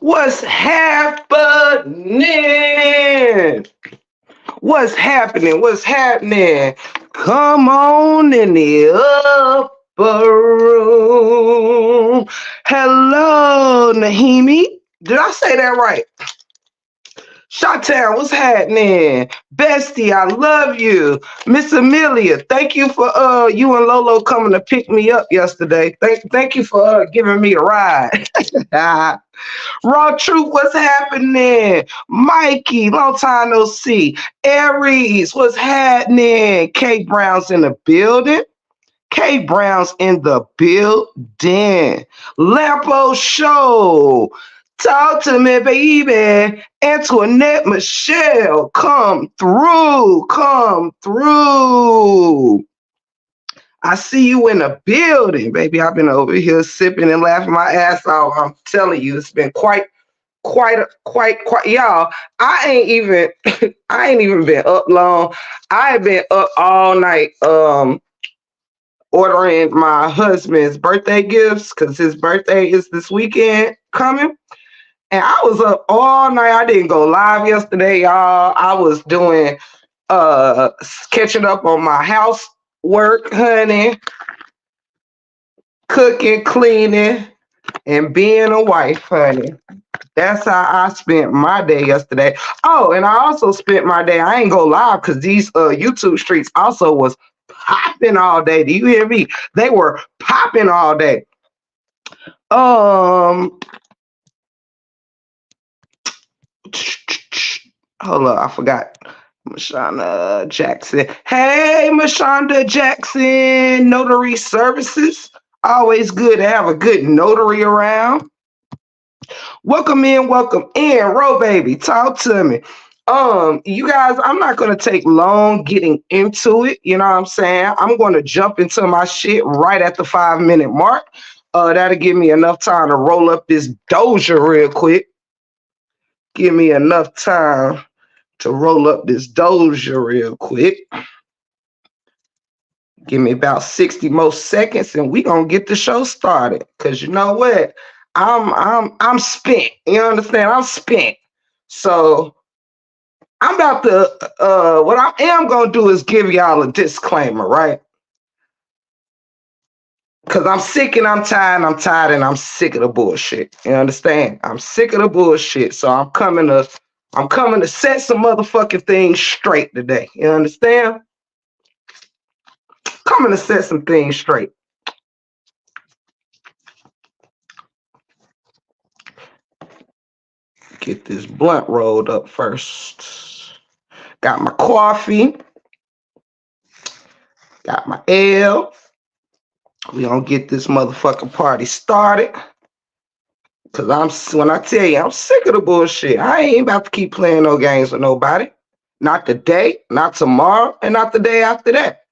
What's happening? What's happening? What's happening? Come on in the upper room. Hello, Nahimi. Did I say that right? Shot-Town, what's happening? Bestie, I love you. Miss Amelia, thank you for you and Lolo coming to pick me up yesterday. Thank you for giving me a ride. Raw Truth, what's happening? Mikey, long time no see. Aries, what's happening? K Brown's in the building. K Brown's in the building. Lampo Show. Talk to me, baby. Antoinette Michelle, come through. Come through. I see you in the building, baby. I've been over here sipping and laughing my ass off. I'm telling you, it's been quite, y'all. I ain't even been up long. I have been up all night, ordering my husband's birthday gifts because his birthday is this weekend coming. And I was up all night. I didn't go live yesterday, y'all. I was doing catching up on my housework, honey, cooking, cleaning, and being a wife, honey. That's how I spent my day yesterday. Oh, and I also spent my day, I ain't go live because these YouTube streets also was popping all day. Do you hear me? They were popping all day. Hold up, I forgot. Mashonda Jackson. Hey, Mashonda Jackson, Notary Services. Always good to have a good notary around. Welcome in, Ro baby. Talk to me. You guys, I'm not gonna take long getting into it. You know what I'm saying? I'm gonna jump into my shit right at the 5-minute mark. That'll give me enough time to roll up this doja real quick. Give me enough time to roll up this doja real quick. Give me about 60 more seconds and we gonna get the show started. Cause you know what? I'm spent. You understand? I'm spent. So I'm about to what I am gonna do is give y'all a disclaimer, right? Cause I'm sick and I'm tired and I'm sick of the bullshit. You understand? I'm sick of the bullshit. So I'm coming to set some motherfucking things straight today. You understand? Coming to set some things straight. Get this blunt rolled up first. Got my coffee. Got my ale. We gonna get this motherfucking party started. Cause when I tell you, I'm sick of the bullshit. I ain't about to keep playing no games with nobody. Not today, not tomorrow, and not the day after that.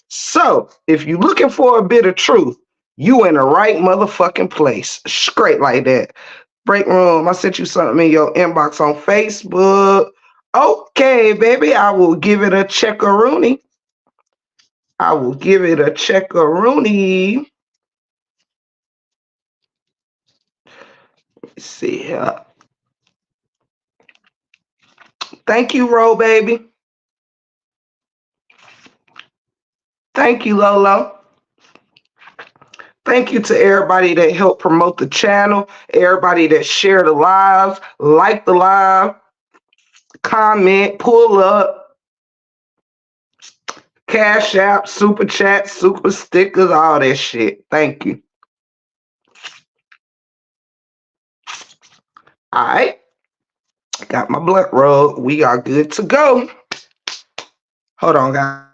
So if you're looking for a bit of truth, you in the right motherfucking place. Straight like that. Break room, I sent you something in your inbox on Facebook. Okay, baby, I will give it a checkaroony. I will give it a checkaroony. Let's see here. Thank you, Ro, baby. Thank you, Lolo. Thank you to everybody that helped promote the channel, everybody that shared the lives, like the live, comment, pull up, cash app, super chat, super stickers, all that shit. Thank you. All right. Got my blunt rolled. We are good to go. Hold on, guys.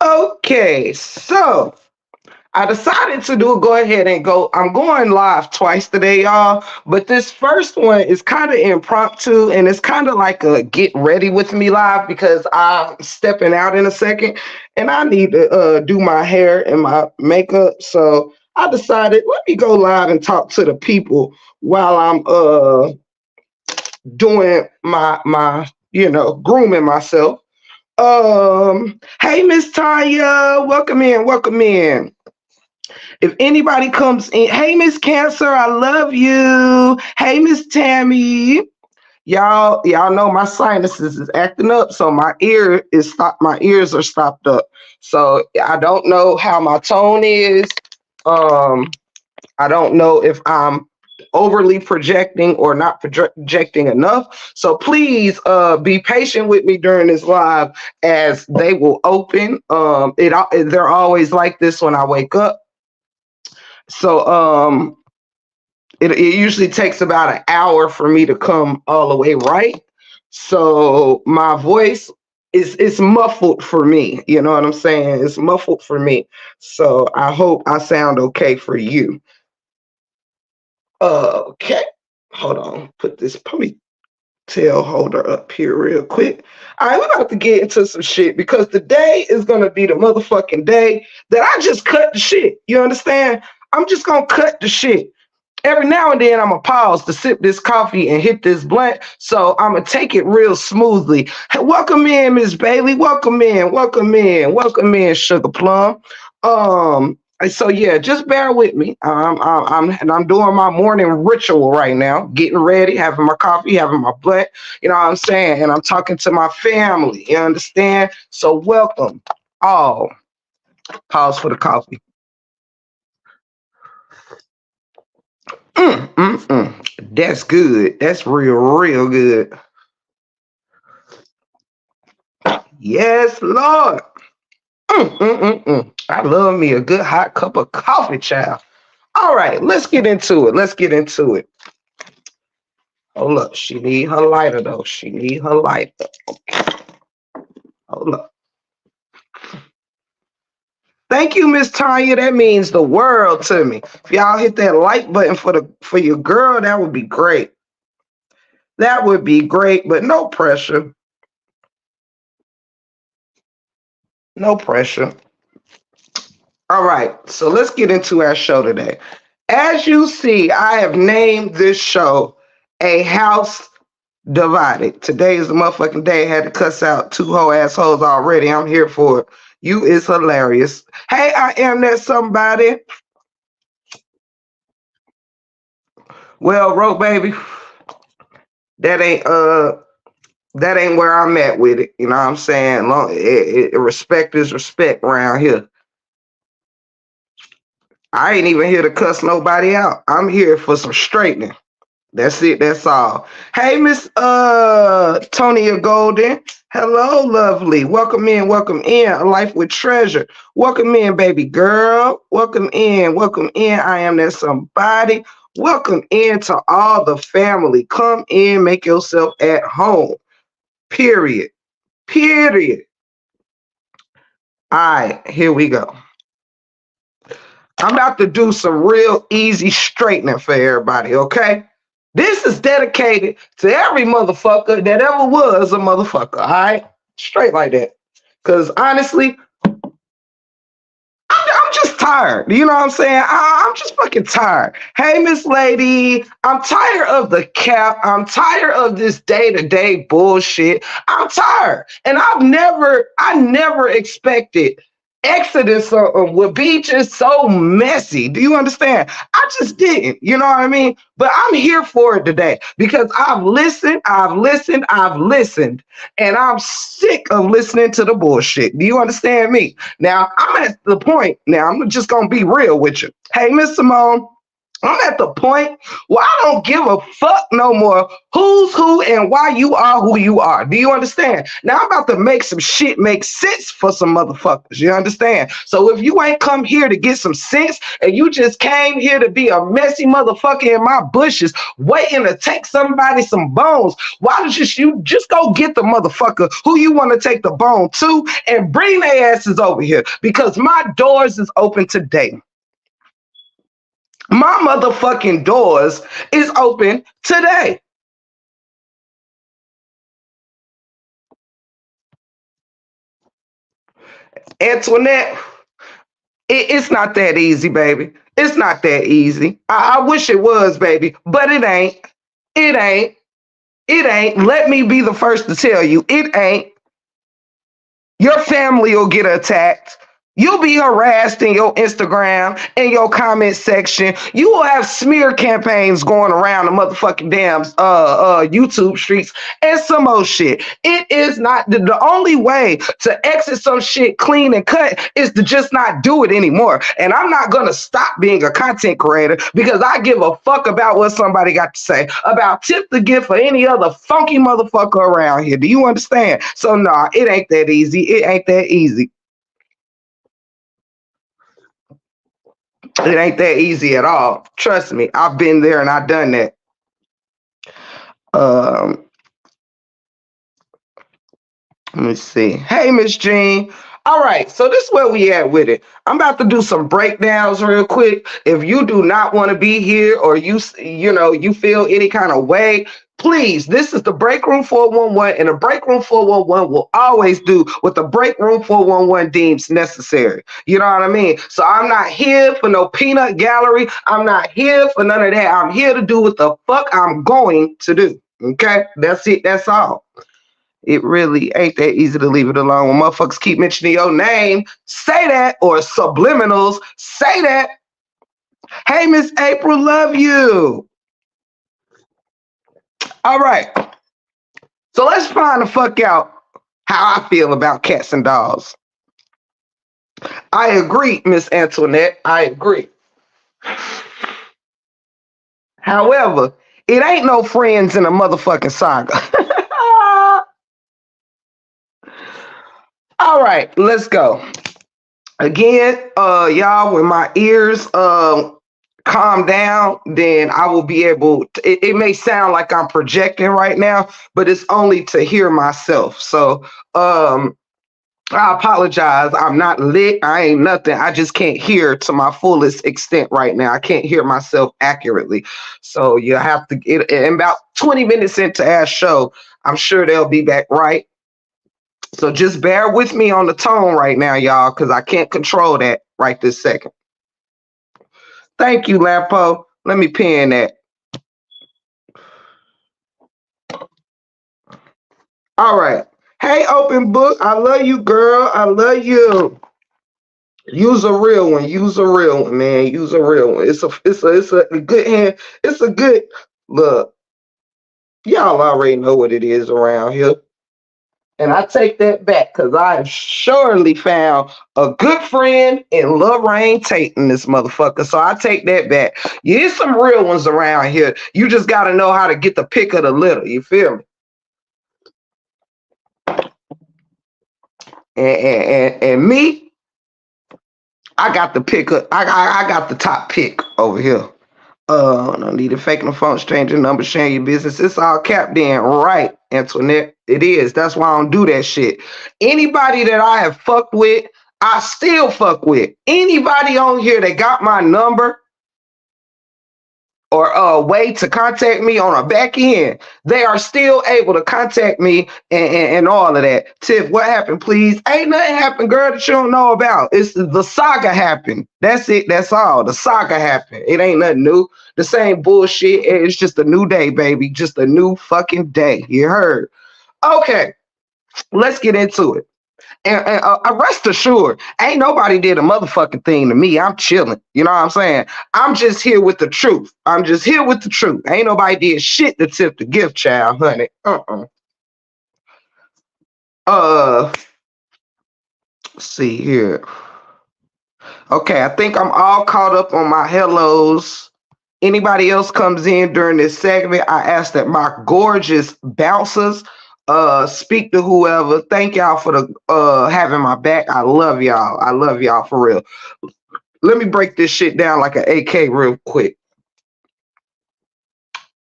Okay, so I decided to go ahead and go. I'm going live twice today, y'all. But this first one is kind of impromptu and it's kind of like a get ready with me live because I'm stepping out in a second and I need to do my hair and my makeup. So I decided, let me go live and talk to the people while I'm doing my grooming myself. Hey, Miss Tanya, welcome in, welcome in. If anybody comes in, hey, Miss Cancer, I love you. Hey, Miss Tammy. Y'all know my sinuses is acting up, so my ears are stopped up. So I don't know how my tone is. Um, I don't know if I'm overly projecting or not projecting enough. So please be patient with me during this live as they will open. They're always like this when I wake up. So it usually takes about an hour for me to come all the way right. So my voice is muffled for me. You know what I'm saying? It's muffled for me. So I hope I sound okay for you. Okay. Hold on. Put this ponytail holder up here real quick. All right, we're about to get into some shit because today is gonna be the motherfucking day that I just cut the shit. You understand? I'm just gonna cut the shit. Every now and then I'm gonna pause to sip this coffee and hit this blunt. So I'm gonna take it real smoothly. Hey, welcome in, Miss Bailey. Welcome in, welcome in, welcome in, Sugar Plum. So yeah, just bear with me. I'm doing my morning ritual right now, getting ready, having my coffee, having my blunt. You know what I'm saying? And I'm talking to my family. You understand? So welcome all. Pause for the coffee. That's good. That's real, real good. Yes, Lord. I love me a good hot cup of coffee, child. All right, let's get into it. Let's get into it. Hold up. She need her lighter, though. She need her lighter. Hold up. Thank you, Miss Tanya. That means the world to me. If y'all hit that like button for your girl, that would be great. That would be great, but no pressure. No pressure. All right, so let's get into our show today. As you see, I have named this show A House Divided. Today is the motherfucking day. I had to cuss out two whole assholes already. I'm here for it. You is hilarious. Hey, I am that somebody. Well, Rope Baby, that ain't that ain't where I'm at with it. You know what I'm saying? Respect is respect around here. I ain't even here to cuss nobody out. I'm here for some straightening. That's it. That's all. Hey, Miss Tonya Golden. Hello, lovely. Welcome in. Welcome in. A life with treasure. Welcome in, baby girl. Welcome in. Welcome in. I am that somebody. Welcome in to all the family. Come in. Make yourself at home. Period. Period. All right. Here we go. I'm about to do some real easy straightening for everybody, okay? This is dedicated to every motherfucker that ever was a motherfucker, all right? Straight like that. Because honestly, I'm just tired. You know what I'm saying? I'm just fucking tired. Hey, Miss Lady, I'm tired of the cap. I'm tired of this day-to-day bullshit. I'm tired. And I never expected Exodus would be just so messy. Do you understand? I just didn't. You know what I mean? But I'm here for it today because I've listened, and I'm sick of listening to the bullshit. Do you understand me? Now, I'm at the point, now I'm just going to be real with you. Hey, Miss Simone, I'm at the point where I don't give a fuck no more who's who and why you are who you are. Do you understand? Now I'm about to make some shit make sense for some motherfuckers. You understand? So if you ain't come here to get some sense and you just came here to be a messy motherfucker in my bushes waiting to take somebody some bones, why don't you just go get the motherfucker who you want to take the bone to and bring their asses over here because my doors is open today. My motherfucking doors is open today. Antoinette, it's not that easy, baby. It's not that easy. I wish it was, baby, but it ain't. It ain't. It ain't. Let me be the first to tell you, it ain't. Your family will get attacked. You'll be harassed in your Instagram, in your comment section. You will have smear campaigns going around the motherfucking damn YouTube streets and some more shit. It is not the only way to exit some shit clean and cut is to just not do it anymore. And I'm not gonna stop being a content creator because I give a fuck about what somebody got to say about Tip the Gift or any other funky motherfucker around here. Do you understand? So nah, it ain't that easy. It ain't that easy. It ain't that easy at all. Trust me, I've been there and I've done that. Um, Let me see. Hey, Miss Jean. All right, so this is where we at with it. I'm about to do some breakdowns real quick. If you do not want to be here or you feel any kind of way, please, this is the Break Room 411, and the Break Room 411 will always do what the Break Room 411 deems necessary. You know what I mean? So I'm not here for no peanut gallery. I'm not here for none of that. I'm here to do what the fuck I'm going to do. Okay? That's it. That's all. It really ain't that easy to leave it alone. When motherfuckers keep mentioning your name, say that, or subliminals, say that. Hey, Miss April, love you. All right. So let's find the fuck out how I feel about cats and dogs. I agree, Miss Antoinette. I agree. However, it ain't no friends in a motherfucking saga. All right, let's go. Again, y'all, when my ears calm down, then I will be able to, it may sound like I'm projecting right now, but it's only to hear myself. So I apologize. I'm not lit. I ain't nothing. I just can't hear to my fullest extent right now. I can't hear myself accurately. So you have to get in about 20 minutes into our show. I'm sure they'll be back right. So just bear with me on the tone right now, y'all, because I can't control that right this second. Thank you, Lampo. Let me pin that. All right. Hey, Open Book. I love you, girl. I love you. Use a real one. Use a real one, man. Use a real one. It's a good hand. It's a good look. Y'all already know what it is around here. And I take that back because I have surely found a good friend in Lorraine Tate in this motherfucker. So I take that back. There's some real ones around here. You just got to know how to get the pick of the litter. You feel me? And me, I got the pick. I got the top pick over here. No need to fake no phone, stranger number, sharing your business. It's all capped in, right, Antoinette? It is. That's why I don't do that shit. Anybody that I have fucked with, I still fuck with. Anybody on here that got my number or a way to contact me on a back end, they are still able to contact me and all of that. Tiff, what happened, please? Ain't nothing happened, girl, that you don't know about. It's the saga happened. That's it. That's all. The saga happened. It ain't nothing new. The same bullshit. It's just a new day, baby. Just a new fucking day. You heard? Okay, let's get into it. And rest assured, ain't nobody did a motherfucking thing to me. I'm chilling. You know what I'm saying? I'm just here with the truth. I'm just here with the truth. Ain't nobody did shit to Tip the Gift child, honey. Let's see here. Okay, I think I'm all caught up on my hellos. Anybody else comes in during this segment, I ask that my gorgeous bouncers speak to whoever. Thank y'all for the having my back. I love y'all. I love y'all for real. Let me break this shit down like an AK real quick.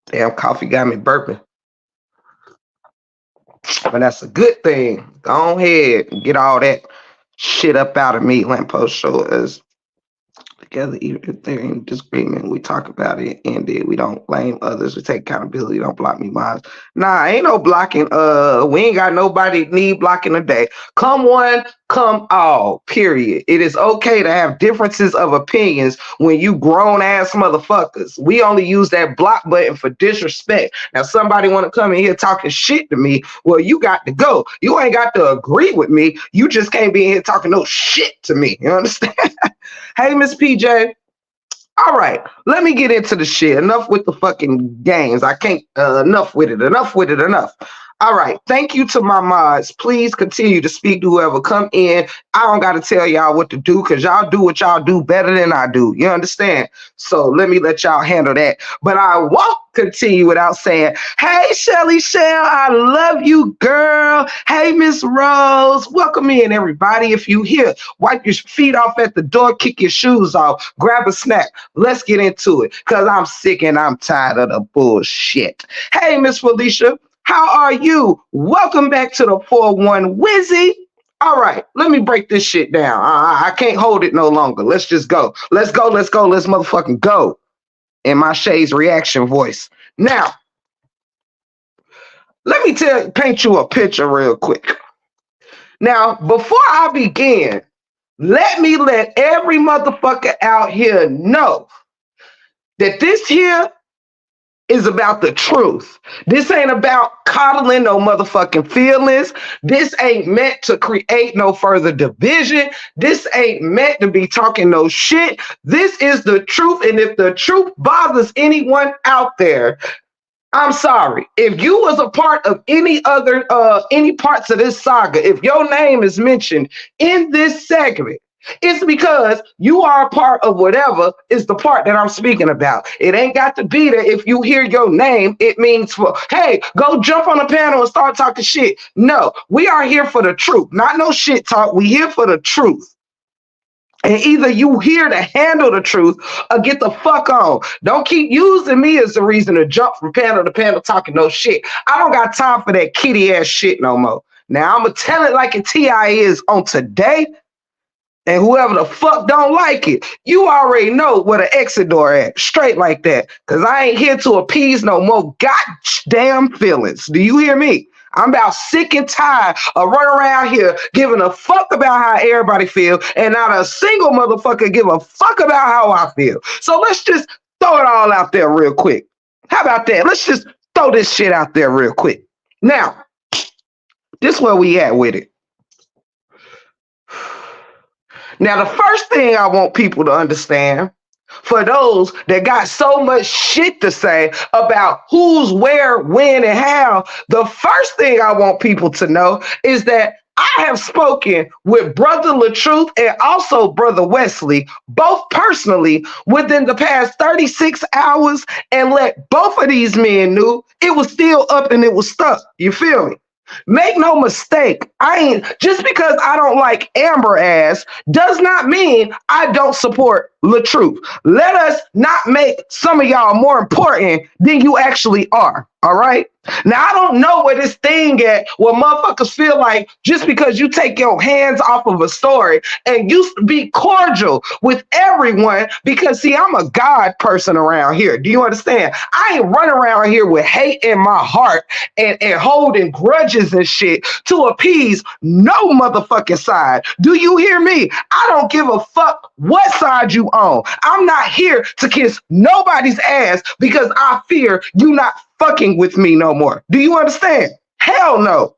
Damn, coffee got me burping. But that's a good thing. Go ahead and get all that shit up out of me. Lamppost show us. together, even if they're in disagreement. We talk about it, and then we don't blame others. We take accountability. Don't block me, mine. Nah, ain't no blocking. We ain't got nobody need blocking today. Come one, come all. Period. It is okay to have differences of opinions when you grown ass motherfuckers. We only use that block button for disrespect. Now, somebody want to come in here talking shit to me. Well, you got to go. You ain't got to agree with me. You just can't be in here talking no shit to me. You understand? Hey, Miss PJ. All right, let me get into the shit. Enough with the fucking games. I can't. Enough with it. Enough with it. Enough. All right. Thank you to my mods. Please continue to speak to whoever come in. I don't got to tell y'all what to do because y'all do what y'all do better than I do. You understand? So let y'all handle that. But I won't continue without saying, hey, Shelly Shell, I love you, girl. Hey, Miss Rose. Welcome in, everybody. If you here, wipe your feet off at the door, kick your shoes off, grab a snack. Let's get into it because I'm sick and I'm tired of the bullshit. Hey, Miss Felicia. How are you? Welcome back to the 4-1 Wizzy. All right, let me break this shit down. I can't hold it no longer. Let's just go. Let's go. Let's go. Let's motherfucking go. In my Shay's reaction voice. Now, let me paint you a picture real quick. Now, before I begin, let every motherfucker out here know that this here is about the truth. This ain't about coddling no motherfucking feelings. This ain't meant to create no further division. This ain't meant to be talking no shit. This is the truth. And if the truth bothers anyone out there, I'm sorry. If you was a part of any parts of this saga, if your name is mentioned in this segment, it's because you are a part of whatever is the part that I'm speaking about. It ain't got to be that if you hear your name, it means hey, go jump on the panel and start talking shit. No, we are here for the truth, not no shit talk. We here for the truth. And either you here to handle the truth or get the fuck on. Don't keep using me as a reason to jump from panel to panel talking no shit. I don't got time for that kitty ass shit no more. Now I'm going to tell it like a TI is on today. And whoever the fuck don't like it, you already know where the exit door at. Straight like that. Because I ain't here to appease no more goddamn feelings. Do you hear me? I'm about sick and tired of running around here giving a fuck about how everybody feel and not a single motherfucker give a fuck about how I feel. So let's just throw it all out there real quick. How about that? Let's just throw this shit out there real quick. Now, this is where we at with it. Now, the first thing I want people to understand, for those that got so much shit to say about who's where, when, and how, the first thing I want people to know is that I have spoken with Brother LaTruth and also Brother Wesley, both personally, within the past 36 hours, and let both of these men know it was still up and it was stuck. You feel me? Make no mistake, just because I don't like Amber ass does not mean I don't support LaTruth. Let us not make some of y'all more important than you actually are. All right. Now, I don't know where this thing at where motherfuckers feel like just because you take your hands off of a story and used to be cordial with everyone, because see, I'm a God person around here. Do you understand? I ain't running around here with hate in my heart and holding grudges and shit to appease no motherfucking side. Do you hear me? I don't give a fuck what side you on. I'm not here to kiss nobody's ass because I fear you not fucking with me no more. Do you understand? Hell no.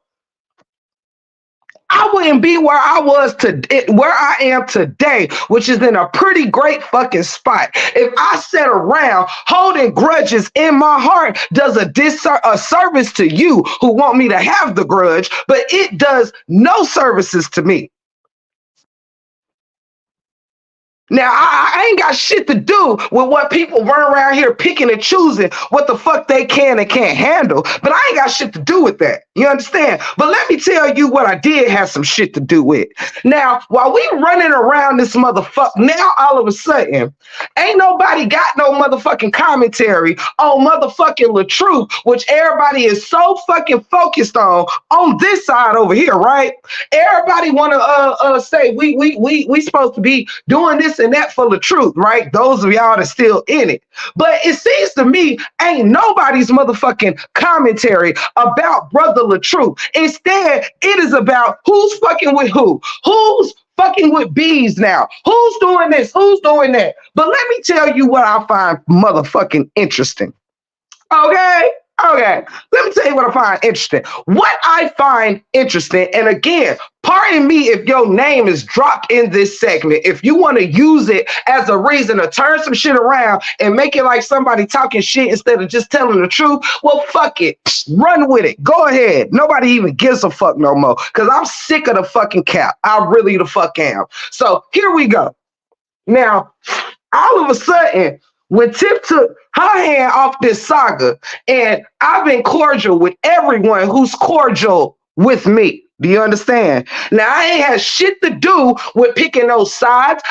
I wouldn't be where I am today, which is in a pretty great fucking spot. If I sat around holding grudges in my heart, does a service to you who want me to have the grudge, but it does no services to me. Now, I ain't got shit to do with what people run around here picking and choosing what the fuck they can and can't handle, but I ain't got shit to do with that. You understand? But let me tell you what I did have some shit to do with. Now, while we running around this motherfucker, now all of a sudden, ain't nobody got no motherfucking commentary on motherfucking LaTruth, which everybody is so fucking focused on this side over here, right? Everybody want to say we supposed to be doing this and that full of truth, right? Those of y'all that's still in it. But it seems to me ain't nobody's motherfucking commentary about Brother LaTruth. Instead, it is about who's fucking with who's fucking with bees now, who's doing this, who's doing that. But let me tell you what I find motherfucking interesting. Okay. Okay. Let me tell you what I find interesting. What I find interesting, and again, pardon me if your name is dropped in this segment. If you want to use it as a reason to turn some shit around and make it like somebody talking shit instead of just telling the truth, well, fuck it. Run with it. Go ahead. Nobody even gives a fuck no more because I'm sick of the fucking cap. I really the fuck am. So here we go. Now, all of a sudden, when Tiff took her hand off this saga, and I've been cordial with everyone who's cordial with me. Do you understand? Now, I ain't had shit to do with picking those sides.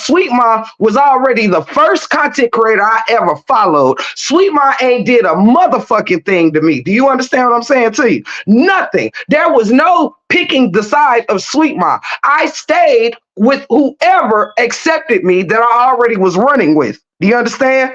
Sweet Ma was already the first content creator I ever followed. Sweet Ma ain't did a motherfucking thing to me. Do you understand what I'm saying to you? Nothing. There was no picking the side of Sweet Ma. I stayed with whoever accepted me that I already was running with. Do you understand?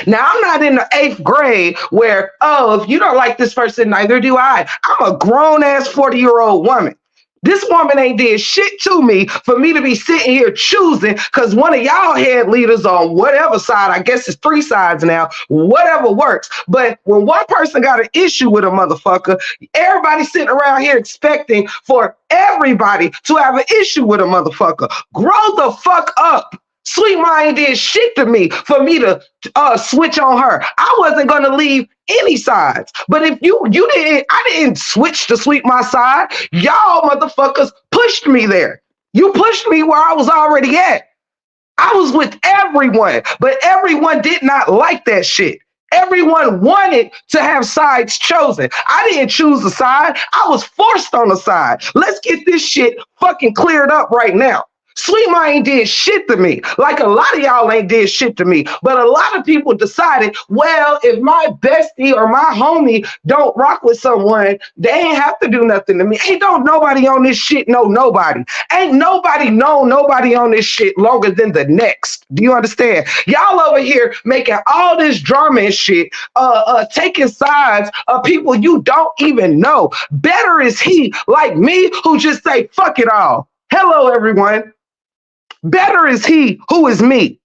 Now, I'm not in the 8th grade where, oh, if you don't like this person, neither do I. I'm a grown-ass 40-year-old woman. This woman ain't did shit to me for me to be sitting here choosing because one of y'all head leaders on whatever side, I guess it's 3 sides now, whatever works. But when one person got an issue with a motherfucker, everybody sitting around here expecting for everybody to have an issue with a motherfucker. Grow the fuck up. Sweet Ma ain't did shit to me for me to switch on her. I wasn't gonna leave any sides. But if you didn't, I didn't switch to Sweet Ma side. Y'all motherfuckers pushed me there. You pushed me where I was already at. I was with everyone, but everyone did not like that shit. Everyone wanted to have sides chosen. I didn't choose a side. I was forced on a side. Let's get this shit fucking cleared up right now. Sweet Ma ain't did shit to me. Like a lot of y'all ain't did shit to me. But a lot of people decided, well, if my bestie or my homie don't rock with someone, they ain't have to do nothing to me. Ain't don't nobody on this shit know nobody. Ain't nobody know nobody on this shit longer than the next. Do you understand? Y'all over here making all this drama and shit, taking sides of people you don't even know. Better is he like me who just say, fuck it all. Hello, everyone. Better is he who is me.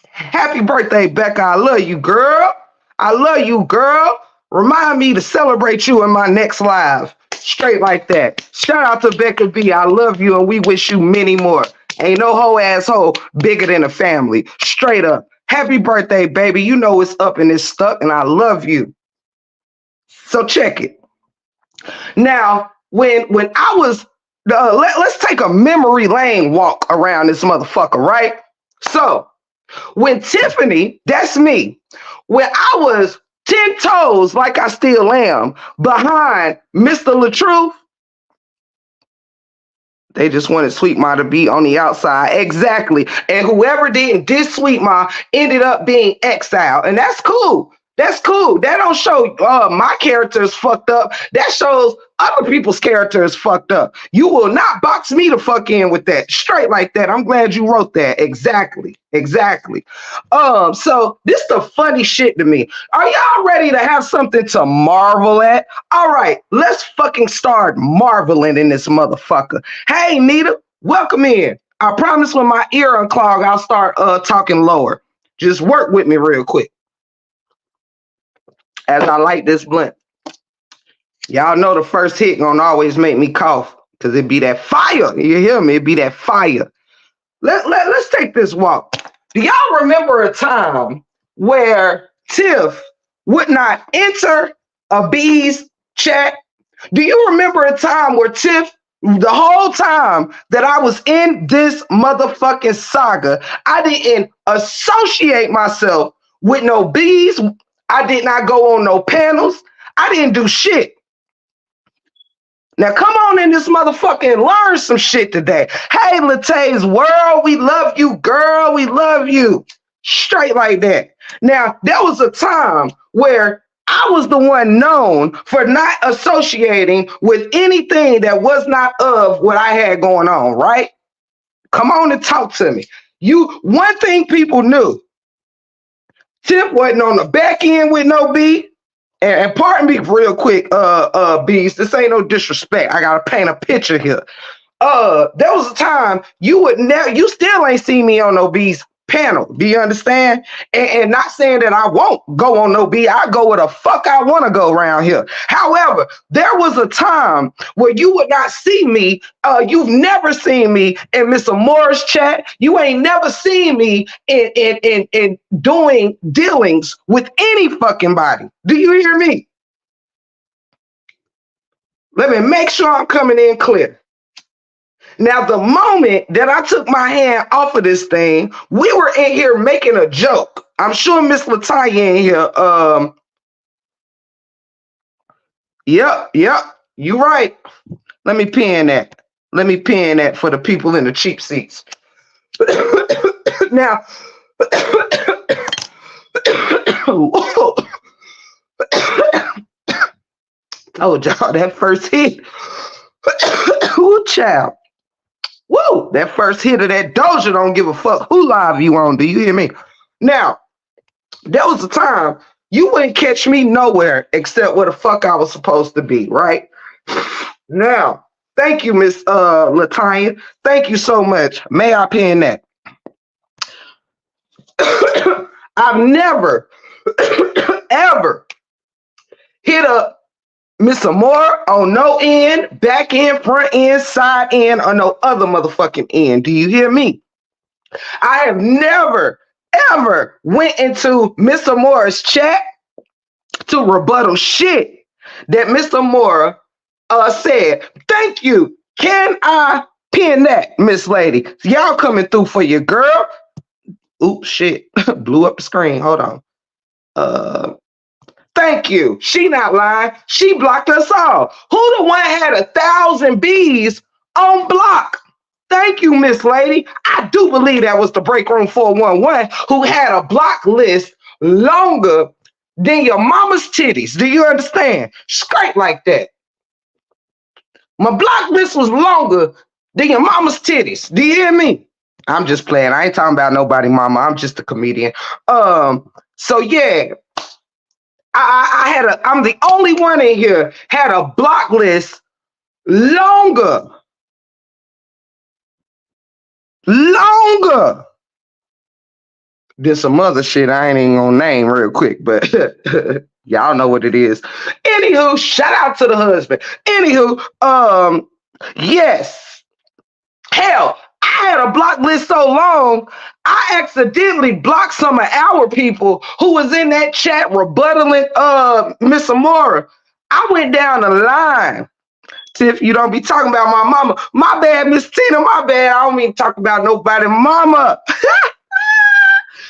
Happy birthday, Becca. I love you, girl. I love you, girl. Remind me to celebrate you in my next live. Straight like that. Shout out to Becca B. I love you and we wish you many more. Ain't no whole asshole bigger than a family. Straight up. Happy birthday, baby. You know it's up and it's stuck and I love you. So check it. Now, when I was, let's take a memory lane walk around this motherfucker, right? So, when Tiffany, that's me, when I was 10 toes, like I still am, behind Mr. LaTruth, they just wanted Sweet Ma to be on the outside. Exactly. And whoever didn't diss Sweet Ma ended up being exiled. And that's cool. That's cool. That don't show my character is fucked up. That shows other people's character is fucked up. You will not box me the fuck in with that. Straight like that. I'm glad you wrote that. Exactly. Exactly. So this the funny shit to me. Are y'all ready to have something to marvel at? All right, let's fucking start marveling in this motherfucker. Hey, Nita, welcome in. I promise when my ear unclog, I'll start talking lower. Just work with me real quick. As I light this blunt. Y'all know the first hit gonna always make me cough because it be that fire. You hear me? It be that fire. Let's take this walk. Do y'all remember a time where Tiff would not enter a B's chat? Do you remember a time where Tiff, the whole time that I was in this motherfucking saga, I didn't associate myself with no B's. I did not go on no panels. I didn't do shit. Now come on in this motherfucker and learn some shit today. Hey, Latay's world, we love you, girl. We love you. Straight like that. Now, there was a time where I was the one known for not associating with anything that was not of what I had going on, right? Come on and talk to me. One thing people knew, Tip wasn't on the back end with no beat. And pardon me real quick, Beast. This ain't no disrespect. I gotta paint a picture here. There was a time you still ain't see me on no B's panel. Do you understand? And not saying that I won't go on no B. I go where the fuck I want to go around here. However, there was a time where you would not see me. You've never seen me in Mr. Moore's chat. You ain't never seen me in doing dealings with any fucking body. Do you hear me? Let me make sure I'm coming in clear. Now, the moment that I took my hand off of this thing, we were in here making a joke. I'm sure Miss Latanya in here. Yep, you right. Let me pin that. Let me pin that for the people in the cheap seats. Now, told y'all that first hit. Ooh, child. Woo! That first hit of that Doja don't give a fuck who live you on. Do you hear me? Now, there was a time you wouldn't catch me nowhere except where the fuck I was supposed to be, right? Now, thank you, Miss Latanya. Thank you so much. May I pin that? I've never, ever hit a Miss Amore on no end, back end, front end, side end, or no other motherfucking end. Do you hear me? I have never, ever went into Miss Amore's chat to rebuttal shit that Miss Amore said. Thank you. Can I pin that, Miss Lady? Y'all coming through for your girl. Oops, shit. Blew up the screen. Hold on. Thank you. She not lying. She blocked us all. Who the one had 1,000 bees on block? Thank you, Miss Lady. I do believe that was the Break Room 411 who had a block list longer than your mama's titties. Do you understand? Straight like that. My block list was longer than your mama's titties. Do you hear me? I'm just playing. I ain't talking about nobody, mama. I'm just a comedian. So yeah. I'm the only one in here had a block list longer than some other shit I ain't even gonna name real quick, but y'all know what it is. Anywho, shout out to the husband. Anywho, yes. Hell, I had a block list so long, I accidentally blocked some of our people who was in that chat rebuttaling Miss Amora. I went down the line. Tiff, you don't be talking about my mama. My bad, Miss Tina, my bad. I don't mean to talk about nobody mama.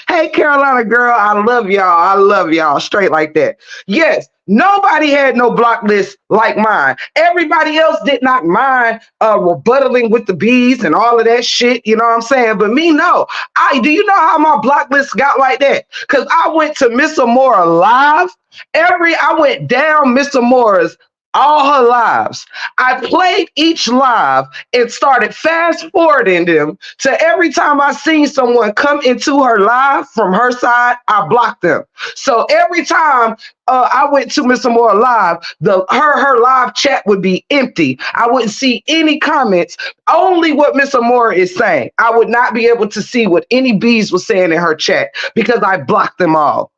Hey, Carolina girl, I love y'all. I love y'all. Straight like that. Yes, nobody had no block list like mine. Everybody else did not mind rebuttaling with the bees and all of that shit. You know what I'm saying? But me, no. Do you know how my block list got like that? Because I went to Miss Amora live. I went down Miss Amora's all her lives. I played each live and started fast forwarding them to every time I seen someone come into her live from her side, I blocked them. So every time I went to Miss Amora live, her live chat would be empty. I wouldn't see any comments, only what Miss Amora is saying. I would not be able to see what any bees was saying in her chat because I blocked them all.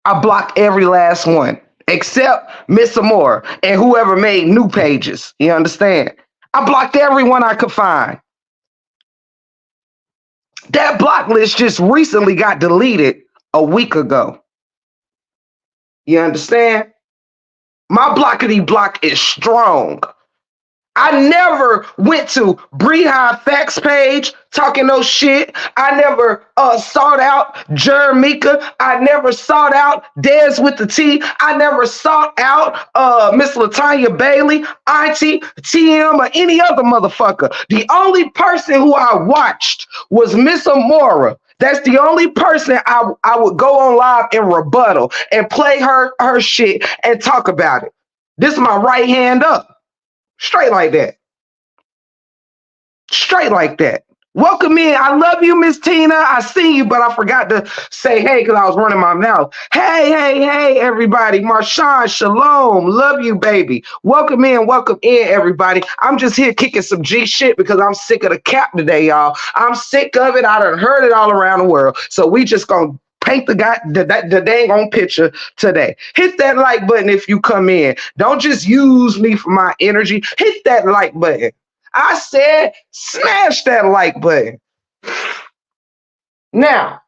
I blocked every last one. Except Miss Amore and whoever made new pages. You understand? I blocked everyone I could find. That block list just recently got deleted a week ago. You understand? My blockity block is strong. I never went to Bree High Facts page talking no shit. I never sought out Jermika. I never sought out Dez with the T. I never sought out Miss Latanya Bailey, Auntie, TM, or any other motherfucker. The only person who I watched was Miss Amora. That's the only person I would go on live and rebuttal and play her shit and talk about it. This is my right hand up. Straight like that. Straight like that. Welcome in. I love you, Miss Tina. I see you, but I forgot to say hey because I was running my mouth. Hey, everybody. Marshawn, shalom. Love you, baby. Welcome in, everybody. I'm just here kicking some G shit because I'm sick of the cap today, y'all. I'm sick of it. I done heard it all around the world. So we just gonna paint the dang on picture today. Hit that like button if you come in. Don't just use me for my energy. Hit that like button. I said, smash that like button. Now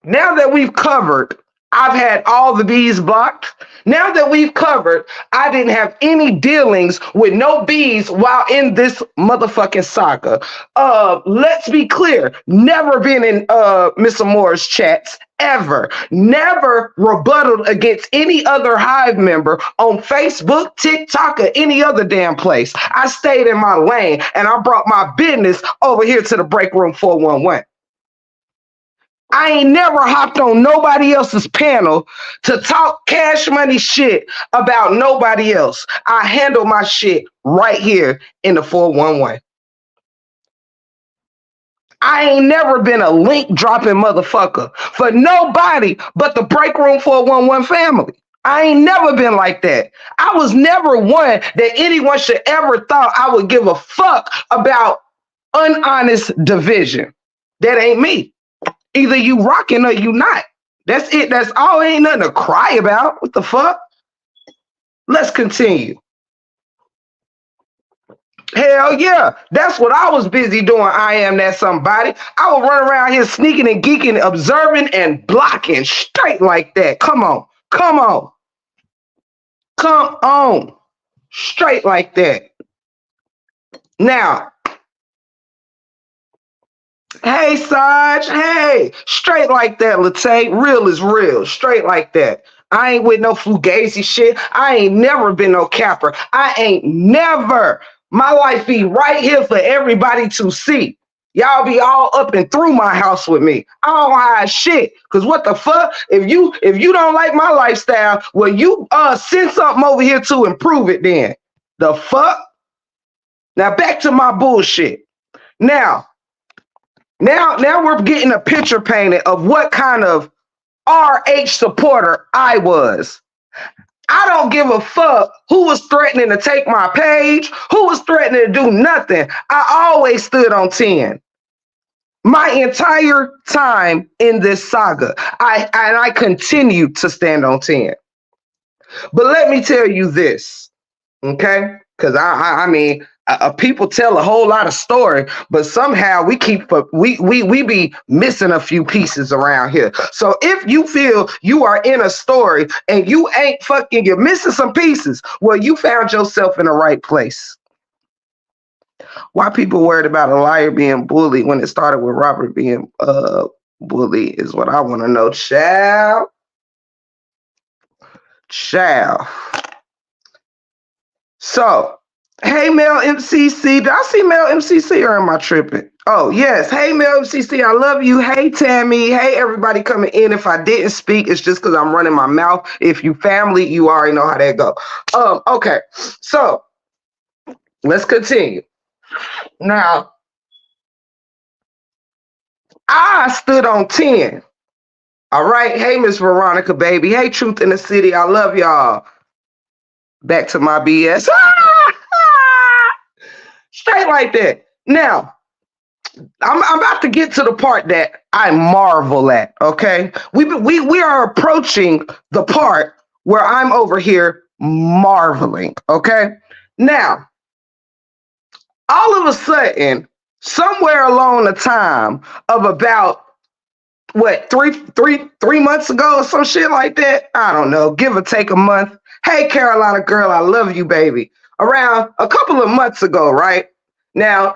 that we've covered, I've had all the bees blocked. Now that we've covered, I didn't have any dealings with no bees while in this motherfucking saga. Let's be clear. Never been in Miss Amore's chats. Ever. Never rebutted against any other Hive member on Facebook, TikTok, or any other damn place. I stayed in my lane and I brought my business over here to the break room 411. I ain't never hopped on nobody else's panel to talk cash money shit about nobody else. I handle my shit right here in the 411. I ain't never been a link dropping motherfucker for nobody but the Break Room 411 family. I ain't never been like that. I was never one that anyone should ever thought I would give a fuck about unhonest division. That ain't me. Either you rocking or you not. That's it. That's all. Ain't nothing to cry about. What the fuck? Let's continue. Hell yeah. That's what I was busy doing. I am that somebody. I would run around here sneaking and geeking, observing and blocking straight like that. Come on. Come on. Come on. Straight like that. Now, hey, Sarge. Hey, straight like that, Latte. Real is real. Straight like that. I ain't with no fugazi shit. I ain't never been no capper. I ain't never. My life be right here for everybody to see. Y'all be all up and through my house with me. I don't hide shit. Cause what the fuck? If you don't like my lifestyle, well, you send something over here to improve it then. The fuck? Now back to my bullshit. Now we're getting a picture painted of what kind of RH supporter I was. I don't give a fuck who was threatening to take my page, who was threatening to do nothing. I always stood on 10. My entire time in this saga, I continue to stand on 10. But let me tell you this, okay? Because I mean, people tell a whole lot of story, but somehow we be missing a few pieces around here. So if you feel you are in a story and you ain't fucking, you're missing some pieces, well, you found yourself in the right place. Why people worried about a liar being bullied when it started with Robert being bullied is what I want to know. Child. So, hey, Mel MCC. Did I see Mel MCC or am I tripping? Oh, yes. Hey, Mel MCC. I love you. Hey, Tammy. Hey, everybody coming in. If I didn't speak, it's just because I'm running my mouth. If you family, you already know how that go. Okay. So, let's continue. Now, I stood on 10. All right. Hey, Miss Veronica, baby. Hey, Truth in the City. I love y'all. Back to my BS. Straight like that. Now, I'm about to get to the part that I marvel at, okay? We are approaching the part where I'm over here marveling, okay? Now, all of a sudden, somewhere along the time of about three months ago or some shit like that, I don't know, give or take a month. Hey, Carolina girl, I love you, baby. Around a couple of months ago, right? Now,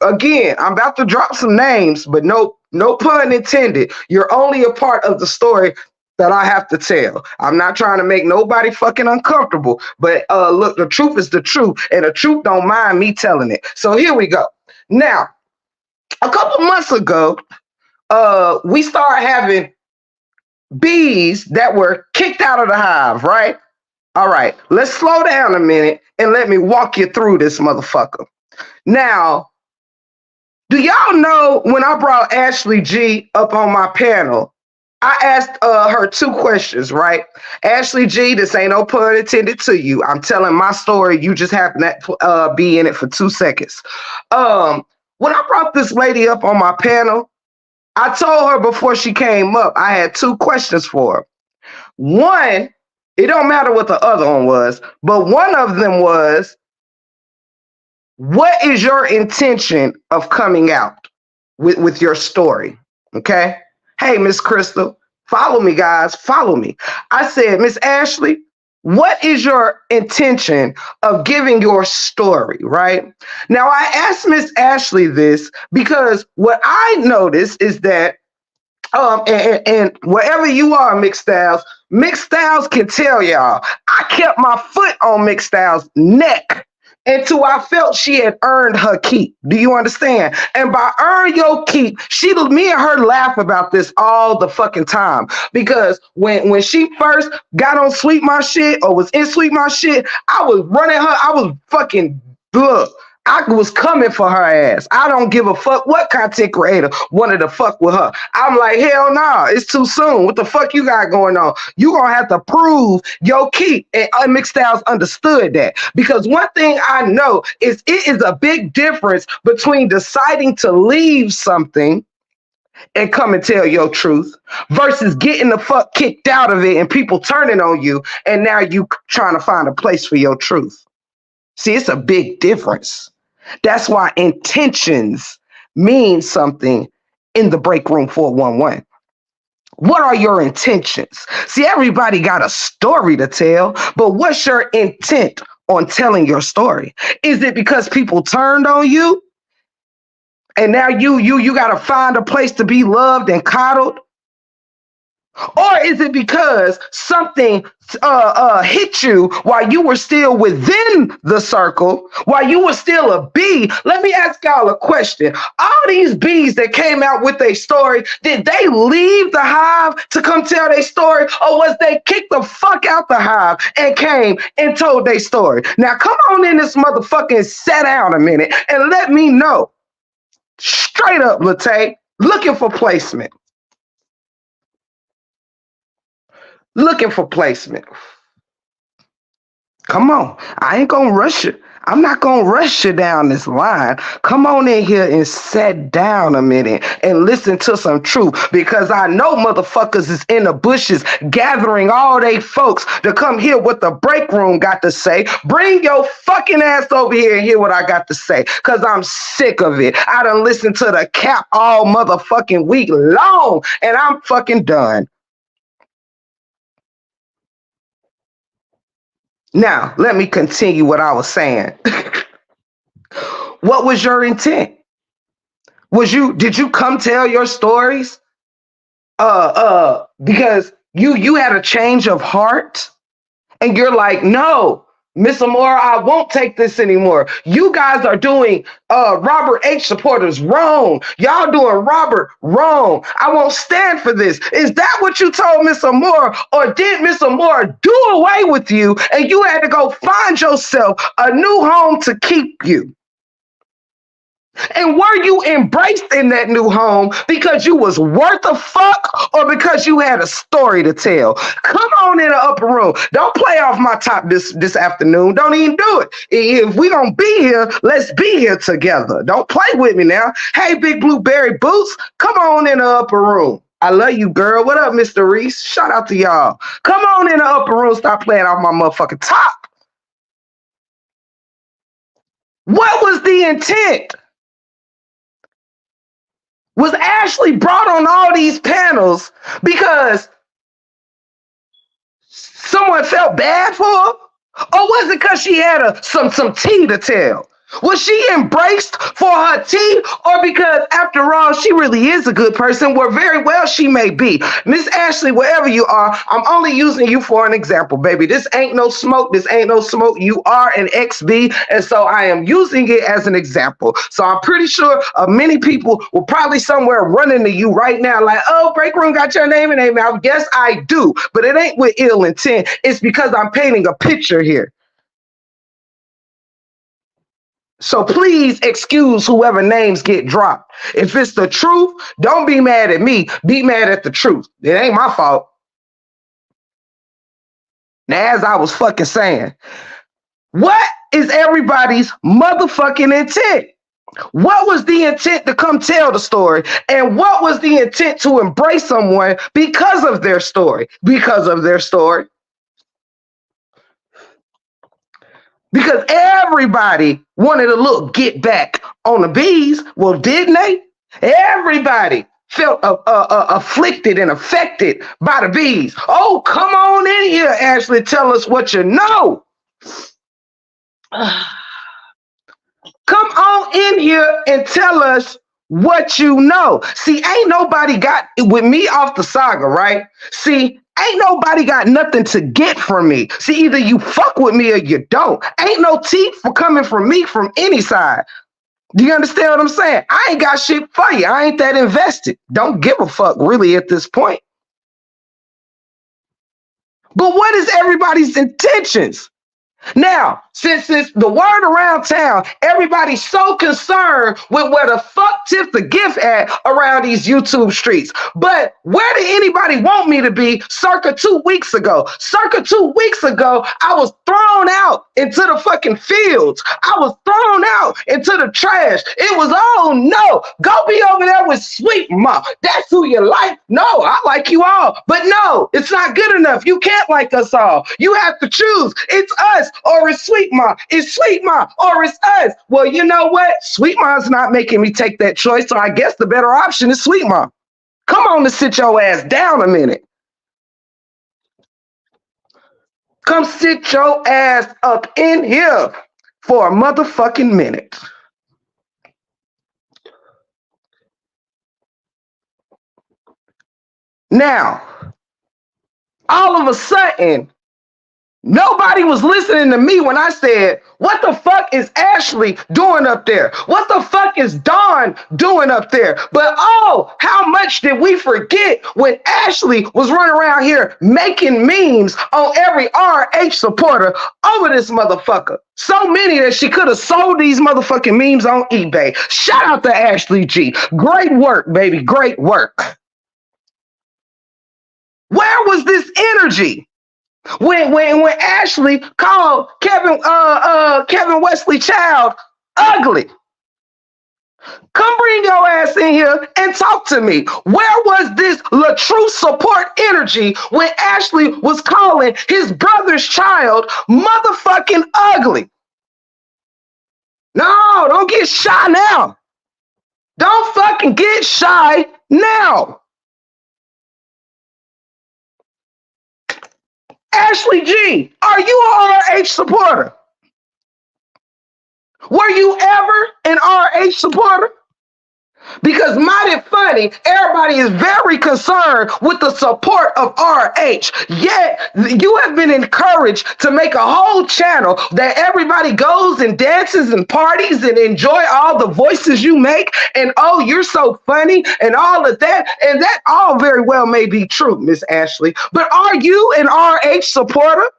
again, I'm about to drop some names, but no pun intended. You're only a part of the story that I have to tell. I'm not trying to make nobody fucking uncomfortable, but look, the truth is the truth, and the truth don't mind me telling it. So here we go. Now, A couple months ago, we started having bees that were kicked out of the hive, right? All right, let's slow down a minute and let me walk you through this motherfucker. Now, do y'all know when I brought Ashley G up on my panel, I asked her two questions, right? Ashley G, this ain't no pun intended to you. I'm telling my story. You just happen to be in it for 2 seconds. When I brought this lady up on my panel, I told her before she came up, I had two questions for her. One, it don't matter what the other one was, but one of them was, what is your intention of coming out with your story? Okay. Hey, Miss Crystal, follow me, guys. Follow me. I said, Miss Ashley, what is your intention of giving your story, right? Now, I asked Miss Ashley this because what I noticed is that and wherever you are, Mixed Styles can tell y'all, I kept my foot on Mixed Styles' neck until I felt she had earned her keep. Do you understand? And by earn your keep, me and her laugh about this all the fucking time. Because when she first got on Sweet My Shit or was in Sweet My Shit, I was running her, I was fucking, look, I was coming for her ass. I don't give a fuck what content creator wanted to fuck with her. I'm like, hell nah, it's too soon. What the fuck you got going on? You gonna have to prove your keep. And Mixed Styles understood that. Because one thing I know is it is a big difference between deciding to leave something and come and tell your truth versus getting the fuck kicked out of it and people turning on you and now you trying to find a place for your truth. See, it's a big difference. That's why intentions mean something in the break room 411. What are your intentions? See, everybody got a story to tell, but what's your intent on telling your story? Is it because people turned on you and now you got to find a place to be loved and coddled? Or is it because something hit you while you were still within the circle, while you were still a bee? Let me ask y'all a question. All these bees that came out with their story, did they leave the hive to come tell their story, or was they kicked the fuck out the hive and came and told their story? Now come on in this motherfucking sit down a minute and let me know. Straight up, Latte, looking for placement. Looking for placement. Come on. I ain't gonna rush you. I'm not gonna rush you down this line. Come on in here and sit down a minute and listen to some truth, because I know motherfuckers is in the bushes gathering all they folks to come hear what the break room got to say. Bring your fucking ass over here and hear what I got to say, because I'm sick of it. I done listened to the cap all motherfucking week long and I'm fucking done. Now, let me continue what I was saying. What was your intent? Did you come tell your stories? Because you had a change of heart and you're like, no, Miss Amora, I won't take this anymore. You guys are doing Robert H. supporters wrong. Y'all doing Robert wrong. I won't stand for this. Is that what you told Miss Amora? Or did Miss Amora do away with you and you had to go find yourself a new home to keep you? And were you embraced in that new home because you was worth a fuck or because you had a story to tell? Come on in the upper room. Don't play off my top this afternoon. Don't even do it. If we gonna be here, let's be here together. Don't play with me now. Hey, Big Blueberry Boots, come on in the upper room. I love you, girl. What up, Mr. Reese? Shout out to y'all. Come on in the upper room. Stop playing off my motherfucking top. What was the intent? Was Ashley brought on all these panels because someone felt bad for her? Or was it because she had some tea to tell? Was she embraced for her tea, or because, after all, she really is a good person, where very well she may be? Miss Ashley, wherever you are, I'm only using you for an example, baby. This ain't no smoke. This ain't no smoke. You are an XB, and so I am using it as an example. So I'm pretty sure many people will probably somewhere running to you right now like, oh, Break Room got your name and name out. Yes, I do, but it ain't with ill intent. It's because I'm painting a picture here. So please excuse whoever names get dropped. If it's the truth, don't be mad at me. Be mad at the truth. It ain't my fault. Now, as I was fucking saying, what is everybody's motherfucking intent? What was the intent to come tell the story? And what was the intent to embrace someone because of their story? Because of their story. Because everybody wanted to look get back on the bees. Well, didn't they? Everybody felt afflicted and affected by the bees. Oh, come on in here, Ashley. Tell us what you know. Come on in here and tell us what you know. See, ain't nobody got with me off the saga, right? See, ain't nobody got nothing to get from me. See, either you fuck with me or you don't. Ain't no tea for coming from me from any side. Do you understand what I'm saying? I ain't got shit for you. I ain't that invested. Don't give a fuck really at this point. But what is everybody's intentions? Now, since the word around town, everybody's so concerned with where the fuck Tiff the gift at around these YouTube streets. But where did anybody want me to be circa 2 weeks ago? Circa 2 weeks ago, I was thrown out into the fucking fields. I was thrown out into the trash. It was, oh no, go be over there with Sweet Ma. That's who you like. No, I like you all. But no, it's not good enough. You can't like us all. You have to choose. It's us or it's Sweet Ma. It's Sweet Ma or it's us. Well, you know what? Sweet Ma's not making me take that choice, so I guess the better option is Sweet Ma. Come on to sit your ass down a minute. Come sit your ass up in here for a motherfucking minute. Now, all of a sudden, nobody was listening to me when I said, what the fuck is Ashley doing up there? What the fuck is Dawn doing up there? But oh, how much did we forget when Ashley was running around here making memes on every RH supporter over this motherfucker? So many that she could have sold these motherfucking memes on eBay. Shout out to Ashley G. Great work, baby. Great work. Where was this energy when Ashley called Kevin Wesley Child ugly? Come bring your ass in here and talk to me. Where was this LaTrue support energy when Ashley was calling his brother's child motherfucking ugly? No, don't get shy now. Don't fucking get shy now. Ashley G, are you an RH supporter? Were you ever an RH supporter? Because mighty funny, everybody is very concerned with the support of RH. Yet, you have been encouraged to make a whole channel that everybody goes and dances and parties and enjoy all the voices you make. And oh, you're so funny and all of that. And that all very well may be true, Miss Ashley. But are you an RH supporter?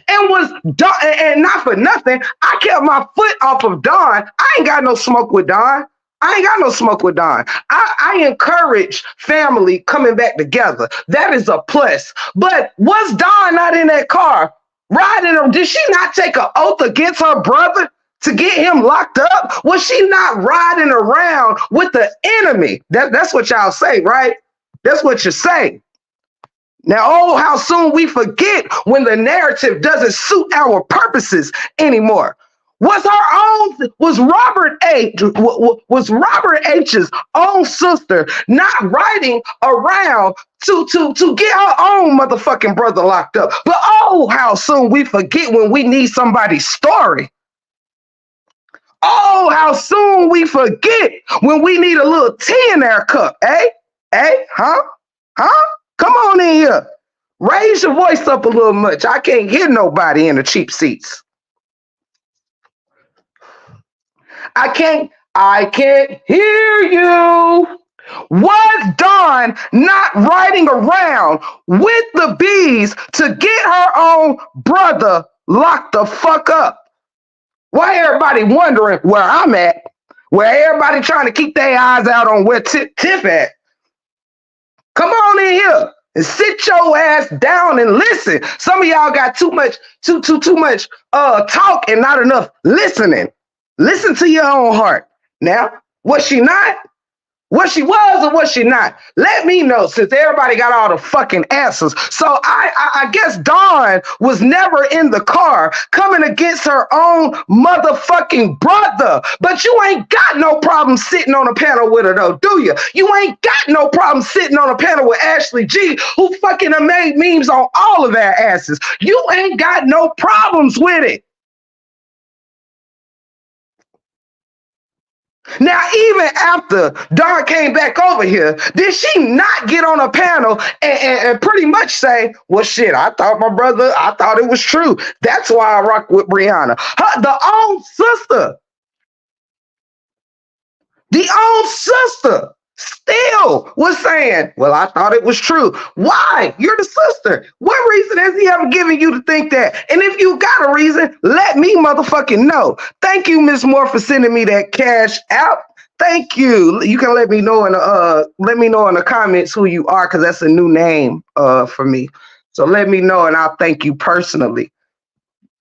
And not for nothing, I kept my foot off of Dawn. I ain't got no smoke with Dawn. I encourage family coming back together. That is a plus. But was Dawn not in that car riding him? Did she not take an oath against her brother to get him locked up? Was she not riding around with the enemy? That's what y'all say, right? That's what you say. Now, oh, how soon we forget when the narrative doesn't suit our purposes anymore. Was Robert H's own sister not riding around to get her own motherfucking brother locked up? But oh, how soon we forget when we need somebody's story. Oh, how soon we forget when we need a little tea in our cup, eh? Eh? Huh? Huh? Come on in here. Raise your voice up a little much. I can't hear nobody in the cheap seats. I can't hear you. Was Dawn not riding around with the bees to get her own brother locked the fuck up? Why everybody wondering where I'm at? Where everybody trying to keep their eyes out on where Tiff at? Come on in here and sit your ass down and listen. Some of y'all got too much talk and not enough listening. Listen to your own heart. Now, was she not? What she was or was she not? Let me know, since everybody got all the fucking answers. So I guess Dawn was never in the car coming against her own motherfucking brother. But you ain't got no problem sitting on a panel with her though, do you? You ain't got no problem sitting on a panel with Ashley G, who fucking made memes on all of their asses. You ain't got no problems with it. Now, even after Dawn came back over here, did she not get on a panel and pretty much say, well, shit, I thought it was true. That's why I rock with Brianna. The own sister still was saying, well, I thought it was true. Why? You're the sister. What reason has he ever given you to think that? And if you got a reason, let me motherfucking know. Thank you, Miss Moore, for sending me that cash out. Thank you. You can let me know in the comments who you are, because that's a new name for me. So let me know, and I'll thank you personally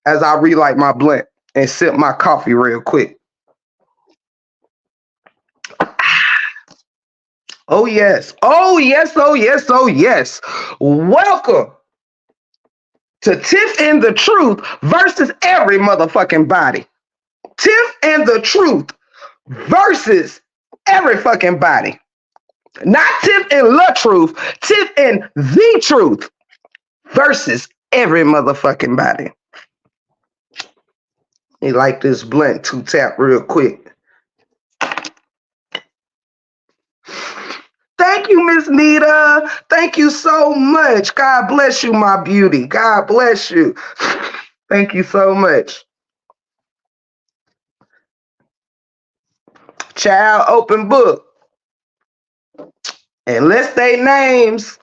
as I relight my blunt and sip my coffee real quick. Oh, yes. Oh, yes. Oh, yes. Oh, yes. Welcome to Tiff and the Truth versus every motherfucking body. Tiff and the Truth versus every fucking body. Not Tiff and the Truth. Tiff and the Truth versus every motherfucking body. You like this blunt 2-tap real quick. Thank you, Miss Nita. Thank you so much. God bless you, my beauty. God bless you. Thank you so much. Child, open book. Unless they names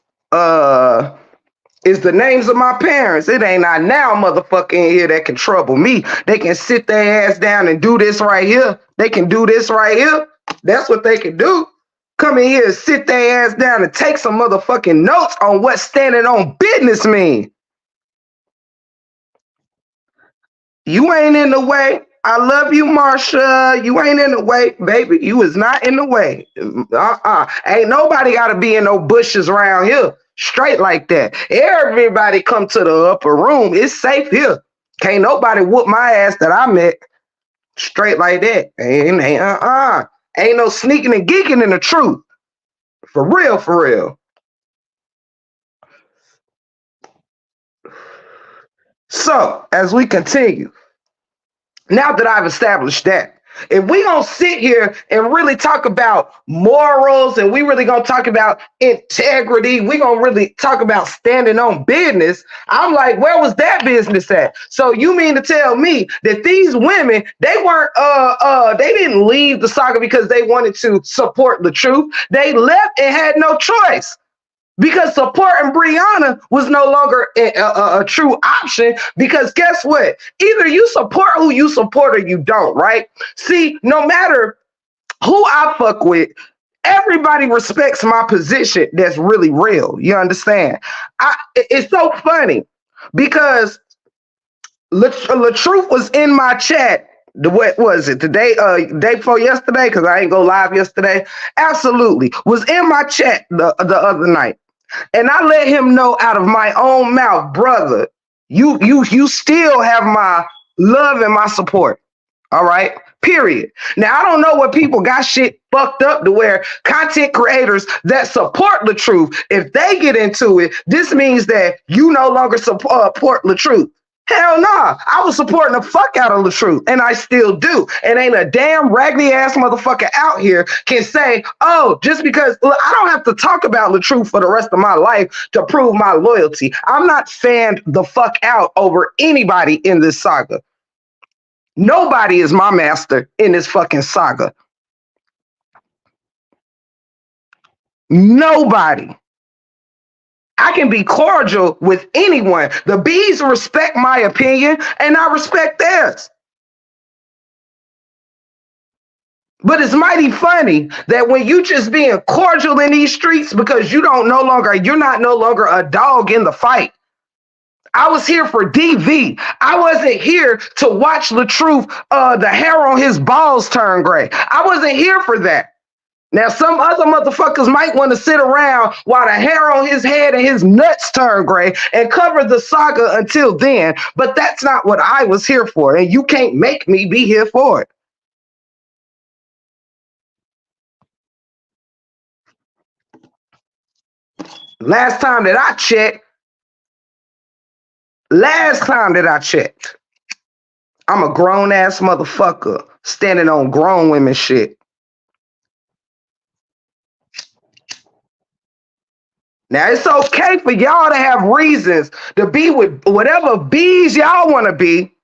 is the names of my parents, it ain't not now motherfucker in here that can trouble me. They can sit their ass down and do this right here. They can do this right here. That's what they can do. Come in here and sit their ass down and take some motherfucking notes on what standing on business mean. You ain't in the way. I love you, Marsha. You ain't in the way, baby. You is not in the way. Ain't nobody got to be in no bushes around here. Straight like that. Everybody come to the upper room. It's safe here. Can't nobody whoop my ass that I met. Straight like that. Ain't no sneaking and geeking in the truth. For real, for real. So, as we continue, now that I've established that, if we gonna sit here and really talk about morals and we really gonna talk about integrity, we gonna really talk about standing on business, I'm like, where was that business at? So you mean to tell me that these women, they weren't they didn't leave the saga because they wanted to support the truth. They left and had no choice. Because supporting Brianna was no longer a true option, because guess what? Either you support who you support or you don't, right? See, no matter who I fuck with, everybody respects my position that's really real. You understand? It's so funny because LaTruth was in my chat. What was it? The day before yesterday, because I ain't go live yesterday. Absolutely. Was in my chat the other night. And I let him know out of my own mouth, brother, you still have my love and my support. All right. Period. Now, I don't know what people got shit fucked up to where content creators that support the truth, if they get into it, this means that you no longer support the truth. Hell nah. I was supporting the fuck out of LaTruth, and I still do. And ain't a damn raggedy ass motherfucker out here can say, oh, just because look, I don't have to talk about LaTruth for the rest of my life to prove my loyalty. I'm not fanned the fuck out over anybody in this saga. Nobody is my master in this fucking saga. Nobody. I can be cordial with anyone. The bees respect my opinion and I respect theirs. But it's mighty funny that when you just being cordial in these streets because you're not no longer a dog in the fight. I was here for DV. I wasn't here to watch LaTruth, the hair on his balls turn gray. I wasn't here for that. Now, some other motherfuckers might want to sit around while the hair on his head and his nuts turn gray and cover the saga until then, but that's not what I was here for, and you can't make me be here for it. Last time that I checked, I'm a grown ass motherfucker standing on grown women shit. Now, it's okay for y'all to have reasons to be with whatever bees y'all want to be.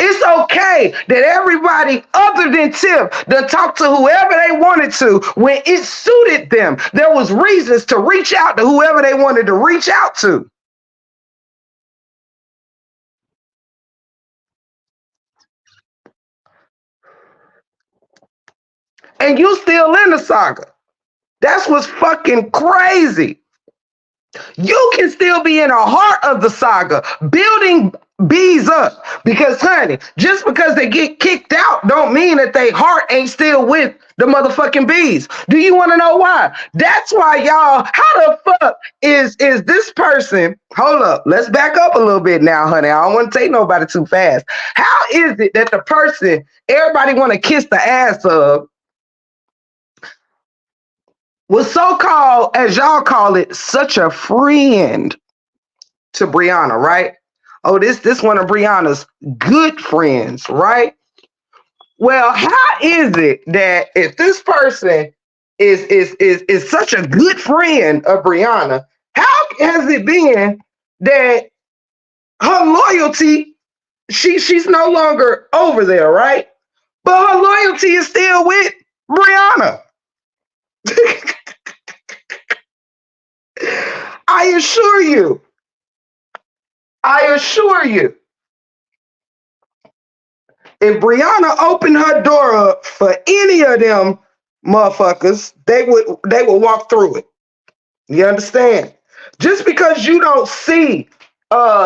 It's okay that everybody other than Tiff done talk to whoever they wanted to when it suited them. There was reasons to reach out to whoever they wanted to reach out to. And you still in the saga. That's what's fucking crazy. You can still be in the heart of the saga, building bees up. Because, honey, just because they get kicked out don't mean that their heart ain't still with the motherfucking bees. Do you want to know why? That's why y'all, how the fuck is this person, hold up, let's back up a little bit now, honey. I don't want to take nobody too fast. How is it that the person everybody want to kiss the ass of was so-called, as y'all call it, such a friend to Brianna, right? Oh, this one of Brianna's good friends, right? Well, how is it that if this person is such a good friend of Brianna, how has it been that her loyalty, she's no longer over there, right? But her loyalty is still with Brianna. I assure you, if Brianna opened her door up for any of them motherfuckers, they would walk through it. You understand? Just because you don't see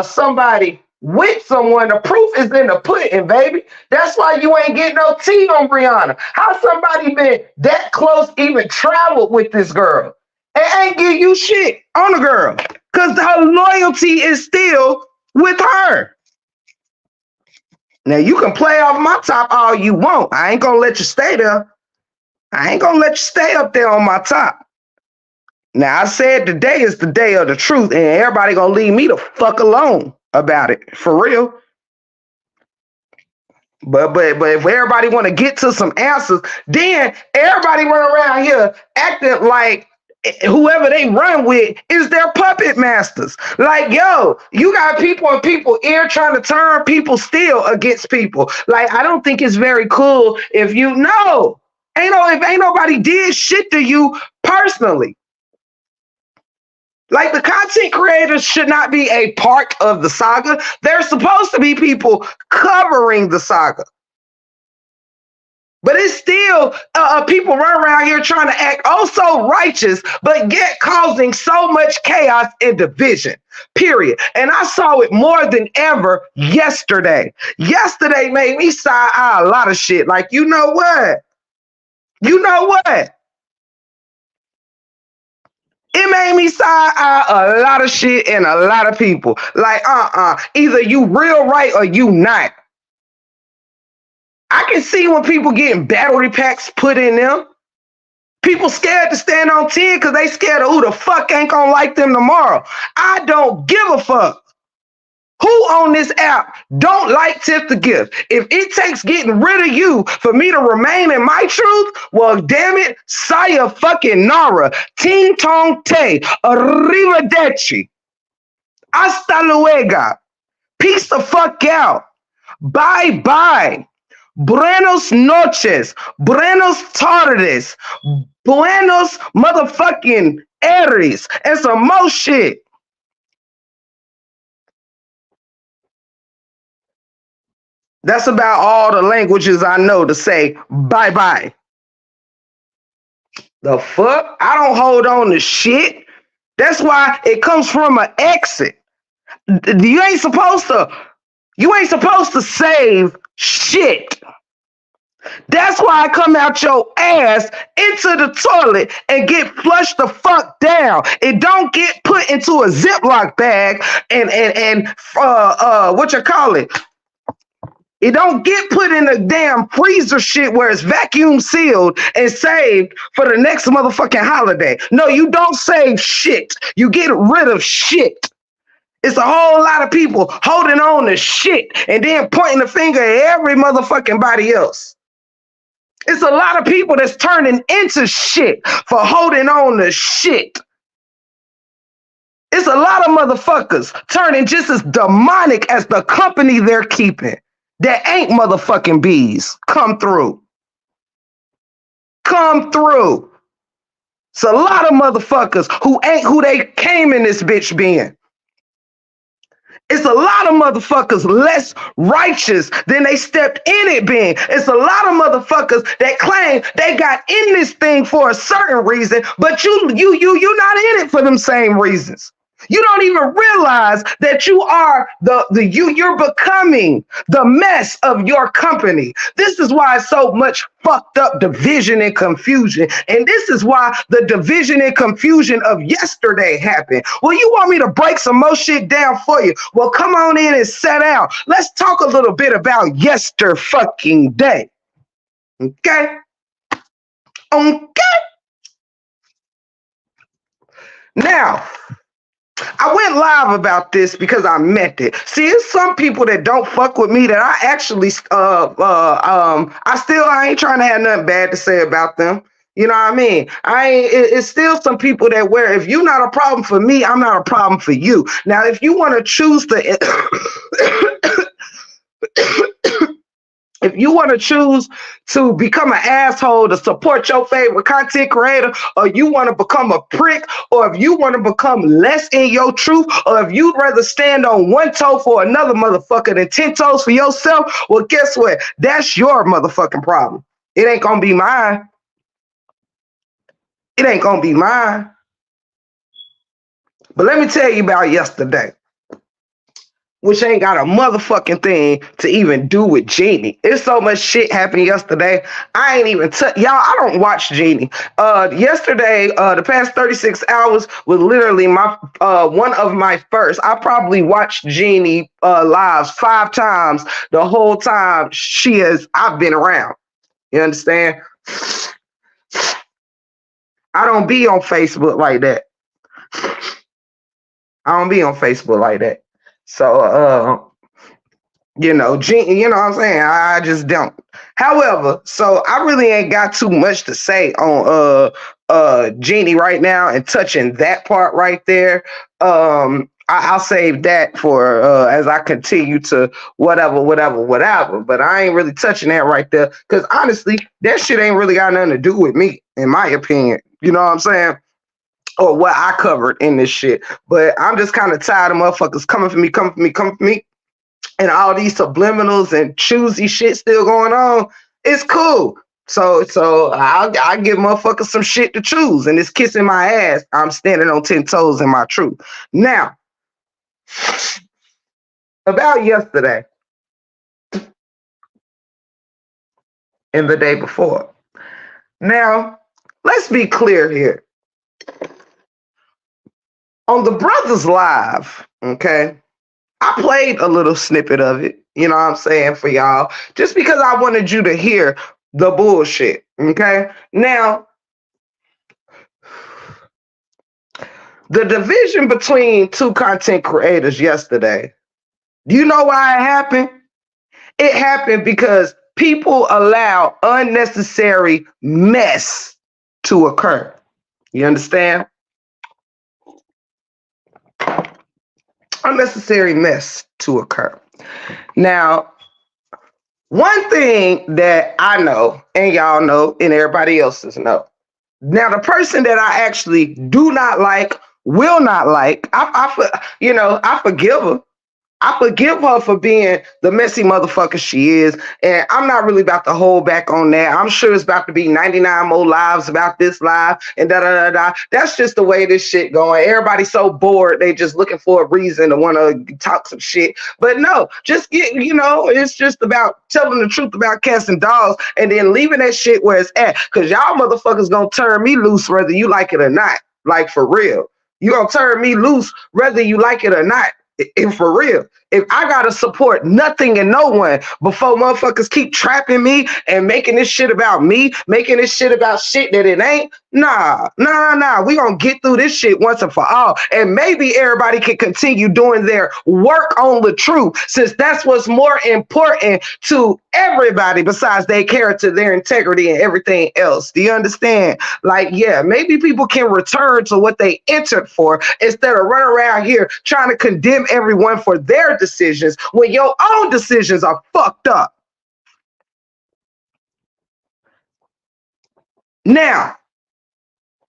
somebody with someone, the proof is in the pudding, baby. That's why you ain't getting no tea on Brianna. How somebody been that close even traveled with this girl and ain't give you shit on the girl? Because her loyalty is still with her. Now, you can play off my top all you want. I ain't going to let you stay there. I ain't going to let you stay up there on my top. Now, I said today is the day of the truth, and everybody going to leave me the fuck alone about it. For real. But if everybody want to get to some answers, then everybody run around here acting like whoever they run with is their puppet masters. Like, yo, you got people in people's ear trying to turn people still against people. Like, I don't think it's very cool if you know. If ain't nobody did shit to you personally. Like, the content creators should not be a part of the saga. They're supposed to be people covering the saga. But it's still people run around here trying to act oh so righteous, but yet causing so much chaos and division, period. And I saw it more than ever yesterday. Yesterday made me sigh a lot of shit. Like, you know what? It made me sigh a lot of shit and a lot of people. Like, either you real right or you not. I can see when people getting battery packs put in them. People scared to stand on 10 because they scared of who the fuck ain't gonna like them tomorrow. I don't give a fuck Who on this app don't like tip the gift? If it takes getting rid of you for me to remain in my truth, well, damn it, saya fucking nara. Ting tong te. Arrivederci. Hasta luego. Peace the fuck out. Bye bye. Buenos noches. Buenos tardes. Buenos motherfucking Aries. And some more shit. That's about all the languages I know to say bye bye. The fuck? I don't hold on to shit. That's why it comes from an exit. You ain't supposed to save shit. That's why I come out your ass into the toilet and get flushed the fuck down. It don't get put into a Ziploc bag and what you call it? It don't get put in a damn freezer shit where it's vacuum sealed and saved for the next motherfucking holiday. No, you don't save shit. You get rid of shit. It's a whole lot of people holding on to shit and then pointing the finger at every motherfucking body else. It's a lot of people that's turning into shit for holding on to shit. It's a lot of motherfuckers turning just as demonic as the company they're keeping. That ain't motherfucking bees. Come through. Come through. It's a lot of motherfuckers who ain't who they came in this bitch being. It's a lot of motherfuckers less righteous than they stepped in it being. It's a lot of motherfuckers that claim they got in this thing for a certain reason, but you're not in it for them same reasons. You don't even realize that you are you're becoming the mess of your company. This is why it's so much fucked up division and confusion. And this is why the division and confusion of yesterday happened. Well, you want me to break some more shit down for you? Well, come on in and sit down. Let's talk a little bit about yester fucking day. Okay? Okay. Now, I went live about this because I meant it. See, it's some people that don't fuck with me that I actually, I ain't trying to have nothing bad to say about them. You know what I mean? It's still some people that where if you're not a problem for me, I'm not a problem for you. Now, if you want to choose to, if you want to choose to become an asshole to support your favorite content creator, or you want to become a prick, or if you want to become less in your truth, or if you'd rather stand on one toe for another motherfucker than 10 toes for yourself, well, guess what? That's your motherfucking problem. It ain't gonna be mine. It ain't gonna be mine. But let me tell you about yesterday, which ain't got a motherfucking thing to even do with Genie. It's so much shit happened yesterday. I ain't even y'all, I don't watch Genie. Yesterday, the past 36 hours was literally my one of my first. I probably watched Genie live 5 times the whole time I've been around. You understand? I don't be on Facebook like that. I don't be on Facebook like that. So, Genie, you know what I'm saying? I just don't. However, so I really ain't got too much to say on Genie right now and touching that part right there. I'll save that for as I continue to whatever. But I ain't really touching that right there because honestly, that shit ain't really got nothing to do with me, in my opinion. You know what I'm saying? Or what I covered in this shit. But I'm just kind of tired of motherfuckers coming for me. And all these subliminals and choosy shit still going on. It's cool. So I give motherfuckers some shit to choose. And it's kissing my ass. I'm standing on 10 toes in my truth. Now, about yesterday and the day before. Now, let's be clear here. On the Brothers Live, okay, I played a little snippet of it, you know what I'm saying, for y'all, just because I wanted you to hear the bullshit, okay? Now, the division between two content creators yesterday Do you know why it happened? It happened because people allow unnecessary mess to occur. You understand? Unnecessary mess to occur. Now, one thing that I know, and y'all know, and everybody else's know. Now, the person that I actually do not like, will not like, I forgive her. I forgive her for being the messy motherfucker she is. And I'm not really about to hold back on that. I'm sure it's about to be 99 more lives about this live and da da da da. That's just the way this shit going. Everybody's so bored. They just looking for a reason to want to talk some shit. But no, just get, it's just about telling the truth about cats and dogs and then leaving that shit where it's at. Because y'all motherfuckers gonna turn me loose whether you like it or not. Like, for real. You gonna turn me loose whether you like it or not. And for real, if I gotta support nothing and no one before motherfuckers keep trapping me and making this shit about me, making this shit about shit that it ain't, nah. We gonna get through this shit once and for all. And maybe everybody can continue doing their work on the truth, since that's what's more important to everybody besides their character, their integrity, and everything else. Do you understand? Like, yeah, maybe people can return to what they entered for instead of running around here trying to condemn everyone for their decisions when your own decisions are fucked up. Now,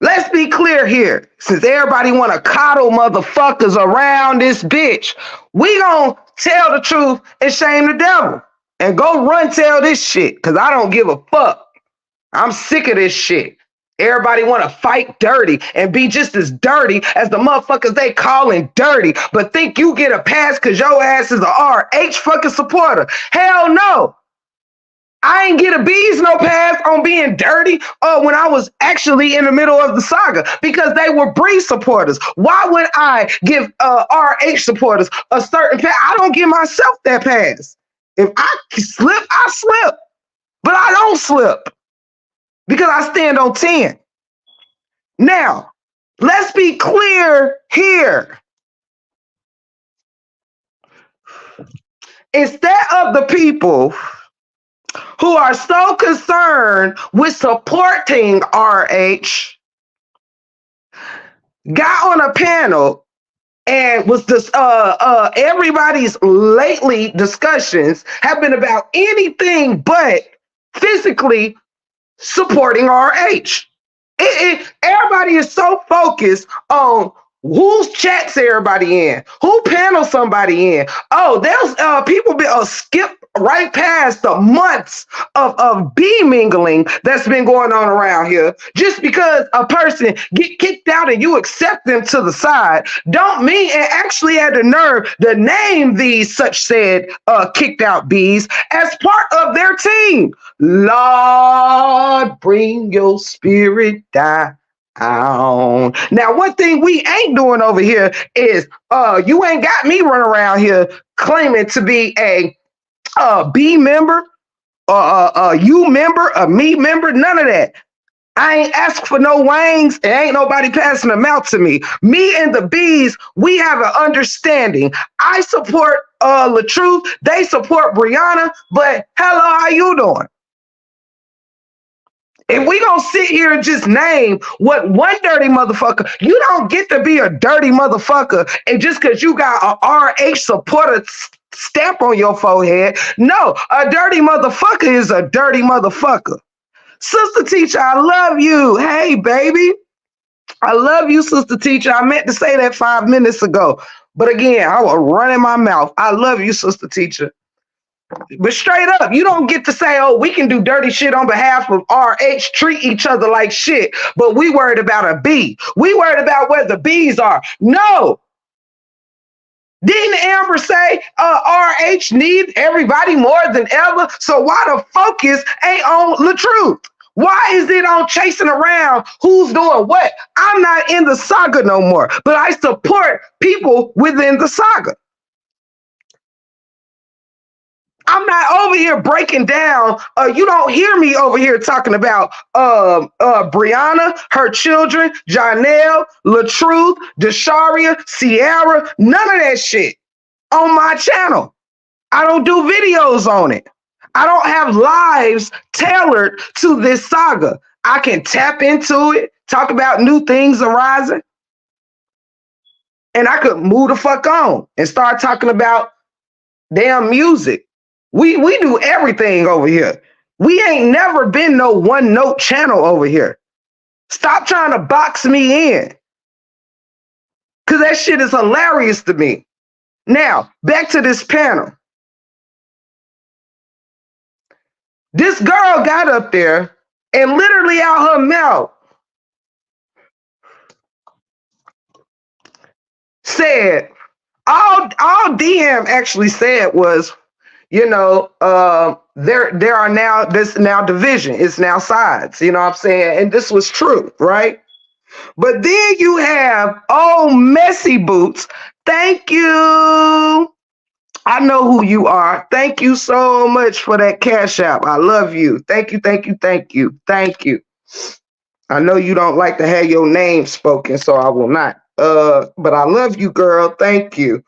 let's be clear here. Since everybody want to coddle motherfuckers around this bitch, we gonna tell the truth and shame the devil. And go run tell this shit, because I don't give a fuck. I'm sick of this shit. Everybody want to fight dirty and be just as dirty as the motherfuckers they calling dirty, but think you get a pass because your ass is a RH fucking supporter. Hell no. I ain't get a B's no pass on being dirty when I was actually in the middle of the saga because they were Bree supporters. Why would I give RH supporters a certain pass? I don't give myself that pass. If I slip, I slip, but I don't slip because I stand on 10. Now, let's be clear here. Instead of the people who are so concerned with supporting RH, got on a panel and was this everybody's lately discussions have been about anything but physically supporting RH. Everybody is so focused on whose chats everybody in, who panel somebody in. Oh, there's people be skip right past the months of B mingling that's been going on around here. Just because a person get kicked out and you accept them to the side, don't mean and actually had the nerve to name these such said kicked out Bs as part of their team. Lord, bring your spirit down. Now, one thing we ain't doing over here is you ain't got me running around here claiming to be a B member, a U member, a me member, none of that. I ain't asked for no wangs and ain't nobody passing them out to me. Me and the B's, we have an understanding. I support LaTruth, they support Brianna, but hello, how you doing? If we gonna sit here and just name what one dirty motherfucker, you don't get to be a dirty motherfucker and just because you got a RH supporter stamp on your forehead. No, a dirty motherfucker is a dirty motherfucker. Sister Teacher, I love you. Hey, baby. I love you, Sister Teacher. I meant to say that 5 minutes ago. But again, I was running my mouth. I love you, Sister Teacher. But straight up, you don't get to say, oh, we can do dirty shit on behalf of RH, treat each other like shit, but we worried about a B. We worried about where the B's are. No. Didn't Amber say RH needs everybody more than ever? So why the focus ain't on LaTruth? Why is it on chasing around who's doing what? I'm not in the saga no more, but I support people within the saga. I'm not over here breaking down. You don't hear me over here talking about Brianna, her children, Janelle, LaTruth, Desharia, Sierra, none of that shit. on my channel. I don't do videos on it. I don't have lives tailored to this saga. I can tap into it, talk about new things arising, and I could move the fuck on and start talking about damn music. We do everything over here. We ain't never been no one note channel over here. Stop trying to box me in. Cause that shit is hilarious to me. Now, back to this panel. This girl got up there and literally out her mouth said, all DM actually said was, you know, there are now, this now division, it's now sides, you know what I'm saying? And this was true, right? But then you have old Messy Boots. Thank you. I know who you are. Thank you so much for that cash app. I love you. Thank you, thank you, thank you, thank you. I know you don't like to have your name spoken, so I will not. But I love you, girl. Thank you.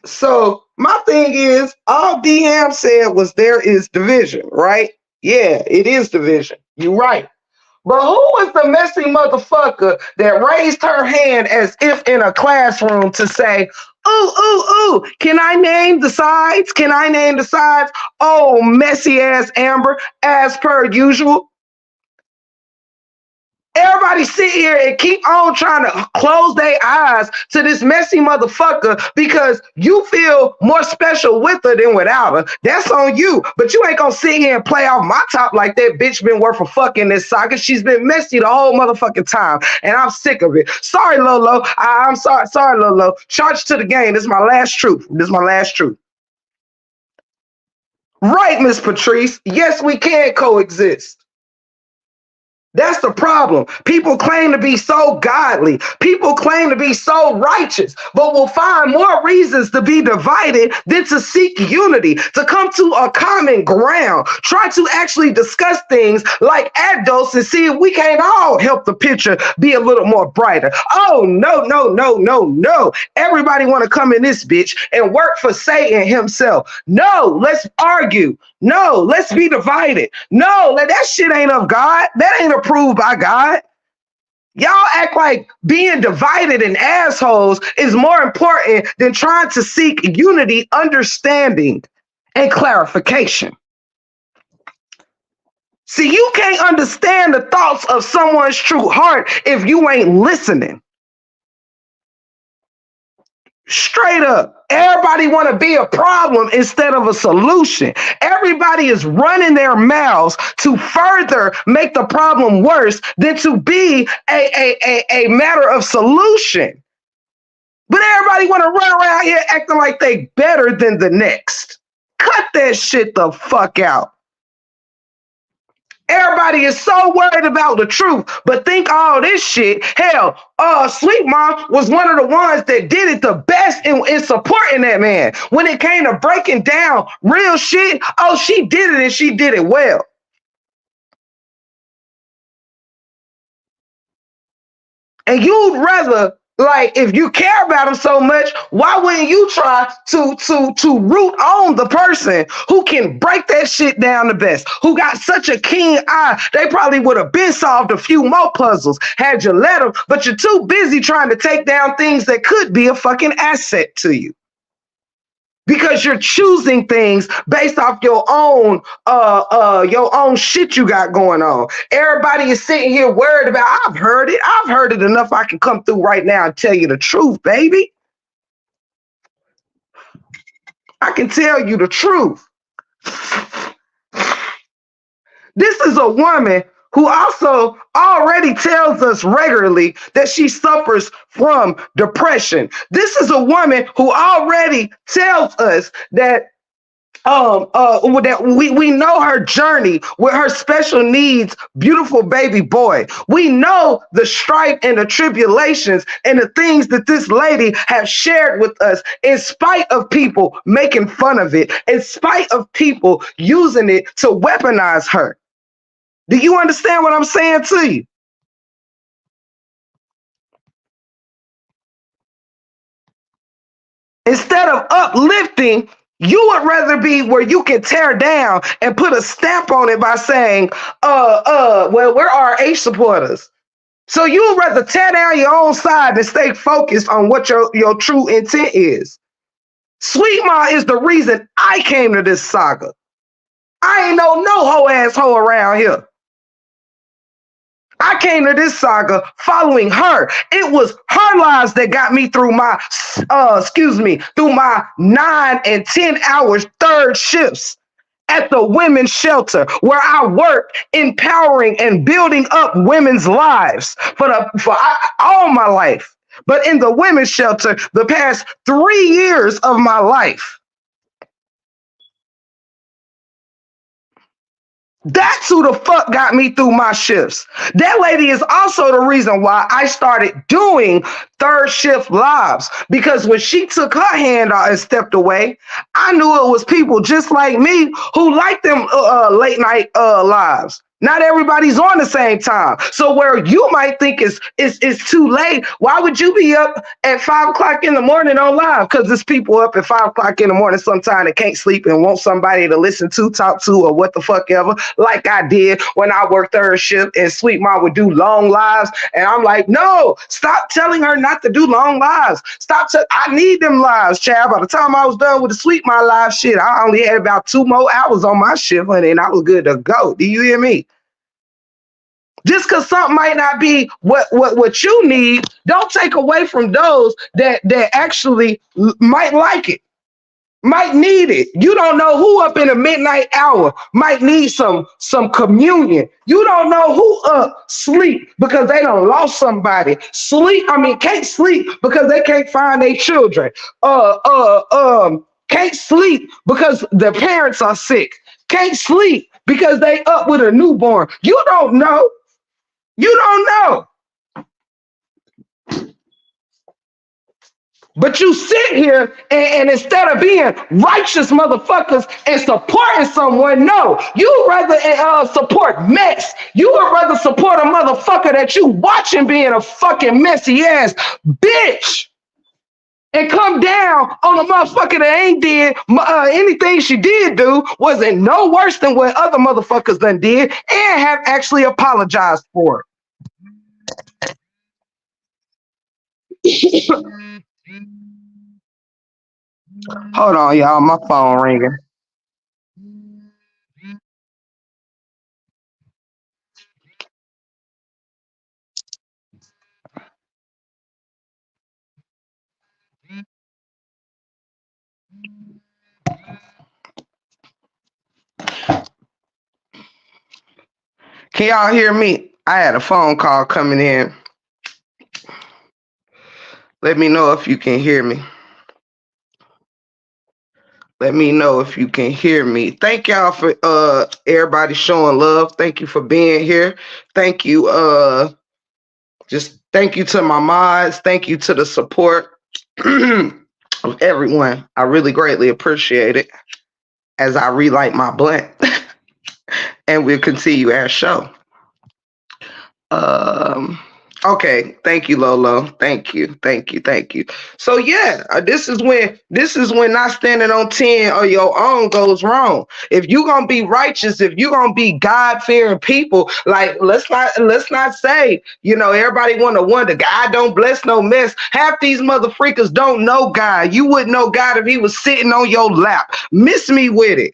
So my thing is, all DM said was there is division, right? Yeah, it is division. You're right. But who was the messy motherfucker that raised her hand as if in a classroom to say, ooh, ooh, ooh, can I name the sides? Can I name the sides? Oh, messy ass Amber, as per usual. Everybody sit here and keep on trying to close their eyes to this messy motherfucker because you feel more special with her than without her. That's on you. But you ain't gonna sit here and play off my top like that bitch been worth a fucking this saga. She's been messy the whole motherfucking time. And I'm sick of it. Sorry, Lolo. I'm sorry. Sorry, Lolo. Charge to the game. This is my last truth. This is my last truth. Right, Miss Patrice. Yes, we can coexist. That's the problem. People claim to be so godly. People claim to be so righteous, but will find more reasons to be divided than to seek unity, to come to a common ground, try to actually discuss things like adults and see if we can't all help the picture be a little more brighter. Oh, no, no, no, no, no. Everybody want to come in this bitch and work for Satan himself. No, let's argue. No, let's be divided. No, that shit ain't of God. That ain't approved by God. Y'all act like being divided and assholes is more important than trying to seek unity, understanding, and clarification. See, you can't understand the thoughts of someone's true heart if you ain't listening. Straight up. Everybody want to be a problem instead of a solution. Everybody is running their mouths to further make the problem worse than to be a matter of solution. But everybody want to run around here acting like they better than the next. Cut that shit the fuck out. Everybody is so worried about the truth, but think all this shit. Hell, Sweet Mom was one of the ones that did it the best in supporting that man. When it came to breaking down real shit, oh, she did it and she did it well. And you'd rather, like, if you care about him so much, why wouldn't you try to root on the person who can break that shit down the best, who got such a keen eye? They probably would have been solved a few more puzzles had you let them, but you're too busy trying to take down things that could be a fucking asset to you. Because you're choosing things based off your own shit you got going on. Everybody is sitting here worried about, I've heard it enough. I can come through right now and tell you the truth, baby. I can tell you the truth. This is a woman who also already tells us regularly that she suffers from depression. This is a woman who already tells us that that we know her journey with her special needs beautiful baby boy. We know the strife and the tribulations and the things that this lady has shared with us, in spite of people making fun of it, in spite of people using it to weaponize her. Do you understand what I'm saying to you? Instead of uplifting, you would rather be where you can tear down and put a stamp on it by saying, well, we're RH supporters. So you would rather tear down your own side and stay focused on what your true intent is. Sweet Ma is the reason I came to this saga. I ain't know no hoe asshole around here. I came to this saga following her. It was her lies that got me through through my 9 and 10 hours third shifts at the women's shelter where I worked empowering and building up women's lives for all my life. But in the women's shelter, the past 3 years of my life, that's who the fuck got me through my shifts. That lady is also the reason why I started doing third shift lives, because when she took her hand out and stepped away, I knew it was people just like me who like them late night lives. Not everybody's on the same time. So where you might think it's too late, why would you be up at 5 o'clock in the morning on live? Because there's people up at 5 o'clock in the morning sometime that can't sleep and want somebody to listen to, talk to, or what the fuck ever, like I did when I worked third shift and Sweet Mom would do long lives. And I'm like, no, stop telling her not to do long lives. I need them lives, child. By the time I was done with the Sweet Mom live shit, I only had about 2 more hours on my shift, honey, and I was good to go. Do you hear me? Just because something might not be what you need, don't take away from those that actually might like it, might need it. You don't know who up in the midnight hour might need some communion. You don't know who up sleep because they done lost somebody. Can't sleep because they can't find their children. Can't sleep because their parents are sick. Can't sleep because they up with a newborn. You don't know. You don't know. But you sit here and instead of being righteous motherfuckers and supporting someone, no, you rather support mess. You would rather support a motherfucker that you watching being a fucking messy ass bitch and come down on a motherfucker that ain't did anything she did do wasn't no worse than what other motherfuckers done did and have actually apologized for it. Hold on, y'all. My phone ringing. Can y'all hear me? I had a phone call coming in. Let me know if you can hear me. Let me know if you can hear me. Thank y'all for everybody showing love. Thank you for being here. Thank you. Just thank you to my mods. Thank you to the support of everyone. I really greatly appreciate it as I relight my blunt. And we'll continue our show. Okay, thank you, Lolo. Thank you. So yeah, this is when not standing on 10 or your own goes wrong. If you gonna be righteous, if you gonna be God-fearing people, like let's not say, everybody wanna wonder, God don't bless no mess. Half these motherfreakers don't know God. You wouldn't know God if he was sitting on your lap. Miss me with it.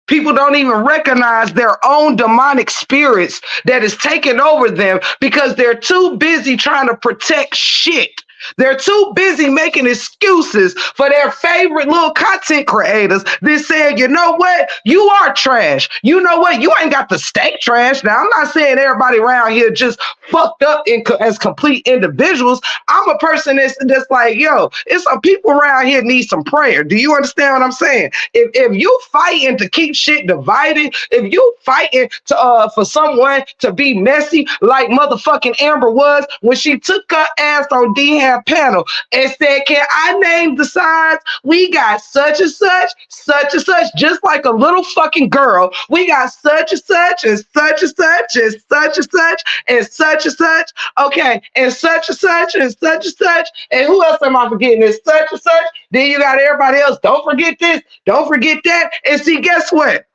People don't even recognize their own demonic spirits that is taking over them because they're too busy trying to protect shit. They're too busy making excuses for their favorite little content creators. They're saying, you know what? You are trash. You know what? You ain't got to stay trash. Now, I'm not saying everybody around here just fucked up as complete individuals. I'm a person that's like, yo, it's some people around here need some prayer. Do you understand what I'm saying? If you fighting to keep shit divided, if you fighting to for someone to be messy like motherfucking Amber was when she took her ass on D goddamn panel and said, "Can I name the signs? We got such and such, such and such," just like a little fucking girl. We got such and such and such and such and such and such and such and such. Okay, and such and such and such and such. And who else am I forgetting? It's such and such. Then you got everybody else. Don't forget this. Don't forget that. And see, guess what?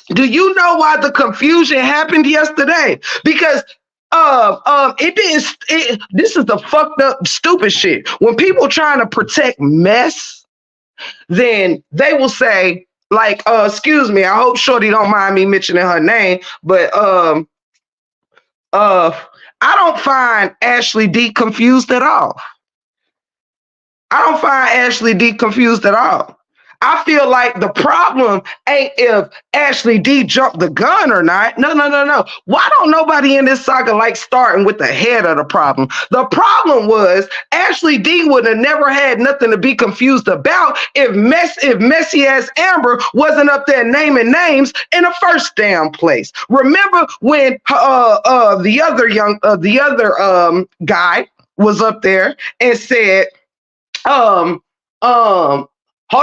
Do you know why the confusion happened yesterday? Because it didn't. This is the fucked up, stupid shit. When people trying to protect mess, then they will say, like, excuse me, I hope Shorty don't mind me mentioning her name, but I don't find Ashley D confused at all. I don't find Ashley D confused at all. I feel like the problem ain't if Ashley D jumped the gun or not. No. Why don't nobody in this saga like starting with the head of the problem? The problem was Ashley D would have never had nothing to be confused about if messy ass Amber wasn't up there naming names in the first damn place. Remember when the other guy was up there and said, hold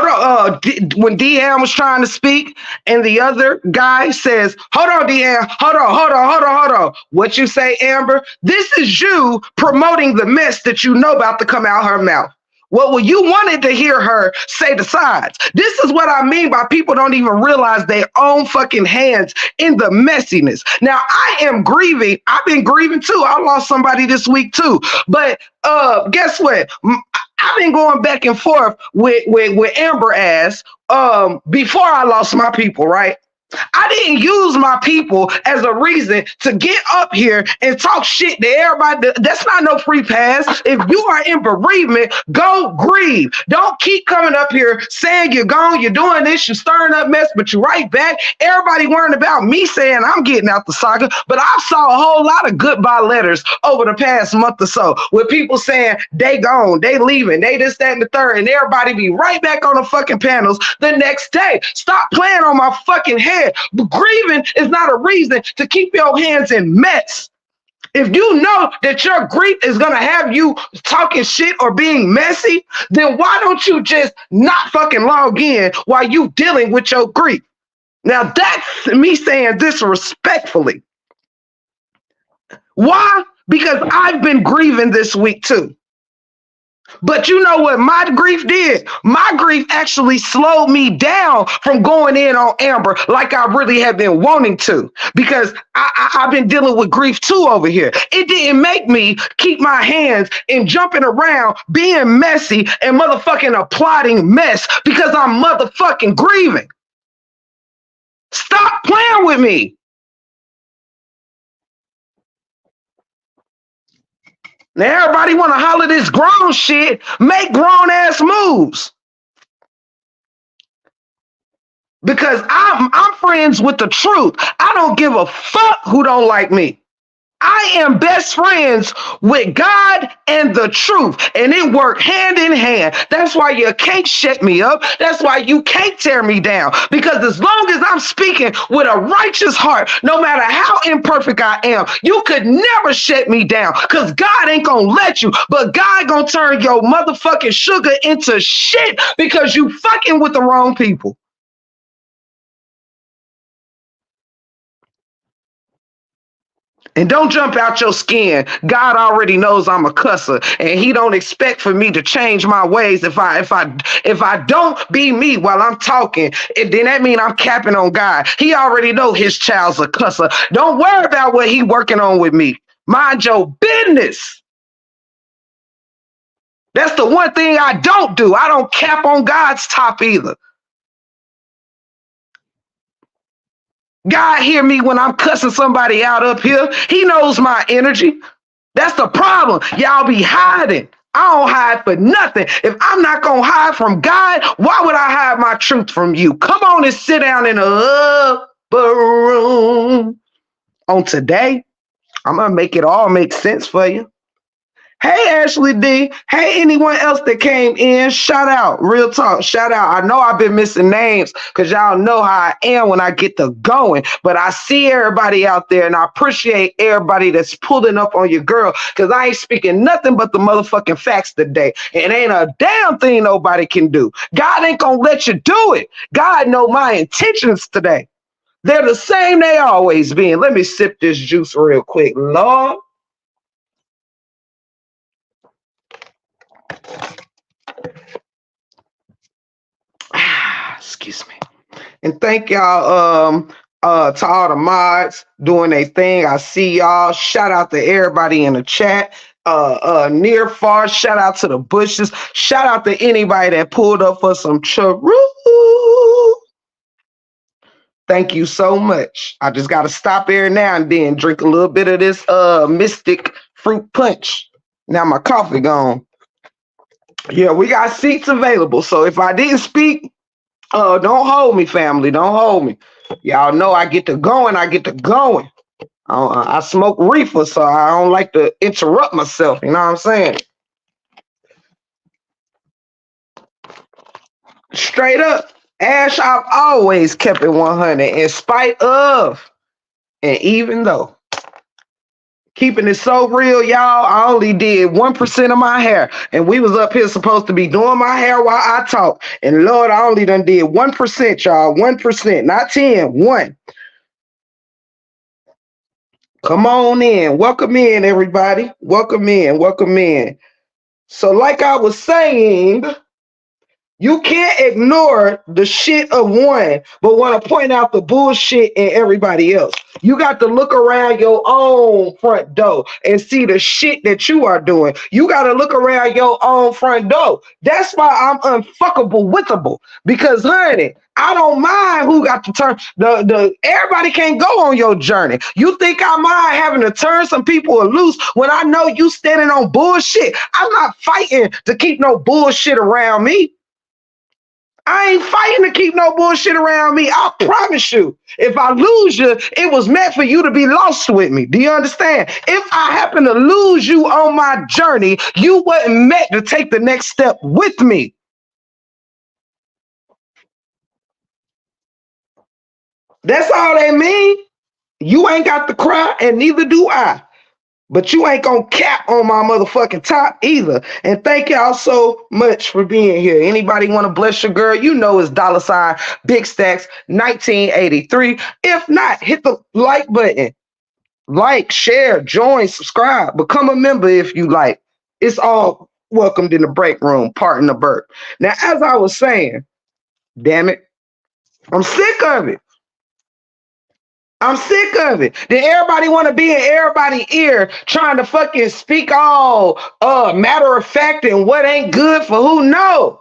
on, when Deanne was trying to speak, and the other guy says, "Hold on, Deanne, hold on. What you say, Amber? This is you promoting the mess that you know about to come out her mouth." Well, you wanted to hear her say the sides. This is what I mean by people don't even realize their own fucking hands in the messiness. Now, I am grieving. I've been grieving too. I lost somebody this week too. But guess what? I've been going back and forth with Amber ass before I lost my people, right? I didn't use my people as a reason to get up here and talk shit to everybody. That's not no free pass. If you are in bereavement, go grieve. Don't keep coming up here saying you're gone, you're doing this, you're stirring up mess, but you're right back. Everybody worrying about me saying I'm getting out the saga, but I saw a whole lot of goodbye letters over the past month or so with people saying they gone, they leaving, they this, that, and the third, and everybody be right back on the fucking panels the next day. Stop playing on my fucking head. But grieving is not a reason to keep your hands in mess. If you know that your grief is going to have you talking shit or being messy, then why don't you just not fucking log in while you dealing with your grief? Now that's me saying this respectfully. Why? Because I've been grieving this week too. But you know what my grief did? My grief actually slowed me down from going in on Amber like I really have been wanting to, because I've been dealing with grief too over here. It didn't make me keep my hands and jumping around, being messy and motherfucking applauding mess because I'm motherfucking grieving. Stop playing with me. Now everybody want to holler this grown shit, make grown ass moves. Because I'm friends with the truth. I don't give a fuck who don't like me. I am best friends with God and the truth, and it worked hand in hand. That's why you can't shut me up. That's why you can't tear me down, because as long as I'm speaking with a righteous heart, no matter how imperfect I am, you could never shut me down, because God ain't gonna let you, but God gonna turn your motherfucking sugar into shit because you fucking with the wrong people. And don't jump out your skin. God already knows I'm a cusser, and He don't expect for me to change my ways. If I don't be me while I'm talking, then that means I'm capping on God. He already know His child's a cusser. Don't worry about what He working on with me. Mind your business. That's the one thing I don't do. I don't cap on God's top either. God hear me when I'm cussing somebody out up here. He knows my energy. That's the problem. Y'all be hiding. I don't hide for nothing. If I'm not going to hide from God, why would I hide my truth from you? Come on and sit down in the upper room. On today, I'm going to make it all make sense for you. Hey, Ashley D. Hey, anyone else that came in, shout out. Real talk, shout out. I know I've been missing names because y'all know how I am when I get to going. But I see everybody out there and I appreciate everybody that's pulling up on your girl because I ain't speaking nothing but the motherfucking facts today. And ain't a damn thing nobody can do. God ain't gonna let you do it. God know my intentions today. They're the same they always been. Let me sip this juice real quick. Lord. Excuse me. And thank y'all to all the mods doing their thing. I see y'all. Shout out to everybody in the chat. Near far, shout out to the bushes. Shout out to anybody that pulled up for some churro. Thank you so much. I just gotta stop every now and then, drink a little bit of this mystic fruit punch. Now my coffee gone. Yeah, we got seats available. So if I didn't speak, don't hold me, family. Don't hold me. Y'all know I get to going. I get to going. I smoke reefer, so I don't like to interrupt myself. You know what I'm saying? Straight up, Ash, I've always kept it 100 in spite of, and even though. Keeping it so real, y'all, I only did 1% of my hair. And we was up here supposed to be doing my hair while I talk. And Lord, I only done did 1%, y'all. 1%, not 10, 1. Come on in. Welcome in, everybody. Welcome in. Welcome in. So like I was saying, you can't ignore the shit of one, but want to point out the bullshit in everybody else. You got to look around your own front door and see the shit that you are doing. You got to look around your own front door. That's why I'm unfuckable withable. Because, honey, I don't mind who got to turn. Everybody can't go on your journey. You think I mind having to turn some people loose when I know you standing on bullshit? I'm not fighting to keep no bullshit around me. I ain't fighting to keep no bullshit around me. I promise you, if I lose you, it was meant for you to be lost with me. Do you understand? If I happen to lose you on my journey, you wasn't meant to take the next step with me. That's all they mean. You ain't got to cry, and neither do I. But you ain't gonna cap on my motherfucking top either. And thank y'all so much for being here. Anybody want to bless your girl? You know it's $ Big Stacks 1983. If not, hit the like button. Like, share, join, subscribe, become a member if you like. It's all welcomed in the break room, pardon the burp. Now, as I was saying, damn it, I'm sick of it. I'm sick of it. Then everybody want to be in everybody's ear trying to fucking speak all matter of fact and what ain't good for who. No.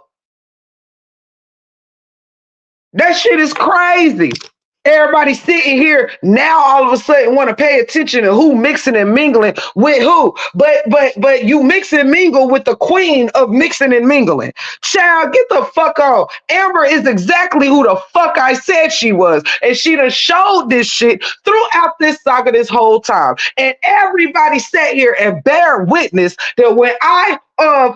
That shit is crazy. Everybody sitting here now all of a sudden want to pay attention to who mixing and mingling with who. But you mix and mingle with the queen of mixing and mingling. Child, get the fuck off. Amber is exactly who the fuck I said she was. And she done showed this shit throughout this saga this whole time. And everybody sat here and bear witness that when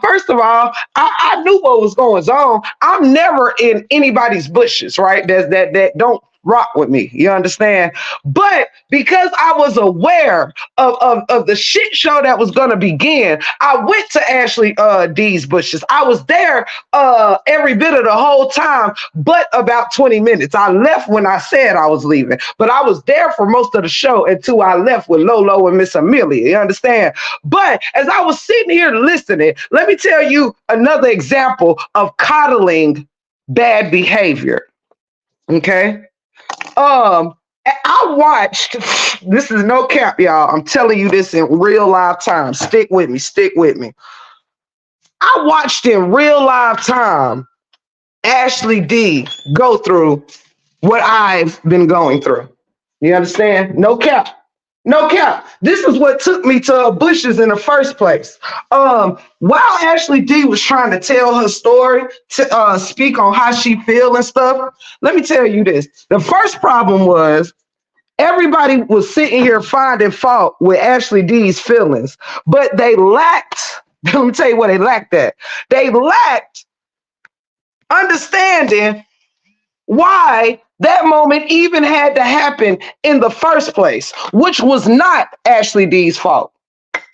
first of all, I knew what was going on. I'm never in anybody's bushes, right? That don't rock with me. You understand? But because I was aware of the shit show that was gonna begin, I went to Ashley D's bushes. I was there every bit of the whole time, but about 20 minutes. I left when I said I was leaving, but I was there for most of the show until I left with Lolo and Miss Amelia. You understand? But as I was sitting here listening, let me tell you another example of coddling bad behavior. Okay. I watched, this is no cap, y'all. I'm telling you this in real live time. Stick with me. Stick with me. I watched in real live time Ashley D go through what I've been going through. You understand? No cap. No cap. This is what took me to bushes in the first place. While Ashley D was trying to tell her story, to speak on how she feel and stuff, let me tell you this. The first problem was everybody was sitting here finding fault with Ashley D's feelings, but they lacked Let me tell you what they lacked at. They lacked understanding why that moment even had to happen in the first place, which was not Ashley D's fault.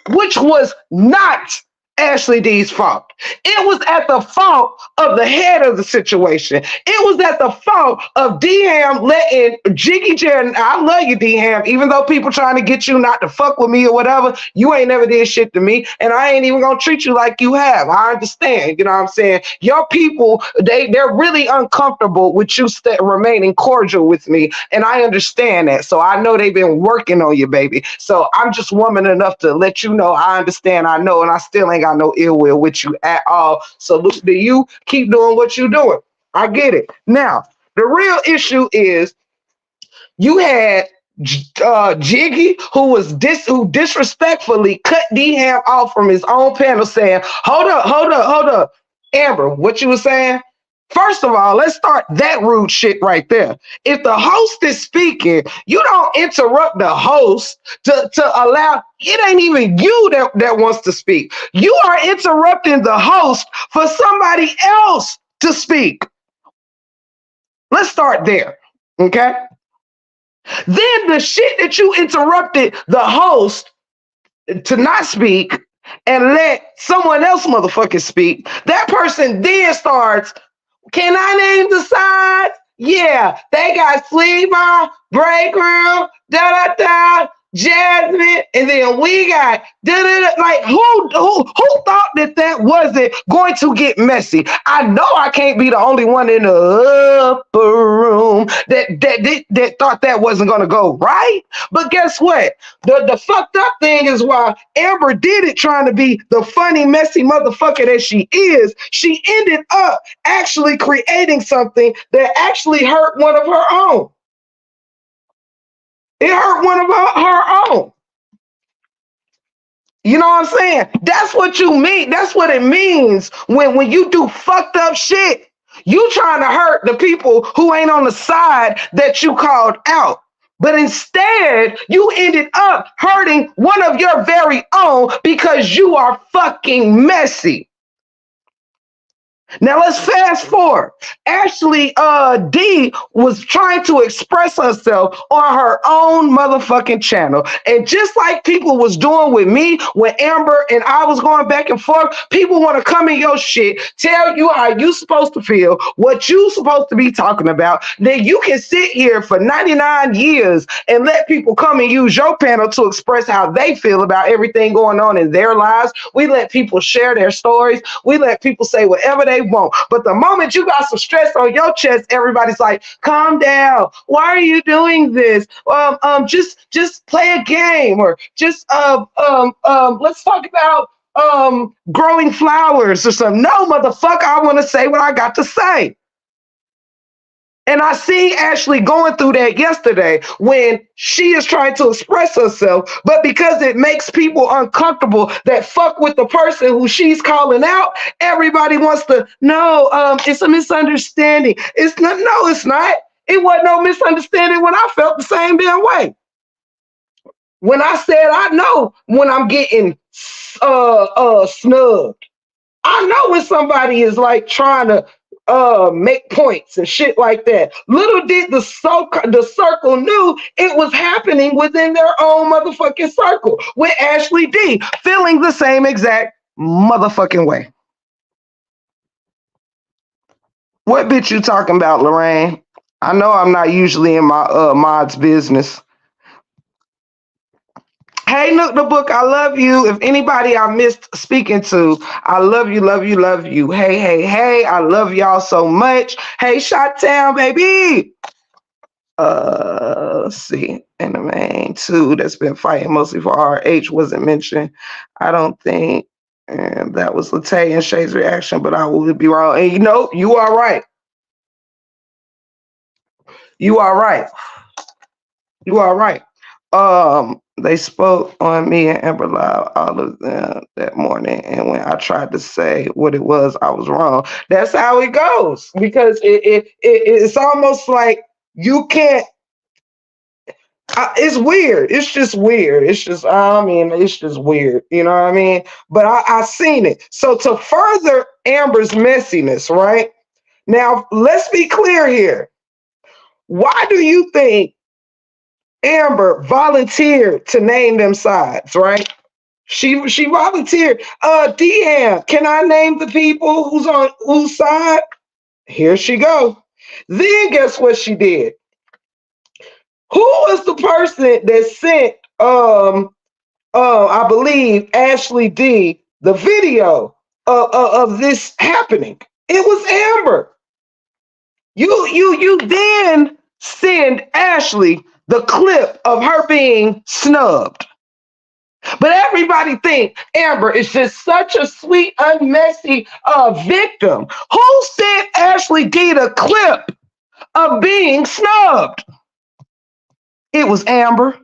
Which was not Ashley D's fault. It was at the fault of the head of the situation. It was at the fault of D-Ham letting Jiggy Jarrid. I love you, D-Ham, even though people trying to get you not to fuck with me or whatever, you ain't never did shit to me, and I ain't even gonna treat you like you have. I understand, you know what I'm saying? Your people, they're really uncomfortable with you remaining cordial with me, and I understand that. So I know they've been working on you, baby. So I'm just woman enough to let you know I understand, I know, and I still ain't got no ill will with you at all. Salute to you. Keep doing what you're doing. I get it. Now, the real issue is you had Jiggy, who disrespectfully cut D-Ham off from his own panel, saying, hold up. Amber, what you were saying? First of all, let's start that rude shit right there. If the host is speaking, you don't interrupt the host to allow, it ain't even you that wants to speak. You are interrupting the host for somebody else to speak. Let's start there, okay? Then the shit that you interrupted the host to not speak and let someone else motherfucking speak, that person then starts, can I name the sides? Yeah, they got Sleeper, Break Room, da-da-da, Jasmine, and then we got da-da-da. Like, who thought that wasn't going to get messy? I know I can't be the only one in the upper room that thought that wasn't going to go right. But guess what? The fucked up thing is why Amber did it trying to be the funny, messy motherfucker that she is. She ended up actually creating something that actually hurt one of her own. It hurt one of her own. You know what I'm saying? That's what you mean. That's what it means when you do fucked up shit. You trying to hurt the people who ain't on the side that you called out. But instead, you ended up hurting one of your very own because you are fucking messy. Now let's fast forward. Ashley D was trying to express herself on her own motherfucking channel. And just like people was doing with me when Amber and I was going back and forth, people want to come in your shit, tell you how you supposed to feel, what you supposed to be talking about. Then you can sit here for 99 years and let people come and use your panel to express how they feel about everything going on in their lives. We let people share their stories. We let people say whatever they won't. But the moment you got some stress on your chest, everybody's like, calm down. Why are you doing this? Just play a game, or just let's talk about growing flowers or something. No, motherfucker, I want to say what I got to say. And I see Ashley going through that yesterday when she is trying to express herself, but because it makes people uncomfortable that fuck with the person who she's calling out, everybody wants to, no, it's a misunderstanding. It's not, no, it's not. It wasn't no misunderstanding when I felt the same damn way. When I said, I know when I'm getting snubbed. I know when somebody is like trying to make points and shit like that. Little did the circle knew it was happening within their own motherfucking circle with Ashley D feeling the same exact motherfucking way. What bitch you talking about, Lorraine? I know I'm not usually in my mod's business. Hey, Nook the Book, I love you. If anybody I missed speaking to, I love you, love you, love you. Hey, I love y'all so much. Hey, Shot Town, baby. Let's see. And the main two that's been fighting mostly for RH wasn't mentioned. I don't think, and that was Latay and Shay's reaction, but I would be wrong. And you know, you are right. You are right. You are right. They spoke on me and Amber Live, all of them, that morning, and when I tried to say what it was, I was wrong. That's how it goes, because it's almost like you can't. It's weird. It's just weird. It's just, I mean, it's just weird. You know what I mean? But I seen it. So to further Amber's messiness, right? Now, let's be clear here. Why do you think Amber volunteered to name them sides, right? She volunteered. Deanne, can I name the people who's on whose side? Here she go. Then guess what she did? Who was the person that sent I believe Ashley D the video of this happening? It was Amber. You then send Ashley the clip of her being snubbed. But everybody think Amber is just such a sweet, unmessy victim. Who sent Ashley D the clip of being snubbed? It was Amber.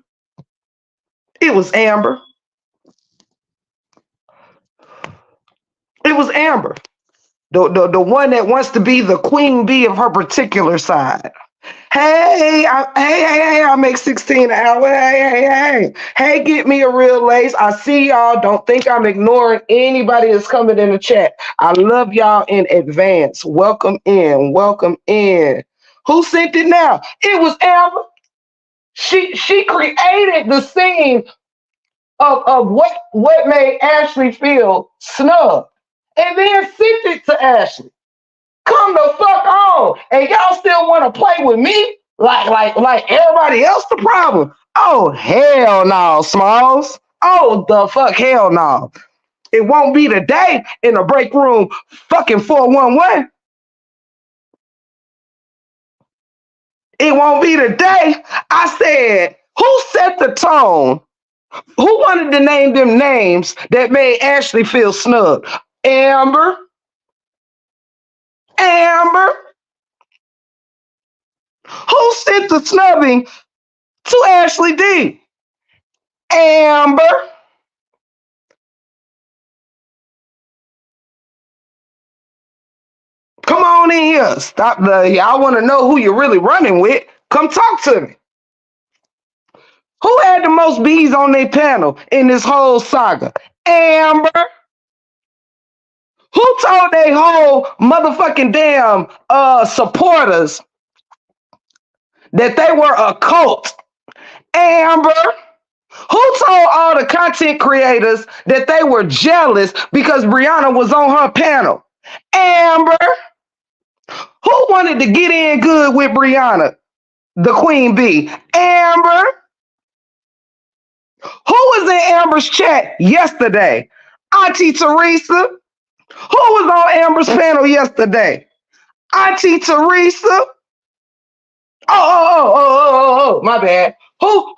It was Amber. It was Amber. The one that wants to be the queen bee of her particular side. Hey, I make 16 an hour. Hey, get me a real lace. I see y'all. Don't think I'm ignoring anybody that's coming in the chat. I love y'all in advance. Welcome in. Welcome in. Who sent it now? It was Amber. She created the scene of what made Ashley feel snubbed. And then sent it to Ashley. Come the fuck on. And y'all still want to play with me? Like everybody else the problem. Oh, hell no, Smalls. Oh, the fuck hell no. It won't be today in the break room fucking 411. It won't be today. I said, who set the tone? Who wanted to name them names that made Ashley feel snubbed? Amber. Amber. Who sent the snubbing to Ashley D? Amber. Come on in here. Stop the. I want to know who you're really running with. Come talk to me. Who had the most bees on their panel in this whole saga? Amber. Who told they whole motherfucking damn supporters that they were a cult? Amber. Who told all the content creators that they were jealous because Brianna was on her panel? Amber. Who wanted to get in good with Brianna, the queen bee? Amber. Who was in Amber's chat yesterday? Auntie Teresa. Who was on Amber's panel yesterday? Auntie Teresa. Oh, my bad. Who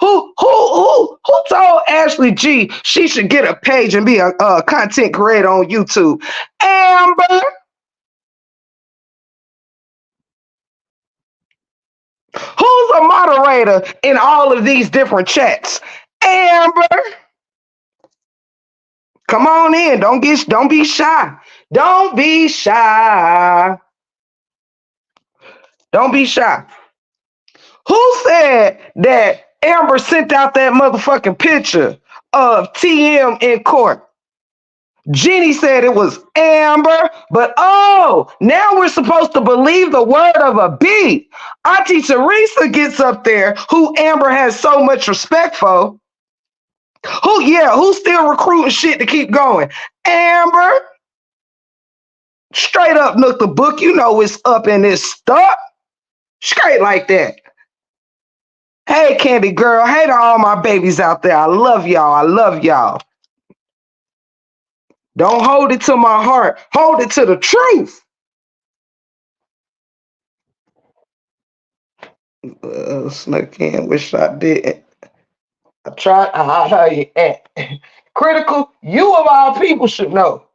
told Ashley G she should get a page and be a content creator on YouTube? Amber. Who's a moderator in all of these different chats? Amber. Come on in. Don't be shy. Don't be shy. Don't be shy. Who said that Amber sent out that motherfucking picture of TM in court? Jenny said it was Amber, but now we're supposed to believe the word of a bee. Auntie Teresa gets up there, who Amber has so much respect for. Who's still recruiting shit to keep going? Amber. Straight up, Nook the book. You know it's up in this stuff. Straight like that. Hey, Candy girl. Hey to all my babies out there. I love y'all. I love y'all. Don't hold it to my heart. Hold it to the truth. Snuck in. Wish I didn't. I tried. How you at? Critical. You of all people should know.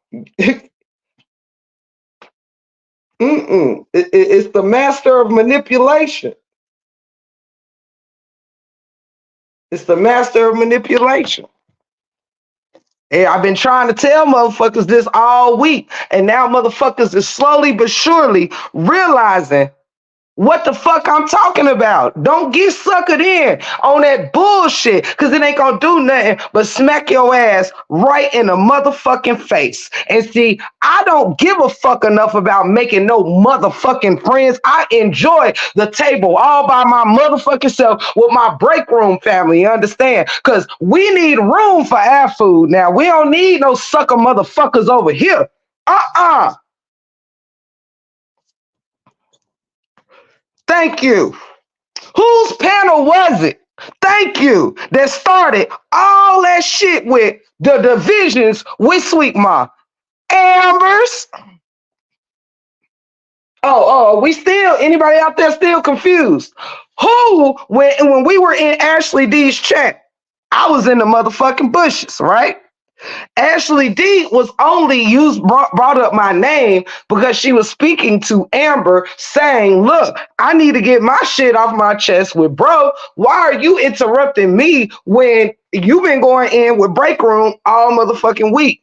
It's the master of manipulation. It's the master of manipulation. Hey, I've been trying to tell motherfuckers this all week, and now motherfuckers is slowly but surely realizing what the fuck I'm talking about. Don't get suckered in on that bullshit, because it ain't gonna do nothing but smack your ass right in the motherfucking face. And see, I don't give a fuck enough about making no motherfucking friends. I enjoy the table all by my motherfucking self with my break room family, you understand? Because we need room for our food now. We don't need no sucker motherfuckers over here. Uh-uh. Thank you. Whose panel was it? Thank you. That started all that shit with the divisions with Sweet Ma. Amber's. We still, anybody out there still confused? Who, when we were in Ashley D's chat, I was in the motherfucking bushes, right? Ashley D was only brought up my name because she was speaking to Amber saying, look, I need to get my shit off my chest with bro. Why are you interrupting me when you've been going in with break room all motherfucking week?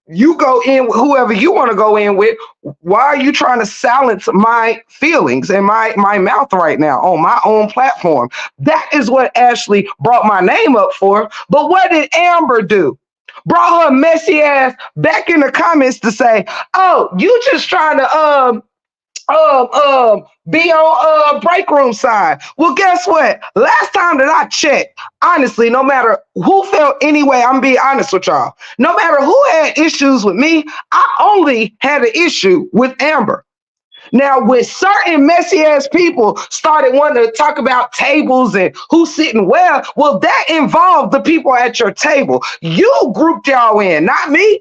You go in with whoever you want to go in with. Why are you trying to silence my feelings and my mouth right now on my own platform? That is what Ashley brought my name up for. But what did Amber do? Brought her messy ass back in the comments to say, oh, you just trying to be on break room side. Well, guess what? Last time that I checked, honestly, no matter who felt anyway, I'm being honest with y'all. No matter who had issues with me, I only had an issue with Amber. Now, when certain messy ass people started wanting to talk about tables and who's sitting well, that involved the people at your table. You grouped y'all in, not me.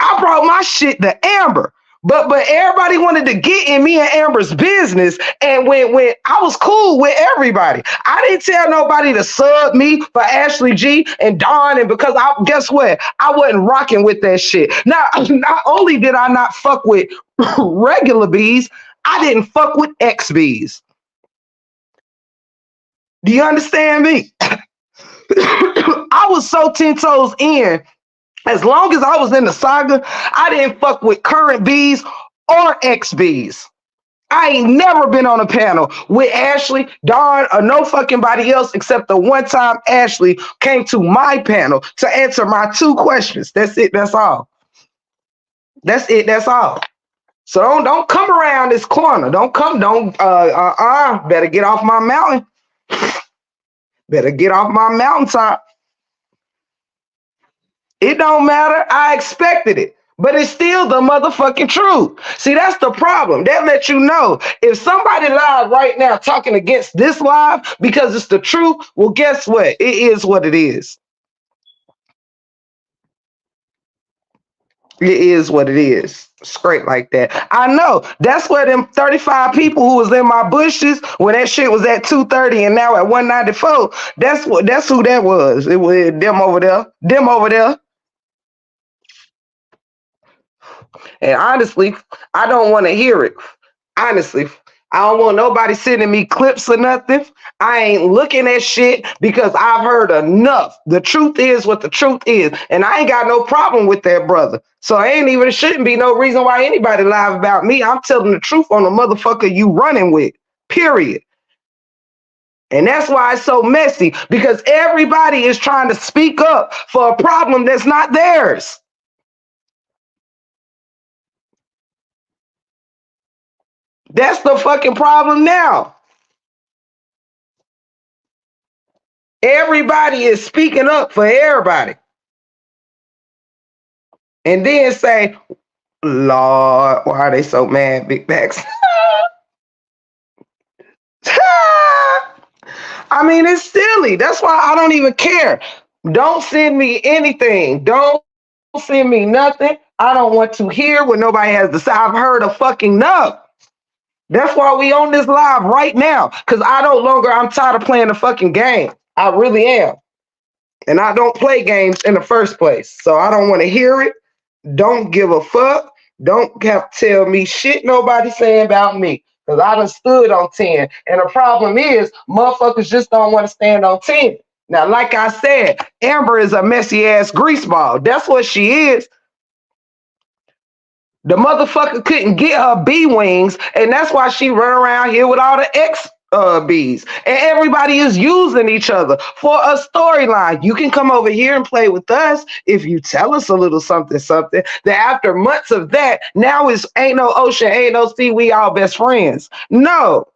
I brought my shit to Amber. But everybody wanted to get in me and Amber's business. And when I was cool with everybody, I didn't tell nobody to sub me for Ashley G and Dawn. And because guess what? I wasn't rocking with that shit. Now, not only did I not fuck with regular bees, I didn't fuck with X bees. Do you understand me? I was so 10 toes in. As long as I was in the saga, I didn't fuck with current bees or ex bees. I ain't never been on a panel with Ashley, Dawn, or no fucking body else except the one time Ashley came to my panel to answer my 2 questions. That's it. That's all. That's it. That's all. So don't come around this corner. Better get off my mountain. Better get off my mountaintop. It don't matter. I expected it. But it's still the motherfucking truth. See, that's the problem. That lets you know if somebody live right now talking against this live because it's the truth, well, guess what? It is what it is. It is what it is. Straight like that. I know. That's where them 35 people who was in my bushes when that shit was at 230 and now at 194. That's who that was. It was them over there. Them over there. And honestly, I don't want to hear it. Honestly, I don't want nobody sending me clips or nothing. I ain't looking at shit because I've heard enough. The truth is what the truth is. And I ain't got no problem with that brother. So shouldn't be no reason why anybody lie about me. I'm telling the truth on the motherfucker you running with. Period. And that's why it's so messy, because everybody is trying to speak up for a problem that's not theirs. That's the fucking problem now. Everybody is speaking up for everybody. And then say, Lord, why are they so mad, Big Backs? I mean, it's silly. That's why I don't even care. Don't send me anything. Don't send me nothing. I don't want to hear what nobody has to say. I've heard a fucking enough. That's why we on this live right now. Because I'm tired of playing the fucking game. I really am. And I don't play games in the first place. So I don't want to hear it. Don't give a fuck. Don't have to tell me shit nobody saying about me. Because I done stood on 10. And the problem is, motherfuckers just don't want to stand on 10. Now, like I said, Amber is a messy ass greaseball. That's what she is. The motherfucker couldn't get her B wings, and that's why she run around here with all the X B's. And everybody is using each other for a storyline. You can come over here and play with us if you tell us a little something, something. That after months of that, now it's ain't no ocean, ain't no sea, we all best friends. No,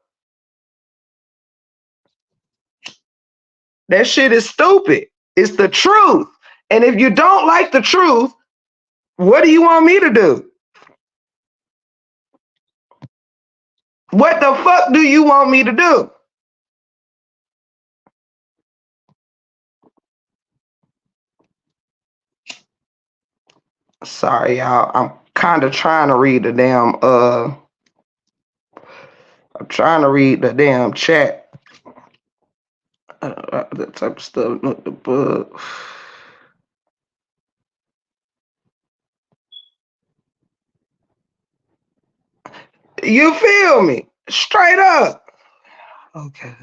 that shit is stupid. It's the truth. And if you don't like the truth, what do you want me to do? What the fuck do you want me to do? Sorry, y'all. I'm kind of trying to read the damn I'm trying to read the damn chat. That type of stuff. Not the book. You feel me? Straight up. Okay.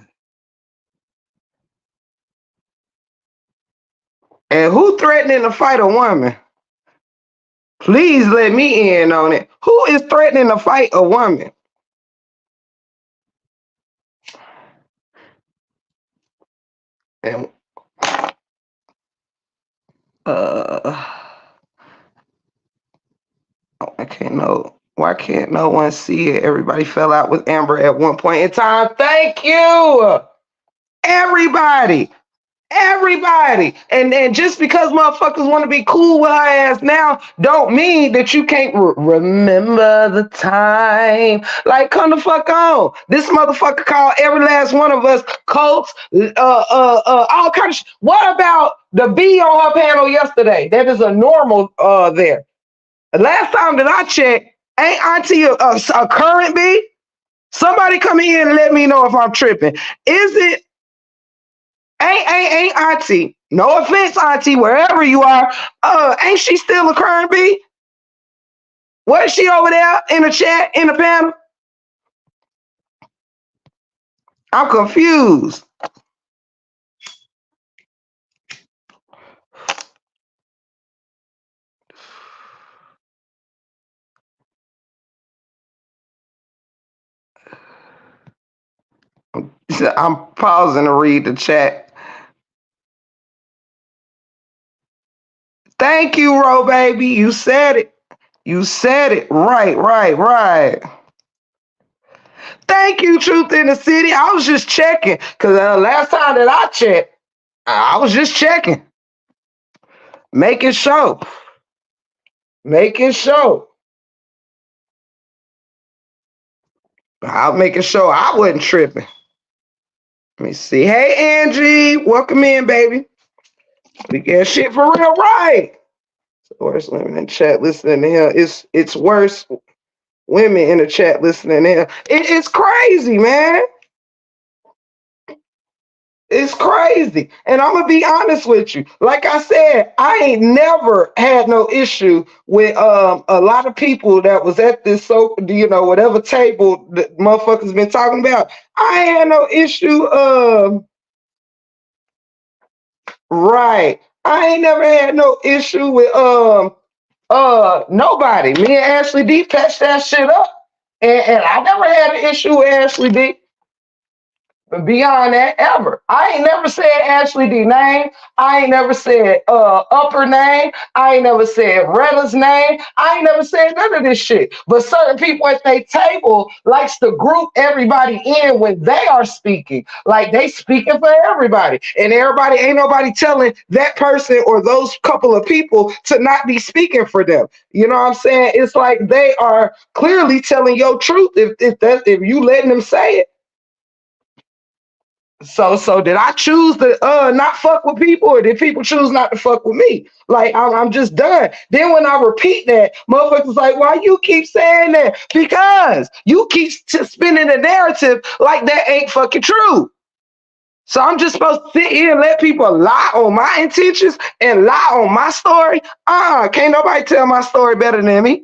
And who threatening to fight a woman? Please let me in on it. Who is threatening to fight a woman? And I can't know. Why can't no one see it? Everybody fell out with Amber at one point in time. Thank you. Everybody. Everybody. And just because motherfuckers want to be cool with her ass now, don't mean that you can't remember the time. Like, come the fuck on. This motherfucker called every last one of us cults, all kind of shit. What about the B on her panel yesterday? That is a normal there. The last time that I checked, ain't Auntie a current B? Somebody come in and let me know if I'm tripping. Is it ain't Auntie? No offense, Auntie, wherever you are. Ain't she still a current B? What is she over there in the chat, in the panel? I'm confused. I'm pausing to read the chat. Thank you, Ro baby. You said it. You said it. Right. Thank you, Truth in the City. I was just checking because last time that I checked, I was just checking, making sure. I'm making sure I wasn't tripping. Let me see. Hey, Angie, welcome in, baby. We get shit for real, right? Worse women in the chat listening to him. It's worse women in the chat listening to him. It's crazy, man. It's crazy. And I'm gonna be honest with you. Like I said, I ain't never had no issue with a lot of people that was at this whatever table that motherfuckers been talking about. I ain't had no issue. Right. I ain't never had no issue with nobody. Me and Ashley D patched that shit up. And I never had an issue with Ashley D. Beyond that, ever. I ain't never said Ashley D name. I ain't never said upper name. I ain't never said Retta's name. I ain't never said none of this shit. But certain people at their table likes to group everybody in when they are speaking. Like they speaking for everybody. And everybody, ain't nobody telling that person or those couple of people to not be speaking for them. You know what I'm saying? It's like they are clearly telling your truth if you letting them say it. So did I choose to not fuck with people, or did people choose not to fuck with me? Like I'm just done. Then when I repeat that, motherfuckers like, why you keep saying that? Because you keep spinning the narrative like that ain't fucking true. So I'm just supposed to sit here and let people lie on my intentions and lie on my story? Can't nobody tell my story better than me.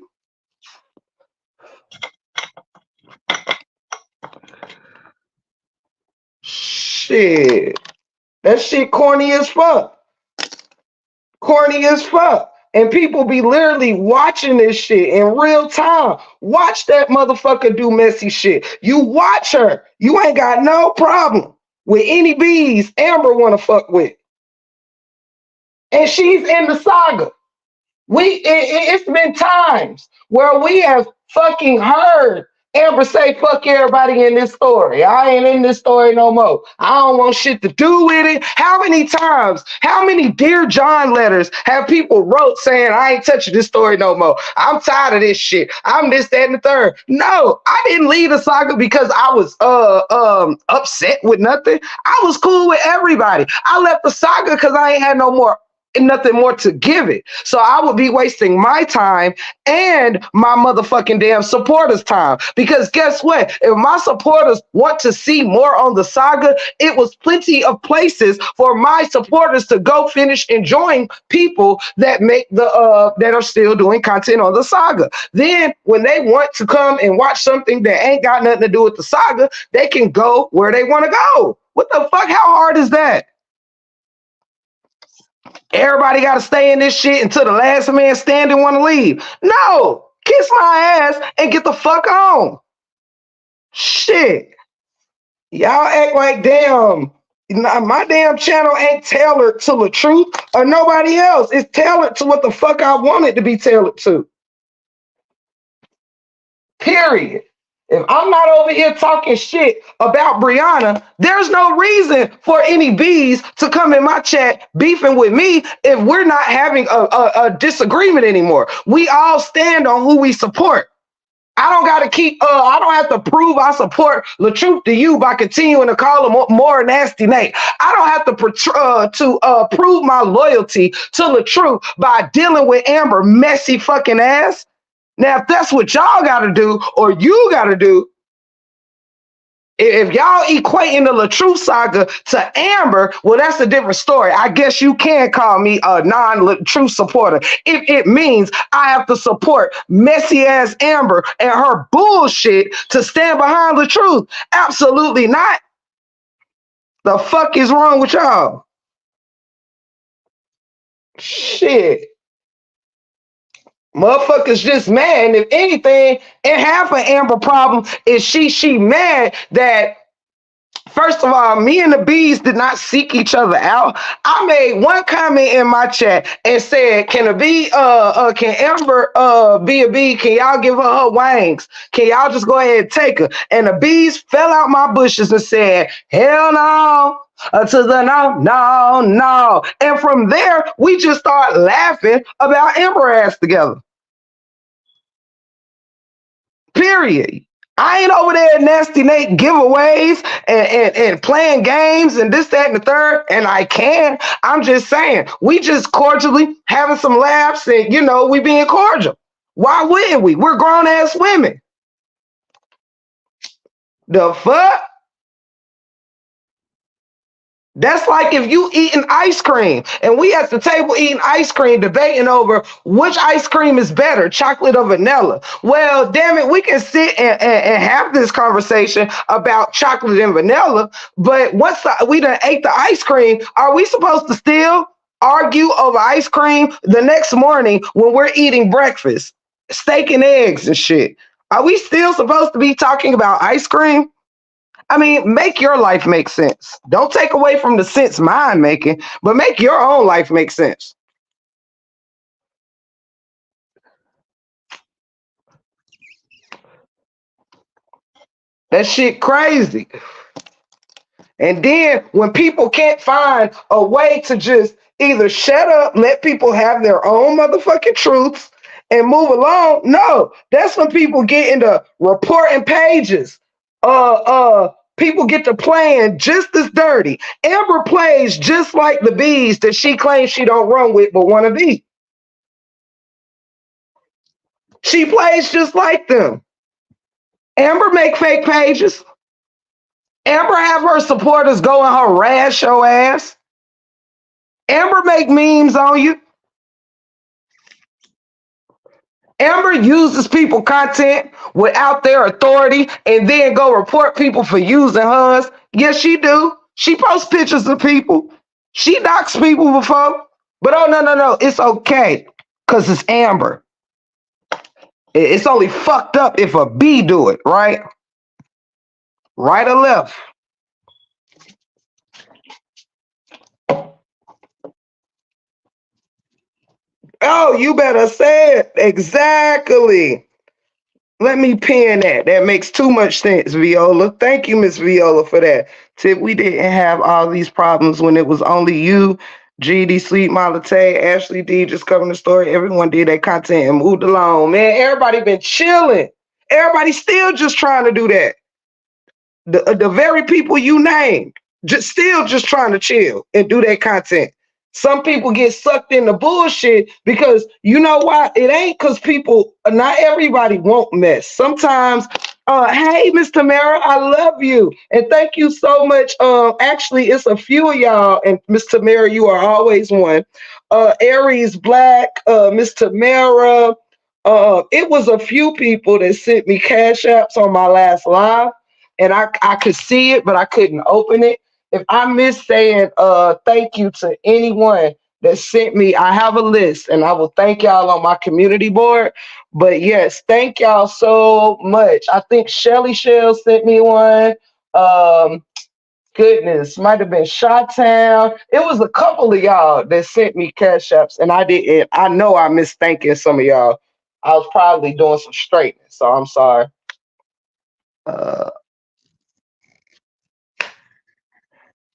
Shit. That shit corny as fuck. Corny as fuck. And people be literally watching this shit in real time. Watch that motherfucker do messy shit. You watch her. You ain't got no problem with any bees Amber wanna fuck with. And she's in the saga. It's been times where we have fucking heard Amber say fuck everybody in this story. I ain't in this story no more. I don't want shit to do with it. How many times, how many Dear John letters have people wrote saying I ain't touching this story no more? I'm tired of this shit. I'm this, that, and the third. No, I didn't leave the saga because I was upset with nothing. I was cool with everybody. I left the saga because I ain't had no more nothing more to give it. So I would be wasting my time and my motherfucking damn supporters' time. Because guess what? If my supporters want to see more on the saga, it was plenty of places for my supporters to go finish enjoying people that make the that are still doing content on the saga. Then when they want to come and watch something that ain't got nothing to do with the saga, they can go where they want to go. What the fuck? How hard is that? Everybody got to stay in this shit until the last man standing want to leave. No, kiss my ass and get the fuck on. Shit, y'all act like damn. My damn channel ain't tailored to the truth or nobody else. It's tailored to what the fuck I want it to be tailored to. Period. If I'm not over here talking shit about Brianna, there's no reason for any bees to come in my chat beefing with me if we're not having a disagreement anymore. We all stand on who we support. I don't got to I don't have to prove I support LaTruth to you by continuing to call him more nasty Nate. I don't have to prove my loyalty to LaTruth by dealing with Amber messy fucking ass. Now, if that's what y'all got to do or you got to do, if y'all equating the LaTruth saga to Amber, well, that's a different story. I guess you can call me a non-LaTruth supporter. If it means I have to support messy-ass Amber and her bullshit to stand behind LaTruth. Absolutely not. The fuck is wrong with y'all? Shit. Motherfuckers just mad. And if anything, and half of Amber problem is she mad that, first of all, me and the bees did not seek each other out. I made one comment in my chat and said, can Amber be a bee? Can y'all give her wings? Can y'all just go ahead and take her? And the bees fell out my bushes and said, hell no. To the no. And from there, we just start laughing about Amber ass together. Period. I ain't over there nasty Nate giveaways and playing games and this, that, and the third. And I can. I'm just saying, we just cordially having some laughs and, we being cordial. Why wouldn't we? We're grown ass women. The fuck? That's like if you eating ice cream and we at the table eating ice cream, debating over which ice cream is better, chocolate or vanilla. Well, damn it, we can sit and have this conversation about chocolate and vanilla. But once we done ate the ice cream, are we supposed to still argue over ice cream the next morning when we're eating breakfast, steak and eggs and shit? Are we still supposed to be talking about ice cream? I mean, make your life make sense. Don't take away from the sense mine making, but make your own life make sense. That shit crazy. And then when people can't find a way to just either shut up, let people have their own motherfucking truths and move along, no, that's when people get into reporting pages. People get to playing just as dirty. Amber plays just like the bees that she claims she don't run with but want to be. She plays just like them. Amber make fake pages. Amber have her supporters go and harass your ass. Amber make memes on you. Amber uses people content without their authority and then go report people for using hers. Yes, she do. She posts pictures of people. She docs people before. But oh, no. It's okay. Cause it's Amber. It's only fucked up if a B do it, right? Right or left? Oh, you better say it. Exactly. Let me pin that. That makes too much sense, Viola. Thank you, Miss Viola, for that. Tip, we didn't have all these problems when it was only you, GD, Sweet Malate, Ashley D just covering the story. Everyone did their content and moved along. Man, everybody been chilling. Everybody still just trying to do that. The very people you named, just trying to chill and do their content. Some people get sucked into bullshit because you know why? It ain't because people, not everybody won't mess. Sometimes, hey, Miss Tamara, I love you. And thank you so much. Actually, it's a few of y'all, and Miss Tamara, you are always one. Aries Black, Miss Tamara. It was a few people that sent me cash apps on my last live, and I could see it, but I couldn't open it. If I miss saying thank you to anyone that sent me, I have a list and I will thank y'all on my community board. But yes, thank y'all so much. I think Shelly Shell sent me one. Um, Goodness, might have been Shot Town. It was a couple of y'all that sent me cash apps, and I didn't. I know I missed thanking some of y'all. I was probably doing some straightening, so I'm sorry. Uh,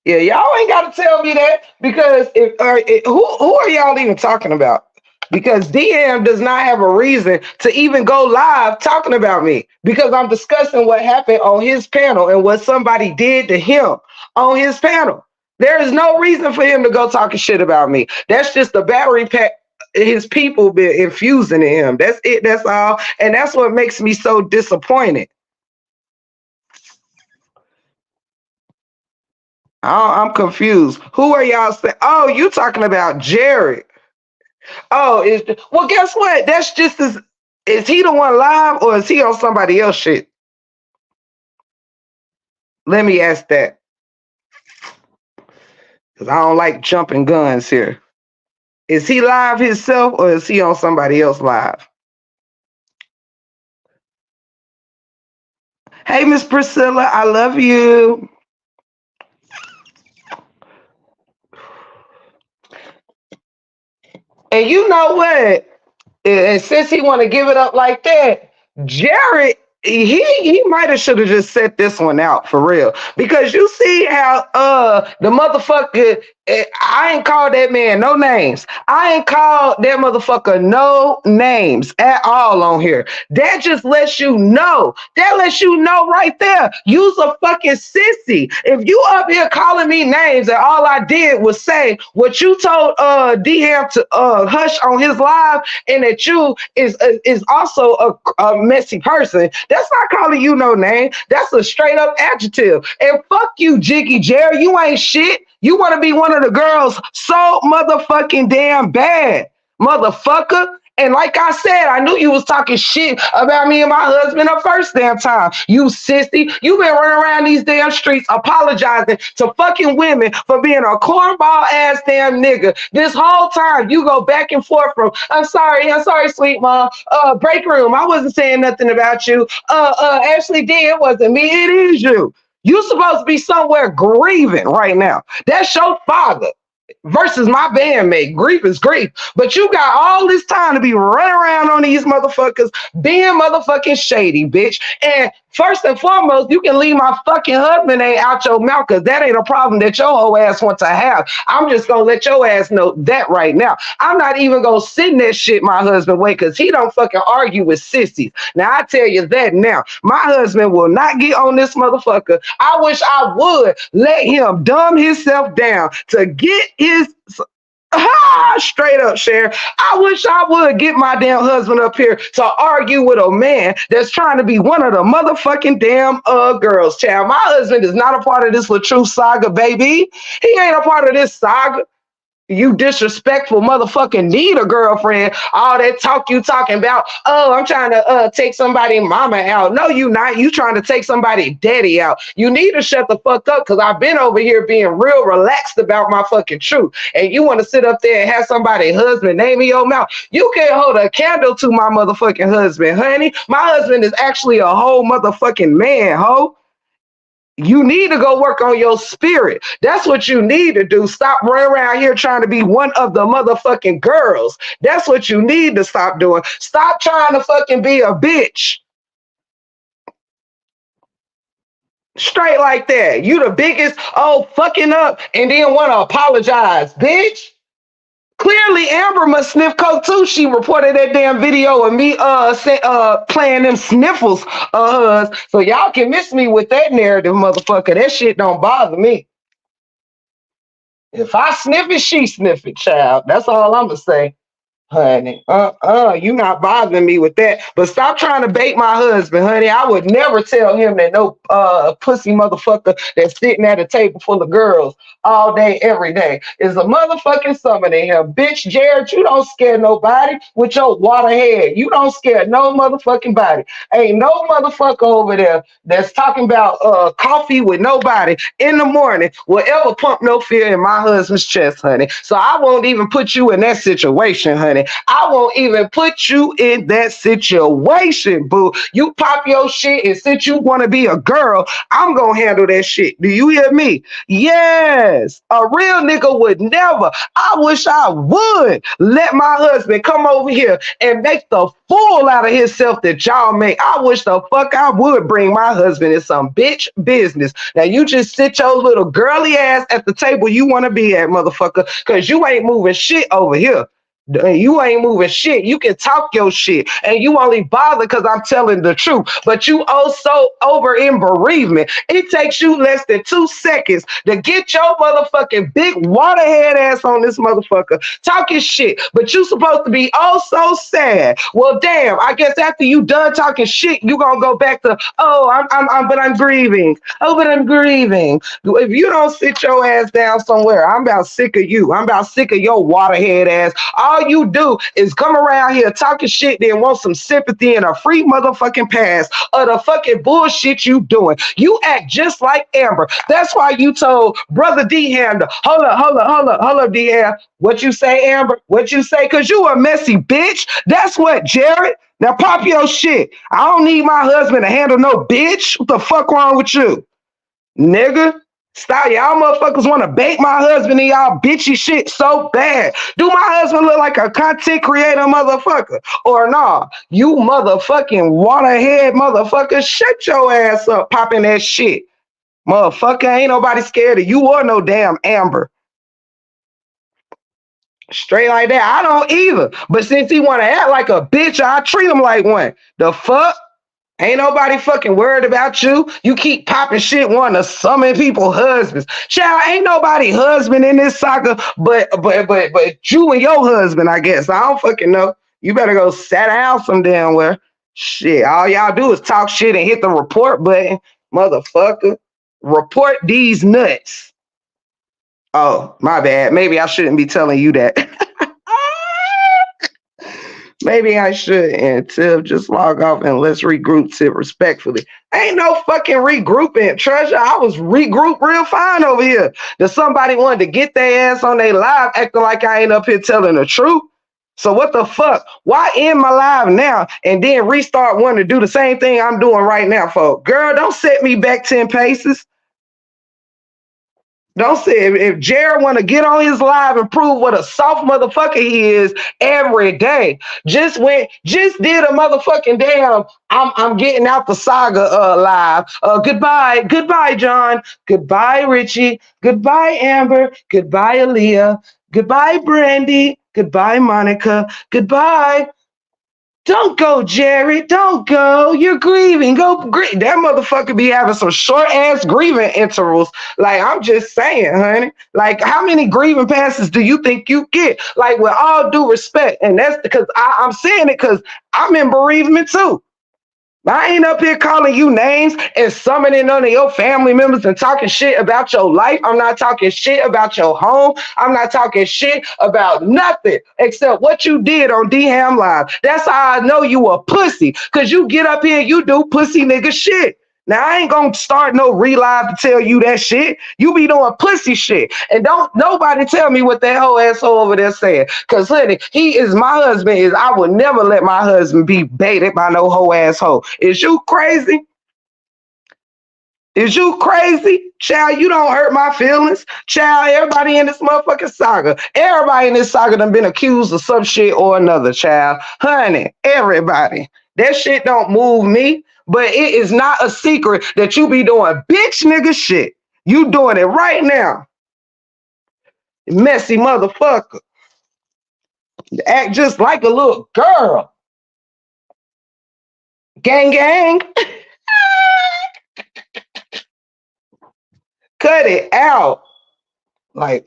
Yeah, y'all ain't got to tell me that because who are y'all even talking about? Because DM does not have a reason to even go live talking about me because I'm discussing what happened on his panel and what somebody did to him on his panel. There is no reason for him to go talking shit about me. That's just the battery pack his people been infusing in him. That's it. That's all. And that's what makes me so disappointed. I'm confused. Who are y'all saying? Oh, you talking about Jarrid. Oh, well, guess what? That's just as is he the one live or is he on somebody else shit? Let me ask that. Because I don't like jumping guns here. Is he live himself or is he on somebody else live? Hey, Miss Priscilla, I love you. And you know what? And since he want to give it up like that, Jarrid, he might have should have just set this one out for real. Because you see how the motherfucker, I ain't called that man no names. I ain't called that motherfucker no names at all on here. That just lets you know. That lets you know right there. You's a fucking sissy. If you up here calling me names and all I did was say what you told DM to hush on his live, and that you is also a messy person, that's not calling you no name. That's a straight up adjective. And fuck you, Jiggy Jerry. You ain't shit. You want to be one of the girls so motherfucking damn bad, motherfucker. And like I said, I knew you was talking shit about me and my husband the first damn time. You sissy. You been running around these damn streets apologizing to fucking women for being a cornball ass damn nigga. This whole time you go back and forth from, I'm sorry, sweet mom. Break room. I wasn't saying nothing about you. Ashley D, it wasn't me, it is you. You supposed to be somewhere grieving right now. That's your father versus my bandmate. Grief is grief. But you got all this time to be running around on these motherfuckers being motherfucking shady, bitch. And first and foremost, you can leave my fucking husband name out your mouth because that ain't a problem that your whole ass wants to have. I'm just gonna let your ass know that right now. I'm not even gonna send that shit my husband way because he don't fucking argue with sissies. Now I tell you that now. My husband will not get on this motherfucker. I wish I would let him dumb himself down to get his straight up, share. I wish I would get my damn husband up here to argue with a man that's trying to be one of the motherfucking damn girls, child. My husband is not a part of this LaTruth saga, baby. He ain't a part of this saga. You disrespectful motherfucking need a girlfriend. All that talk you talking about, oh, I'm trying to take somebody mama out. No, you not. You trying to take somebody daddy out. You need to shut the fuck up because I've been over here being real relaxed about my fucking truth. And you want to sit up there and have somebody husband name in your mouth. You can't hold a candle to my motherfucking husband, honey. My husband is actually a whole motherfucking man, ho. You need to go work on your spirit. That's what you need to do. Stop running around here trying to be one of the motherfucking girls. That's what you need to stop doing. Stop trying to fucking be a bitch. Straight like that. You the biggest, oh, fucking up and then want to apologize, bitch. Clearly, Amber must sniff coke too. She reported that damn video of me playing them sniffles of hers. So y'all can miss me with that narrative, motherfucker. That shit don't bother me. If I sniff it, she sniff it, child. That's all I'm gonna say. Honey, you not bothering me with that. But stop trying to bait my husband, honey. I would never tell him that no pussy motherfucker that's sitting at a table full of girls all day, every day is a motherfucking summon in him. Bitch, Jarrid, you don't scare nobody with your water head. You don't scare no motherfucking body. Ain't no motherfucker over there that's talking about coffee with nobody in the morning will ever pump no fear in my husband's chest, honey. So I won't even put you in that situation, honey. I won't even put you in that situation, boo. You pop your shit, and since you want to be a girl, I'm gonna handle that shit. Do you hear me? Yes. A real nigga would never. I wish I would let my husband come over here and make the fool out of himself that y'all make. I wish the fuck I would bring my husband in some bitch business. Now you just sit your little girly ass at the table you want to be at, motherfucker, because you ain't moving shit over here. You ain't moving shit. You can talk your shit, and you only bother because I'm telling the truth. But you also over in bereavement. It takes you less than 2 seconds to get your motherfucking big waterhead ass on this motherfucker talking shit. But you supposed to be oh so sad. Well, damn. I guess after you done talking shit, you gonna go back to but I'm grieving. Oh, but I'm grieving. If you don't sit your ass down somewhere, I'm about sick of you. I'm about sick of your waterhead ass. All you do is come around here talking shit, then want some sympathy and a free motherfucking pass of the fucking bullshit you doing. You act just like Amber. That's why you told Brother D-Hander, hold up, D-Hander. What you say, Amber? What you say? Because you a messy bitch. That's what, Jarrid. Now pop your shit. I don't need my husband to handle no bitch. What the fuck wrong with you? Nigga. Stop. Y'all motherfuckers want to bait my husband in y'all bitchy shit so bad. Do my husband look like a content creator motherfucker? Or nah? You motherfucking waterhead motherfucker. Shut your ass up popping that shit. Motherfucker, ain't nobody scared of you or no damn Amber. Straight like that. I don't either. But since he want to act like a bitch, I treat him like one. The fuck? Ain't nobody fucking worried about you. You keep popping shit wanting to summon people husbands. Child, ain't nobody husband in this saga but you and your husband, I guess. I don't fucking know. You better go sit down some damn where. Shit, all y'all do is talk shit and hit the report button. Motherfucker. Report these nuts. Oh, my bad. Maybe I shouldn't be telling you that. Maybe I should. And Tiff, just log off and let's regroup, Tiff, respectfully. Ain't no fucking regrouping, Treasure. I was regrouped real fine over here. That somebody wanted to get their ass on their live acting like I ain't up here telling the truth. So what the fuck? Why end my live now and then restart wanting to do the same thing I'm doing right now, folks? Girl, don't set me back 10 paces. Don't say if Jarrid want to get on his live and prove what a soft motherfucker he is every day. Just did a motherfucking damn. I'm getting out the saga live. Goodbye, John. Goodbye, Richie. Goodbye, Amber. Goodbye, Aaliyah. Goodbye, Brandy. Goodbye, Monica. Goodbye. Don't go, Jarrid. Don't go. You're grieving. Go grieve. That motherfucker be having some short ass grieving intervals. Like, I'm just saying, honey. Like, how many grieving passes do you think you get? Like, with all due respect. And that's because I'm saying it because I'm in bereavement too. I ain't up here calling you names and summoning none of your family members and talking shit about your life. I'm not talking shit about your home. I'm not talking shit about nothing except what you did on D Ham Live. That's how I know you a pussy, because you get up here and you do pussy nigga shit. Now I ain't gonna start no relive to tell you that shit. You be doing pussy shit. And don't nobody tell me what that whole asshole over there saying. Cause honey, he is my husband. Is I would never let my husband be baited by no whole asshole. Is you crazy? Is you crazy? Child, you don't hurt my feelings. Child, everybody in this motherfucking saga, everybody in this saga done been accused of some shit or another, child. Honey, everybody. That shit don't move me, but it is not a secret that you be doing bitch nigga shit. You doing it right now. Messy motherfucker. Act just like a little girl. Gang gang. Cut it out. Like,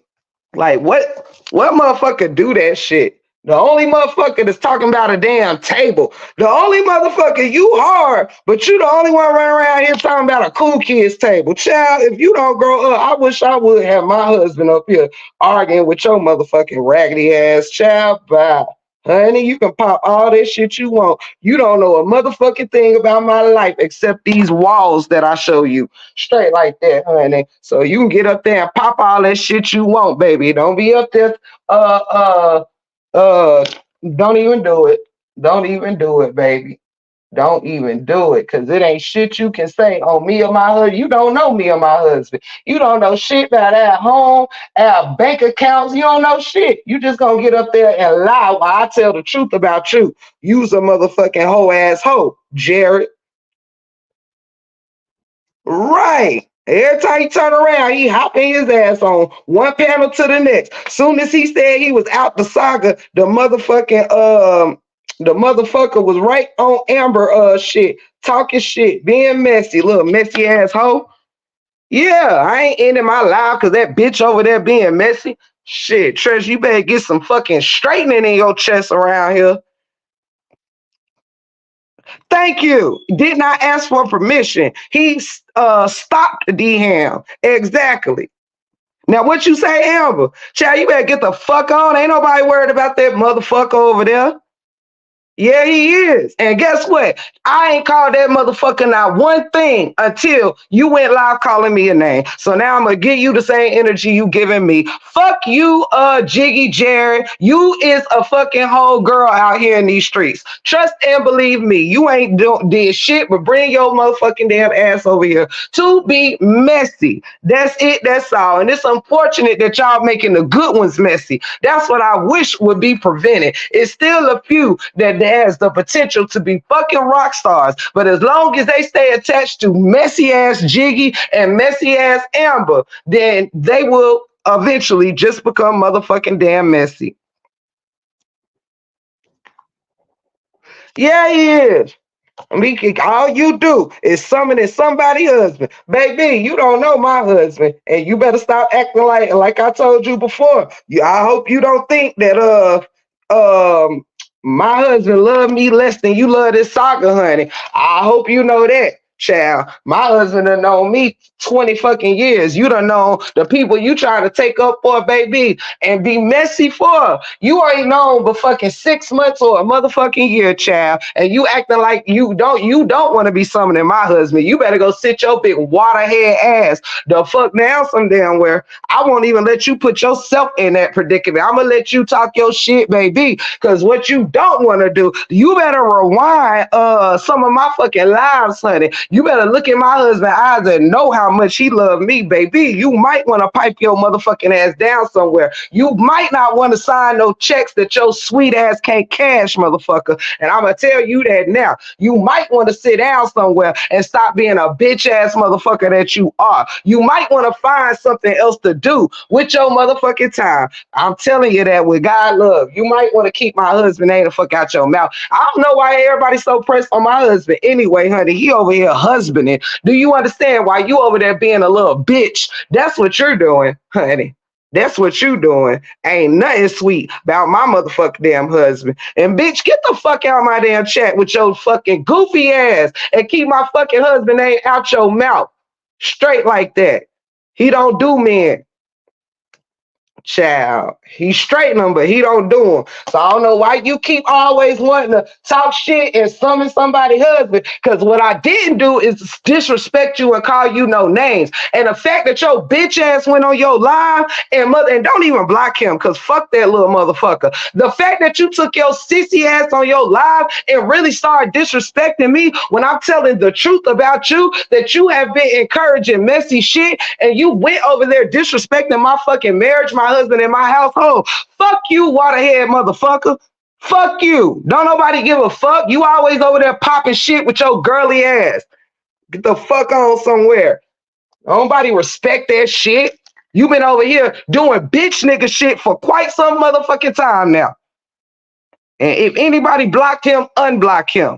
what motherfucker do that shit? The only motherfucker that's talking about a damn table. The only motherfucker you hard, but you the only one running around here talking about a cool kids table. Child, if you don't grow up, I wish I would have my husband up here arguing with your motherfucking raggedy ass child. Bye. Honey, you can pop all that shit you want. You don't know a motherfucking thing about my life except these walls that I show you. Straight like that, honey. So you can get up there and pop all that shit you want, baby. Don't be up there. Uh, uh, uh. Don't even do it. Don't even do it, baby. Don't even do it, because it ain't shit you can say on me or my husband. You don't know me or my husband. You don't know shit about our home, our bank accounts. You don't know shit. You just gonna get up there and lie while I tell the truth about you. You's a motherfucking hoe ass hoe, Jarrid. Right. Every time he turn around, he hopping his ass on one panel to the next. Soon as he said he was out the saga, the motherfucker was right on Amber shit, talking shit, being messy, little messy ass hoe. Yeah, I ain't ending my life because that bitch over there being messy. Shit, Trish, you better get some fucking straightening in your chest around here. Thank you. Did not ask for permission. He stopped D Ham. Exactly. Now what you say, Amber? Child, you better get the fuck on. Ain't nobody worried about that motherfucker over there. Yeah, he is. And guess what? I ain't called that motherfucker not one thing until you went live calling me a name. So now I'm gonna give you the same energy you giving me. Fuck you, Jiggy Jarrid. You is a fucking whole girl out here in these streets. Trust and believe me, you ain't did shit but bring your motherfucking damn ass over here to be messy. That's it, that's all. And it's unfortunate that y'all making the good ones messy. That's what I wish would be prevented. It's still a few that has the potential to be fucking rock stars. But as long as they stay attached to messy ass Jiggy and messy ass Amber, then they will eventually just become motherfucking damn messy. Yeah, he is. All you do is summoning somebody's husband. Baby, you don't know my husband. And you better stop acting like I told you before. I hope you don't think that my husband love me less than you love this saga, honey. I hope you know that, child. My husband done known me 20 fucking years. You done know the people you trying to take up for, baby, and be messy for. You ain't known but fucking 6 months or a motherfucking year, child. And you acting like you don't want to be summoning my husband. You better go sit your big waterhead ass the fuck down some damn where. I won't even let you put yourself in that predicament. I'm gonna let you talk your shit, baby. Cause what you don't want to do, you better rewind some of my fucking lives, honey. You better look in my husband's eyes and know how much he loved me, baby. You might want to pipe your motherfucking ass down somewhere. You might not want to sign no checks that your sweet ass can't cash, motherfucker. And I'm gonna tell you that now. You might want to sit down somewhere and stop being a bitch ass motherfucker that you are. You might want to find something else to do with your motherfucking time. I'm telling you that with God love. You might want to keep my husband name the fuck out your mouth. I don't know why everybody's so pressed on my husband anyway, honey. He over here husbanding. Do you understand why you over there being a little bitch? That's what you're doing, honey. That's what you doing. Ain't nothing sweet about my motherfucking damn husband. And bitch, get the fuck out of my damn chat with your fucking goofy ass and keep my fucking husband name out your mouth. Straight like that. He don't do men. Child, he straighten them, but he don't do them. So I don't know why you keep always wanting to talk shit and summon somebody's husband. Because what I didn't do is disrespect you and call you no names. And the fact that your bitch ass went on your live and don't even block him, because fuck that little motherfucker. The fact that you took your sissy ass on your live and really started disrespecting me when I'm telling the truth about you, that you have been encouraging messy shit and you went over there disrespecting my fucking marriage, my husband, and my household. Fuck you, waterhead motherfucker. Fuck you. Don't nobody give a fuck. You always over there popping shit with your girly ass. Get the fuck on somewhere. Nobody respect that shit. You been over here doing bitch nigga shit for quite some motherfucking time now. And if anybody blocked him, unblock him.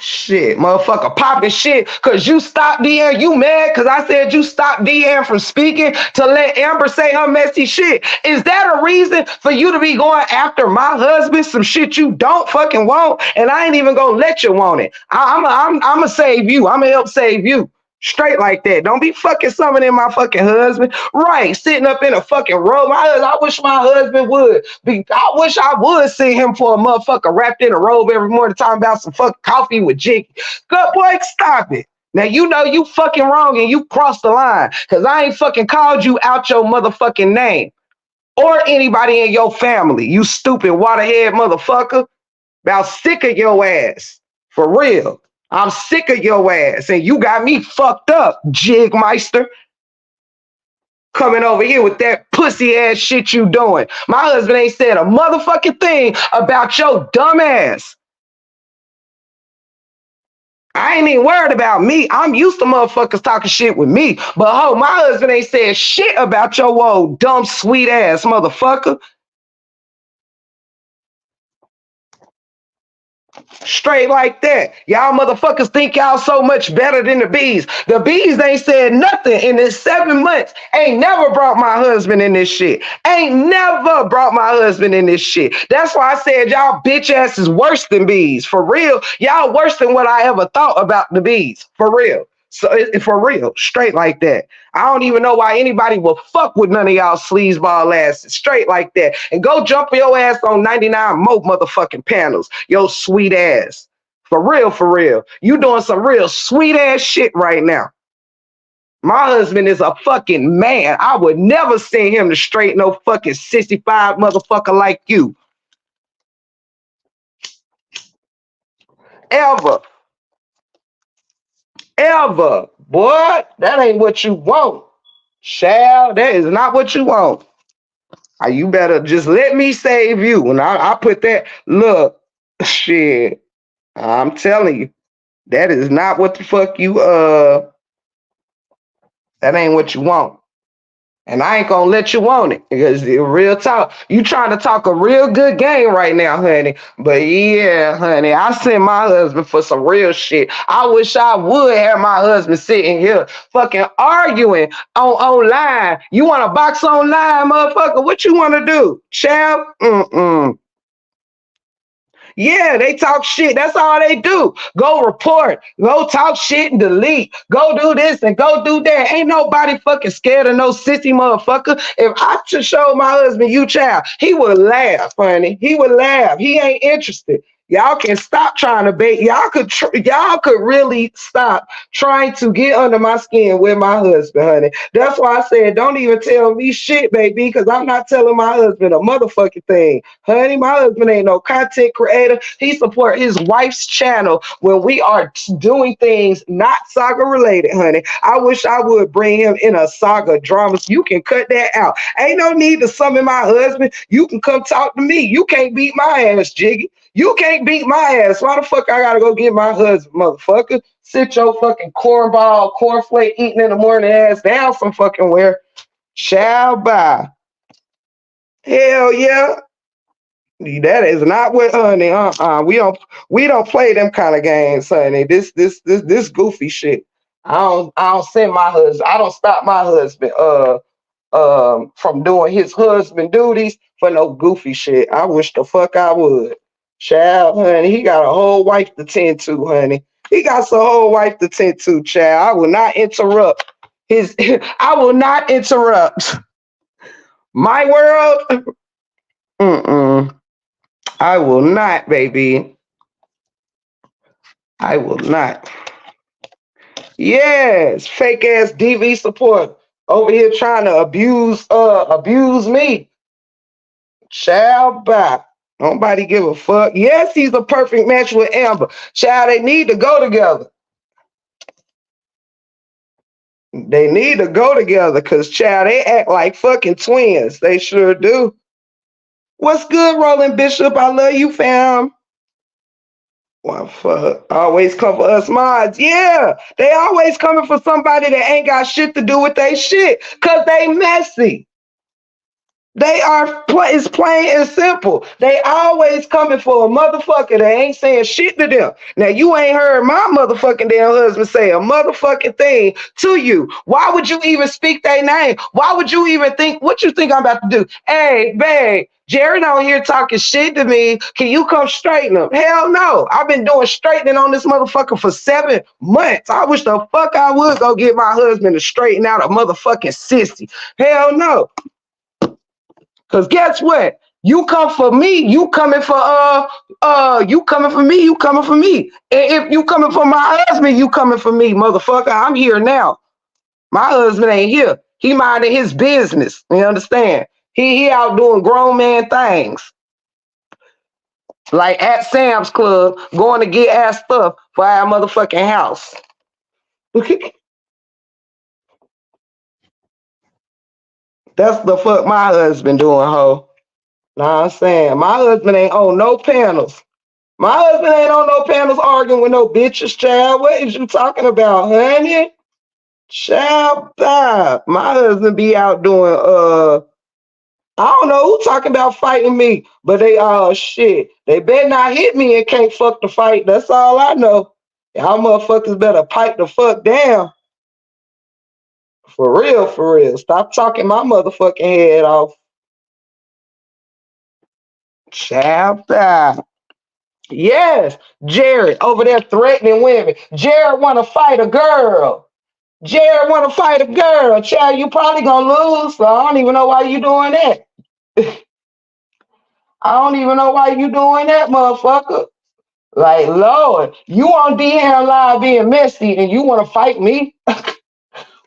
Shit, motherfucker, popping shit because you stopped DN. You mad because I said you stopped DN from speaking to let Amber say her messy shit. Is that a reason for you to be going after my husband, some shit you don't fucking want? And I ain't even gonna let you want it. I'm gonna save you. I'm gonna help save you. Straight like that. Don't be fucking summoning my fucking husband. Right, sitting up in a fucking robe. I wish my husband would. I wish I would see him for a motherfucker wrapped in a robe every morning talking about some fucking coffee with Jiggy. Good boy, stop it. Now you know you fucking wrong and you crossed the line because I ain't fucking called you out your motherfucking name or anybody in your family. You stupid waterhead motherfucker. About sick of your ass. For real. I'm sick of your ass, and you got me fucked up, Jigmeister. Coming over here with that pussy ass shit you doing. My husband ain't said a motherfucking thing about your dumb ass. I ain't even worried about me. I'm used to motherfuckers talking shit with me. But my husband ain't said shit about your old dumb sweet ass motherfucker. Straight like that. Y'all motherfuckers think y'all so much better than the bees. The bees ain't said nothing in this 7 months. Ain't never brought my husband in this shit. Ain't never brought my husband in this shit. That's why I said y'all bitch ass is worse than bees. For real. Y'all worse than what I ever thought about the bees. For real. So for real, straight like that. I don't even know why anybody will fuck with none of y'all sleazeball asses. Straight like that. And go jump your ass on 99 more motherfucking panels. Yo sweet ass. For real, for real. You doing some real sweet ass shit right now. My husband is a fucking man. I would never send him to straight no fucking 65 motherfucker like you. Ever. Ever. Boy, that ain't what you want. Child, that is not what you want. You better just let me save you. And I put that, look, shit, I'm telling you, that is not what the fuck you, that ain't what you want. And I ain't gonna let you want it because real talk, you trying to talk a real good game right now, honey. But yeah, honey, I sent my husband for some real shit. I wish I would have my husband sitting here fucking arguing online. You want to box online, motherfucker? What you want to do, champ? Yeah, they talk shit. That's all they do. Go report, go talk shit and delete. Go do this and go do that. Ain't nobody fucking scared of no sissy motherfucker. If I just showed my husband you child, he would laugh, honey. He would laugh. He ain't interested. Y'all can stop trying to bait. Y'all could really stop trying to get under my skin with my husband, honey. That's why I said don't even tell me shit, baby, because I'm not telling my husband a motherfucking thing. Honey, my husband ain't no content creator. He support his wife's channel when we are doing things not saga related, honey. I wish I would bring him in a saga drama. You can cut that out. Ain't no need to summon my husband. You can come talk to me. You can't beat my ass, Jiggy. You can't beat my ass. Why the fuck I gotta go get my husband, motherfucker? Sit your fucking cornball, cornflake eating in the morning ass down some fucking where. Shall by. Hell yeah. That is not what, honey. We don't play them kind of games, honey. This goofy shit. I don't send my husband. I don't stop my husband from doing his husband duties for no goofy shit. I wish the fuck I would. Child, honey, he got a whole wife to tend to, honey. He got some whole wife to tend to, child. I will not interrupt his I will not interrupt my world. Mm-mm. I will not, baby. I will not. Yes, fake ass DV support over here trying to abuse me. Child bye. Nobody give a fuck. Yes, he's a perfect match with Amber. Child, they need to go together. They need to go together because child, they act like fucking twins. They sure do. What's good, Roland Bishop? I love you, fam. Well, fuck. Always come for us mods. Yeah, they always coming for somebody that ain't got shit to do with they shit because they messy. They are it's plain and simple. They always coming for a motherfucker that ain't saying shit to them. Now you ain't heard my motherfucking damn husband say a motherfucking thing to you. Why would you even speak their name? Why would you even think what you think I'm about to do? Hey, babe, Jarrid out here talking shit to me. Can you come straighten him? Hell no. I've been doing straightening on this motherfucker for 7 months. I wish the fuck I would go get my husband to straighten out a motherfucking sissy. Hell no. Cause guess what? You come for me, you coming for you coming for me, you coming for me. And if you coming for my husband, you coming for me, motherfucker. I'm here now. My husband ain't here. He minding his business. You understand? He out doing grown man things. Like at Sam's Club, going to get ass stuff for our motherfucking house. That's the fuck my husband doing, ho. Nah, I'm saying my husband ain't on no panels. My husband ain't on no panels arguing with no bitches, child. What is you talking about, honey? Child, stop. My husband be out doing I don't know who talking about fighting me, but they shit. They better not hit me and can't fuck the fight. That's all I know. Y'all motherfuckers better pipe the fuck down. For real, for real. Stop talking my motherfucking head off. Child, stop. Yes, Jarrid over there threatening women. Jarrid want to fight a girl. Jarrid want to fight a girl. Child, you probably gonna lose. So I don't even know why you doing that. I don't even know why you doing that, motherfucker. Like, Lord, you on DM Live being messy and you want to fight me?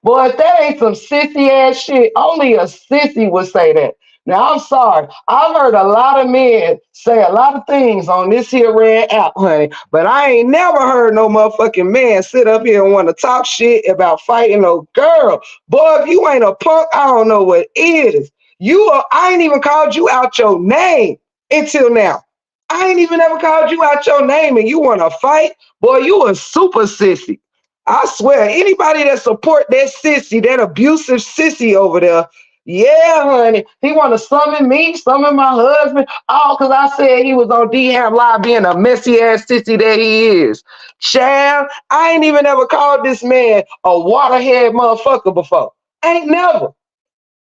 Boy, if that ain't some sissy ass shit, only a sissy would say that. Now, I'm sorry. I've heard a lot of men say a lot of things on this here red app, honey, but I ain't never heard no motherfucking man sit up here and want to talk shit about fighting no girl. Boy, if you ain't a punk, I don't know what is. I ain't even called you out your name until now. I ain't even ever called you out your name and you want to fight? Boy, you a super sissy. I swear, anybody that support that sissy, that abusive sissy over there, yeah, honey, he want to summon me, summon my husband, all because I said he was on DM Live being a messy ass sissy that he is. Child, I ain't even ever called this man a waterhead motherfucker before. Ain't never.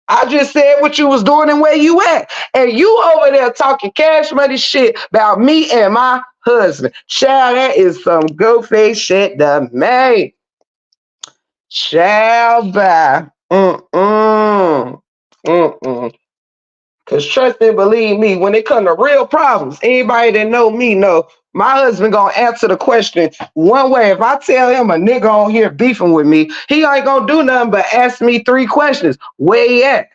I just said what you was doing and where you at. And you over there talking cash money shit about me and my husband. Child, that is some go-face shit to me. Child, bye. Mm-mm. Mm-mm. Cause trust and believe me, when it come to real problems, anybody that know me know my husband gonna answer the question one way. If I tell him a nigga on here beefing with me, he ain't gonna do nothing but ask me 3 questions. Where he at?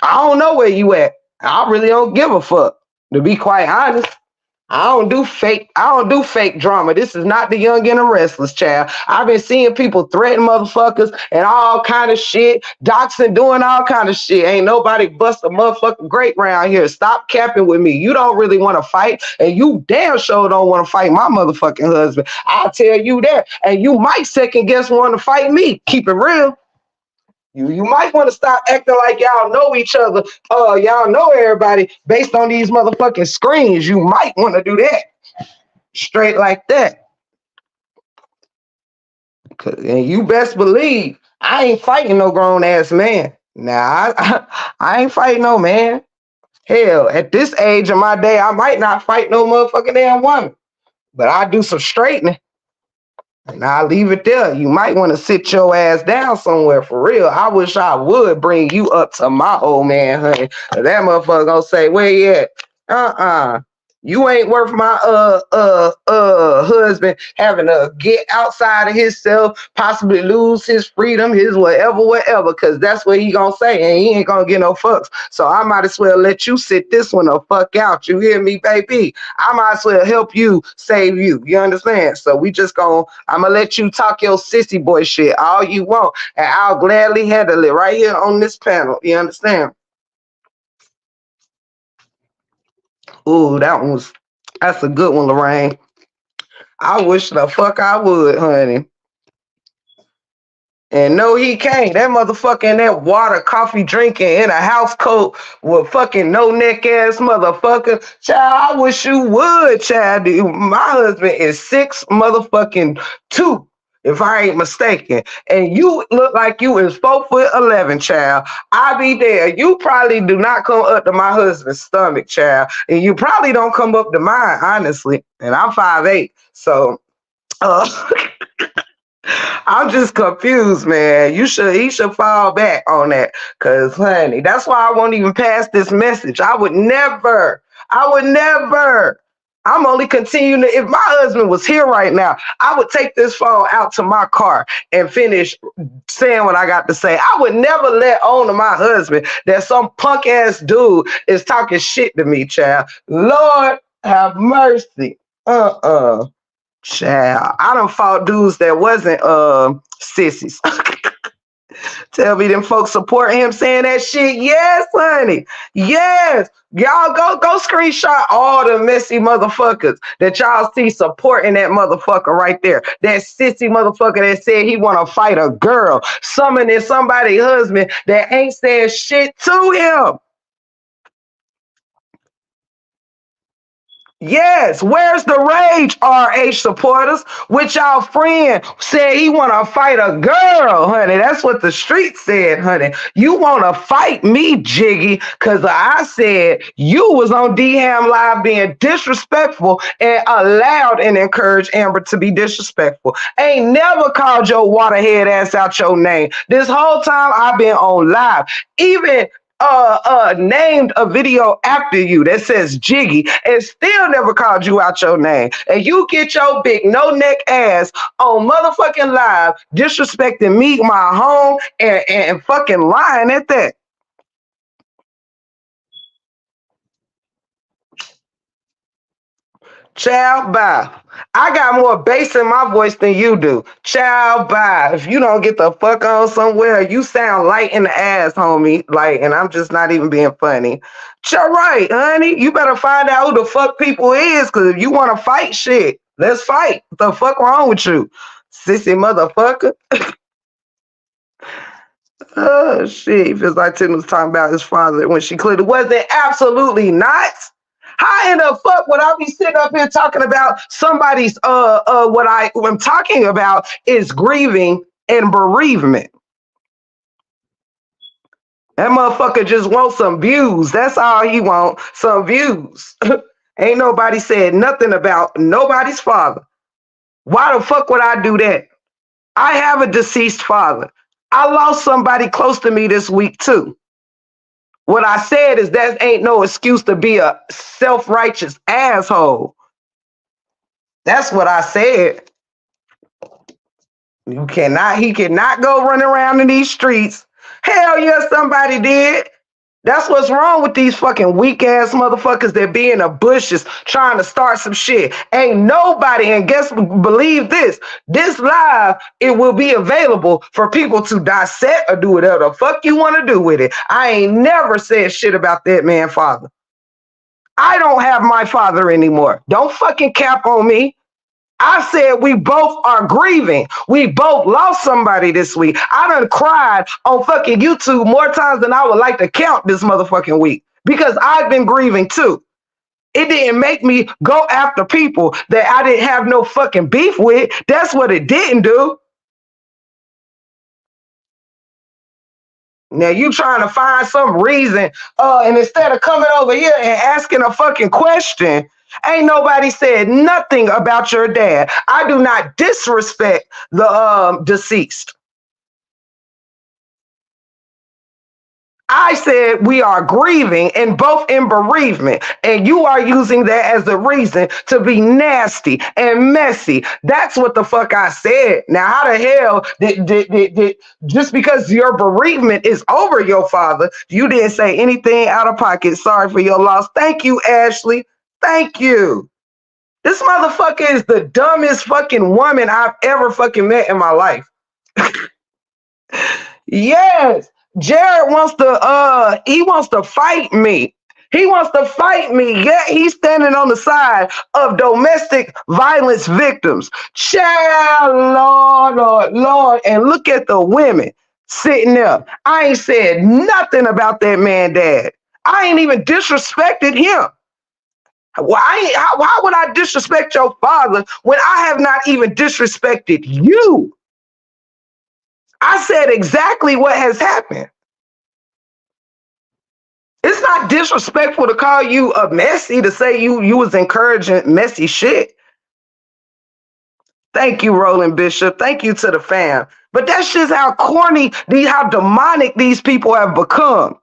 I don't know where you at. I really don't give a fuck. To be quite honest, I don't do fake drama. This is not the young and the restless, child. I've been seeing people threaten motherfuckers and all kind of shit, doxing, doing all kind of shit. Ain't nobody bust a motherfucking grape round here. Stop capping with me. You don't really want to fight, and you damn sure don't want to fight my motherfucking husband. I'll tell you that. And you might second guess wanting to fight me. Keep it real. You might want to stop acting like y'all know each other. Y'all know everybody based on these motherfucking screens. You might want to do that. Straight like that. And you best believe I ain't fighting no grown ass man. Nah, I ain't fighting no man. Hell, at this age of my day, I might not fight no motherfucking damn woman. But I do some straightening. And I'll leave it there. You might want to sit your ass down somewhere for real. I wish I would bring you up to my old man, honey. That motherfucker gonna say, where you at? You ain't worth my husband having to get outside of himself, possibly lose his freedom, his whatever, cause that's what he gonna say, and he ain't gonna get no fucks. So I might as well let you sit this one the fuck out. You hear me, baby? I might as well help you save you. You understand? So I'm gonna let you talk your sissy boy shit all you want, and I'll gladly handle it right here on this panel. You understand? Ooh, that's a good one, Lorraine. I wish the fuck I would, honey. And no, he can't. That motherfucker in that water, coffee drinking in a house coat with fucking no neck ass motherfucker. Child, I wish you would, child. My husband is 6 motherfucking 2, if I ain't mistaken. And you look like you is 4'11", child. I be there. You probably do not come up to my husband's stomach, child. And you probably don't come up to mine, honestly. And I'm 5'8". So I'm just confused, man. He should fall back on that. Cause honey, that's why I won't even pass this message. I would never. I'm only continuing to, if my husband was here right now, I would take this phone out to my car and finish saying what I got to say. I would never let on to my husband that some punk ass dude is talking shit to me, child. Lord have mercy. Child, I done fought dudes that wasn't sissies. Tell me them folks support him saying that shit. Yes, honey. Yes. Y'all go screenshot all the messy motherfuckers that y'all see supporting that motherfucker right there. That sissy motherfucker that said he want to fight a girl, summoning somebody's husband that ain't said shit to him. Yes, where's the rage, RH supporters? With y'all friend said he want to fight a girl, honey. That's what the street said, honey. You want to fight me, Jiggy, because I said you was on D-Ham Live being disrespectful and allowed and encouraged Amber to be disrespectful. Ain't never called your waterhead ass out your name. This whole time I've been on live. Even named a video after you that says Jiggy and still never called you out your name. And you get your big no neck ass on motherfucking live disrespecting me, my home, and fucking lying at that. Child, bye. I got more bass in my voice than you do. Child, bye. If you don't get the fuck on somewhere, you sound light in the ass, homie. Like, and I'm just not even being funny. You're right, honey. You better find out who the fuck people is, because if you want to fight shit, let's fight. What the fuck wrong with you? Sissy motherfucker. Oh, shit. He feels like Tim was talking about his father when she clearly wasn't. Absolutely not. How in the fuck would I be sitting up here talking about somebody's what I'm talking about is grieving and bereavement. That motherfucker just wants some views. That's all he wants, some views. Ain't nobody said nothing about nobody's father. Why the fuck would I do that? I have a deceased father. I lost somebody close to me this week too. What I said is that ain't no excuse to be a self-righteous asshole. That's what I said. He cannot go running around in these streets. Hell yeah, somebody did. That's what's wrong with these fucking weak ass motherfuckers that be in the bushes trying to start some shit. Ain't nobody, and believe this live, it will be available for people to dissect or do whatever the fuck you want to do with it. I ain't never said shit about that man father. I don't have my father anymore. Don't fucking cap on me. I said we both are grieving. We both lost somebody this week. I done cried on fucking YouTube more times than I would like to count this motherfucking week because I've been grieving too. It didn't make me go after people that I didn't have no fucking beef with. That's what it didn't do. Now you trying to find some reason, and instead of coming over here and asking a fucking question, ain't nobody said nothing about your dad. I do not disrespect the deceased. I said we are grieving and both in bereavement, and you are using that as a reason to be nasty and messy. That's what the fuck I said. Now, how the hell did just because your bereavement is over your father, you didn't say anything out of pocket? Sorry for your loss. Thank you, Ashley. Thank you. This motherfucker is the dumbest fucking woman I've ever fucking met in my life. Yes, Jarrid wants to he wants to fight me. He wants to fight me. Yeah, he's standing on the side of domestic violence victims. Child, Lord, Lord, Lord. And look at the women sitting there. I ain't said nothing about that man, dad. I ain't even disrespected him. Why would I disrespect your father when I have not even disrespected you? I said exactly what has happened. It's not disrespectful to call you a messy, to say you was encouraging messy shit. Thank you, Roland Bishop. Thank you to the fam. But that's just how corny, how demonic these people have become.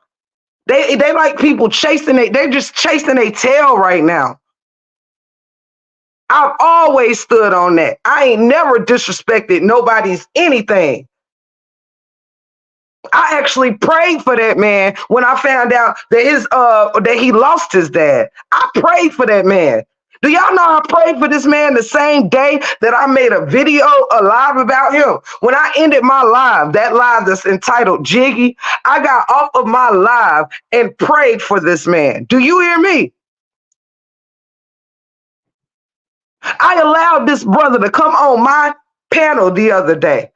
They like people chasing they're just chasing their tail right now. I've always stood on that. I ain't never disrespected nobody's anything. I actually prayed for that man when I found out that he lost his dad. I prayed for that man. Do y'all know I prayed for this man the same day that I made a video live about him? When I ended my live, that live that's entitled Jiggy, I got off of my live and prayed for this man. Do you hear me? I allowed this brother to come on my panel the other day,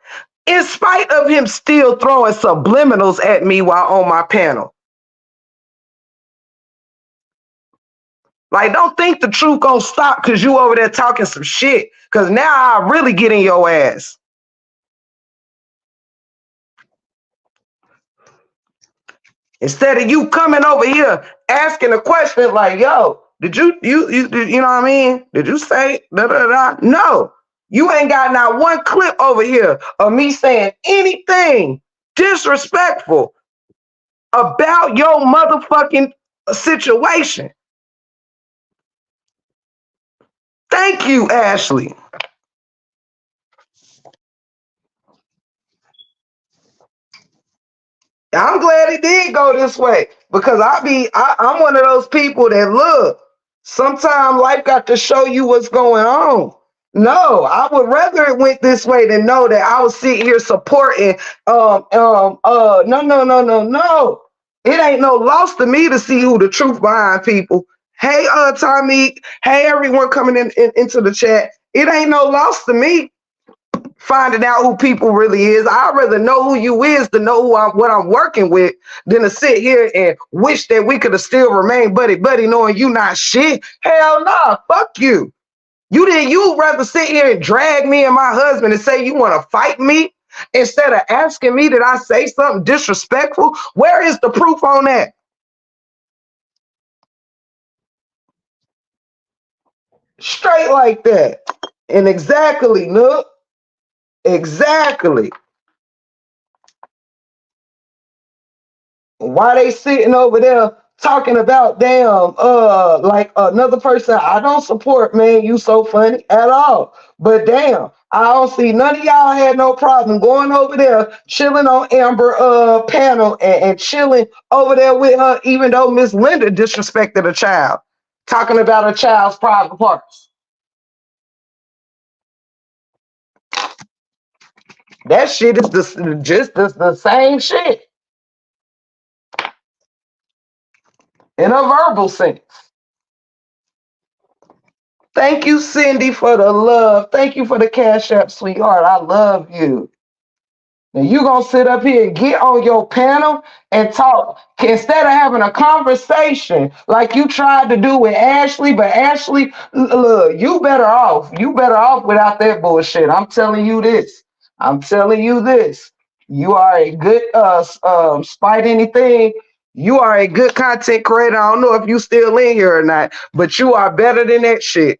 in spite of him still throwing subliminals at me while on my panel. Like, don't think the truth gonna stop because you over there talking some shit, because now I really get in your ass. Instead of you coming over here asking a question like, yo, did you know what I mean? Did you say da da da? No, you ain't got not one clip over here of me saying anything disrespectful about your motherfucking situation. Thank you, Ashley. I'm glad it did go this way, because I'm one of those people that look, sometimes life got to show you what's going on. No, I would rather it went this way than know that I was sitting here supporting no. It ain't no loss to me to see who the truth behind people. Hey, Tommy, hey, everyone coming into the chat. It ain't no loss to me finding out who people really is. I'd rather know who you is to know what I'm working with than to sit here and wish that we could have still remained buddy knowing you not shit. Hell nah, fuck you. You'd rather sit here and drag me and my husband and say you want to fight me instead of asking me did I say something disrespectful? Where is the proof on that? Straight like that. And exactly, look. Exactly. Why they sitting over there talking about damn like another person I don't support, man, you so funny at all. But damn, I don't see none of y'all had no problem going over there chilling on Amber panel and chilling over there with her, even though Miss Linda disrespected a child, talking about a child's private parts. That shit is just the same shit in a verbal sense. Thank you, Cindy, for the love. Thank you for the cash app, sweetheart. I love you. Now you gonna sit up here and get on your panel and talk instead of having a conversation like you tried to do with Ashley. But Ashley, look, you better off. You better off without that bullshit. I'm telling you this. I'm telling you this. You are a good spite anything. You are a good content creator. I don't know if you still in here or not, but you are better than that shit.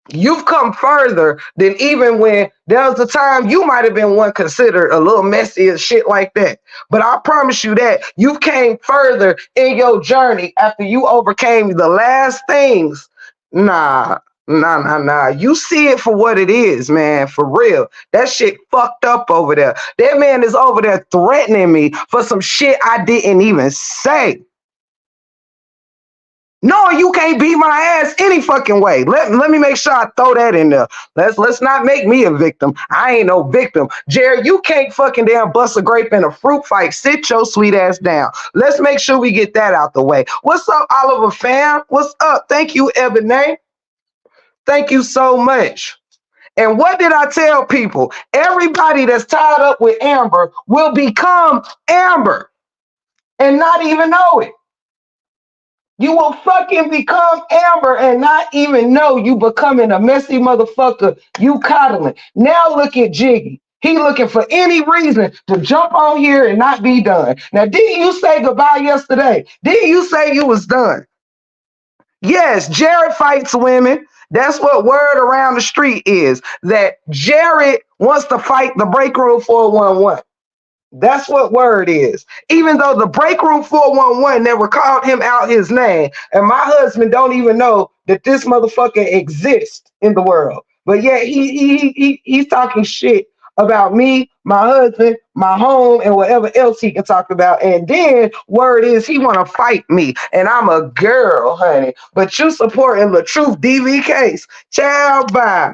You've come further than even when there was a time you might have been one considered a little messy and shit like that. But I promise you that you came further in your journey after you overcame the last things. Nah, nah. You see it for what it is, man. For real. That shit fucked up over there. That man is over there threatening me for some shit I didn't even say. No, you can't beat my ass any fucking way. Let me make sure I throw that in there. Let's not make me a victim. I ain't no victim. Jarrid, you can't fucking damn bust a grape in a fruit fight. Sit your sweet ass down. Let's make sure we get that out the way. What's up, Oliver fam? What's up? Thank you, Ebony. Thank you so much. And what did I tell people? Everybody that's tied up with Amber will become Amber and not even know it. You will fucking become Amber and not even know you becoming a messy motherfucker. You coddling. Now look at Jiggy. He looking for any reason to jump on here and not be done. Now, didn't you say goodbye yesterday? Didn't you say you was done? Yes, Jarrid fights women. That's what word around the street is. That Jarrid wants to fight the break room 411. That's what word is. Even though the break room 411 never called him out his name, and my husband don't even know that this motherfucker exists in the world. But yeah, he's talking shit about me, my husband, my home, and whatever else he can talk about. And then word is he want to fight me, and I'm a girl, honey. But you supporting the truth DV case, child, bye.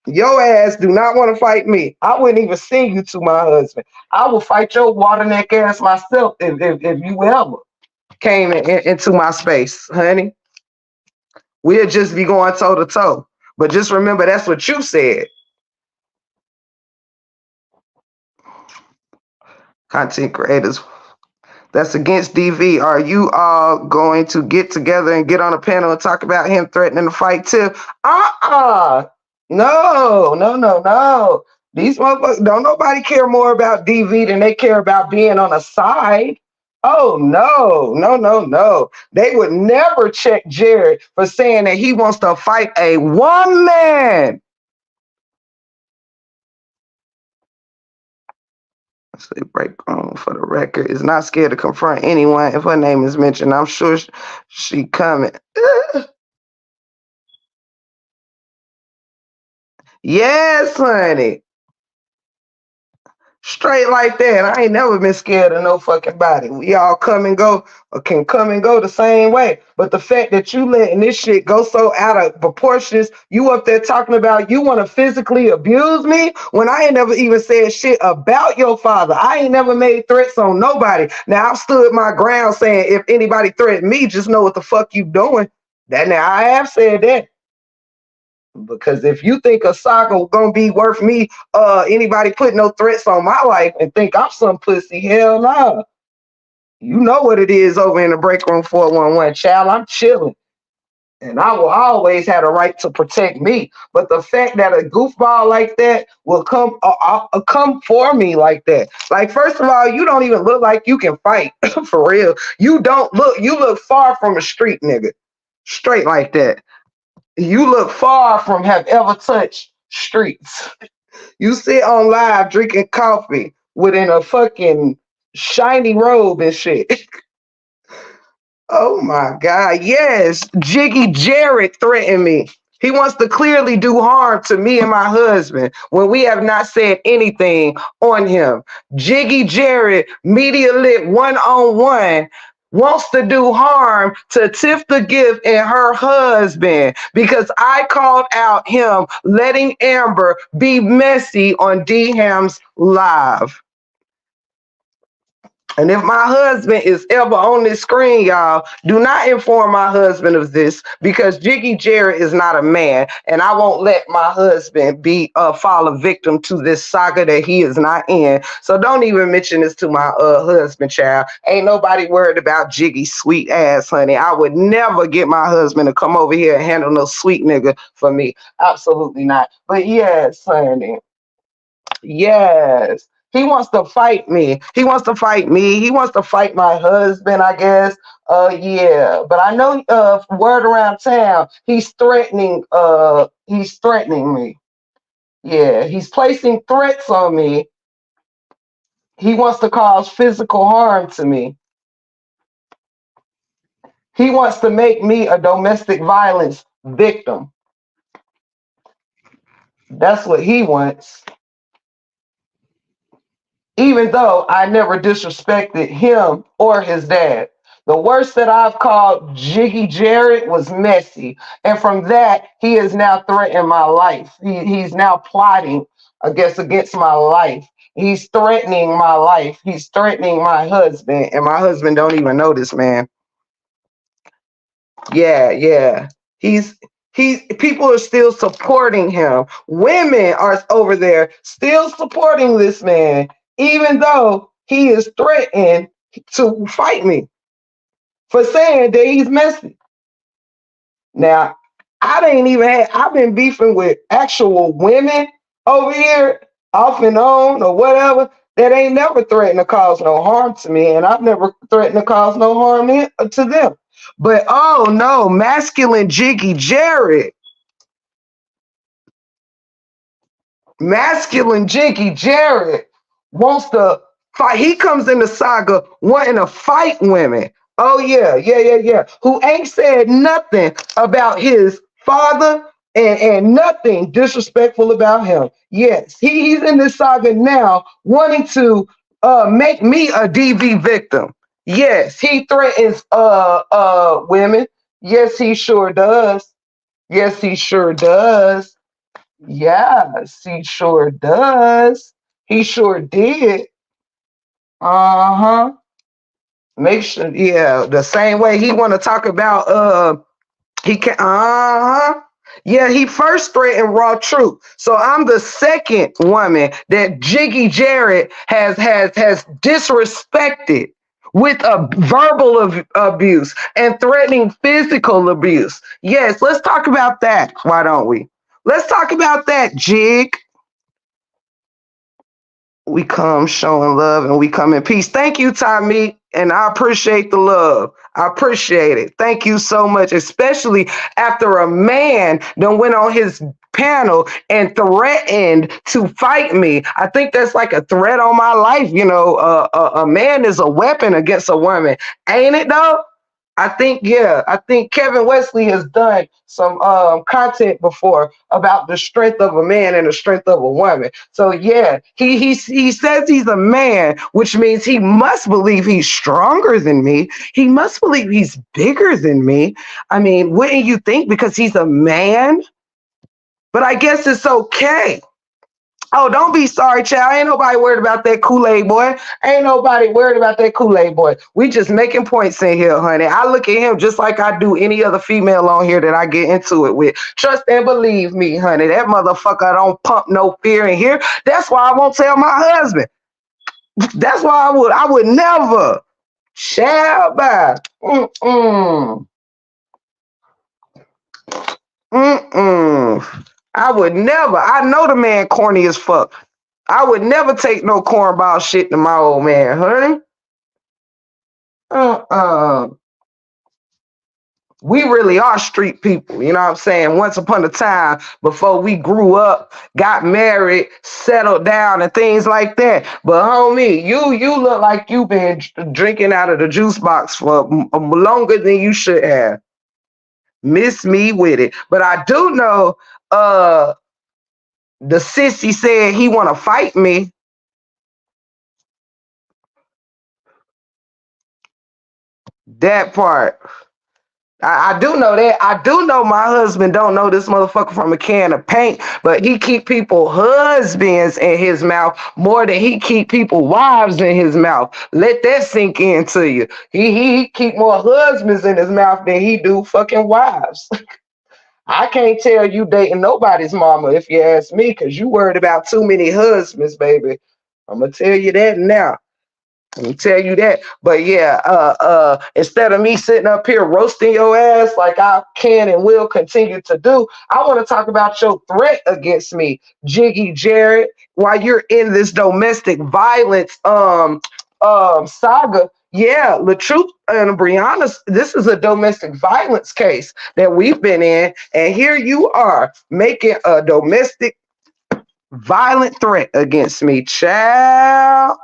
Your ass do not want to fight me. I wouldn't even send you to my husband. I will fight your water neck ass myself if you ever came into my space, honey. We'll just be going toe to toe. But just remember, that's what you said. Content creators. That's against DV. Are you all going to get together and get on a panel and talk about him threatening to fight too? No. These motherfuckers, don't nobody care more about DV than they care about being on a side. Oh, no. They would never check Jarrid for saying that he wants to fight a woman. Say break on for the record is not scared to confront anyone if her name is mentioned. I'm sure she coming. Yes, honey. Straight like that. I ain't never been scared of no fucking body. We all come and go, or can come and go the same way. But the fact that you letting this shit go so out of proportions, you up there talking about you want to physically abuse me when I ain't never even said shit about your father. I ain't never made threats on nobody. Now I've stood my ground saying if anybody threaten me, just know what the fuck you doing. That now I have said that. Because if you think a saga gonna be worth me, anybody put no threats on my life and think I'm some pussy, hell no. Nah. You know what it is over in the break room 411, child. I'm chilling. And I will always have a right to protect me. But the fact that a goofball like that will come for me like that. Like, first of all, you don't even look like you can fight. For real. You look far from a street nigga. Straight like that. You look far from have ever touched streets. You sit on live drinking coffee within a fucking shiny robe and shit. Oh my God. Yes. Jiggy Jarrid threatened me. He wants to clearly do harm to me and my husband when we have not said anything on him. Jiggy Jarrid, Media Lit 1-on-1, wants to do harm to Tiff the Gift and her husband because I called out him letting Amber be messy on D-Ham's live. And if my husband is ever on this screen, y'all, do not inform my husband of this because Jiggy Jarrid is not a man, and I won't let my husband be fall a victim to this saga that he is not in. So don't even mention this to my husband, child. Ain't nobody worried about Jiggy's sweet ass, honey. I would never get my husband to come over here and handle no sweet nigga for me. Absolutely not. But yes, honey. Yes. He wants to fight me. He wants to fight me. He wants to fight my husband, I guess. Yeah. But I know word around town, he's threatening me. Yeah, he's placing threats on me. He wants to cause physical harm to me. He wants to make me a domestic violence victim. That's what he wants. Even though I never disrespected him or his dad. The worst that I've called Jiggy Jarrid was messy. And from that, he is now threatening my life. He's now plotting, I guess, against my life. He's threatening my life. He's threatening my husband. And my husband don't even know this man. Yeah, yeah. He's people are still supporting him. Women are over there still supporting this man, even though he is threatened to fight me for saying that he's messy. Now, I've been beefing with actual women over here, off and on or whatever, that ain't never threatened to cause no harm to me, and I've never threatened to cause no harm to them. But oh no, masculine Jiggy Jarrid, masculine Jiggy Jarrid wants to fight. He comes in the saga wanting to fight women. Oh yeah, yeah, yeah, yeah. Who ain't said nothing about his father and nothing disrespectful about him. Yes, he's in this saga now wanting to make me a DV victim. Yes, he threatens women. Yes, he sure does. Yes, he sure does. Yes, he sure does. He sure did. Uh-huh. Make sure, yeah, the same way he want to talk about he can uh-huh. Yeah, he first threatened Raw Truth. So I'm the second woman that Jiggy Jarrid has disrespected with a verbal abuse and threatening physical abuse. Yes, let's talk about that. Why don't we? Let's talk about that, Jig. We come showing love and we come in peace. Thank you, Tommy. And I appreciate the love. I appreciate it. Thank you so much, especially after a man done went on his panel and threatened to fight me. I think that's like a threat on my life. You know, a man is a weapon against a woman, ain't it though? I think, yeah, I think Kevin Wesley has done some content before about the strength of a man and the strength of a woman. So yeah, he says he's a man, which means he must believe he's stronger than me. He must believe he's bigger than me. I mean, wouldn't you think, because he's a man? But I guess it's okay. Oh, don't be sorry, child. Ain't nobody worried about that Kool-Aid boy. Ain't nobody worried about that Kool-Aid boy. We just making points in here, honey. I look at him just like I do any other female on here that I get into it with. Trust and believe me, honey. That motherfucker don't pump no fear in here. That's why I won't tell my husband. That's why I would never. Shall by. Mm-mm. Mm-mm. I would never. I know the man corny as fuck. I would never take no cornball shit to my old man, honey. Uh-uh. We really are street people, you know what I'm saying? Once upon a time, before we grew up, got married, settled down, and things like that. But homie, you look like you've been drinking out of the juice box for longer than you should have. Miss me with it. But I do know the sissy said he want to fight me. That part. I do know that. I do know my husband don't know this motherfucker from a can of paint, but he keep people husbands in his mouth more than he keep people wives in his mouth. Let that sink into you. He keep more husbands in his mouth than he do fucking wives. I can't tell you dating nobody's mama if you ask me, because you worried about too many husbands, baby. I'm gonna tell you that now. Let me tell you that. But yeah, instead of me sitting up here roasting your ass like I can and will continue to do, I want to talk about your threat against me, Jiggy Jarrid, while you're in this domestic violence saga. Yeah, LaTruth and Brianna, this is a domestic violence case that we've been in, and here you are making a domestic violent threat against me, child.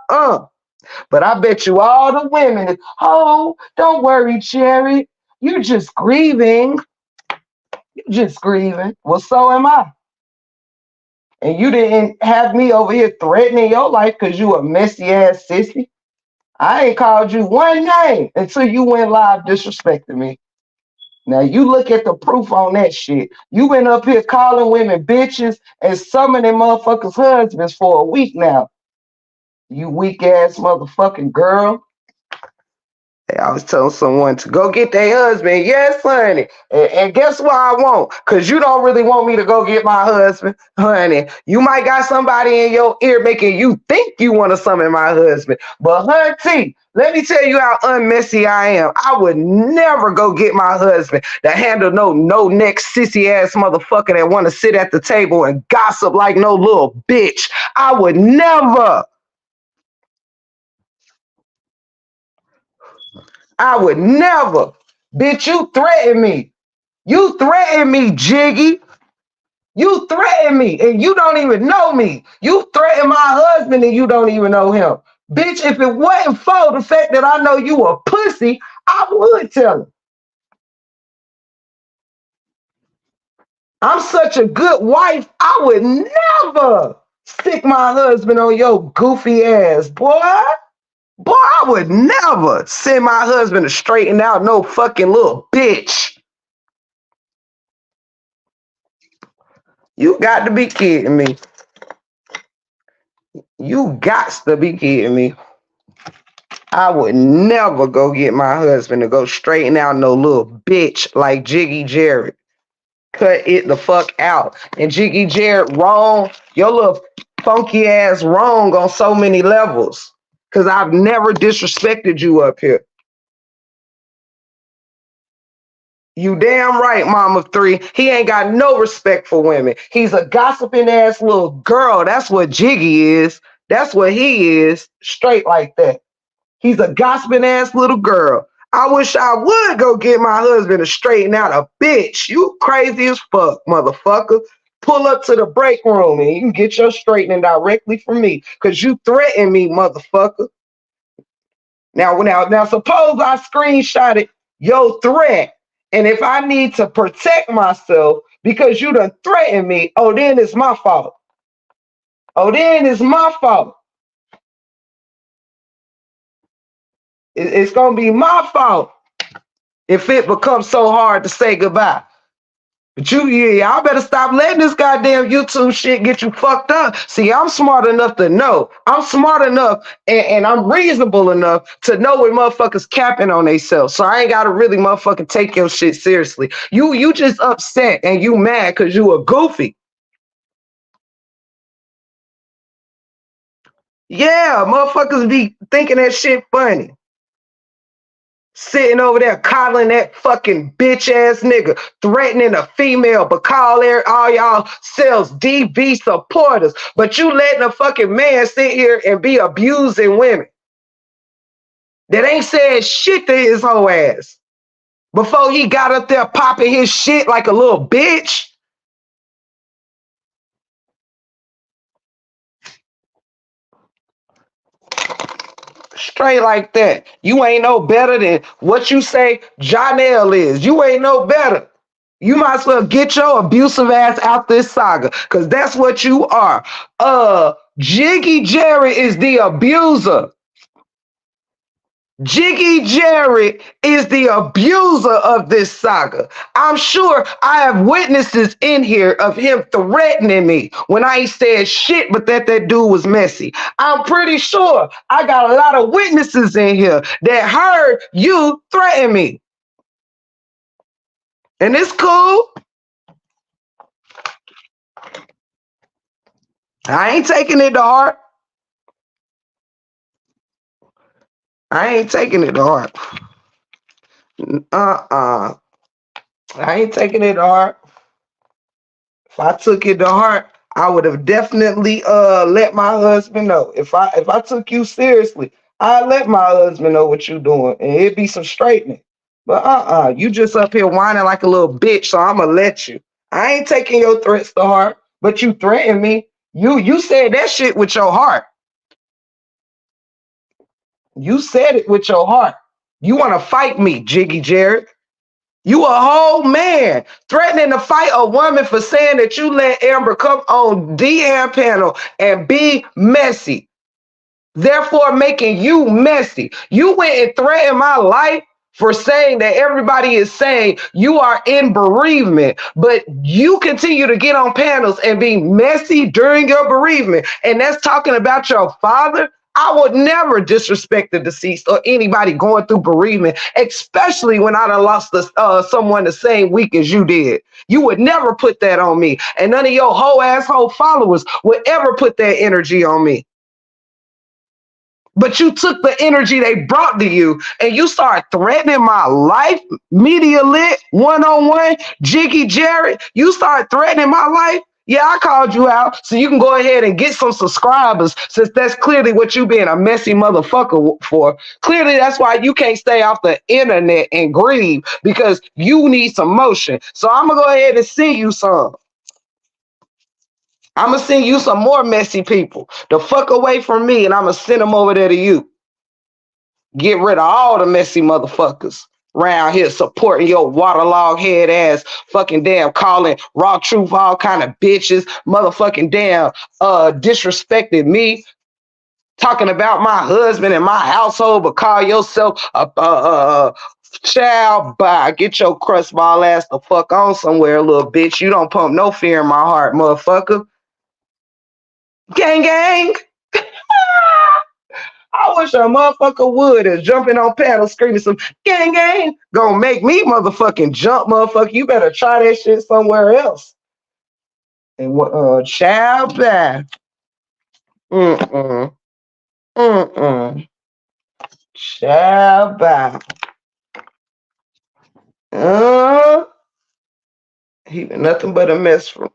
But I bet you all the women, oh, don't worry, Cherry. You're just grieving. You're just grieving. Well, so am I. And you didn't have me over here threatening your life because you a messy ass sissy. I ain't called you one name until you went live disrespecting me. Now you look at the proof on that shit. You went up here calling women bitches and summoning motherfuckers' husbands for a week now. You weak ass motherfucking girl. I was telling someone to go get their husband. Yes, honey. And guess what I want? Because you don't really want me to go get my husband, honey. You might got somebody in your ear making you think you want to summon my husband. But, hunty, let me tell you how unmessy I am. I would never go get my husband to handle no neck sissy ass motherfucker that want to sit at the table and gossip like no little bitch. I would never. I would never. Bitch, you threaten me. You threaten me, Jiggy. You threaten me, and you don't even know me. You threaten my husband, and you don't even know him. Bitch, if it wasn't for the fact that I know you a pussy, I would tell him. I'm such a good wife, I would never stick my husband on your goofy ass, boy. Boy, I would never send my husband to straighten out no fucking little bitch. You got to be kidding me. You got to be kidding me. I would never go get my husband to go straighten out no little bitch like Jiggy Jarrid. Cut it the fuck out. And Jiggy Jarrid, wrong. Your little funky ass wrong on so many levels. Because I've never disrespected you up here. You damn right, mom of three. He ain't got no respect for women. He's a gossiping ass little girl. That's what Jiggy is. That's what he is. Straight like that. He's a gossiping ass little girl. I wish I would go get my husband to straighten out a bitch. You crazy as fuck, motherfucker. Pull up to the break room and you can get your straightening directly from me. Cause you threatened me, motherfucker. Now, suppose I screenshotted your threat. And if I need to protect myself because you done threatened me, oh, then it's my fault. Oh, then it's my fault. It's going to be my fault if it becomes so hard to say goodbye. But y'all better stop letting this goddamn YouTube shit get you fucked up. See, I'm smart enough to know. I'm smart enough and I'm reasonable enough to know when motherfuckers capping on themselves. So I ain't gotta really motherfucking take your shit seriously. You just upset and you mad because you a goofy. Yeah, motherfuckers be thinking that shit funny. Sitting over there coddling that fucking bitch ass nigga, threatening a female, but call all y'all selves DV supporters. But you letting a fucking man sit here and be abusing women that ain't said shit to his whole ass before he got up there popping his shit like a little bitch. Straight like that. You ain't no better than what you say Janelle is. You ain't no better. You might as well get your abusive ass out this saga, because that's what you are. Jiggy Jarrid is the abuser. Jiggy Jarrid is the abuser of this saga. I'm sure I have witnesses in here of him threatening me when I ain't said shit, but that dude was messy. I'm pretty sure I got a lot of witnesses in here that heard you threaten me. And it's cool. I ain't taking it to heart. I ain't taking it to heart. Uh-uh. I ain't taking it to heart. If I took it to heart, I would have definitely let my husband know. If I took you seriously, I'd let my husband know what you doing, and it'd be some straightening. But you just up here whining like a little bitch, so I'ma let you. I ain't taking your threats to heart, but you threatened me. You said that shit with your heart. You said it with your heart. You want to fight me, Jiggy Jarrid. You a whole man threatening to fight a woman for saying that you let Amber come on DM panel and be messy, therefore making you messy. You went and threatened my life for saying that everybody is saying you are in bereavement, but you continue to get on panels and be messy during your bereavement. And that's talking about your father. I would never disrespect the deceased or anybody going through bereavement, especially when I done lost someone the same week as you did. You would never put that on me. And none of your whole asshole followers would ever put that energy on me. But you took the energy they brought to you and you start threatening my life, media lit, one-on-one, Jiggy Jarrid. You start threatening my life. Yeah, I called you out so you can go ahead and get some subscribers since that's clearly what you being a messy motherfucker for. Clearly, that's why you can't stay off the internet and grieve because you need some motion. So I'm going to go ahead and send you some. I'm going to send you some more messy people. The fuck away from me and I'm going to send them over there to you. Get rid of all the messy motherfuckers around here supporting your waterlog head ass fucking damn calling raw truth all kind of bitches, motherfucking damn disrespected me, talking about my husband and my household, but call yourself a child. Bye. Get your crust ball ass the fuck on somewhere, little bitch. You don't pump no fear in my heart, motherfucker. Gang gang. I wish a motherfucker would is jumping on paddles screaming some gang gang. Gonna make me motherfucking jump, motherfucker. You better try that shit somewhere else. And child back. Mm-mm. Mm-mm. Child back. He been nothing but a mess from.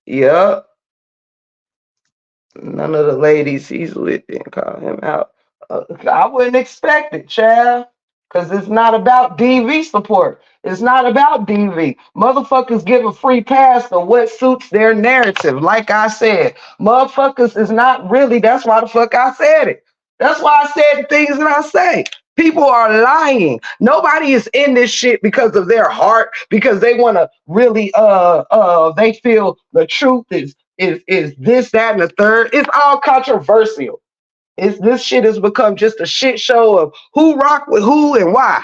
Yup. None of the ladies he's with didn't call him out. I wouldn't expect it, child. Because it's not about DV support. It's not about DV. Motherfuckers give a free pass to what suits their narrative. Like I said, motherfuckers is not really, that's why the fuck I said it. That's why I said the things that I say. People are lying. Nobody is in this shit because of their heart, because they want to really they feel the truth is this, that, and the third. It's all controversial. This shit has become just a shit show of who rock with who and why.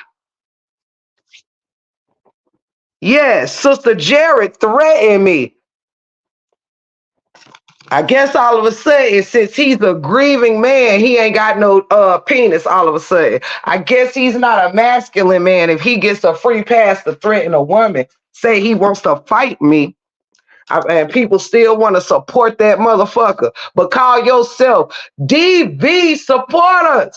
Yes, Sister Jarrid threatened me. I guess all of a sudden, since he's a grieving man, he ain't got no penis all of a sudden. I guess he's not a masculine man if he gets a free pass to threaten a woman, say he wants to fight me. And people still want to support that motherfucker. But call yourself DV supporters.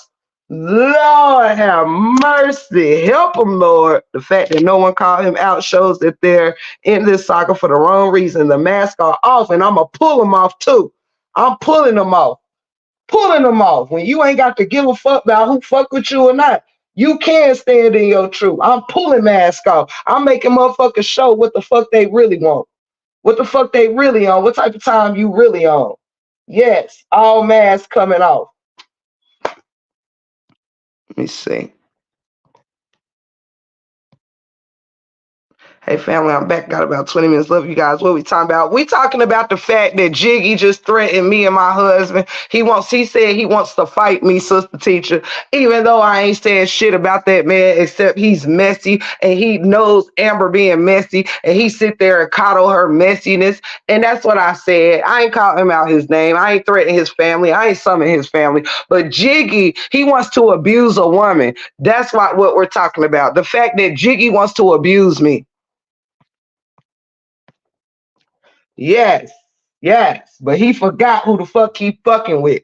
Lord have mercy. Help them, Lord. The fact that no one called him out shows that they're in this soccer for the wrong reason. The masks are off, and I'm going to pull them off too. I'm pulling them off. Pulling them off. When you ain't got to give a fuck about who fuck with you or not, you can stand in your truth. I'm pulling masks off. I'm making motherfuckers show what the fuck they really want. What the fuck they really on? What type of time you really on? Yes, all masks coming off. Let me see. Hey family, I'm back. Got about 20 minutes. Love you guys. What we talking about? We talking about the fact that Jiggy just threatened me and my husband. He said he wants to fight me, sister teacher, even though I ain't saying shit about that man, except he's messy and he knows Amber being messy and he sit there and coddle her messiness. And that's what I said. I ain't called him out his name. I ain't threatening his family. I ain't summoning his family. But Jiggy, he wants to abuse a woman. That's what we're talking about. The fact that Jiggy wants to abuse me. Yes, yes, but he forgot who the fuck he fucking with.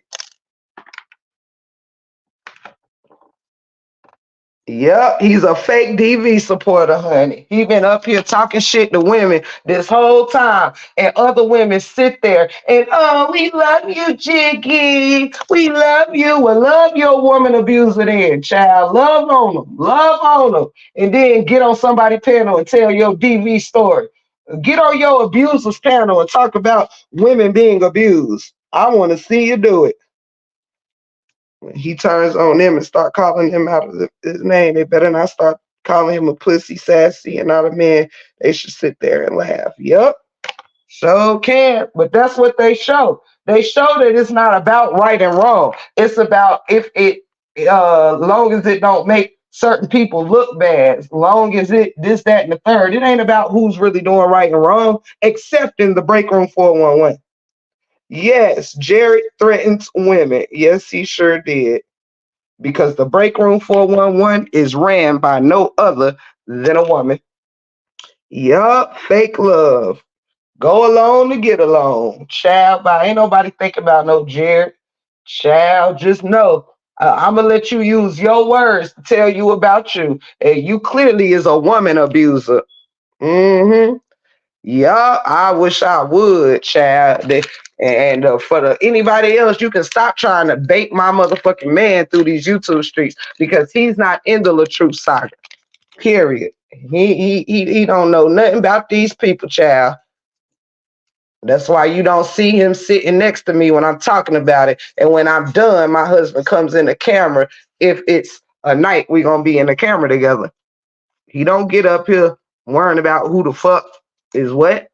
Yep, he's a fake DV supporter, honey. He been up here talking shit to women this whole time, and other women sit there and we love you, Jiggy. We love you. Well, love your woman abuser, then, child. Love on them, and then get on somebody panel and tell your DV story. Get on your abusers panel and talk about women being abused. I want to see you do it. When he turns on them and start calling him out of his name, they better not start calling him a pussy, sassy, and not a man. They should sit there and laugh. Yep, so can. But that's what they show. They show that it's not about right and wrong. It's about if it, long as it don't make certain people look bad, as long as it this, that, and the third. It ain't about who's really doing right and wrong, except in the break room 411. Yes, Jarrid threatens women. Yes, he sure did, because the break room 411 is ran by no other than a woman. Yup, fake love. Go alone to get along. Child, but ain't nobody think about no Jarrid. Child, just know. I'm gonna let you use your words to tell you about you. And you clearly is a woman abuser. Mm-hmm. Yeah, I wish I would, child. And for anybody else, you can stop trying to bait my motherfucking man through these YouTube streets, because he's not in the LaTruth saga. Period. He don't know nothing about these people, child. That's why you don't see him sitting next to me when I'm talking about it. And when I'm done, my husband comes in the camera. If it's a night, we gonna be in the camera together. He don't get up here worrying about who the fuck is what.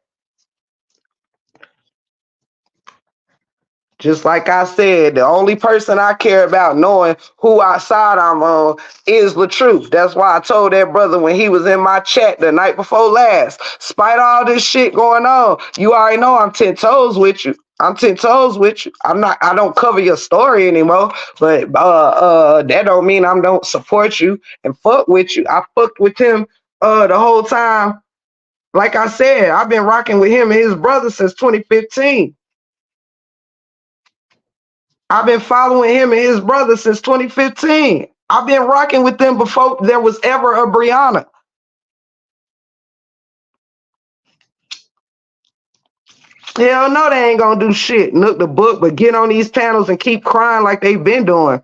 Just like I said, the only person I care about knowing who side I'm on is the truth. That's why I told that brother when he was in my chat the night before last, spite all this shit going on, you already know I'm 10 toes with you. I'm 10 toes with you. I don't cover your story anymore, but that don't mean I don't support you and fuck with you. I fucked with him the whole time. Like I said, I've been rocking with him and his brother since 2015. I've been following him and his brother since 2015. I've been rocking with them before there was ever a Brianna. Hell no, they ain't gonna do shit. Nook the book, but get on these panels and keep crying like they've been doing.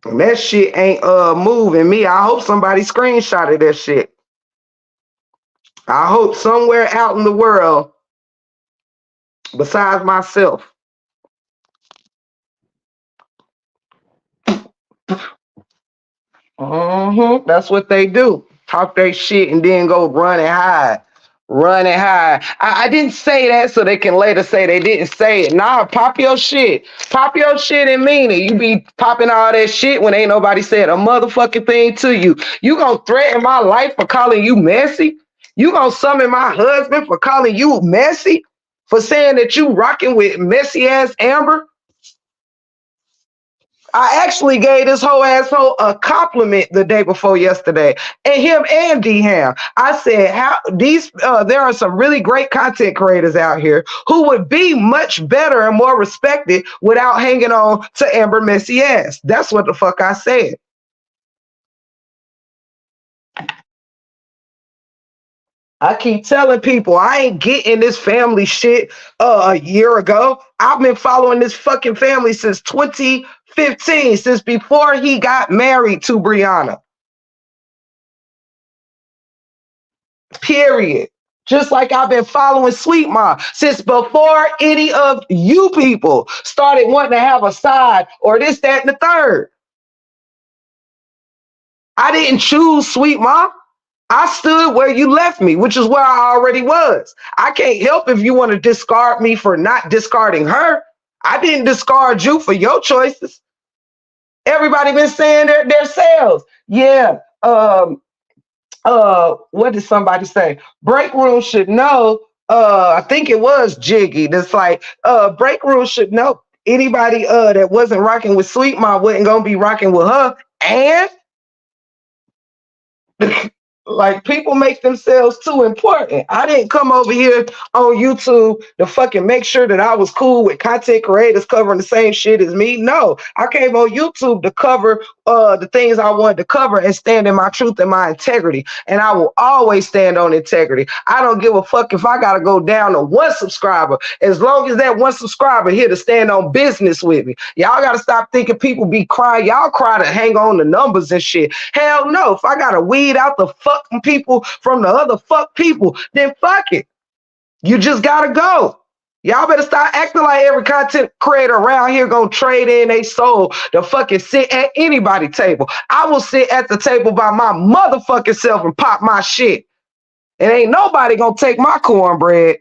And that shit ain't moving me. I hope somebody screenshotted that shit. I hope somewhere out in the world, besides myself. That's what they do. Talk their shit and then go run and hide. Run and hide. I didn't say that so they can later say they didn't say it. Nah, pop your shit. Pop your shit and mean it. You be popping all that shit when ain't nobody said a motherfucking thing to you. You gonna threaten my life for calling you messy? You gonna summon my husband for calling you messy? For saying that you rocking with messy ass Amber? I actually gave this whole asshole a compliment the day before yesterday, and him and D Ham. I said, "How these? There are some really great content creators out here who would be much better and more respected without hanging on to Amber messy ass." That's what the fuck I said. I keep telling people I ain't getting this family shit a year ago. I've been following this fucking family since 2015, since before he got married to Brianna. Period. Just like I've been following Sweet Ma since before any of you people started wanting to have a side or this, that, and the third. I didn't choose Sweet Ma. I stood where you left me, which is where I already was. I can't help if you want to discard me for not discarding her. I didn't discard you for your choices. Everybody been saying their selves. Yeah. What did somebody say? Break room should know. I think it was Jiggy. That's like, break room should know. Anybody that wasn't rocking with Sweet Ma wasn't gonna be rocking with her. And Like people make themselves too important. I didn't come over here on YouTube to fucking make sure that I was cool with content creators covering the same shit as me. No, I came on YouTube to cover the things I wanted to cover and stand in my truth and my integrity. And I will always stand on integrity. I don't give a fuck if I gotta go down to one subscriber, as long as that one subscriber here to stand on business with me. Y'all gotta stop thinking people be crying. Y'all cry to hang on the numbers and shit. Hell no. If I gotta weed out the fucking people from the other fuck people, then fuck it. You just gotta go. Y'all better start acting like every content creator around here gonna trade in a soul to fucking sit at anybody's table. I will sit at the table by my motherfucking self and pop my shit. And ain't nobody gonna take my cornbread.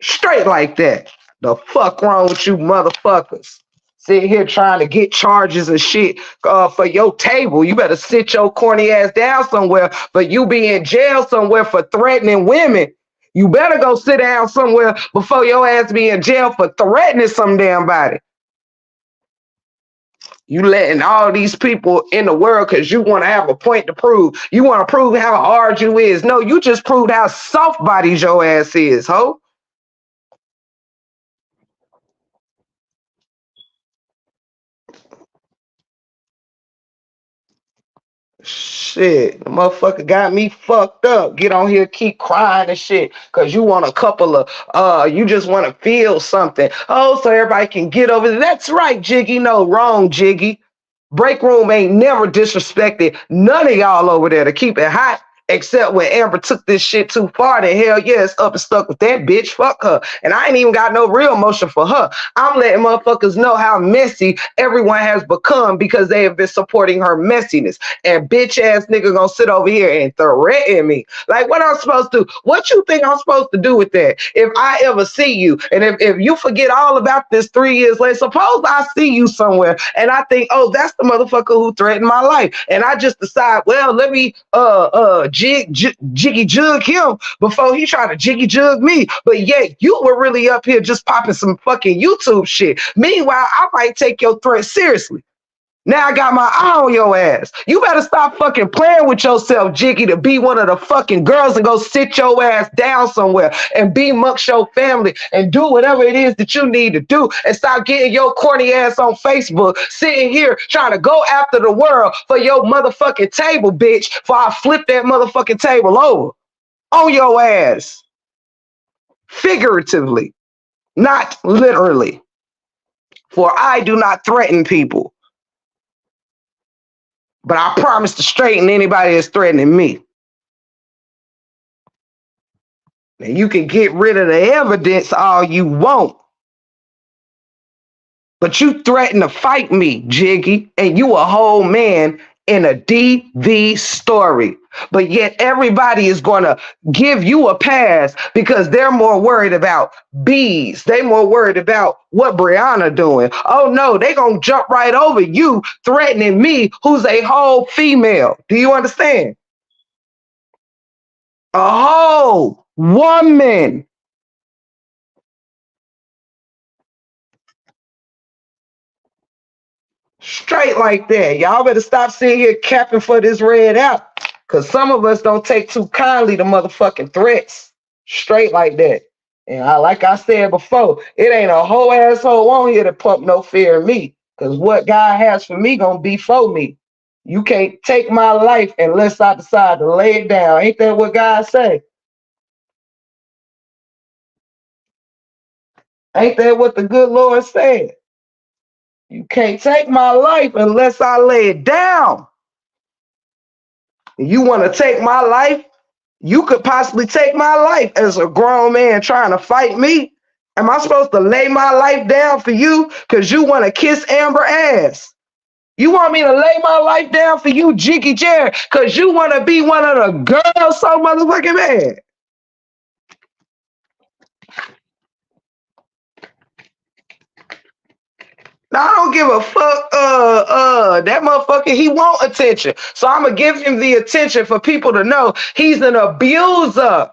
Straight like that. The fuck wrong with you motherfuckers? Sitting here trying to get charges and shit for your table. You better sit your corny ass down somewhere, but you be in jail somewhere for threatening women. You better go sit down somewhere before your ass be in jail for threatening some damn body. You letting all these people in the world because you want to have a point to prove. You want to prove how hard you is. No, you just proved how soft bodies your ass is, ho. Shit, the motherfucker got me fucked up. Get on here, keep crying and shit, cause you want a couple of you just want to feel something. Oh, so everybody can get over there. That's right, Jiggy. No, wrong, Jiggy. Break room ain't never disrespected none of y'all over there to keep it hot. Except when Amber took this shit too far, then hell yeah, it's up and stuck with that bitch. Fuck her. And I ain't even got no real emotion for her. I'm letting motherfuckers know how messy everyone has become because they have been supporting her messiness. And bitch ass nigga gonna sit over here and threaten me. Like what I'm supposed to do? What you think I'm supposed to do with that? If I ever see you, and if you forget all about this 3 years later, suppose I see you somewhere and I think, oh, that's the motherfucker who threatened my life. And I just decide, well, let me jiggy jug him before he tried to jiggy jug me. But yet you were really up here just popping some fucking YouTube shit. Meanwhile, I might take your threat seriously. Now I got my eye on your ass. You better stop fucking playing with yourself, Jiggy, to be one of the fucking girls and go sit your ass down somewhere and be amongst your family and do whatever it is that you need to do and stop getting your corny ass on Facebook, sitting here trying to go after the world for your motherfucking table, bitch, before I flip that motherfucking table over on your ass. Figuratively, not literally. For I do not threaten people. But I promise to straighten anybody that's threatening me. And you can get rid of the evidence all you want. But you threaten to fight me, Jiggy, and you a whole man in a DV story. But yet everybody is going to give you a pass because they're more worried about bees. They more worried about what Brianna doing. Oh no, they going to jump right over you threatening me, who's a whole female. Do you understand? A whole woman. Straight like that. Y'all better stop sitting here capping for this red out. Cause some of us don't take too kindly to motherfucking threats. Straight like that. And like I said before, it ain't a whole asshole on here to pump no fear in me. Cause what God has for me gonna be for me. You can't take my life unless I decide to lay it down. Ain't that what God say? Ain't that what the good Lord said? You can't take my life unless I lay it down. You want to take my life? You could possibly take my life as a grown man trying to fight me. Am I supposed to lay my life down for you because you want to kiss Amber ass? You want me to lay my life down for you, Jiggy Jarrid, because you want to be one of the girls so motherfucking bad? Now, I don't give a fuck. That motherfucker, he want attention. So I'm going to give him the attention for people to know he's an abuser.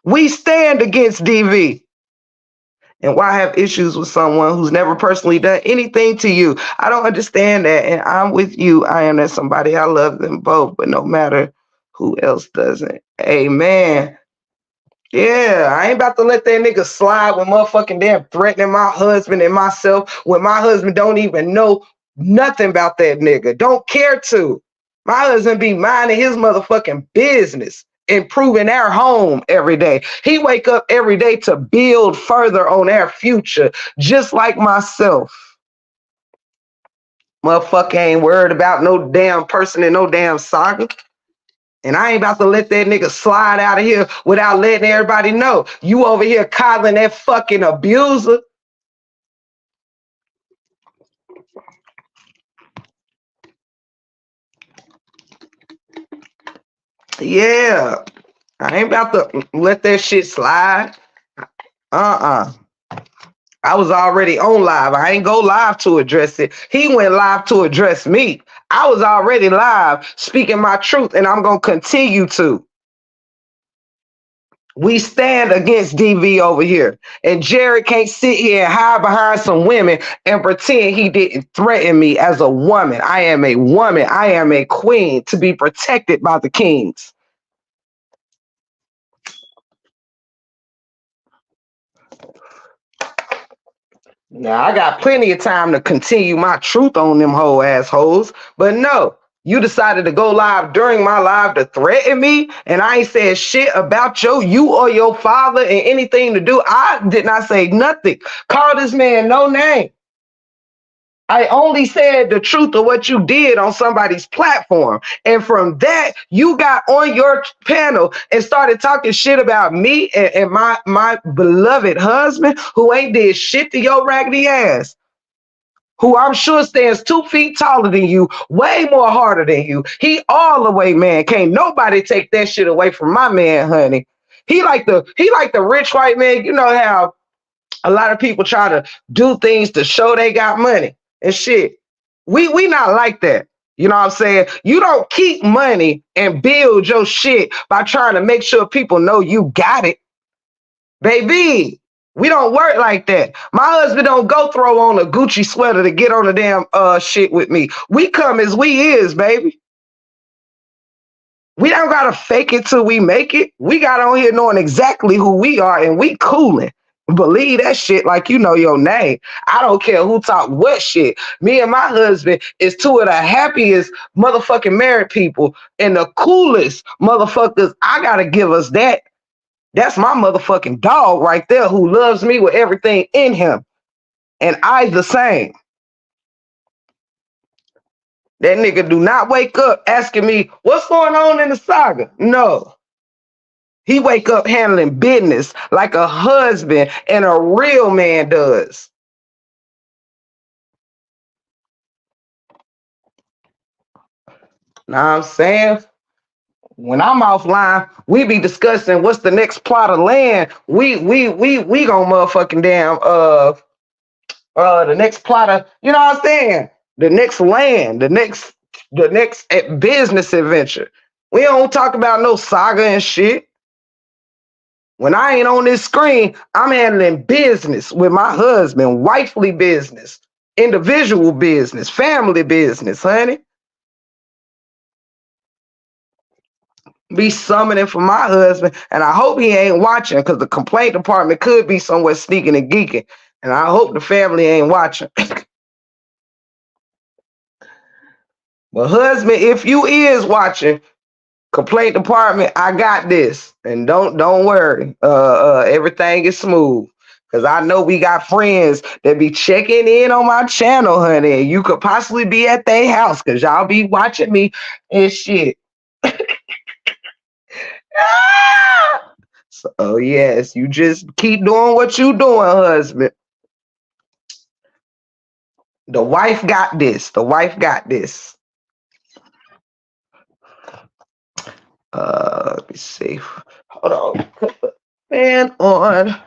We stand against DV. And why have issues with someone who's never personally done anything to you? I don't understand that. And I'm with you. I am that somebody. I love them both, but no matter who else doesn't. Amen. Yeah, I ain't about to let that nigga slide with motherfucking damn threatening my husband and myself when my husband don't even know nothing about that nigga. Don't care to. My husband be minding his motherfucking business, improving our home every day. He wake up every day to build further on our future, just like myself. Motherfucker ain't worried about no damn person in no damn saga. And I ain't about to let that nigga slide out of here without letting everybody know. You over here coddling that fucking abuser. Yeah. I ain't about to let that shit slide. Uh-uh. I was already on live. I ain't go live to address it. He went live to address me. I was already live speaking my truth, and I'm going to continue to. We stand against DV over here. And Jarrid can't sit here and hide behind some women and pretend he didn't threaten me as a woman. I am a woman. I am a queen to be protected by the kings. Now, I got plenty of time to continue my truth on them whole assholes. But no, you decided to go live during my live to threaten me, and I ain't said shit about you or your father and anything to do. I did not say nothing. Call this man no name. I only said the truth of what you did on somebody's platform. And from that, you got on your panel and started talking shit about me and my beloved husband who ain't did shit to your raggedy ass. Who I'm sure stands 2 feet taller than you, way more harder than you. He all the way, man. Can't nobody take that shit away from my man, honey. He like the rich white man. You know how a lot of people try to do things to show they got money and shit. We not like that. You know what I'm saying? You don't keep money and build your shit by trying to make sure people know you got it. Baby, we don't work like that. My husband don't go throw on a Gucci sweater to get on the damn shit with me. We come as we is, baby. We don't gotta fake it till we make it. We got on here knowing exactly who we are and we cooling. Believe that shit like you know your name. I don't care who talk what shit. Me and my husband is two of the happiest motherfucking married people and the coolest motherfuckers. I gotta give us that. That's my motherfucking dog right there who loves me with everything in him. And I the same. That nigga do not wake up asking me, what's going on in the saga? No. He wake up handling business like a husband and a real man does. Know what I'm saying? When I'm offline, we be discussing what's the next plot of land. We gonna motherfucking damn the next plot of, you know what I'm saying? The next land, the next business adventure. We don't talk about no saga and shit. When I ain't on this screen, I'm handling business with my husband, wifely business, individual business, family business, honey. Be summoning for my husband, and I hope he ain't watching because the complaint department could be somewhere sneaking and geeking, and I hope the family ain't watching. But husband, if you is watching, complaint department, I got this, and don't worry. Everything is smooth. Cause I know we got friends that be checking in on my channel, honey. And you could possibly be at their house because y'all be watching me and shit. Ah! So yes, you just keep doing what you doing, husband. The wife got this. The wife got this. Let me see. Hold on. Put the fan on.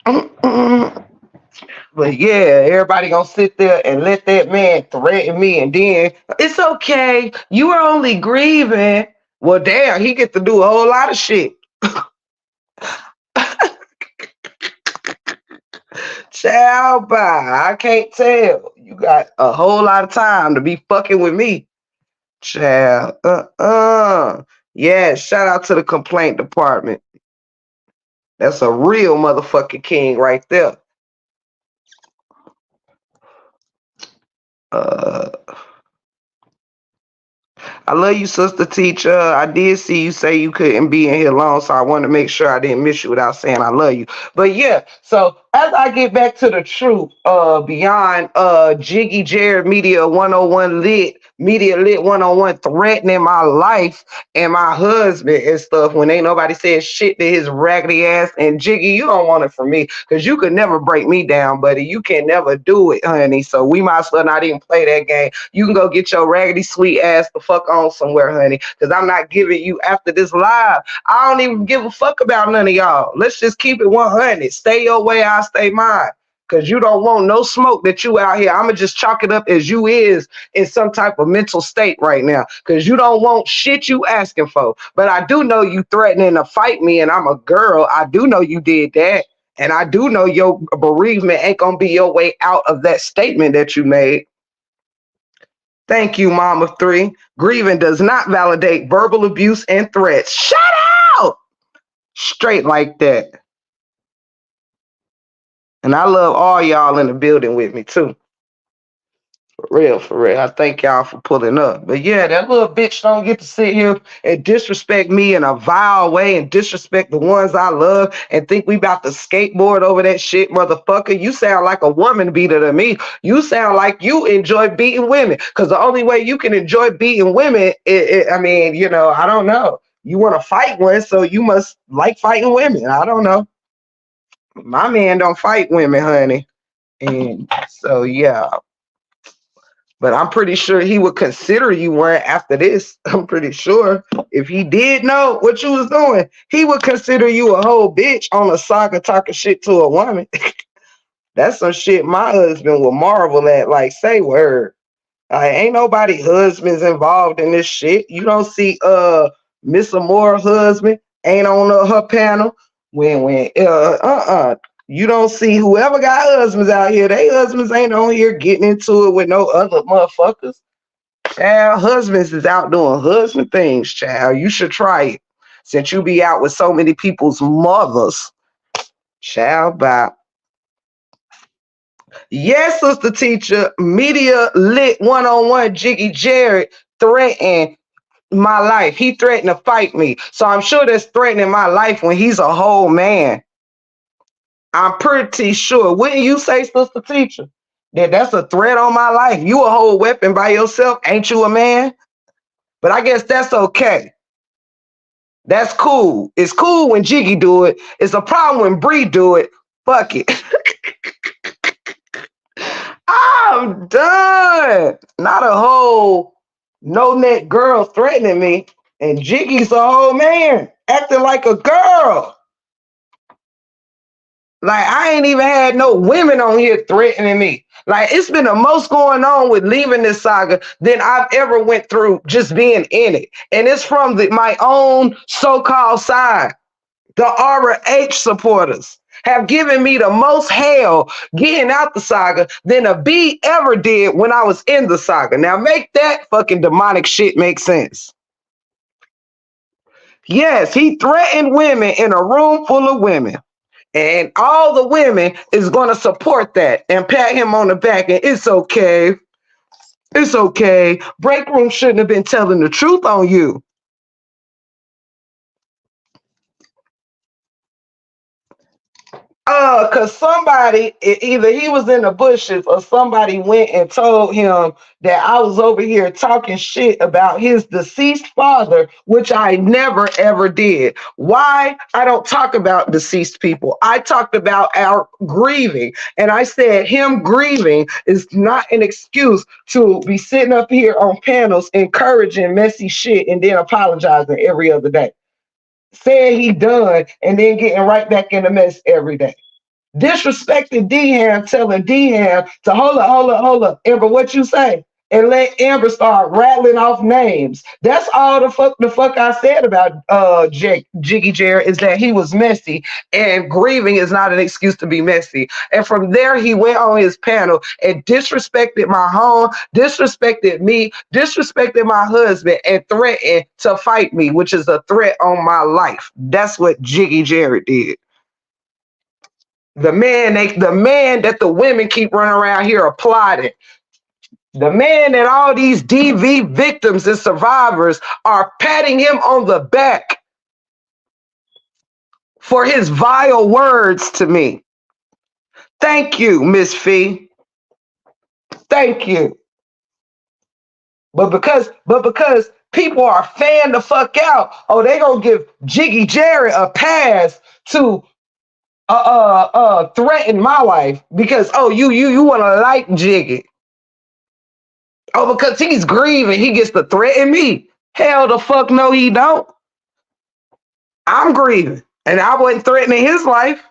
Mm-mm. But yeah, everybody gonna sit there and let that man threaten me, and then it's okay. You are only grieving. Well, damn, he get to do a whole lot of shit. Child, bye. I can't tell. You got a whole lot of time to be fucking with me. Child, yeah, shout out to the complaint department. That's a real motherfucking king right there. Uh, I love you, sister teacher. I did see you say you couldn't be in here long, so I wanted to make sure I didn't miss you without saying I love you. But yeah, so as I get back to the truth, beyond Jiggy Jarrid Media 101 Lit, Media Lit 101 threatening my life and my husband and stuff when ain't nobody said shit to his raggedy ass. And Jiggy, you don't want it from me because you could never break me down, buddy. You can never do it, honey. So we might as well not even play that game. You can go get your raggedy sweet ass the fuck on somewhere, honey, because I'm not giving you after this live. I don't even give a fuck about none of y'all. Let's just keep it 100. Stay your way, I stay mine. Cause you don't want no smoke that you out here. I'ma just chalk it up as you is in some type of mental state right now. Cause you don't want shit you asking for. But I do know you threatening to fight me, and I'm a girl. I do know you did that. And I do know your bereavement ain't gonna be your way out of that statement that you made. Thank you, Mama 3. Grieving does not validate verbal abuse and threats. Shut out! Straight like that. And I love all y'all in the building with me, too. For real, for real. I thank y'all for pulling up. But yeah, that little bitch don't get to sit here and disrespect me in a vile way and disrespect the ones I love and think we about to skateboard over that shit, motherfucker. You sound like a woman beater to me. You sound like you enjoy beating women. Because the only way you can enjoy beating women, I mean, you know, I don't know. You want to fight one, so you must like fighting women. I don't know. My man don't fight women, honey. And so, yeah. But I'm pretty sure he would consider you one after this. I'm pretty sure if he did know what you was doing, he would consider you a whole bitch on a saga talking shit to a woman. That's some shit my husband would marvel at, like, say word. Ain't nobody husbands involved in this shit. You don't see Miss Amore's husband ain't on her panel. When you don't see whoever got husbands out here, they husbands ain't on here getting into it with no other motherfuckers. Child, husbands is out doing husband things, child. You should try it. Since you be out with so many people's mothers. Child, bye. Yes, sister teacher, Media Lit 101 Jiggy Jarrid threatened my life. He threatened to fight me. So I'm sure that's threatening my life when he's a whole man. I'm pretty sure. Wouldn't you say, sister teacher, that that's a threat on my life? You a whole weapon by yourself. Ain't you a man? But I guess that's okay. That's cool. It's cool when Jiggy do it. It's a problem when Bree do it. Fuck it. I'm done. Not a whole no-neck girl threatening me. And Jiggy's a whole man acting like a girl. Like, I ain't even had no women on here threatening me. Like, it's been the most going on with leaving this saga than I've ever went through just being in it. And it's from my own so-called side. The RH supporters have given me the most hell getting out the saga than a B ever did when I was in the saga. Now, make that fucking demonic shit make sense. Yes, he threatened women in a room full of women. And all the women is going to support that and pat him on the back. And it's okay. It's okay. Break room shouldn't have been telling the truth on you. Cause somebody, either he was in the bushes or somebody went and told him that I was over here talking shit about his deceased father, which I never ever did. Why? I don't talk about deceased people. I talked about our grieving. And I said him grieving is not an excuse to be sitting up here on panels encouraging messy shit and then apologizing every other day. Saying he done and then getting right back in the mess every day. disrespecting D-Ham, telling D-Ham to hold up, Amber, what you say? And let Amber start rattling off names. That's all the fuck I said about Jiggy Jarrid is that he was messy, and grieving is not an excuse to be messy. And from there, he went on his panel and disrespected my home, disrespected me, disrespected my husband, and threatened to fight me, which is a threat on my life. That's what Jiggy Jarrid did. The man that the women keep running around here applauding. The man that all these DV victims and survivors are patting him on the back for his vile words to me. Thank you, Miss Fee. Thank you. But because people are fan the fuck out, oh, they gonna give Jiggy Jarrid a pass to threaten my life because oh you wanna like Jiggy. Oh, because he's grieving, he gets to threaten me. Hell the fuck no, he don't. I'm grieving, and I wasn't threatening his life.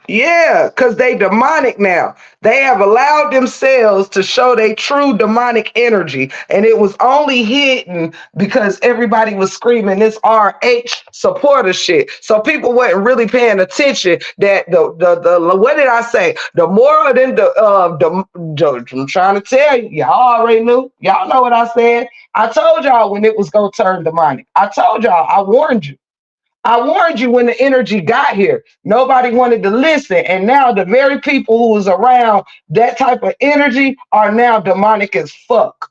Yeah, because they demonic now. They have allowed themselves to show their true demonic energy. And it was only hidden because everybody was screaming this RH supporter shit. So people weren't really paying attention that the what did I say? The moral than I'm trying to tell you, y'all already knew. Y'all know what I said. I told y'all when it was gonna turn demonic. I told y'all, I warned you. I warned you when the energy got here. Nobody wanted to listen. And now the very people who was around that type of energy are now demonic as fuck.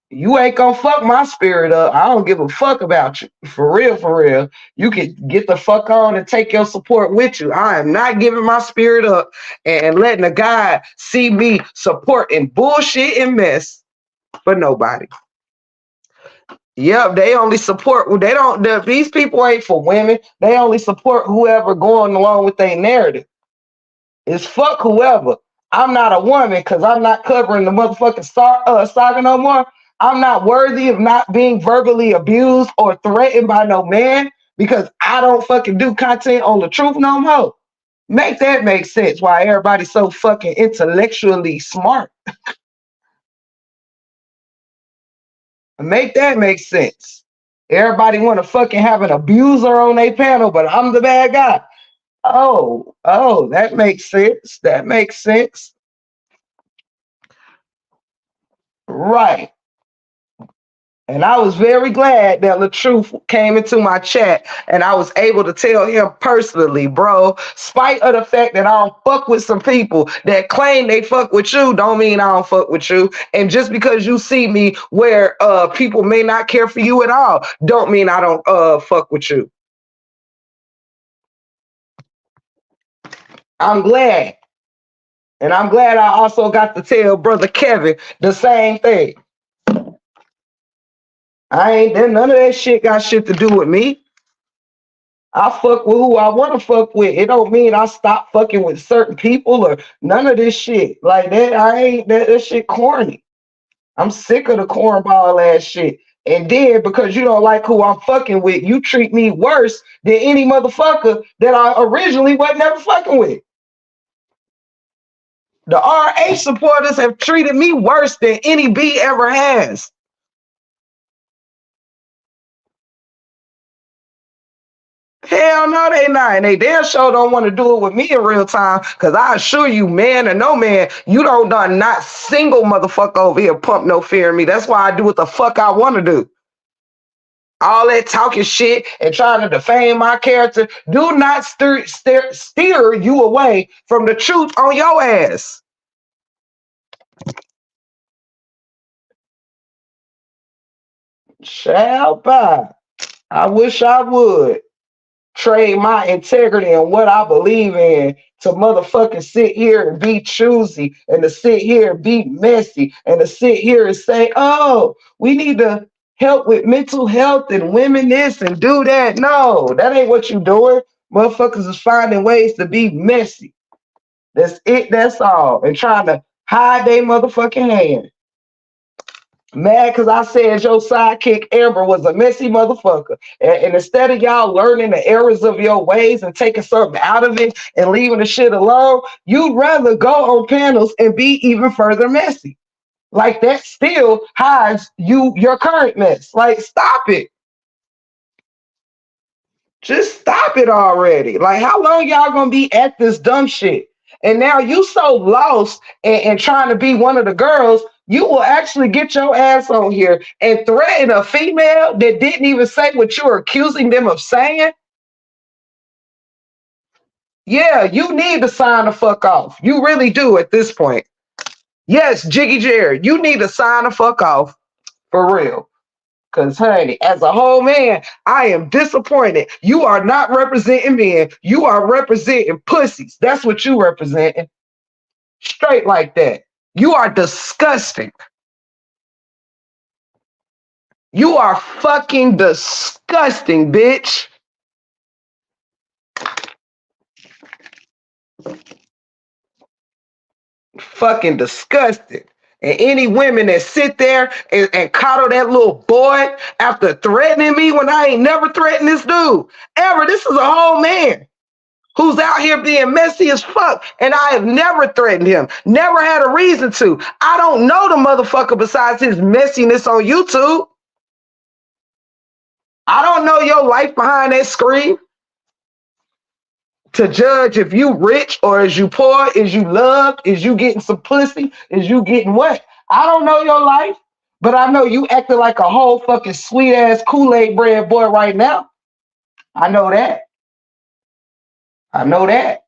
You ain't gonna fuck my spirit up. I don't give a fuck about you. For real, for real. You can get the fuck on and take your support with you. I am not giving my spirit up and letting a guy see me supporting bullshit and mess for nobody. Yep, they only support. They don't. These people ain't for women. They only support whoever going along with their narrative. It's fuck whoever. I'm not a woman because I'm not covering the motherfucking saga no more. I'm not worthy of not being verbally abused or threatened by no man because I don't fucking do content on the truth no more. Make that make sense why everybody's so fucking intellectually smart. Make that make sense. Everybody want to fucking have an abuser on their panel, but I'm the bad guy. Oh, that makes sense. That makes sense. Right. And I was very glad that LaTruth came into my chat and I was able to tell him personally, bro, spite of the fact that I don't fuck with some people that claim they fuck with you, don't mean I don't fuck with you. And just because you see me where people may not care for you at all, don't mean I don't fuck with you. I'm glad. And I'm glad I also got to tell Brother Kevin the same thing. None of that shit got shit to do with me. I fuck with who I want to fuck with. It don't mean I stop fucking with certain people or none of this shit. Like that, that shit corny. I'm sick of the cornball ass shit. And then because you don't like who I'm fucking with, you treat me worse than any motherfucker that I originally wasn't never fucking with. The RH supporters have treated me worse than any B ever has. Hell no, they not. And they damn sure don't want to do it with me in real time. Cause I assure you, man or no man, you don't done not single motherfucker over here pump no fear in me. That's why I do what the fuck I want to do. All that talking shit and trying to defame my character do not steer you away from the truth on your ass. Shall by. I wish I would trade my integrity and what I believe in to motherfucking sit here and be choosy and to sit here and be messy and to sit here and say, oh, we need to help with mental health and women this and do that. No, that ain't what you doing. Motherfuckers is finding ways to be messy. That's it, that's all. And trying to hide their motherfucking hand. Mad because I said your sidekick Amber was a messy motherfucker. And instead of y'all learning the errors of your ways and taking something out of it and leaving the shit alone, you'd rather go on panels and be even further messy. Like that still hides your current mess. Like, stop it. Just stop it already. Like, how long y'all gonna be at this dumb shit? And now you so lost and trying to be one of the girls, you will actually get your ass on here and threaten a female that didn't even say what you're accusing them of saying. Yeah, you need to sign the fuck off. You really do at this point. Yes, Jiggy Jarrid, you need to sign the fuck off for real. Cause honey, as a whole man, I am disappointed. You are not representing men. You are representing pussies. That's what you representing. Straight like that. You are disgusting. You are fucking disgusting, bitch. Fucking disgusting. And any women that sit there and coddle that little boy after threatening me when I ain't never threatened this dude. Ever. This is a whole man who's out here being messy as fuck. And I have never threatened him. Never had a reason to. I don't know the motherfucker besides his messiness on YouTube. I don't know your life behind that screen to judge if you rich or is you poor, is you loved, is you getting some pussy, is you getting what? I don't know your life, but I know you acting like a whole fucking sweet ass Kool-Aid bread boy right now. I know that. I know that.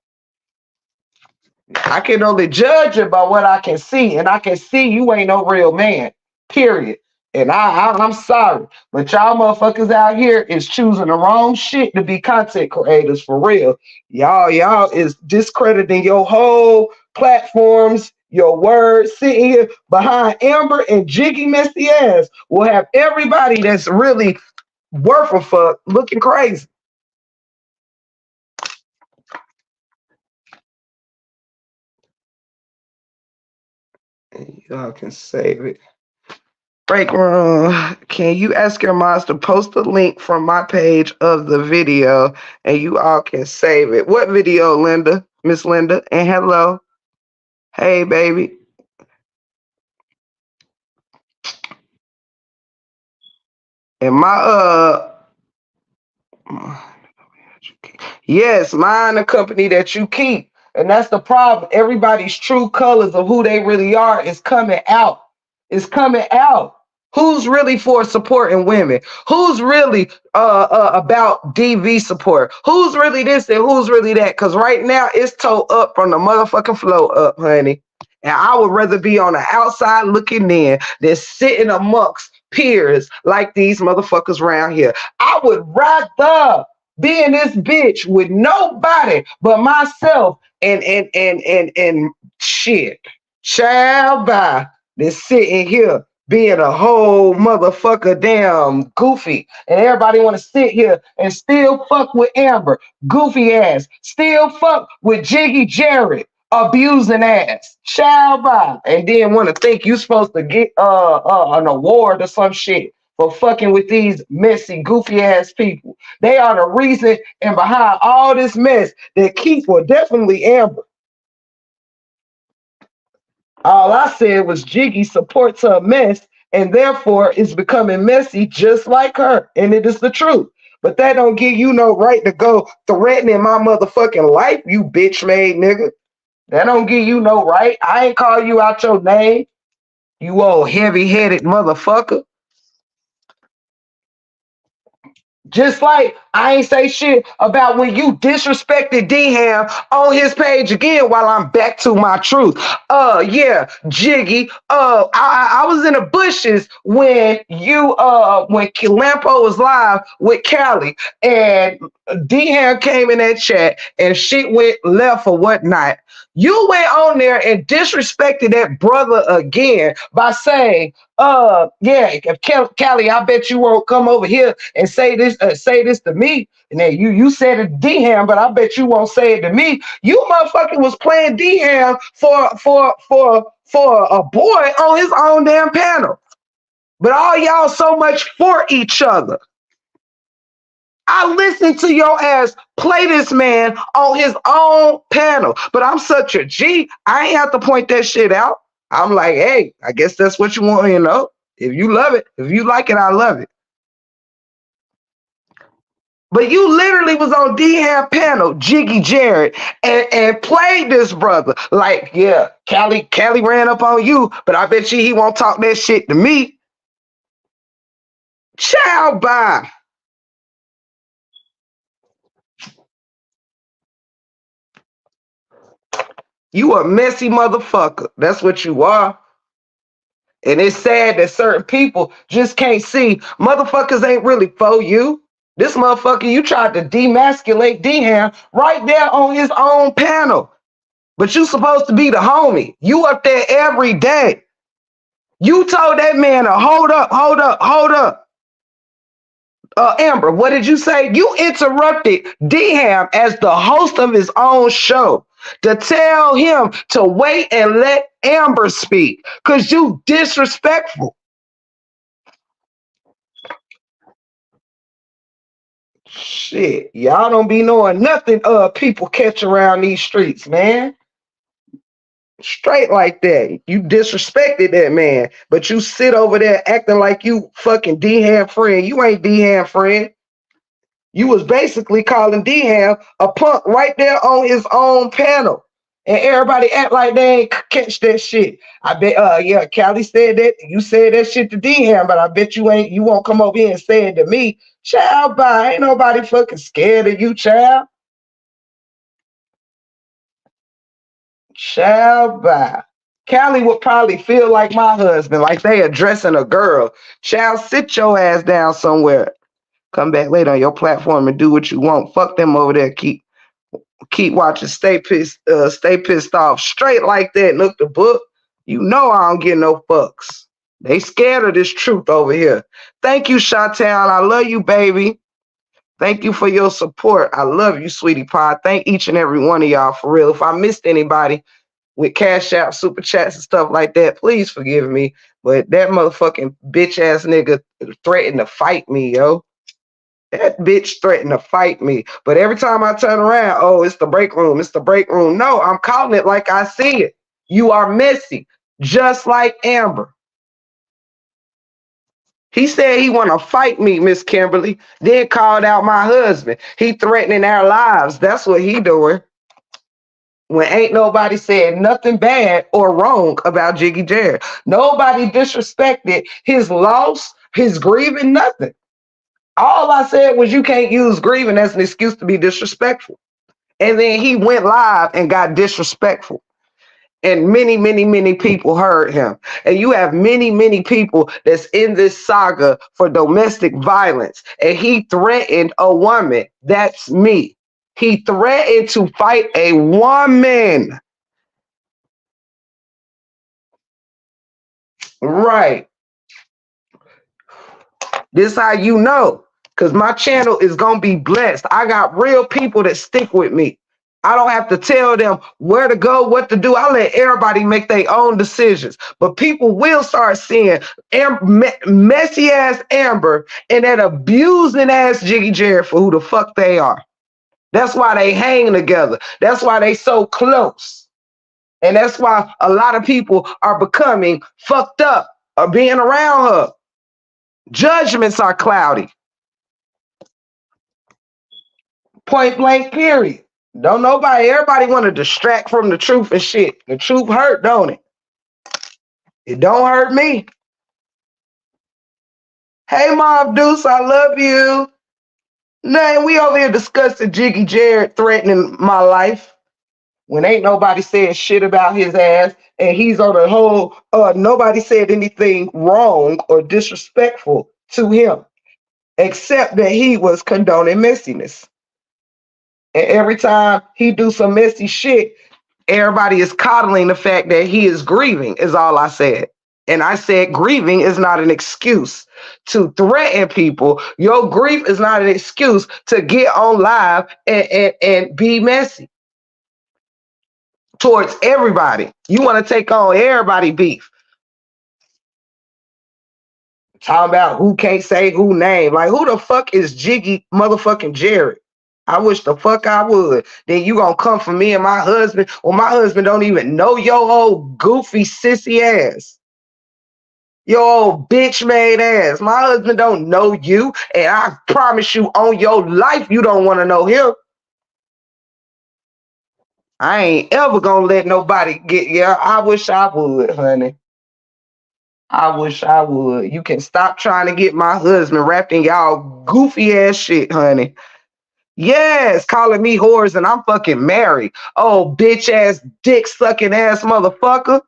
I can only judge it by what I can see, and I can see you ain't no real man. Period. And I'm sorry, but y'all motherfuckers out here is choosing the wrong shit to be content creators for real. Y'all is discrediting your whole platforms, your words, sitting here behind Amber and Jiggy messy ass will have everybody that's really worth a fuck looking crazy. Y'all can save it. Break room. Can you ask your moms to post a link from my page of the video and you all can save it? What video, Linda? Miss Linda? And hello. Hey, baby. And yes, mine the company that you keep. And that's the problem. Everybody's true colors of who they really are is coming out. It's coming out. Who's really for supporting women? Who's really about DV support? Who's really this and who's really that? Because right now it's toe up from the motherfucking flow up, honey. And I would rather be on the outside looking in than sitting amongst peers like these motherfuckers around here. I would rather be in this bitch with nobody but myself and shit. Child by this sitting here being a whole motherfucker damn goofy. And everybody want to sit here and still fuck with Amber, goofy ass. Still fuck with Jiggy Jarrid, abusing ass. Child by. And then want to think you supposed to get an award or some shit for fucking with these messy, goofy ass people. They are the reason and behind all this mess that Keith will definitely Amber. All I said was Jiggy supports her mess and therefore is becoming messy just like her. And it is the truth. But that don't give you no right to go threatening my motherfucking life, you bitch made nigga. That don't give you no right. I ain't call you out your name, you old heavy-headed motherfucker. Just like I ain't say shit about when you disrespected D-Ham on his page again while I'm back to my truth. Yeah, Jiggy. I was in the bushes when when Lampo was live with Callie and D-Ham came in that chat and shit went left or whatnot. You went on there and disrespected that brother again by saying, yeah, if Callie, I bet you won't come over here and say this to me. And then you said it to D-Ham, but I bet you won't say it to me. You motherfucking was playing D-Ham for a boy on his own damn panel. But all y'all so much for each other. I listened to your ass play this man on his own panel, but I'm such a G. I ain't have to point that shit out. I'm like, hey, I guess that's what you want, you know. If you love it, if you like it, I love it. But you literally was on D-Ham panel, Jiggy Jarrid, and played this brother. Like, yeah, Cali ran up on you, but I bet you he won't talk that shit to me. Child bye. You a messy motherfucker. That's what you are. And it's sad that certain people just can't see motherfuckers ain't really for you. This motherfucker, you tried to demasculate D-Ham right there on his own panel. But you supposed to be the homie. You up there every day. You told that man to hold up, hold up, hold up. Amber, what did you say? You interrupted D-Ham as the host of his own show to tell him to wait and let Amber speak because you disrespectful. Shit, y'all don't be knowing nothing people catch around these streets, man. Straight like that. You disrespected that man, but you sit over there acting like you fucking D-Ham friend. You ain't D-Ham friend. You was basically calling D-Ham a punk right there on his own panel. And everybody act like they ain't catch that shit. I bet yeah, Callie said that. You said that shit to D-Ham, but I bet you won't come over here and say it to me. Child, bye. Ain't nobody fucking scared of you, child. Child, bye. Callie would probably feel like my husband, like they addressing a girl. Child, sit your ass down somewhere. Come back later on your platform and do what you want. Fuck them over there. Keep watching. Stay pissed off. Straight like that. Look the book. You know I don't get no fucks. They scared of this truth over here. Thank you, Shawtown. I love you, baby. Thank you for your support. I love you, sweetie pie. Thank each and every one of y'all for real. If I missed anybody with cash out, super chats and stuff like that, please forgive me. But that motherfucking bitch ass nigga threatened to fight me, yo. That bitch threatened to fight me. But every time I turn around, oh, it's the break room. It's the break room. No, I'm calling it like I see it. You are messy, just like Amber. He said he want to fight me, Miss Kimberly, then called out my husband. He threatening our lives. That's what he doing. When ain't nobody said nothing bad or wrong about Jiggy Jarrid. Nobody disrespected his loss, his grieving, nothing. All I said was you can't use grieving as an excuse to be disrespectful. And then he went live and got disrespectful. And many, many, many people heard him. And you have many, many people that's in this saga for domestic violence. And he threatened a woman. That's me. He threatened to fight a woman. Right. This how you know. Because my channel is going to be blessed. I got real people that stick with me. I don't have to tell them where to go, what to do. I let everybody make their own decisions. But people will start seeing messy ass Amber and that abusing ass Jiggy Jarrid for who the fuck they are. That's why they hang together. That's why they so close. And that's why a lot of people are becoming fucked up or being around her. Judgments are cloudy. Point blank, period. Don't nobody, everybody want to distract from the truth and shit. The truth hurt, don't it? It don't hurt me. Hey, Mom Deuce, I love you. Nah, we over here discussing Jiggy Jarrid threatening my life when ain't nobody said shit about his ass, and he's on the whole, nobody said anything wrong or disrespectful to him, except that he was condoning messiness. And every time he do some messy shit, everybody is coddling the fact that he is grieving, is all I said. And I said grieving is not an excuse to threaten people. Your grief is not an excuse to get on live and be messy towards everybody. You want to take on everybody beef. Talking about who can't say who name. Like, who the fuck is Jiggy motherfucking Jarrid? I wish the fuck I would. Then you gonna come for me and my husband? Well, my husband don't even know your old goofy sissy ass. Your old bitch made ass. My husband don't know you, and I promise you on your life you don't want to know him. I ain't ever gonna let nobody get, yeah. I wish I would, honey. I wish I would. You can stop trying to get my husband wrapped in y'all goofy ass shit, honey. Yes, calling me whores and I'm fucking married. Oh, bitch ass, dick sucking ass motherfucker.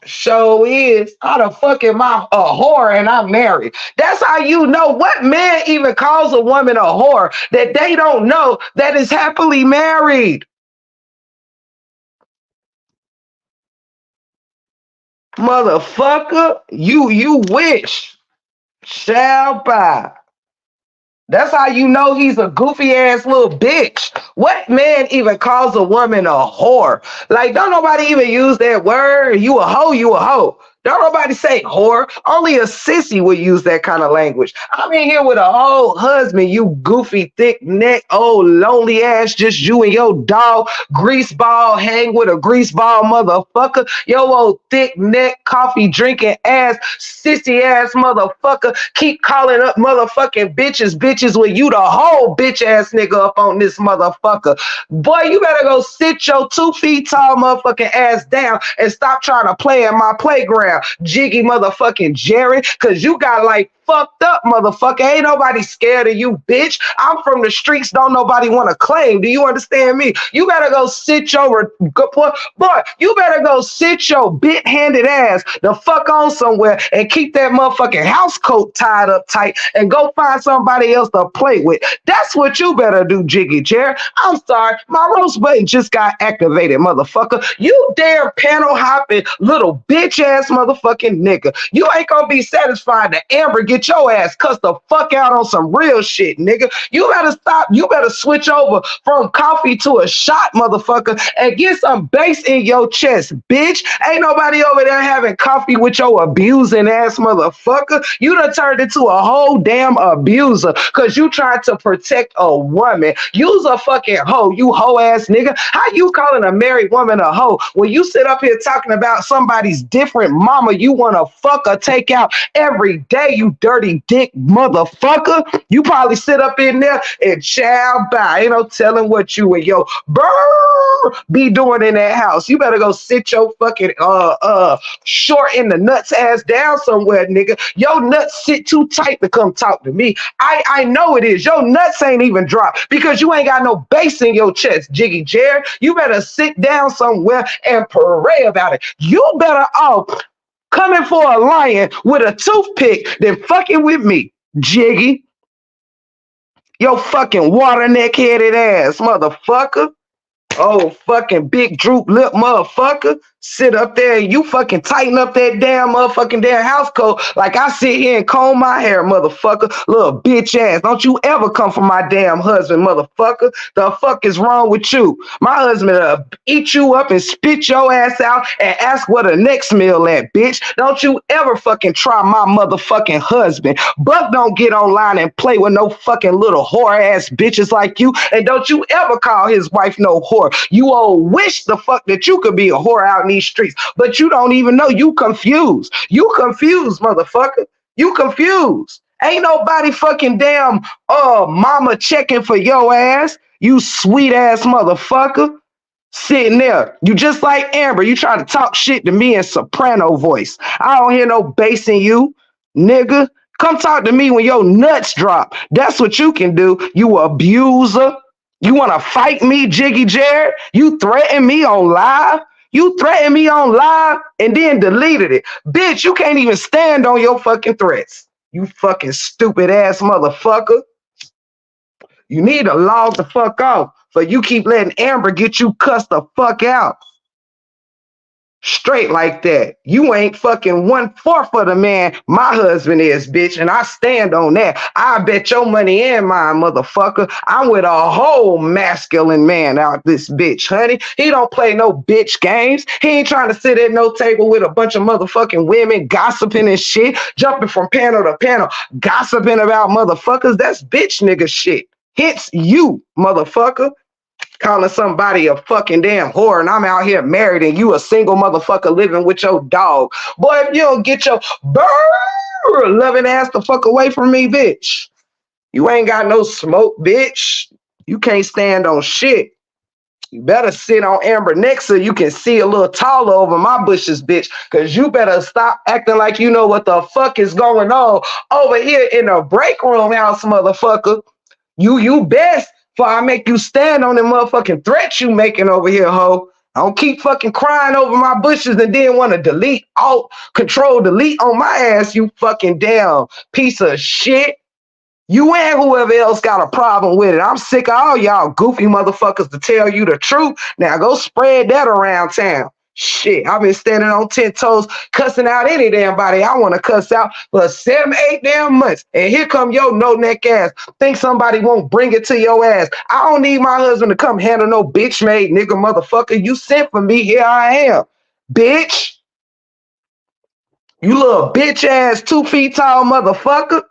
Show is how the fuck am I a whore and I'm married? That's how you know what man even calls a woman a whore that they don't know that is happily married. Motherfucker, you wish. Shall buy. That's how you know he's a goofy ass little bitch. What man even calls a woman a whore? Like, don't nobody even use that word. You a hoe, you a hoe. Don't nobody say whore. Only a sissy would use that kind of language. I'm in here with a whole husband, you goofy, thick neck, old, lonely ass, just you and your dog, grease ball, hang with a grease ball motherfucker. Yo, old thick neck, coffee drinking ass, sissy ass motherfucker. Keep calling up motherfucking bitches when you the whole bitch ass nigga up on this motherfucker. Boy, you better go sit your 2 feet tall motherfucking ass down and stop trying to play in my playground, Jiggy motherfucking Jarrid, cause you got like fucked up, motherfucker. Ain't nobody scared of you, bitch. I'm from the streets. Don't nobody want to claim. Do you understand me? You better go sit your boy. You better go sit your bit-handed ass the fuck on somewhere and keep that motherfucking house coat tied up tight and go find somebody else to play with. That's what you better do, Jiggy Chair. I'm sorry, my roast button just got activated, motherfucker. You damn panel hopping little bitch ass motherfucking nigga. You ain't gonna be satisfied to Amber get your ass cussed the fuck out on some real shit, nigga. You better stop. You better switch over from coffee to a shot, motherfucker, and get some bass in your chest, bitch. Ain't nobody over there having coffee with your abusing ass motherfucker. You done turned into a whole damn abuser because you tried to protect a woman. You's a fucking hoe, you hoe ass nigga. How you calling a married woman a hoe when you sit up here talking about somebody's different mama you want to fuck or take out every day, you dirty dick motherfucker? You probably sit up in there and chow by. Ain't no telling what you and your brr be doing in that house. You better go sit your fucking short in the nuts ass down somewhere, nigga. Your nuts sit too tight to come talk to me. I know it is. Your nuts ain't even dropped because you ain't got no bass in your chest, Jiggy Jarrid. You better sit down somewhere and pray about it. You better off coming for a lion with a toothpick than fucking with me, Jiggy. Your fucking water neck headed ass motherfucker. Oh, fucking big droop lip motherfucker. Sit up there and you fucking tighten up that damn motherfucking damn house coat like I sit here and comb my hair, motherfucker. Little bitch ass. Don't you ever come for my damn husband, motherfucker. The fuck is wrong with you? My husband eat you up and spit your ass out and ask what the next meal at, bitch. Don't you ever fucking try my motherfucking husband. Buck don't get online and play with no fucking little whore ass bitches like you. And don't you ever call his wife no whore. You all wish the fuck that you could be a whore out in these streets, but you don't even know. You confused. You confused, motherfucker. You confused. Ain't nobody fucking damn mama checking for your ass. You sweet ass motherfucker. Sitting there. You just like Amber. You try to talk shit to me in soprano voice. I don't hear no bass in you, nigga. Come talk to me when your nuts drop. That's what you can do, you abuser. You want to fight me, Jiggy Jarrid? You threatened me on live? You threatened me on live and then deleted it. Bitch, you can't even stand on your fucking threats. You fucking stupid ass motherfucker. You need to log the fuck off, but you keep letting Amber get you cussed the fuck out. Straight like that. You ain't fucking 1/4 of the man my husband is, bitch, and I stand on that. I bet your money and mine, motherfucker. I'm with a whole masculine man out this bitch, honey. He don't play no bitch games. He ain't trying to sit at no table with a bunch of motherfucking women gossiping and shit, jumping from panel to panel, gossiping about motherfuckers. That's bitch nigga shit. Hence you, motherfucker, calling somebody a fucking damn whore, and I'm out here married and you a single motherfucker living with your dog. Boy, if you don't get your loving ass the fuck away from me, bitch. You ain't got no smoke, bitch. You can't stand on shit. You better sit on Amber next so you can see a little taller over my bushes, bitch. Cause you better stop acting like you know what the fuck is going on over here in the break room house, motherfucker. You best before I make you stand on the motherfucking threats you making over here, ho. I don't keep fucking crying over my bushes and then want to delete, alt, control, delete on my ass, you fucking damn piece of shit. You and whoever else got a problem with it. I'm sick of all y'all goofy motherfuckers to tell you the truth. Now go spread that around town. Shit, I've been standing on 10 toes, cussing out any damn body I want to cuss out for 7, 8 damn months. And here come your no-neck ass. Think somebody won't bring it to your ass. I don't need my husband to come handle no bitch-made nigga motherfucker. You sent for me, here I am. Bitch. You little bitch-ass 2 feet tall motherfucker.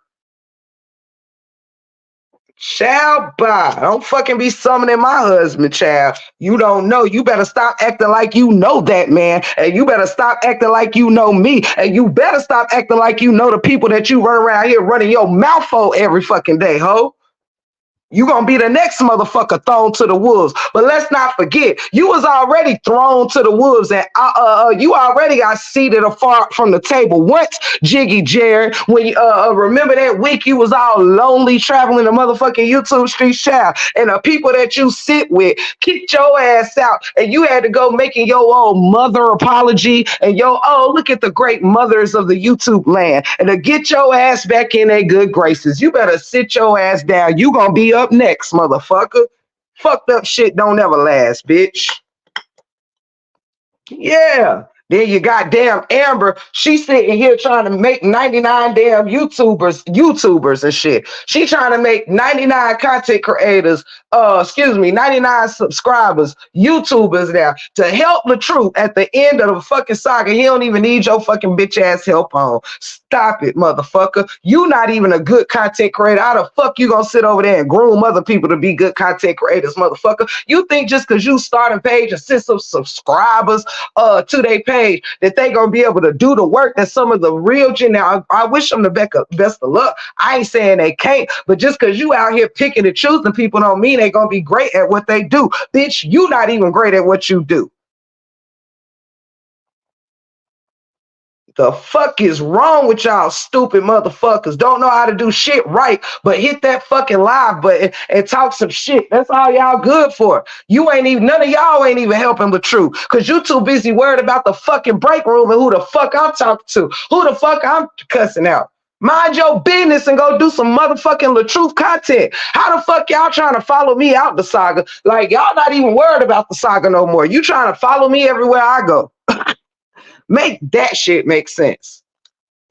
Child, bye. Don't fucking be summoning my husband, child. You don't know. You better stop acting like you know that man. And you better stop acting like you know me. And you better stop acting like you know the people that you run around here running your mouth for every fucking day, ho. You gonna be the next motherfucker thrown to the wolves. But let's not forget, you was already thrown to the wolves, and you already got seated afar from the table once, Jiggy Jarrid. When you remember that week you was all lonely traveling the motherfucking YouTube street, child, and the people that you sit with kicked your ass out, and you had to go making your own mother apology and look at the great mothers of the YouTube land, and to get your ass back in their good graces, you better sit your ass down. You gonna be up next, motherfucker. Fucked up shit don't ever last, bitch. Yeah. Then you got damn Amber. She's sitting here trying to make 99 damn YouTubers and shit. She trying to make 99 content creators, 99 subscribers, YouTubers now to help the truth at the end of the fucking saga. He don't even need your fucking bitch ass help on. Stop it, motherfucker. You not even a good content creator. How the fuck you gonna sit over there and groom other people to be good content creators, motherfucker? You think just because you start a page and send some subscribers to their page that they gonna be able to do the work that some of the real now I wish them the best of luck. I ain't saying they can't, but just because you out here picking and choosing people don't mean they gonna be great at what they do. Bitch, you not even great at what you do. The fuck is wrong with y'all stupid motherfuckers? Don't know how to do shit right, but hit that fucking live button and talk some shit. That's all y'all good for. You ain't even, none of y'all ain't even helping the truth, because you too busy worried about the fucking break room and who the fuck I'm talking to, who the fuck I'm cussing out. Mind your business and go do some motherfucking LaTruth content. How the fuck y'all trying to follow me out the saga? Like, y'all not even worried about the saga no more. You trying to follow me everywhere I go. Make that shit make sense.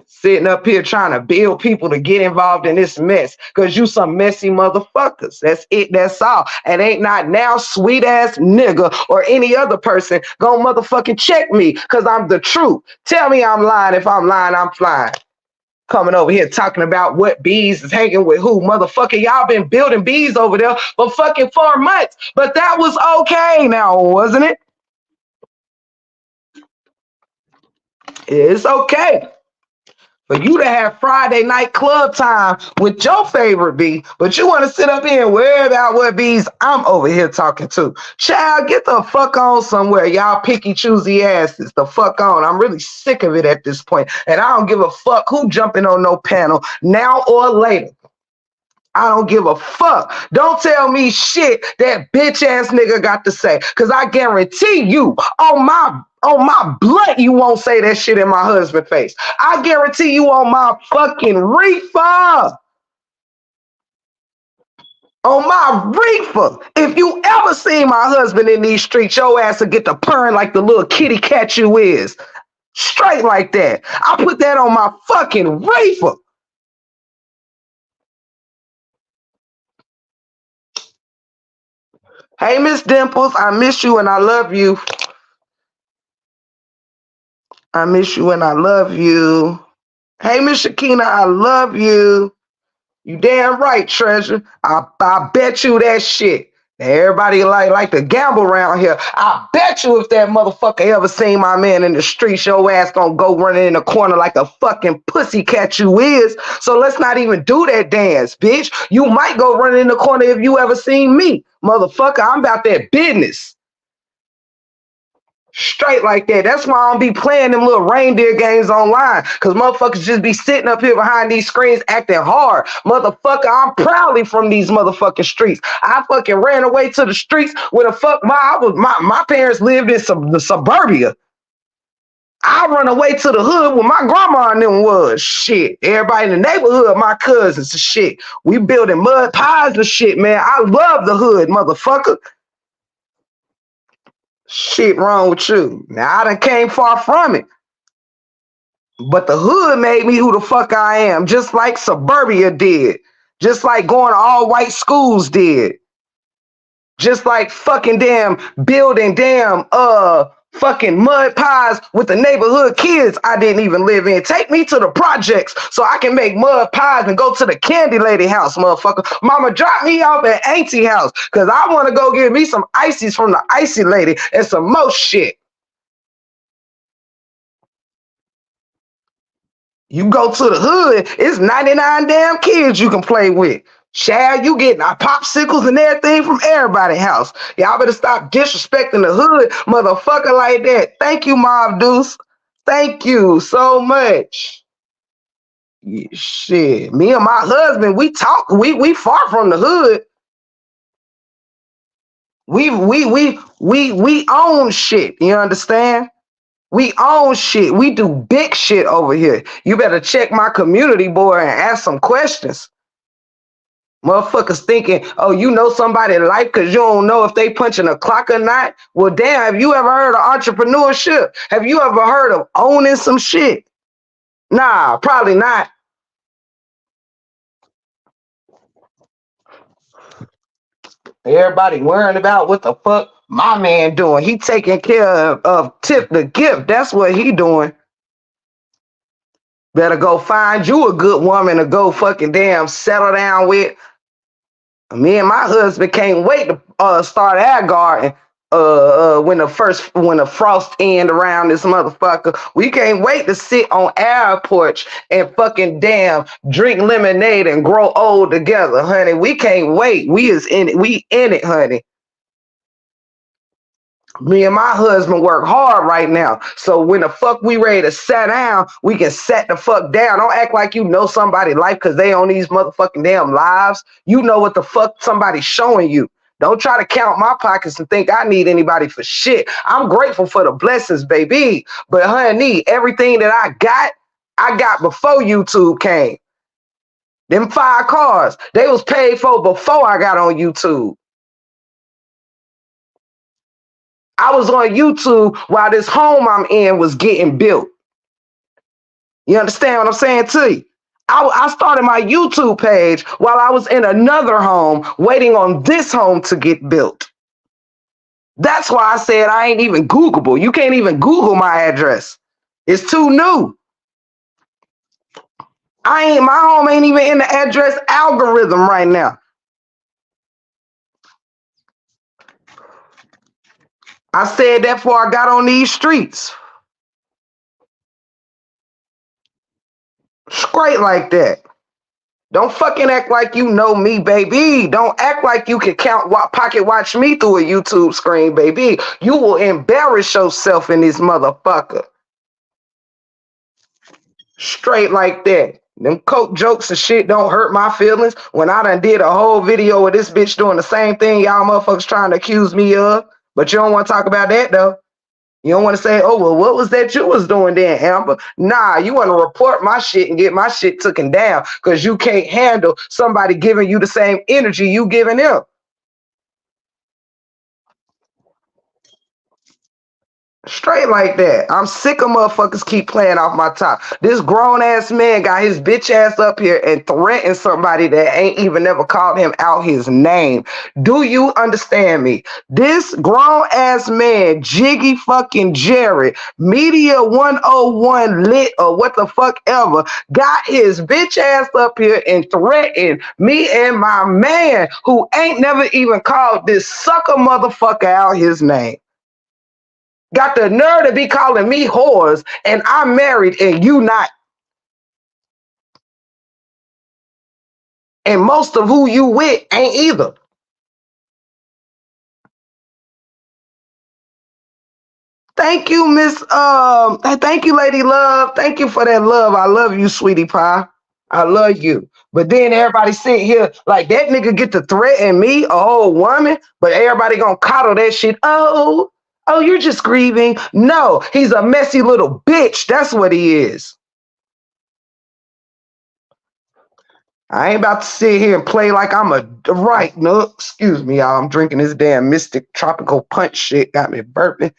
Sitting up here trying to build people to get involved in this mess because you some messy motherfuckers. That's it. That's all. And ain't not now sweet ass nigga or any other person gonna motherfucking check me because I'm the truth. Tell me I'm lying. If I'm lying, I'm flying. Coming over here talking about what bees is hanging with who. Motherfucker, y'all been building bees over there for fucking 4 months. But that was okay now, wasn't it? It's okay for you to have Friday night club time with your favorite bee, but you want to sit up here and worry about what bees I'm over here talking to. Child, get the fuck on somewhere, y'all picky, choosy asses. The fuck on. I'm really sick of it at this point, and I don't give a fuck who jumping on no panel now or later. I don't give a fuck. Don't tell me shit that bitch ass nigga got to say, because I guarantee you on my blood you won't say that shit in my husband's face. I guarantee you on my fucking reefer On my reefer. If you ever seen my husband in these streets, your ass will get to purring like the little kitty cat you is. Straight like that. I put that on my fucking reefer. Hey, Miss Dimples, I miss you and I love you. I miss you and I love you. Hey, Miss Shakina, I love you. You damn right, treasure. I bet you that shit. Everybody like to gamble around here. I bet you if that motherfucker ever seen my man in the streets, your ass gonna go running in the corner like a fucking pussycat you is. So let's not even do that dance, bitch. You might go running in the corner if you ever seen me. Motherfucker, I'm about that business. Straight like that. That's why I don't be playing them little reindeer games online. Cause motherfuckers just be sitting up here behind these screens acting hard. Motherfucker, I'm proudly from these motherfucking streets. I fucking ran away to the streets where the fuck my parents lived in the suburbia. I run away to the hood where my grandma and them was. Shit. Everybody in the neighborhood, my cousins and shit. We building mud pies and shit, man. I love the hood, motherfucker. Shit wrong with you. Now I done came far from it. But the hood made me who the fuck I am, just like suburbia did. Just like going to all white schools did. Just like fucking damn building damn fucking mud pies with the neighborhood kids I didn't even live in. Take me to the projects so I can make mud pies and go to the candy lady house, motherfucker. Mama, drop me off at auntie house because I want to go get me some ices from the icy lady and some more shit. You go to the hood, it's 99 damn kids you can play with. Child, you getting popsicles and everything from everybody's house. Y'all better stop disrespecting the hood, motherfucker, like that. Thank you, Mob Deuce. Thank you so much. Yeah, shit, me and my husband, we talk. We far from the hood. We own shit. You understand? We own shit. We do big shit over here. You better check my community board and ask some questions. Motherfuckers thinking, oh, you know somebody in life because you don't know if they punching a clock or not. Well, damn, have you ever heard of entrepreneurship? Have you ever heard of owning some shit? Nah, probably not. Everybody worrying about what the fuck my man doing. He taking care of Tip the Gift. That's what he doing. Better go find you a good woman to go fucking damn settle down with. Me and my husband can't wait to start our garden. When the frost end around this motherfucker, we can't wait to sit on our porch and fucking damn drink lemonade and grow old together, honey. We can't wait. We in it, honey. Me and my husband work hard right now. So when the fuck we ready to sit down, we can set the fuck down. Don't act like you know somebody's life because they on these motherfucking damn lives. You know what the fuck somebody's showing you. Don't try to count my pockets and think I need anybody for shit. I'm grateful for the blessings, baby. But honey, everything that I got before YouTube came. Them 5 cars, they was paid for before I got on YouTube. I was on YouTube while this home I'm in was getting built. You understand what I'm saying to you? I started my YouTube page while I was in another home waiting on this home to get built. That's why I said I ain't even Googleable. You can't even Google my address. It's too new. My home ain't even in the address algorithm right now. I said that before I got on these streets. Straight like that. Don't fucking act like you know me, baby. Don't act like you can pocket watch me through a YouTube screen, baby. You will embarrass yourself in this motherfucker. Straight like that. Them coke jokes and shit don't hurt my feelings when I done did a whole video of this bitch doing the same thing y'all motherfuckers trying to accuse me of. But you don't want to talk about that, though. You don't want to say, oh, well, what was that you was doing then, Amber? Nah, you want to report my shit and get my shit taken down because you can't handle somebody giving you the same energy you giving them. Straight like that. I'm sick of motherfuckers keep playing off my top. This grown ass man got his bitch ass up here and threatened somebody that ain't even never called him out his name. Do you understand me? This grown ass man, Jiggy fucking Jarrid, Media 101 lit or what the fuck ever, got his bitch ass up here and threatened me and my man who ain't never even called this sucker motherfucker out his name. Got the nerve to be calling me whores and I'm married and you not. And most of who you with ain't either. Thank you, Miss thank you, Lady Love. Thank you for that love. I love you, sweetie pie. I love you. But then everybody sit here like that nigga get to threaten me, a whole woman, but everybody gonna coddle that shit. Oh, you're just grieving. No, he's a messy little bitch. That's what he is. I ain't about to sit here and play like I'm a right. No, excuse me, y'all. I'm drinking this damn Mystic Tropical Punch shit. Got me burping.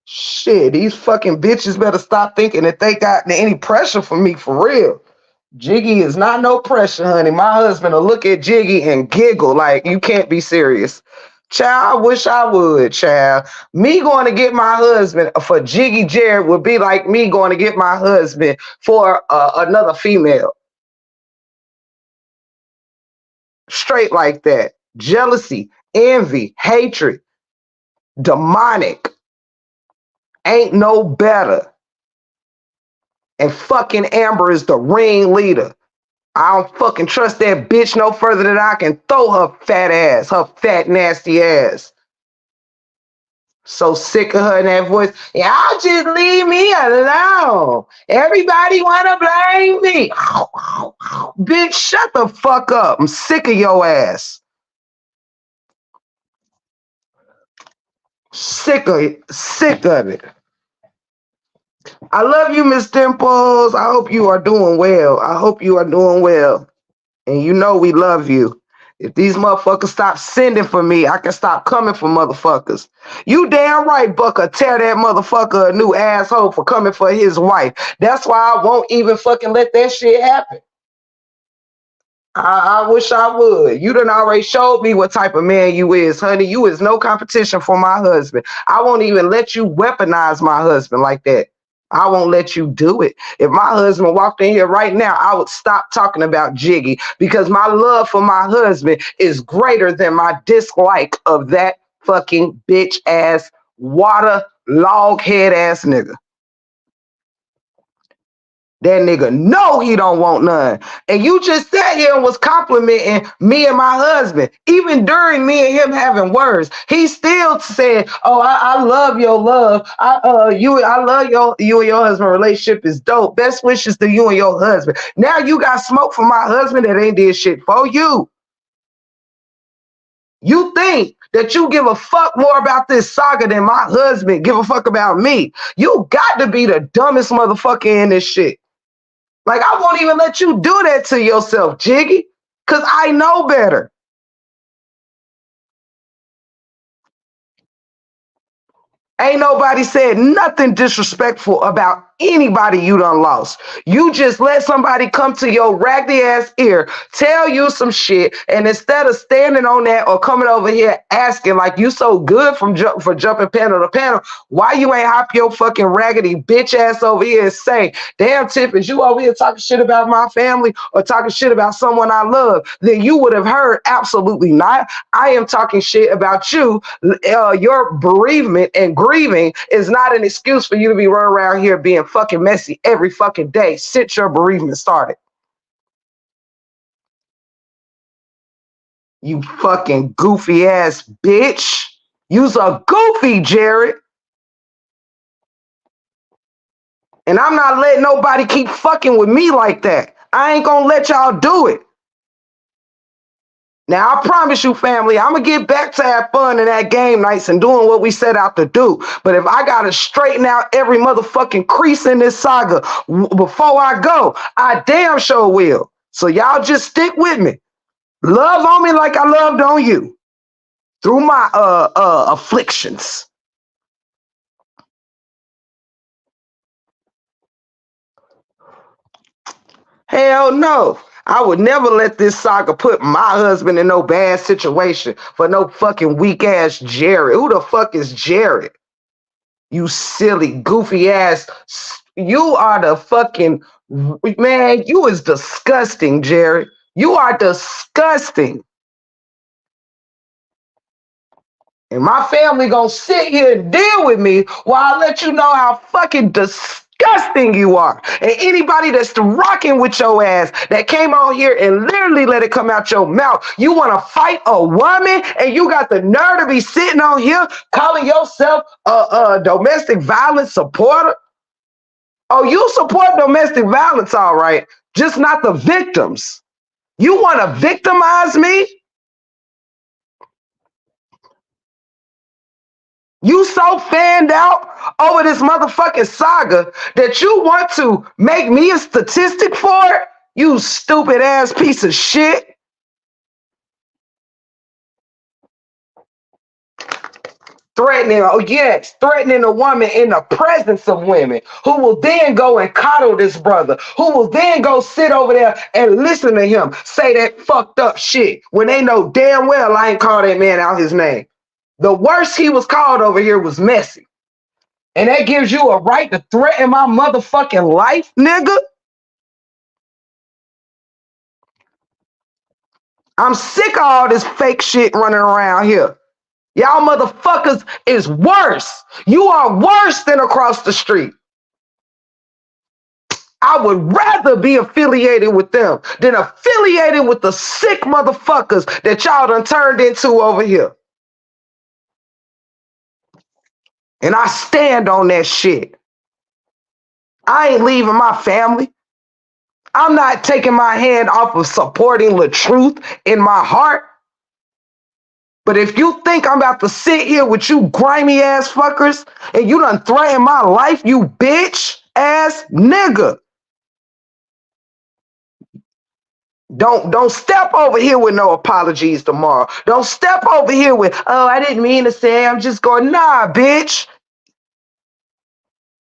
Shit, these fucking bitches better stop thinking that they got any pressure for me for real. Jiggy is not no pressure, honey. My husband will look at Jiggy and giggle like you can't be serious. Child, I wish I would, child. Me going to get my husband for Jiggy Jarrid would be like me going to get my husband for another female. Straight like that. Jealousy, envy, hatred, demonic. Ain't no better. And fucking Amber is the ringleader. I don't fucking trust that bitch no further than I can throw her fat ass, her fat, nasty ass. So sick of her in that voice. Y'all just leave me alone. Everybody wanna blame me. Bitch, shut the fuck up. I'm sick of your ass. Sick of it. Sick of it. I love you, Miss Dimples. I hope you are doing well. I hope you are doing well. And you know we love you. If these motherfuckers stop sending for me, I can stop coming for motherfuckers. You damn right, Bucker. Tear that motherfucker a new asshole for coming for his wife. That's why I won't even fucking let that shit happen. I wish I would. You done already showed me what type of man you is, honey. You is no competition for my husband. I won't even let you weaponize my husband like that. I won't let you do it. If my husband walked in here right now, I would stop talking about Jiggy because my love for my husband is greater than my dislike of that fucking bitch ass water log head ass nigga. That nigga know he don't want none. And you just sat here and was complimenting me and my husband. Even during me and him having words, he still said, oh, I love your love. I love you and your husband relationship is dope. Best wishes to you and your husband. Now you got smoke for my husband that ain't did shit for you. You think that you give a fuck more about this saga than my husband give a fuck about me. You got to be the dumbest motherfucker in this shit. Like, I won't even let you do that to yourself, Jiggy, because I know better. Ain't nobody said nothing disrespectful about anybody you done lost. You just let somebody come to your raggedy ass ear, tell you some shit, and instead of standing on that or coming over here asking like you so good for jumping panel to panel, why you ain't hop your fucking raggedy bitch ass over here and say, damn Tip, is you over here talking shit about my family or talking shit about someone I love? Then you would have heard absolutely not. I am talking shit about you. Your bereavement and grieving is not an excuse for you to be running around here being fucking messy every fucking day since your bereavement started. You fucking goofy ass bitch. You's a goofy, Jarrid. And I'm not letting nobody keep fucking with me like that. I ain't gonna let y'all do it. Now, I promise you, family, I'm going to get back to have fun in that game nights and doing what we set out to do. But if I got to straighten out every motherfucking crease in this saga before I go, I damn sure will. So y'all just stick with me. Love on me like I loved on you through my afflictions. Hell no. I would never let this saga put my husband in no bad situation for no fucking weak ass Jarrid. Who the fuck is Jarrid? You silly, goofy ass. You are the fucking man. You is disgusting, Jarrid. You are disgusting. And my family gonna sit here and deal with me while I let you know how fucking disgusting you are. And anybody that's rocking with your ass that came on here and literally let it come out your mouth, you wanna fight a woman and you got the nerve to be sitting on here calling yourself a domestic violence supporter? Oh, you support domestic violence, all right, just not the victims. You wanna victimize me? You so fanned out over this motherfucking saga that you want to make me a statistic for it? You stupid ass piece of shit. Threatening, oh yes, threatening a woman in the presence of women who will then go and coddle this brother, who will then go sit over there and listen to him say that fucked up shit when they know damn well I ain't call that man out his name. The worst he was called over here was messy. And that gives you a right to threaten my motherfucking life, nigga? I'm sick of all this fake shit running around here. Y'all motherfuckers is worse. You are worse than across the street. I would rather be affiliated with them than affiliated with the sick motherfuckers that y'all done turned into over here. And I stand on that shit. I ain't leaving my family. I'm not taking my hand off of supporting the truth in my heart. But if you think I'm about to sit here with you grimy ass fuckers and you done threaten my life, you bitch ass nigga. Don't step over here with no apologies tomorrow. Don't step over here with, oh, I didn't mean to say, I'm just going, nah, bitch.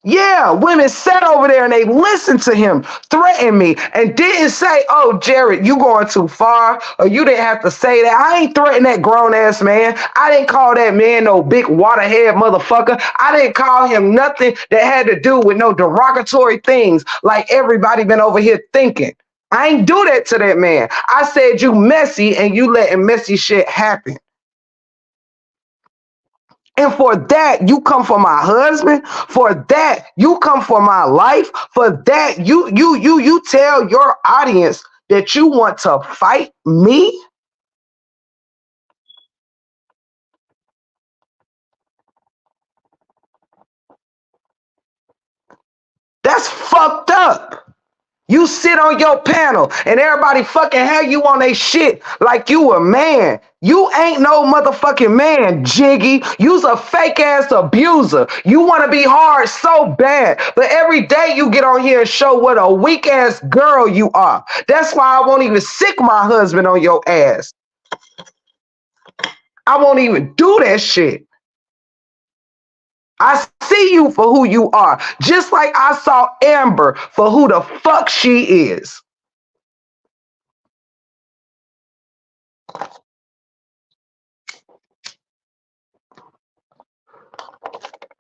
Yeah, women sat over there and they listened to him threaten me and didn't say, oh, Jarrid, you going too far, or you didn't have to say that. I ain't threatening that grown-ass man. I didn't call that man no big waterhead motherfucker. I didn't call him nothing that had to do with no derogatory things like everybody been over here thinking. I ain't do that to that man. I said you messy and you letting messy shit happen. And for that, you come for my husband. For that, you come for my life. For that, you tell your audience that you want to fight me. That's fucked up. You sit on your panel and everybody fucking have you on they shit like you a man. You ain't no motherfucking man, Jiggy. You's a fake ass abuser. You want to be hard so bad, but every day you get on here and show what a weak ass girl you are. That's why I won't even sick my husband on your ass. I won't even do that shit. I see you for who you are, just like I saw Amber for who the fuck she is.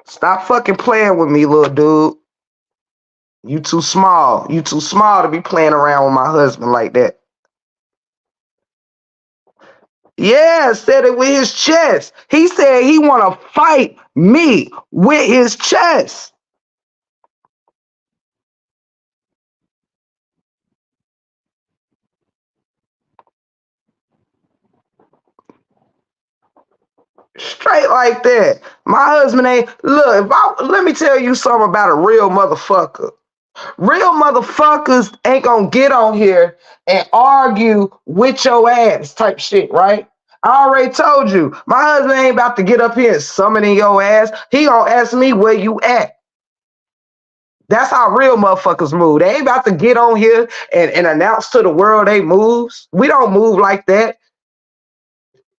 Stop fucking playing with me, little dude. You too small. You too small to be playing around with my husband like that. Yeah, said it with his chest. He said he want to fight me with his chest. Straight like that. My husband ain't, look, let me tell you something about a real motherfucker. real motherfuckers ain't gonna get on here and argue with your ass type shit, right? I already told you, my husband ain't about to get up here and summon in your ass. He gonna ask me where you at. That's how real motherfuckers move. They ain't about to get on here and announce to the world they moves. We don't move like that.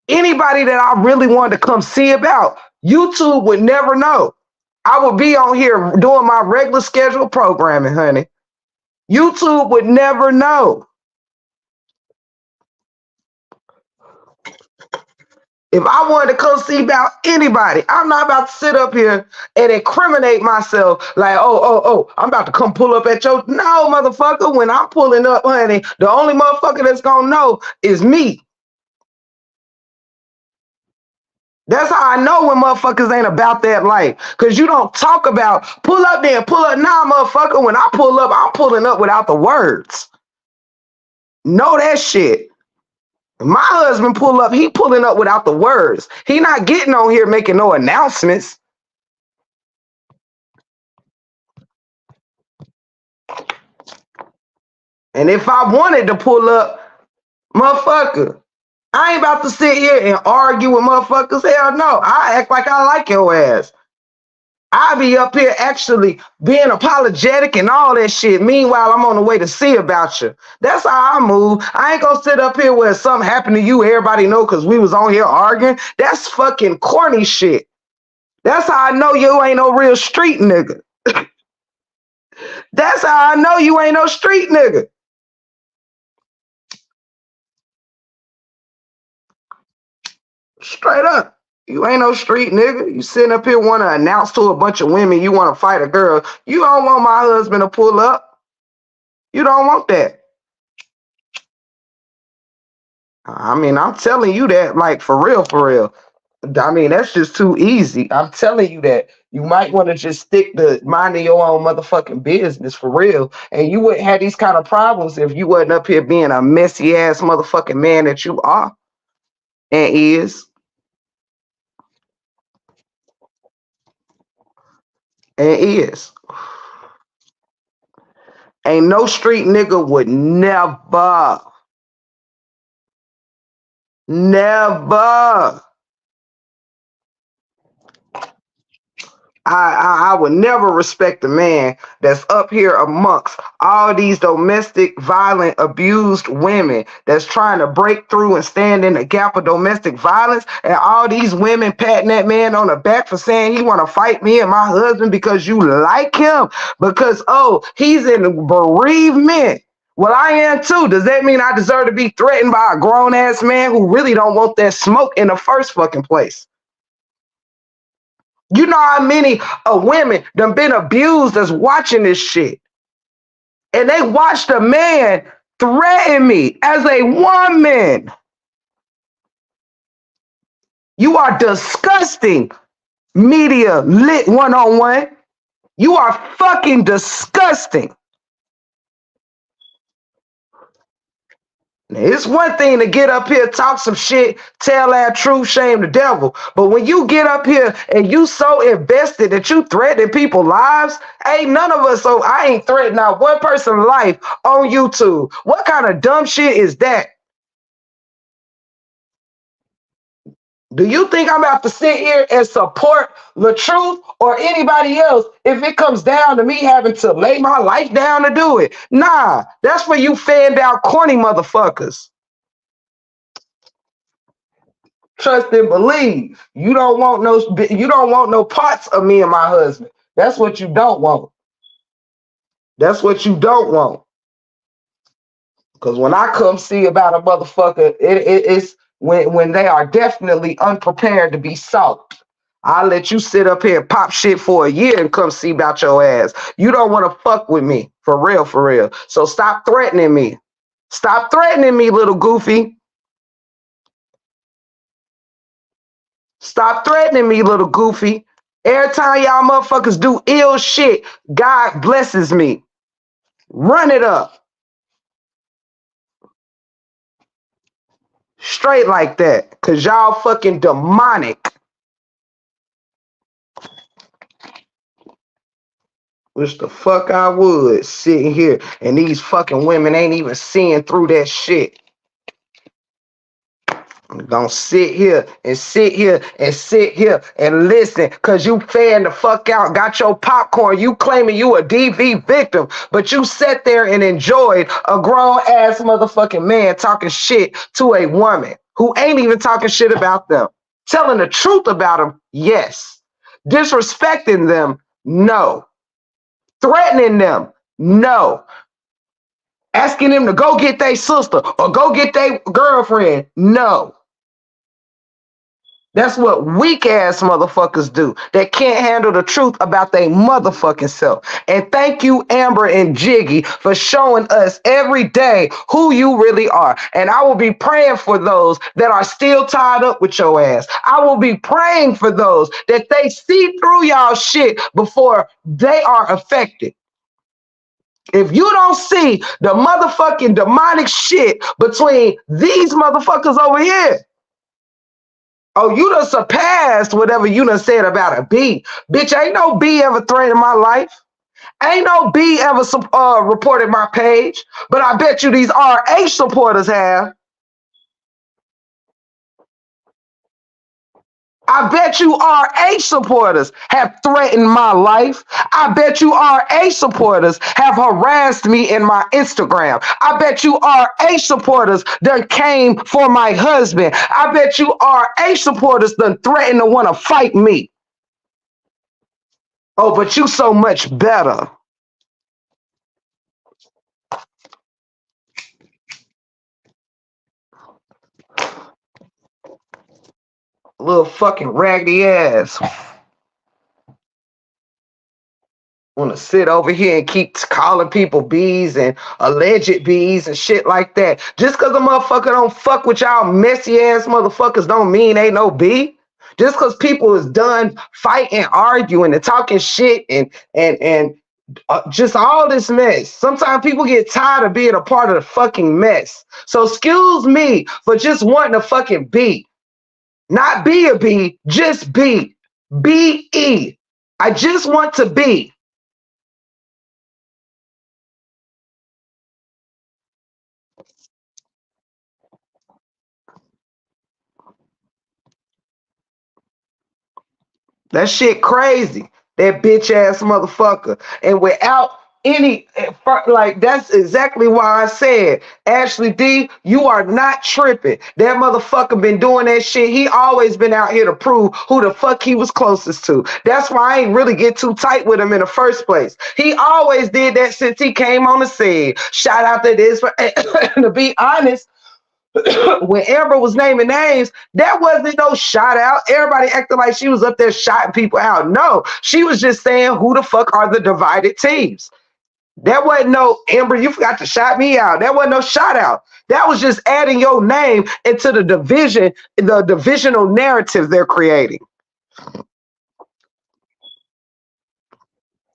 Anybody that I really wanted to come see about, YouTube would never know. I would be on here doing my regular scheduled programming, honey. YouTube would never know. If I wanted to come see about anybody, I'm not about to sit up here and incriminate myself like, I'm about to come pull up at your. No, motherfucker, when I'm pulling up, honey, the only motherfucker that's gonna know is me. That's how I know when motherfuckers ain't about that life. Cause you don't talk about pull up there, pull up. Nah, motherfucker, when I pull up, I'm pulling up without the words. Know that shit. My husband pull up, he pulling up without the words. He not getting on here making no announcements. And if I wanted to pull up, motherfucker, I ain't about to sit here and argue with motherfuckers. Hell no. I act like I like your ass. I be up here actually being apologetic and all that shit. Meanwhile, I'm on the way to see about you. That's how I move. I ain't gonna sit up here where something happened to you, everybody know because we was on here arguing. That's fucking corny shit. That's how I know you ain't no real street nigga. That's how I know you ain't no street nigga. Straight up. You ain't no street nigga. You sitting up here want to announce to a bunch of women you want to fight a girl. You don't want my husband to pull up. You don't want that. I mean, I'm telling you that, like, for real, for real. I mean, that's just too easy. I'm telling you that. You might want to just stick to minding your own motherfucking business for real. And you wouldn't have these kind of problems if you wasn't up here being a messy ass motherfucking man that you are and is and is. Ain't no street nigga would never. I would never respect a man that's up here amongst all these domestic violent abused women that's trying to break through and stand in the gap of domestic violence, and all these women patting that man on the back for saying he want to fight me and my husband because you like him, because he's in bereavement. Well, I am too. Does that mean I deserve to be threatened by a grown ass man who really don't want that smoke in the first fucking place? You know how many women done been abused that's watching this shit. And they watched a man threaten me as a woman. You are disgusting, media lit 101. You are fucking disgusting. It's one thing to get up here, talk some shit, tell that truth, shame the devil. But when you get up here and you so invested that you threaten people's lives, ain't none of us, so I ain't threatening not one person's life on YouTube. What kind of dumb shit is that? Do you think I'm about to sit here and support the truth or anybody else if it comes down to me having to lay my life down to do it? Nah, that's for you fanned out corny motherfuckers. Trust and believe. You don't want no parts of me and my husband. That's what you don't want. That's what you don't want. Because when I come see about a motherfucker, it's when they are definitely unprepared to be sought. I'll let you sit up here and pop shit for a year and come see about your ass. You don't want to fuck with me. For real, for real. So stop threatening me. Stop threatening me, little goofy. Stop threatening me, little goofy. Every time y'all motherfuckers do ill shit, God blesses me. Run it up. Straight like that. Because y'all fucking demonic. Wish the fuck I would sitting here and these fucking women ain't even seeing through that shit. I'm gonna sit here and sit here and sit here and listen because you fan the fuck out, got your popcorn, you claiming you a DV victim, but you sat there and enjoyed a grown ass motherfucking man talking shit to a woman who ain't even talking shit about them. Telling the truth about them, yes. Disrespecting them, no. Threatening them, no. Asking them to go get their sister or go get their girlfriend, no. That's what weak ass motherfuckers do that can't handle the truth about their motherfucking self. And thank you, Amber and Jiggy, for showing us every day who you really are. And I will be praying for those that are still tied up with your ass. I will be praying for those that they see through y'all shit before they are affected. If you don't see the motherfucking demonic shit between these motherfuckers over here, oh, you done surpassed whatever you done said about a B. Bitch, ain't no B ever threatened my life. Ain't no B ever reported my page. But I bet you these RH supporters have. I bet you RH supporters have threatened my life. I bet you RH supporters have harassed me in my Instagram. I bet you RH supporters done came for my husband. I bet you RH supporters done threatened to want to fight me. Oh, but you so much better. Little fucking raggedy ass. Want to sit over here and keep calling people bees and alleged bees and shit like that. Just because a motherfucker don't fuck with y'all messy ass motherfuckers don't mean ain't no bee. Just because people is done fighting, arguing, and talking shit and just all this mess. Sometimes people get tired of being a part of the fucking mess. So excuse me for just wanting to fucking be. Not be a bee, just be. B-E. I just want to be. That shit crazy. That bitch ass motherfucker. And without any, like, that's exactly why I said, Ashley D, you are not tripping. That motherfucker been doing that shit. He always been out here to prove who the fuck he was closest to. That's why I ain't really get too tight with him in the first place. He always did that since he came on the scene. Shout out to this. To be honest, when Amber was naming names, that wasn't no shout out. Everybody acted like she was up there shouting people out. No, she was just saying who the fuck are the divided teams. That wasn't no Amber, you forgot to shout me out. That wasn't no shout out. That was just adding your name into the division, the divisional narrative they're creating.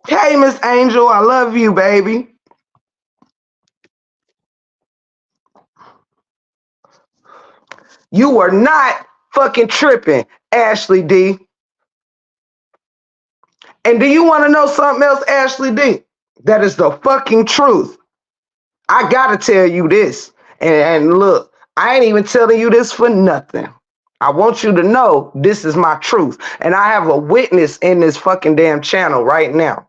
Hey, Miss Angel, I love you, baby. You were not fucking tripping, Ashley D. And do you want to know something else, Ashley D? That is the fucking truth. I gotta tell you this. And look, I ain't even telling you this for nothing. I want you to know this is my truth. And I have a witness in this fucking damn channel right now.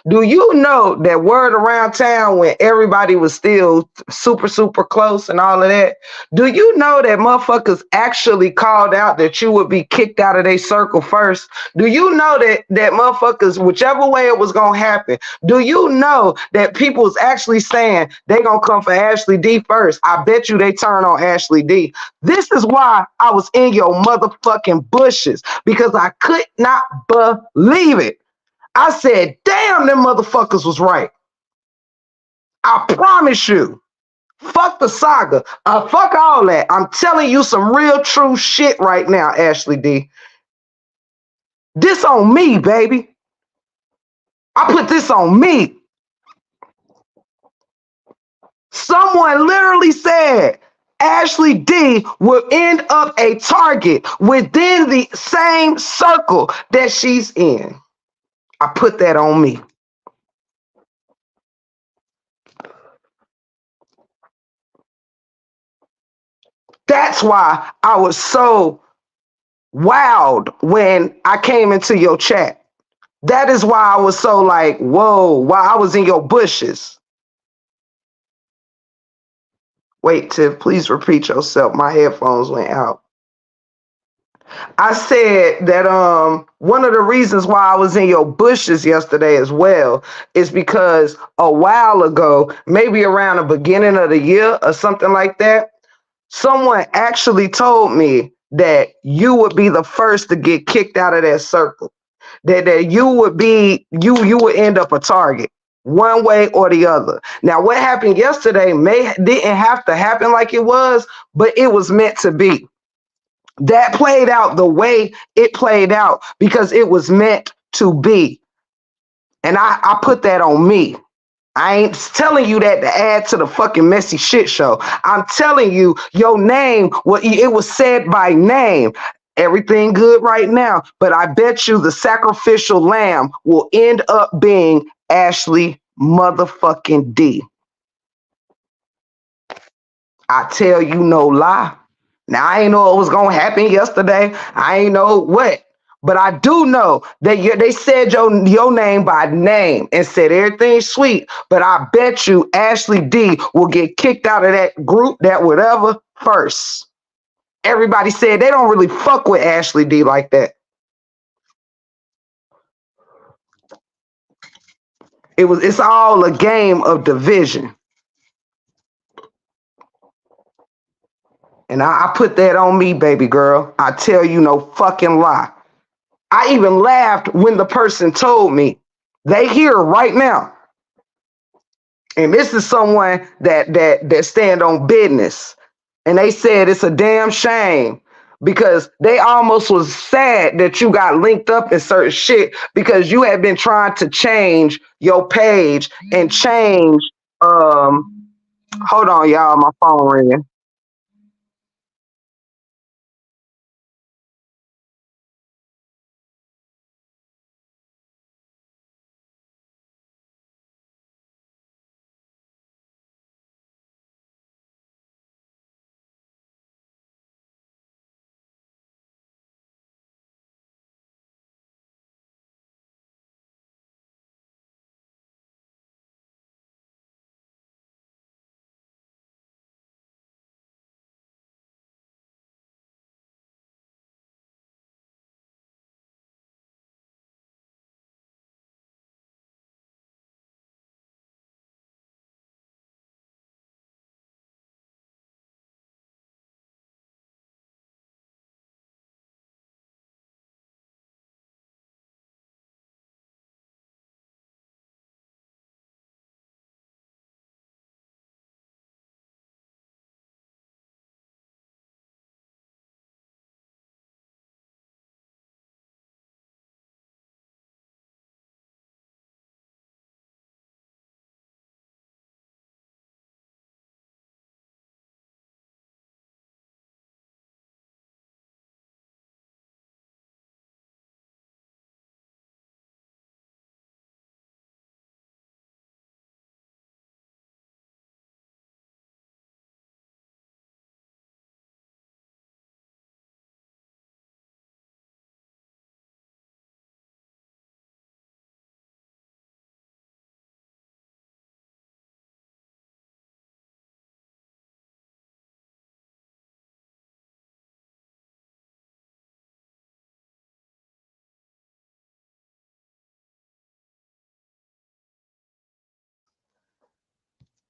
Do you know that word around town when everybody was still super, super close and all of that? Do you know that motherfuckers actually called out that you would be kicked out of their circle first? Do you know that motherfuckers, whichever way it was going to happen, do you know that people was actually saying they going to come for Ashley D first? I bet you they turn on Ashley D. This is why I was in your motherfucking bushes, because I could not believe it. I said, damn, them motherfuckers was right. I promise you. Fuck the saga. Fuck all that. I'm telling you some real true shit right now, Ashley D. This on me, baby. I put this on me. Someone literally said Ashley D will end up a target within the same circle that she's in. I put that on me. That's why I was so wowed when I came into your chat. That is why I was so like, whoa, while I was in your bushes. Wait, Tiff, please repeat yourself. My headphones went out. I said that one of the reasons why I was in your bushes yesterday as well is because a while ago, maybe around the beginning of the year or something like that, someone actually told me that you would be the first to get kicked out of that circle. That you would be you would end up a target one way or the other. Now, what happened yesterday didn't have to happen like it was, but it was meant to be. That played out the way it played out because it was meant to be. And I put that on me. I ain't telling you that to add to the fucking messy shit show. I'm telling you, your name, well, it was said by name. Everything good right now, but I bet you the sacrificial lamb will end up being Ashley motherfucking D. I tell you no lie. Now I ain't know what was gonna happen yesterday. I ain't know what. But I do know that they said your name by name and said everything's sweet. But I bet you Ashley D will get kicked out of that group, that whatever, first. Everybody said they don't really fuck with Ashley D like that. It's all a game of division. And I put that on me, baby girl. I tell you no fucking lie. I even laughed when the person told me they here right now. And this is someone that stand on business. And they said it's a damn shame because they almost was sad that you got linked up in certain shit because you had been trying to change your page and change hold on y'all, my phone ringing.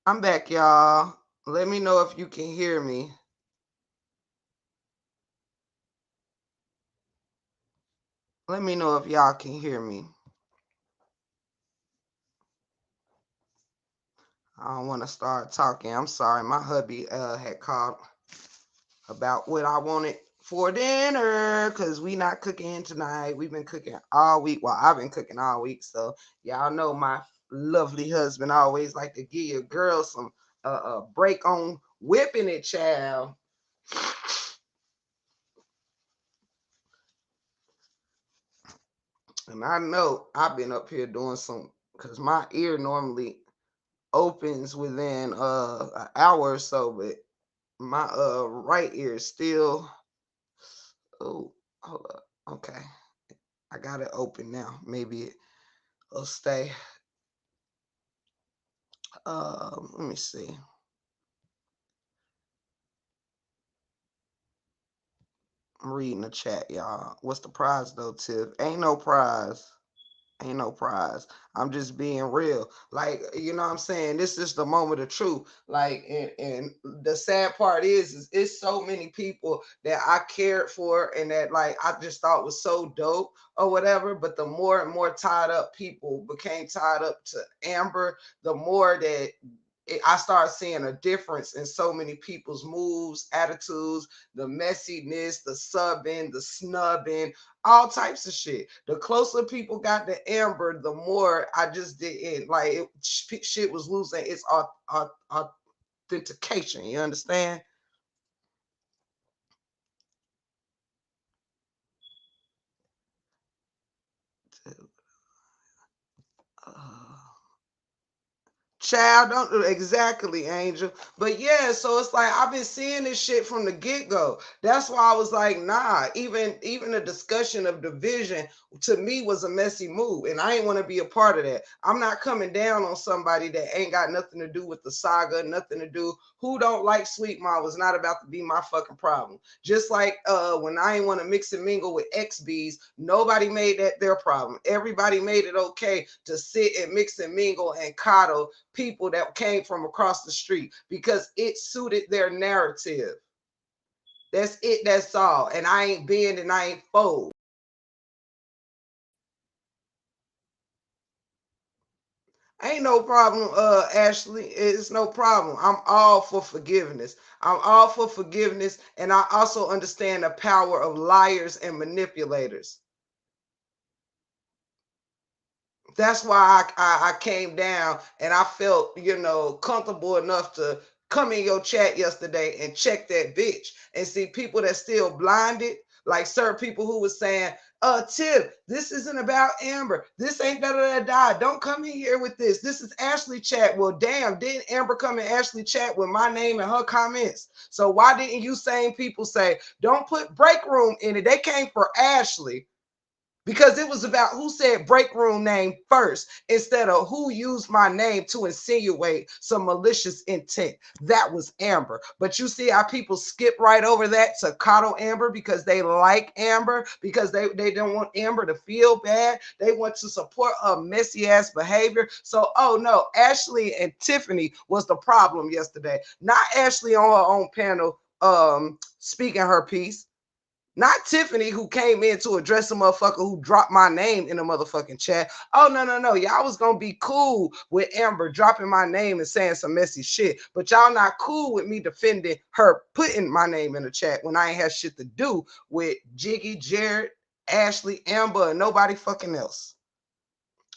I'm back, y'all. Let me know if you can hear me. Let me know if y'all can hear me. I don't want to start talking. I'm sorry. My hubby had called about what I wanted for dinner because we not cooking tonight. We've been cooking all week. Well, I've been cooking all week. So y'all know my lovely husband always like to give your girl some break on whipping it, child. And I know I've been up here doing some because my ear normally opens within an hour or so, but my right ear is still. Oh, hold up. Okay, I got it open now. Maybe it'll stay. Let me see. I'm reading the chat, y'all. What's the prize though, Tiff? Ain't no prize. Ain't no prize. I'm just being real. Like, you know what I'm saying? This is the moment of truth. Like, and the sad part is it's so many people that I cared for and that like I just thought was so dope or whatever. But the more and more tied up people became tied up to Amber, the more that I started seeing a difference in so many people's moves, attitudes, the messiness, the subbing, the snubbing, all types of shit. The closer people got to Amber, the more I just didn't like it. Shit was losing its authentication. You understand? Uh, Child, don't exactly, Angel. But yeah, so it's like I've been seeing this shit from the get-go. That's why I was like, nah, even the discussion of division to me was a messy move. And I ain't want to be a part of that. I'm not coming down on somebody that ain't got nothing to do with the saga, nothing to do. Who don't like Sweet Ma was not about to be my fucking problem. Just like when I ain't want to mix and mingle with XBs, nobody made that their problem. Everybody made it okay to sit and mix and mingle and coddle people that came from across the street because it suited their narrative. That's it. That's all. And I ain't bend and I ain't fold. Ain't no problem, Ashley. It's no problem. I'm all for forgiveness. I'm all for forgiveness. And I also understand the power of liars and manipulators. That's why I came down and I felt, comfortable enough to come in your chat yesterday and check that bitch and see people that still blinded, like certain people who was saying, Tip, this isn't about Amber. This ain't da da da da. Don't come in here with this. This is Ashley chat. Well, damn, didn't Amber come in Ashley chat with my name and her comments? So why didn't you same people say, don't put break room in it? They came for Ashley because it was about who said break room name first instead of who used my name to insinuate some malicious intent. That was Amber. But you see how people skip right over that to coddle Amber because they like Amber, because they don't want Amber to feel bad. They want to support her messy ass behavior. So, oh no, Ashley and Tiffany was the problem yesterday, not Ashley on her own panel speaking her piece. Not Tiffany, who came in to address a motherfucker who dropped my name in the motherfucking chat. Oh, no, no, no. Y'all was going to be cool with Amber dropping my name and saying some messy shit. But y'all not cool with me defending her putting my name in the chat when I ain't had shit to do with Jiggy, Jarrid, Ashley, Amber, and nobody fucking else.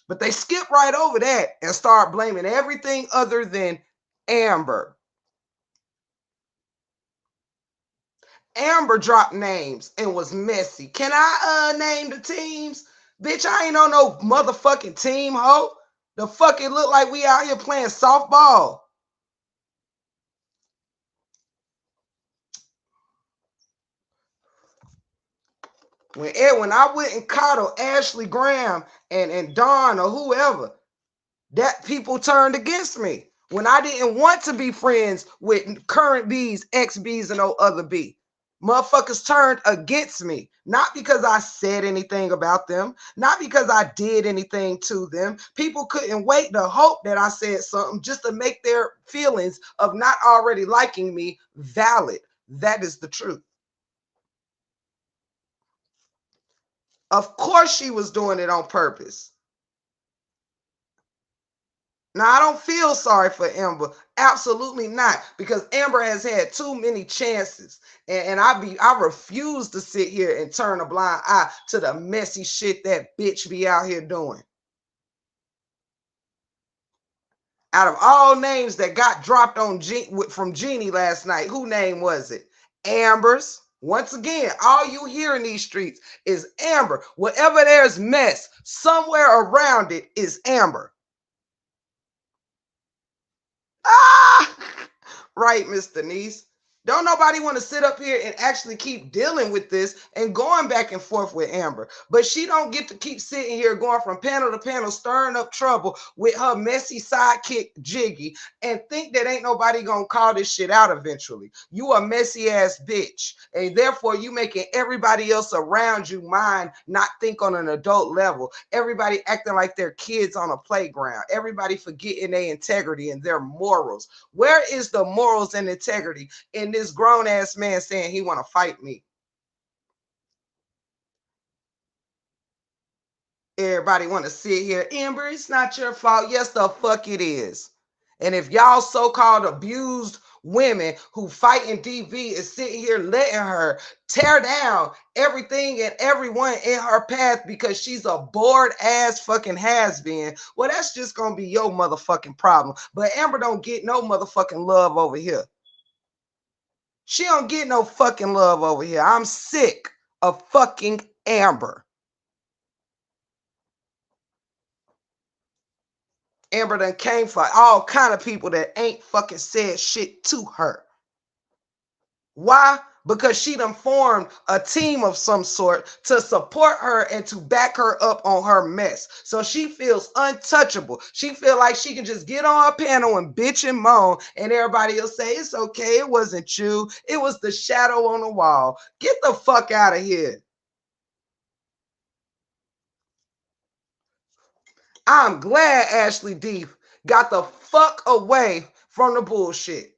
But they skip right over that and start blaming everything other than Amber. Amber dropped names and was messy. Can I name the teams? Bitch, I ain't on no motherfucking team, ho. The fuck it look like we out here playing softball. When I went and coddled Ashley Graham and Dawn or whoever, that people turned against me. When I didn't want to be friends with current B's, ex-B's, and no other B. Motherfuckers turned against me, not because I said anything about them, not because I did anything to them. People couldn't wait to hope that I said something just to make their feelings of not already liking me valid. That is the truth. Of course she was doing it on purpose. Now, I don't feel sorry for Amber. Absolutely not, because Amber has had too many chances. And I refuse to sit here and turn a blind eye to the messy shit that bitch be out here doing. Out of all names that got dropped on from Jeannie last night, who name was it? Amber's. Once again, all you hear in these streets is Amber. Wherever there's mess, somewhere around it is Amber. Ah! Right, Miss Denise. Don't nobody want to sit up here and actually keep dealing with this and going back and forth with Amber. But she don't get to keep sitting here going from panel to panel, stirring up trouble with her messy sidekick Jiggy, and think that ain't nobody gonna call this shit out eventually. You a messy ass bitch, and therefore you making everybody else around you mind not think on an adult level. Everybody acting like they're kids on a playground. Everybody forgetting their integrity and their morals. Where is the morals and integrity in this grown ass man saying he want to fight me? Everybody want to sit here. Amber, it's not your fault. Yes, the fuck it is. And if y'all so-called abused women who fight in DV is sitting here letting her tear down everything and everyone in her path because she's a bored ass fucking has-been, well, that's just gonna be your motherfucking problem. But Amber don't get no motherfucking love over here. She don't get no fucking love over here. I'm sick of fucking Amber. Amber done came for all kind of people that ain't fucking said shit to her. Why? Because she done formed a team of some sort to support her and to back her up on her mess. So she feels untouchable. She feel like she can just get on a panel and bitch and moan and everybody will say, it's okay, it wasn't you. It was the shadow on the wall. Get the fuck out of here. I'm glad Ashley D got the fuck away from the bullshit.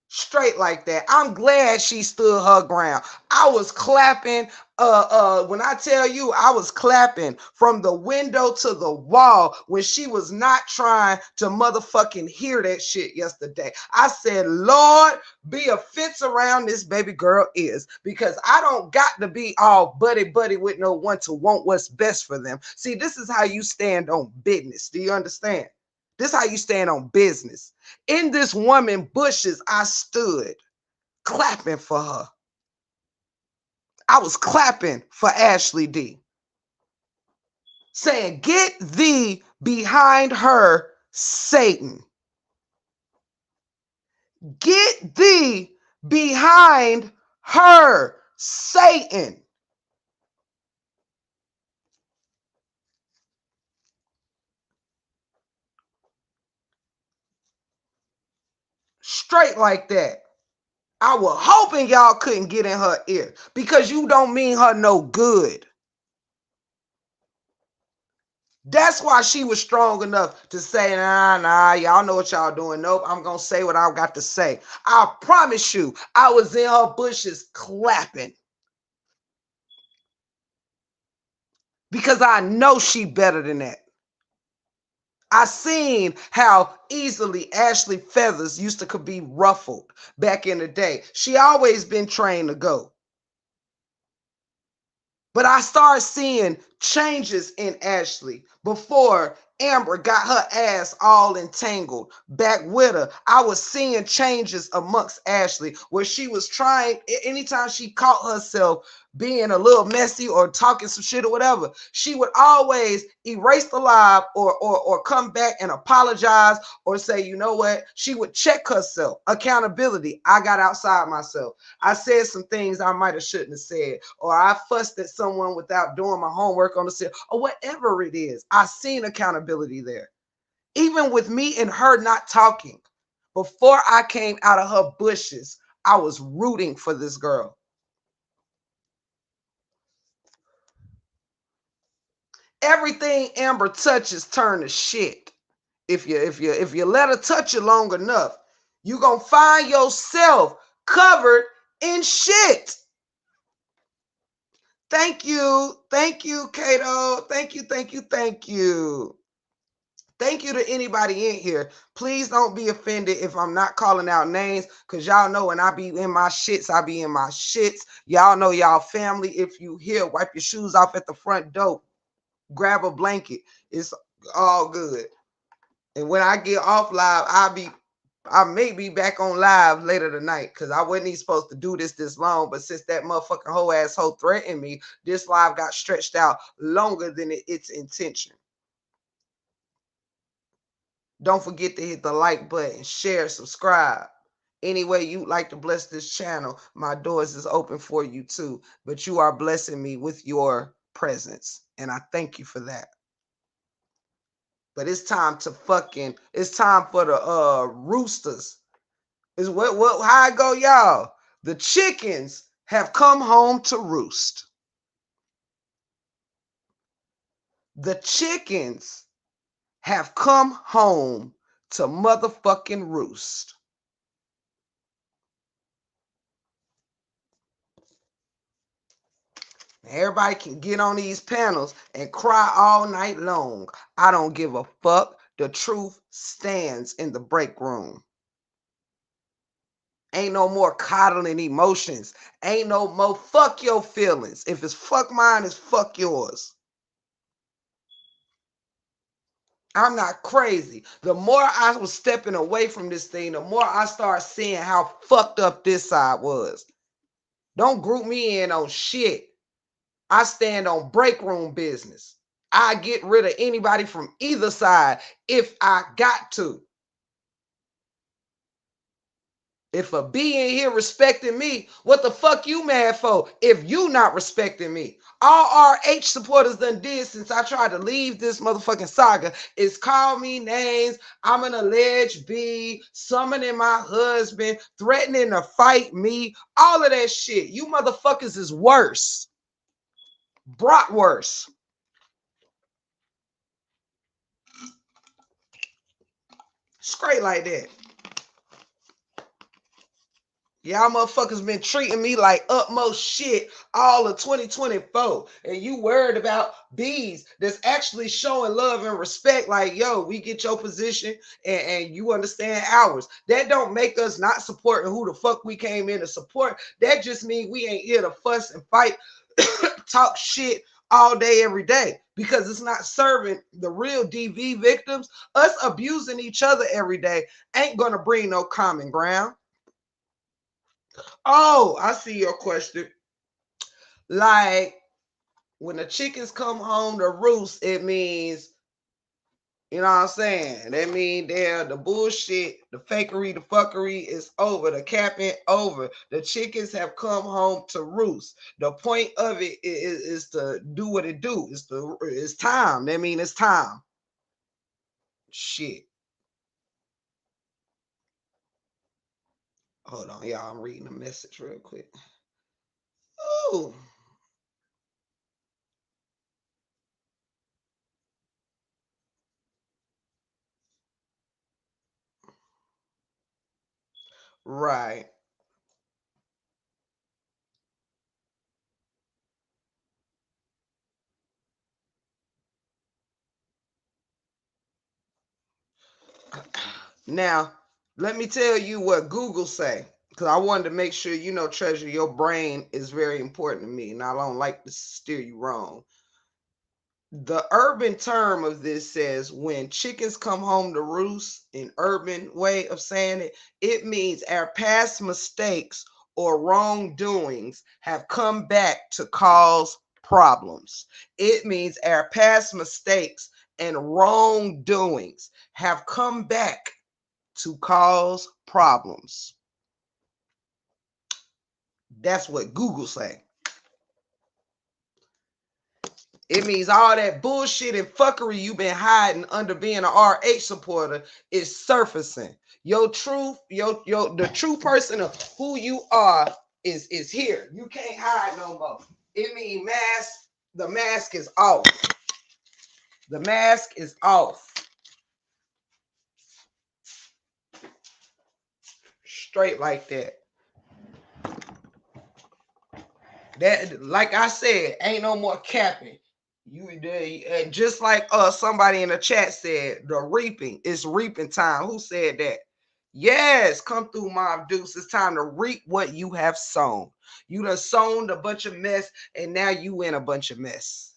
Straight like that. I'm glad she stood her ground. I was clapping. When I tell you, I was clapping from the window to the wall when she was not trying to motherfucking hear that shit yesterday. I said, Lord, be a fence around this baby girl is, because I don't got to be all buddy with no one to want what's best for them. See, this is how you stand on business. Do you understand? This is how you stand on business. In this woman bushes, I stood clapping for her. I was clapping for Ashley D, saying, get thee behind her, Satan. Get thee behind her, Satan. Straight like that. I was hoping y'all couldn't get in her ear because you don't mean her no good. That's why she was strong enough to say, nah, y'all know what y'all doing. Nope, I'm going to say what I got to say. I promise you, I was in her bushes clapping. Because I know she better than that. I seen how easily Ashley feathers used to could be ruffled back in the day. She always been trained to go. But I started seeing changes in Ashley before Amber got her ass all entangled back with her. I was seeing changes amongst Ashley where she was trying, anytime she caught herself being a little messy or talking some shit or whatever, she would always erase the live or come back and apologize or say, you know what? She would check herself. Accountability. I got outside myself. I said some things I might have shouldn't have said, or I fussed at someone without doing my homework on the set, or whatever it is. I seen accountability there. Even with me and her not talking, before I came out of her bushes, I was rooting for this girl. Everything Amber touches turn to shit. If you let her touch you long enough, you gonna find yourself covered in shit. Thank you, Kato. Thank you. Thank you to anybody in here. Please don't be offended if I'm not calling out names, because y'all know when I be in my shits, I be in my shits. Y'all know y'all family. If you here, wipe your shoes off at the front door. Grab a blanket. It's all good. And when I get off live, I'll be I may be back on live later tonight because I wasn't even supposed to do this long. But since that motherfucking whole asshole threatened me, this live got stretched out longer than its intention. Don't forget to hit the like button, share, subscribe. Any way you'd like to bless this channel, my doors is open for you too. But you are blessing me with your presence. And I thank you for that. But it's time to it's time for the roosters. Is how I go, y'all. The chickens have come home to roost. The chickens have come home to motherfucking roost. Everybody can get on these panels and cry all night long. I don't give a fuck. The truth stands in the break room. Ain't no more coddling emotions. Ain't no more fuck your feelings. If it's fuck mine, it's fuck yours. I'm not crazy. The more I was stepping away from this thing, the more I started seeing how fucked up this side was. Don't group me in on shit. I stand on break room business. I get rid of anybody from either side if I got to. If a B in here respecting me, what the fuck you mad for if you not respecting me? All RH supporters done did since I tried to leave this motherfucking saga is call me names. I'm an alleged B, summoning my husband, threatening to fight me. All of that shit. You motherfuckers is worse. Brought worse. Straight like that. Y'all motherfuckers been treating me like utmost shit all of 2024. And you worried about bees that's actually showing love and respect. Like, yo, we get your position and you understand ours. That don't make us not supporting who the fuck we came in to support. That just means we ain't here to fuss and fight, talk shit all day, every day. Because it's not serving the real DV victims. Us abusing each other every day ain't gonna bring no common ground. Oh, I see your question. Like when the chickens come home to roost, it means, you know what I'm saying? That means the bullshit, the fakery, the fuckery is over. The capping over. The chickens have come home to roost. The point of it is to do what it do. It's time. That means it's time. Shit. Hold on, y'all. I'm reading a message real quick. Ooh. Right. Now, let me tell you what Google say, because I wanted to make sure you know, Treasure, your brain is very important to me, and I don't like to steer you wrong. The urban term of this says when chickens come home to roost, an urban way of saying it, it means our past mistakes or wrongdoings have come back to cause problems. It means our past mistakes and wrongdoings have come back to cause problems. That's what Google say. It means all that bullshit and fuckery you've been hiding under being an RH supporter is surfacing. Your truth, the true person of who you are is here. You can't hide no more. It means the mask is off. The mask is off. Straight like that. That, like I said, ain't no more capping. Just like somebody in the chat said, the reaping, it's reaping time. Who said that? Yes, come through, Mom Deuce. It's time to reap what you have sown. You done sown a bunch of mess, and now you in a bunch of mess.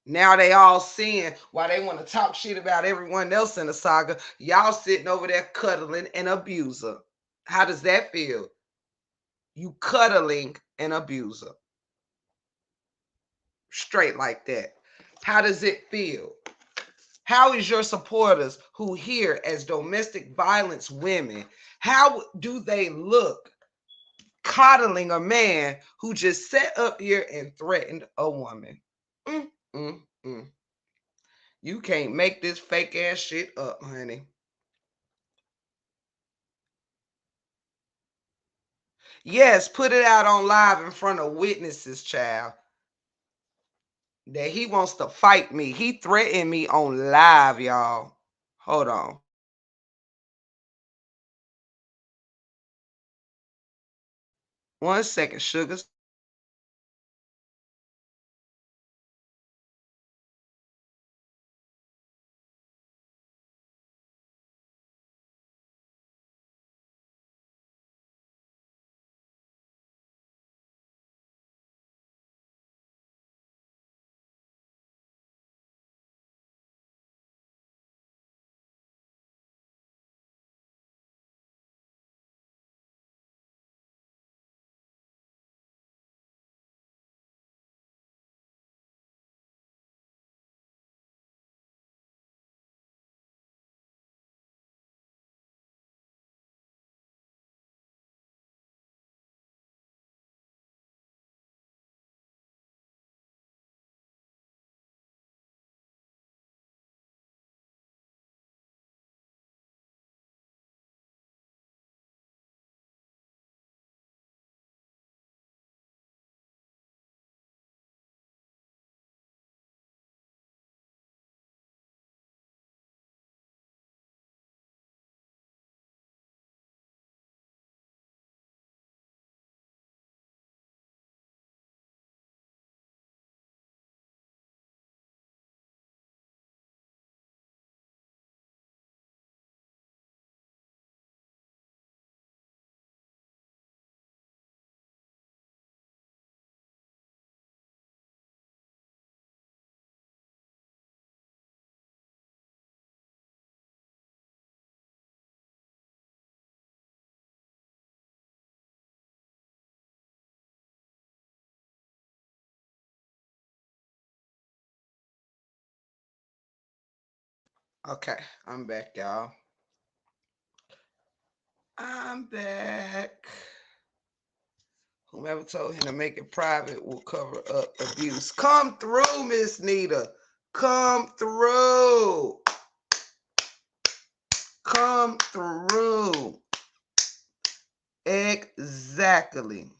Now they all seeing why they want to talk shit about everyone else in the saga. Y'all sitting over there cuddling an abuser. How does that feel? You cuddling an abuser. Straight like that. How does it feel? How is your supporters who here as domestic violence women, how do they look coddling a man who just sat up here and threatened a woman? Mm, mm, mm. You can't make this fake ass shit up, honey. Yes, put it out on live in front of witnesses, child. That he wants to fight me. He threatened me on live, y'all. Hold on. One second, sugars. Okay, I'm back, y'all. I'm back. Whomever told him to make it private will cover up abuse. Come through, Miss Nita. Come through. Come through. Exactly.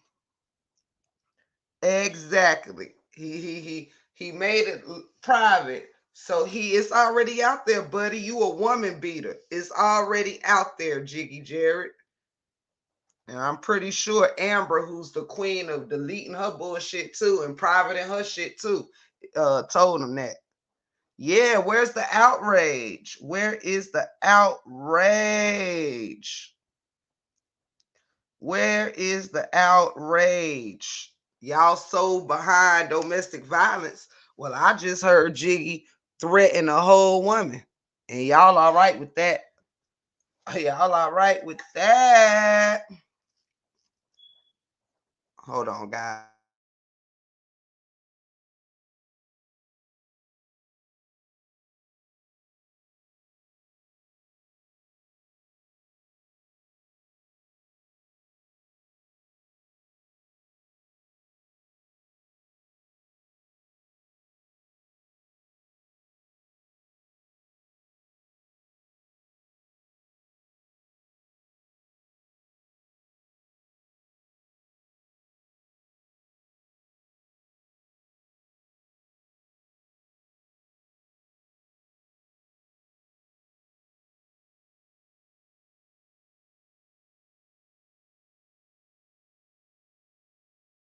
Exactly. He made it private. So it's already out there, buddy. You a woman beater. It's already out there, Jiggy Jarrid. And I'm pretty sure Amber, who's the queen of deleting her bullshit too and privating her shit too, told him that. Yeah, where's the outrage? Where is the outrage? Where is the outrage? Y'all so behind domestic violence. Well, I just heard Jiggy threaten a whole woman. And y'all all right with that? Y'all all right with that? Hold on, guys.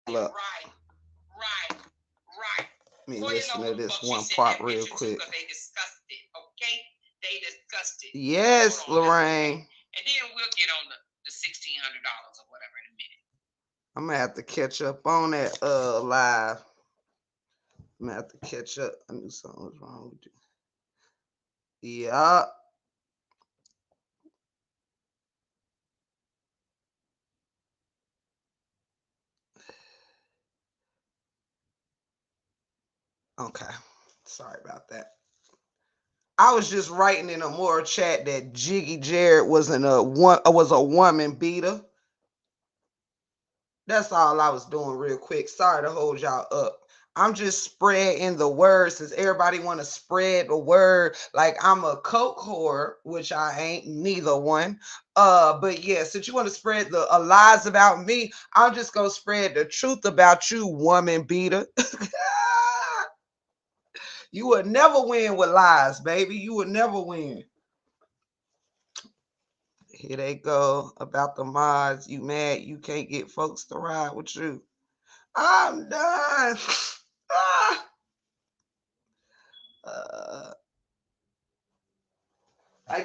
Look. Right. Let me listen to this one part real quick. They discussed it, okay? They discussed it. Yes, Lorraine. And then we'll get on the $1,600 or whatever in a minute. I'm gonna have to catch up on that live. I'm gonna have to catch up. I knew something was wrong with you. Yeah. Okay. Sorry about that. I was just writing in a more chat that Jiggy Jarrid was a woman beater. That's all I was doing real quick. Sorry to hold y'all up. I'm just spreading the word since everybody want to spread the word like I'm a coke whore, which I ain't neither one. But yeah, since you want to spread the lies about me, I'm just gonna spread the truth about you, woman beater. You would never win with lies, baby. You would never win. Here they go about the mods. You mad you can't get folks to ride with you. I'm done. Ah. Uh,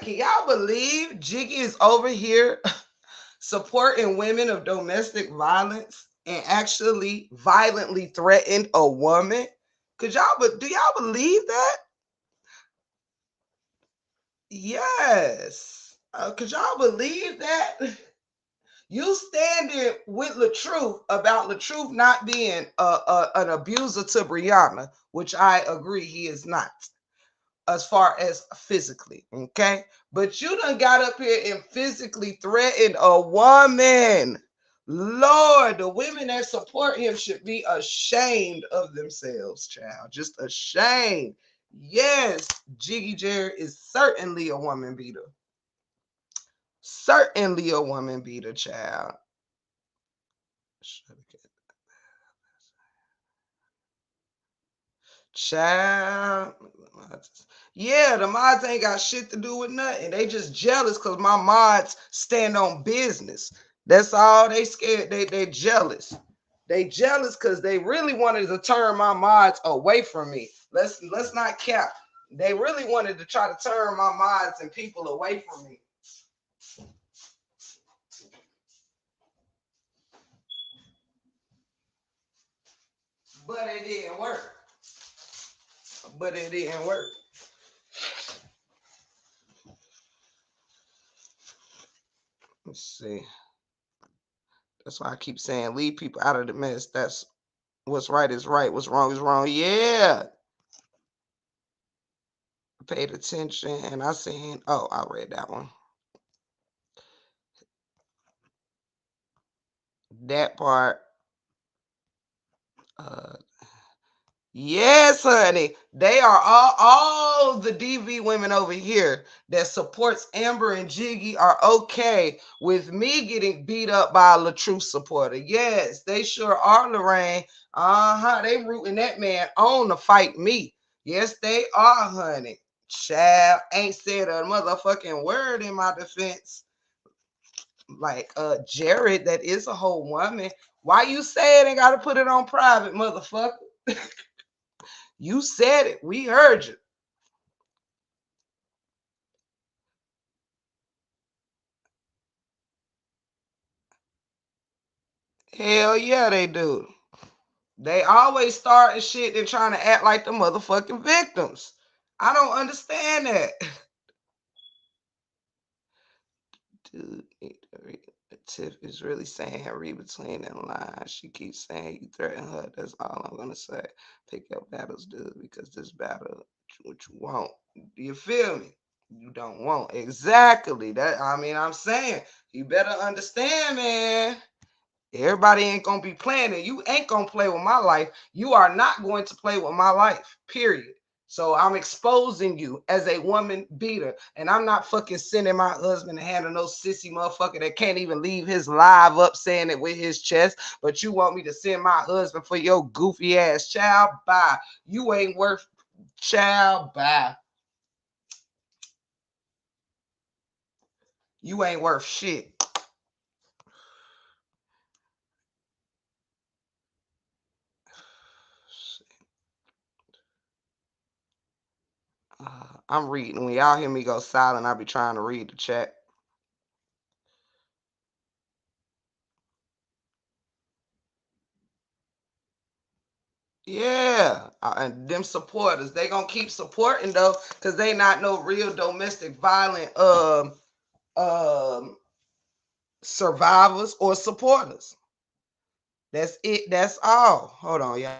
can y'all believe Jiggy is over here supporting women of domestic violence and actually violently threatened a woman? Do y'all believe that? Yes. Could y'all believe that? You standing with LaTruth about LaTruth not being an abuser to Brianna, which I agree he is not, as far as physically, okay? But you done got up here and physically threatened a woman. Lord, the women that support him should be ashamed of themselves, child. Just ashamed. Yes, Jiggy Jarrid is certainly a woman beater. Certainly a woman beater, child. Child. Yeah, the mods ain't got shit to do with nothing. They just jealous because my mods stand on business. That's all. They scared. They jealous. They jealous because they really wanted to turn my mods away from me. Let's not cap. They really wanted to try to turn my mods and people away from me. But it didn't work. But it didn't work. Let's see. That's why I keep saying leave people out of the mess. That's what's right is right. What's wrong is wrong. Yeah. I paid attention and I seen, oh, I read that one. That part. Uh, yes, honey. They are all the DV women over here that supports Amber and Jiggy are okay with me getting beat up by a LaTruth supporter. Yes, they sure are, Lorraine. They rooting that man on to fight me. Yes, they are, honey. Child ain't said a motherfucking word in my defense. Like Jarrid, that is a whole woman. Why you say it and gotta put it on private, motherfucker? You said it. We heard you. Hell yeah, they do. They always starting shit and trying to act like the motherfucking victims. I don't understand that. Dude, Tiff is really saying read between the lines. She keeps saying you threaten her. That's all I'm gonna say. Pick your battles, dude, because this battle, what you want. Do you feel me? You don't want exactly that. I mean, I'm saying you better understand, man. Everybody ain't gonna be playing it. You ain't gonna play with my life. You are not going to play with my life. Period. So I'm exposing you as a woman beater. And I'm not fucking sending my husband to handle no sissy motherfucker that can't even leave his live up saying it with his chest. But you want me to send my husband for your goofy ass child? Bye. You ain't worth child. Bye. You ain't worth shit. I'm reading. When y'all hear me go silent, I'll be trying to read the chat. Yeah, and them supporters, they gonna keep supporting though, cause they not no real domestic violent um survivors or supporters. That's it. That's all. Hold on, y'all.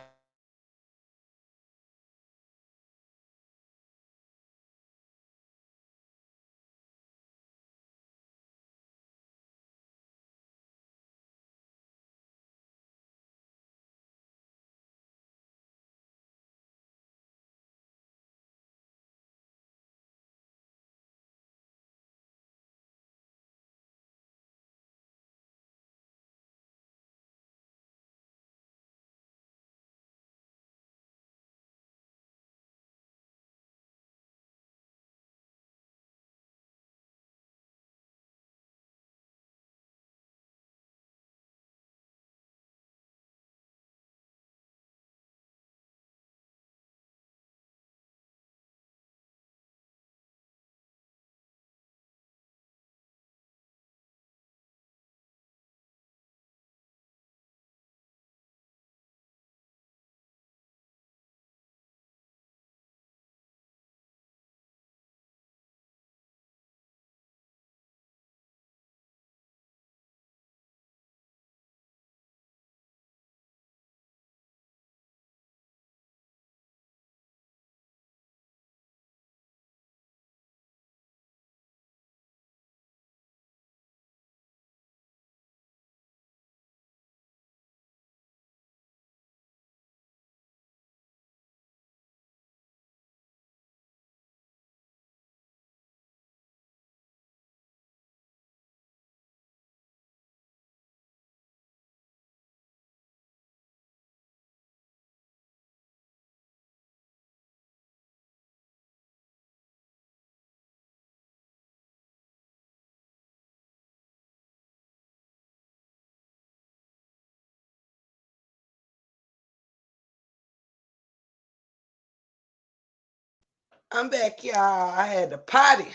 I'm back, y'all. I had to potty.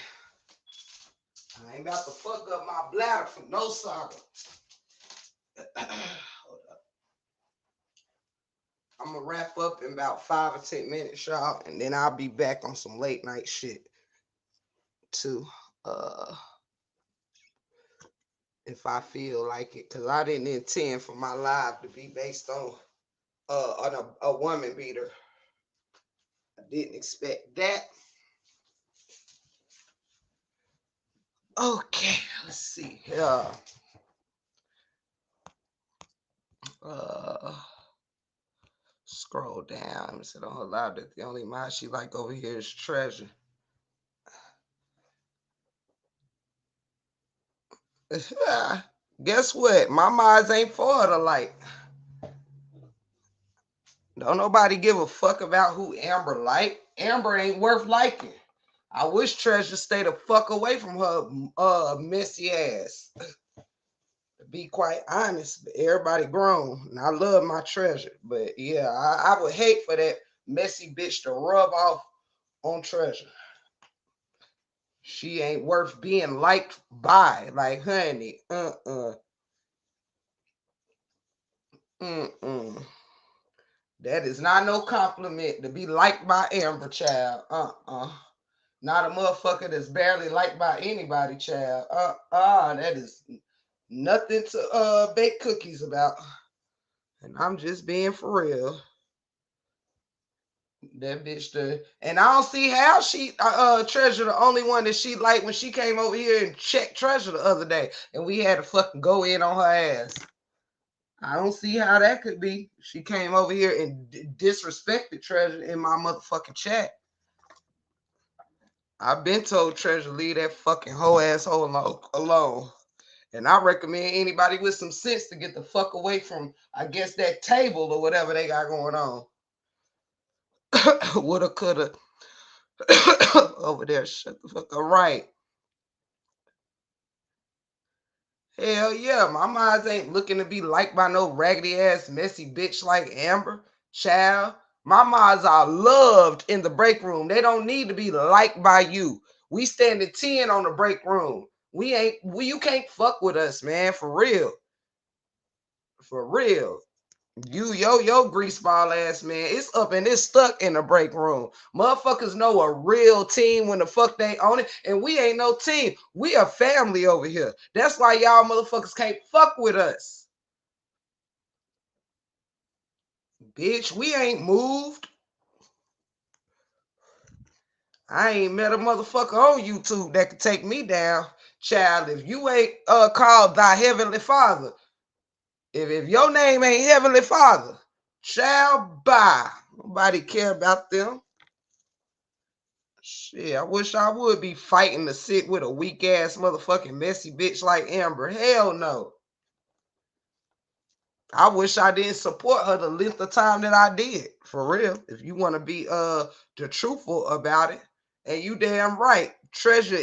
I ain't about to fuck up my bladder for no soccer. I'm gonna wrap up in about 5 or 10 minutes, y'all, and then I'll be back on some late night shit too. If I feel like it, cause I didn't intend for my live to be based on a woman beater. I didn't expect that. Okay, let's see. Uh, scroll down. It said on her live that the only mind she like over here is Treasure. Guess what? My minds ain't for the like. Don't nobody give a fuck about who Amber like. Amber ain't worth liking. I wish Treasure stay the fuck away from her messy ass. To be quite honest, everybody grown. And I love my Treasure. But yeah, I would hate for that messy bitch to rub off on Treasure. She ain't worth being liked by. Like, honey, Mm-mm. That is not no compliment to be liked by Amber, child. Not a motherfucker that's barely liked by anybody, child. That is nothing to bake cookies about. And I'm just being for real. That bitch and I don't see how she Treasure the only one that she liked when she came over here and checked Treasure the other day and we had to fucking go in on her ass. I don't see how that could be. She came over here and disrespected Treasure in my motherfucking chat. I've been told Treasure leave that fucking hoe asshole alone. And I recommend anybody with some sense to get the fuck away from, I guess, that table or whatever they got going on. Woulda, coulda. Over there, shut the fuck up. Right. Hell yeah, my minds ain't looking to be liked by no raggedy ass messy bitch like Amber. Child, my minds are loved in the break room. They don't need to be liked by you. We standing 10 on the break room. You can't fuck with us, man, for real. For real. Yo, greaseball ass man. It's up and it's stuck in the break room. Motherfuckers know a real team when the fuck they own it, and we ain't no team. We a family over here. That's why y'all motherfuckers can't fuck with us. Bitch, we ain't moved. I ain't met a motherfucker on YouTube that could take me down. Child, if you ain't called thy heavenly father, if your name ain't Heavenly Father, child, bye. Nobody care about them. Shit, I wish I would be fighting to sit with a weak ass motherfucking messy bitch like Amber. Hell no. I wish I didn't support her the length of time that I did. For real. If you want to be the truthful about it. And you damn right. Treasure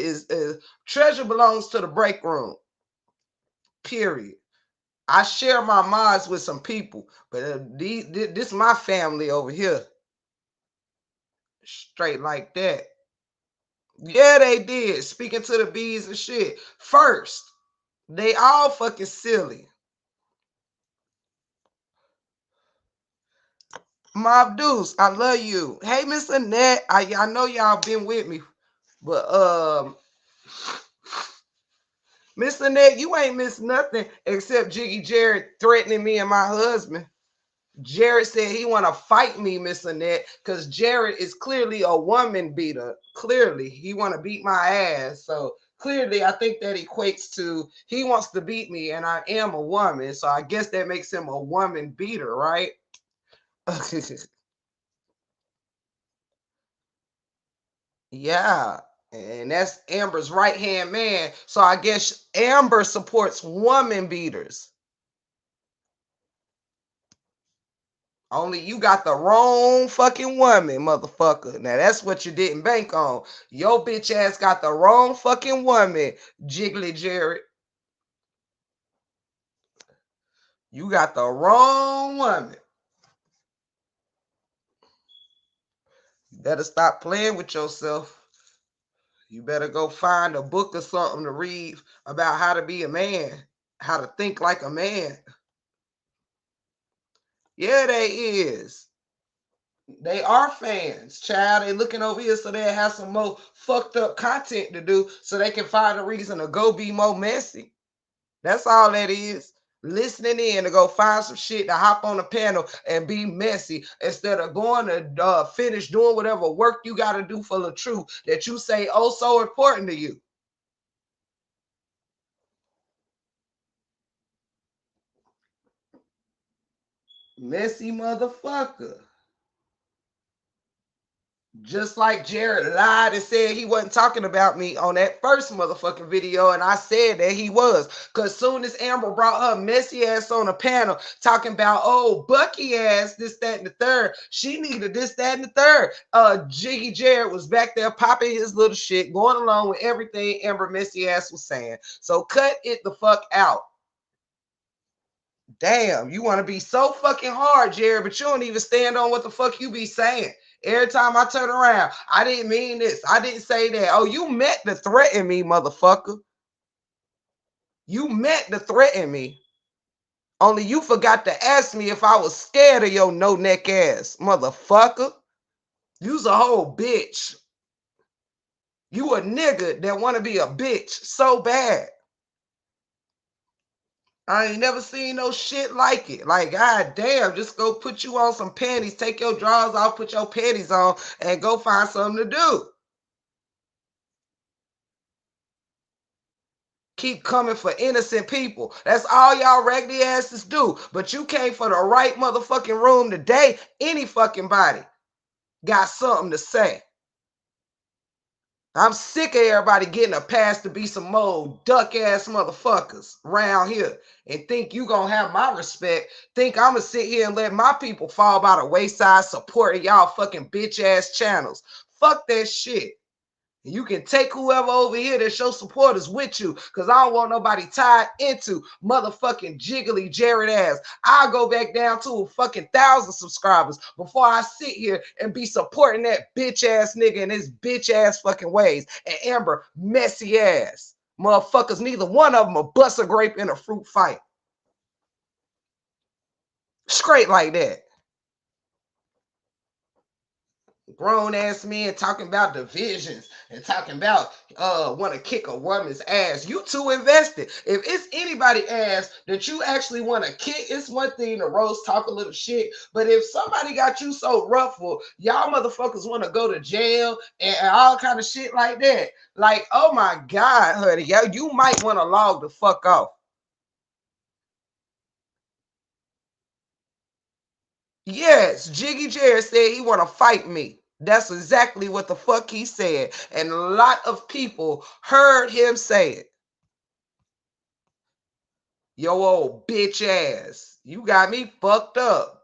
belongs to the break room. Period. I share my minds with some people, but this is my family over here. Straight like that. Yeah, they did. Speaking to the bees and shit. First, they all fucking silly. Mob Deuce, I love you. Hey, Miss Annette, I know y'all been with me, but Miss Annette, you ain't missed nothing except Jiggy Jarrid threatening me and my husband. Jarrid said he want to fight me, Miss Annette, because Jarrid is clearly a woman beater. Clearly, he want to beat my ass. So clearly, I think that equates to he wants to beat me, and I am a woman. So I guess that makes him a woman beater, right? Yeah. And that's Amber's right hand man. So I guess Amber supports woman beaters. Only you got the wrong fucking woman, motherfucker. Now that's what you didn't bank on. Your bitch ass got the wrong fucking woman, Jiggly Jarrid. You got the wrong woman. You better stop playing with yourself. You better go find a book or something to read about how to be a man, how to think like a man. Yeah, they is. They are fans, child. They looking over here so they have some more fucked up content to do so they can find a reason to go be more messy. That's all that is. Listening in to go find some shit to hop on the panel and be messy instead of going to finish doing whatever work you got to do for the truth that you say oh so important to you. Messy motherfucker. Just like Jarrid lied and said he wasn't talking about me on that first motherfucking video, and I said that he was. Because soon as Amber brought her messy ass on the panel talking about, oh, Bucky ass, this, that, and the third, she needed this, that, and the third. Jiggy Jarrid was back there popping his little shit, going along with everything Amber messy ass was saying. So cut it the fuck out. Damn, you want to be so fucking hard, Jarrid, but you don't even stand on what the fuck you be saying. Every time I turn around, I didn't mean this. I didn't say that. Oh, you meant to threaten me, motherfucker. You meant to threaten me. Only you forgot to ask me if I was scared of your no-neck ass, motherfucker. You's a whole bitch. You a nigga that want to be a bitch so bad. I ain't never seen no shit like it. Like, god damn, just go put you on some panties, take your drawers off, put your panties on, and go find something to do. Keep coming for innocent people. That's all y'all raggedy asses do. But you came for the right motherfucking room today. Any fucking body got something to say. I'm sick of everybody getting a pass to be some more duck ass motherfuckers around here and think you gonna have my respect. Think I'm gonna sit here and let my people fall by the wayside supporting y'all fucking bitch ass channels. Fuck that shit. You can take whoever over here that show supporters with you because I don't want nobody tied into motherfucking jiggly Jarrid ass. I'll go back down to a fucking 1,000 subscribers before I sit here and be supporting that bitch ass nigga in his bitch ass fucking ways. And Amber, messy ass. Motherfuckers, neither one of them will bust a grape in a fruit fight. Straight like that. Grown ass men talking about divisions and talking about want to kick a woman's ass. You too invested. If it's anybody ass that you actually want to kick, it's one thing to roast, talk a little shit. But if somebody got you so ruffled, y'all motherfuckers want to go to jail and all kind of shit like that. Like, oh my God, honey, you might want to log the fuck off. Yes, Jiggy Jarrid said he want to fight me. That's exactly what the fuck he said. And a lot of people heard him say it. Yo, old bitch ass. You got me fucked up.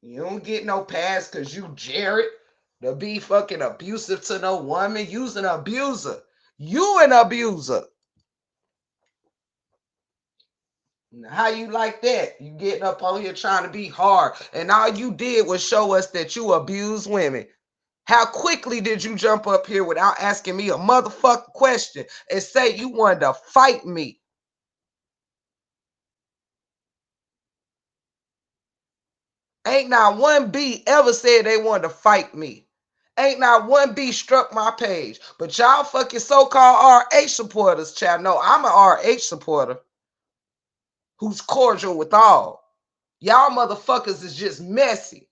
You don't get no pass because you Jarrid to be fucking abusive to no woman. You's an abuser. You an abuser. How you like that? You getting up on here trying to be hard. And all you did was show us that you abuse women. How quickly did you jump up here without asking me a motherfucking question and say you wanted to fight me? Ain't not one B ever said they wanted to fight me. Ain't not one B struck my page. But y'all fucking so-called RH supporters, child. No, I'm an RH supporter who's cordial with all. Y'all motherfuckers is just messy.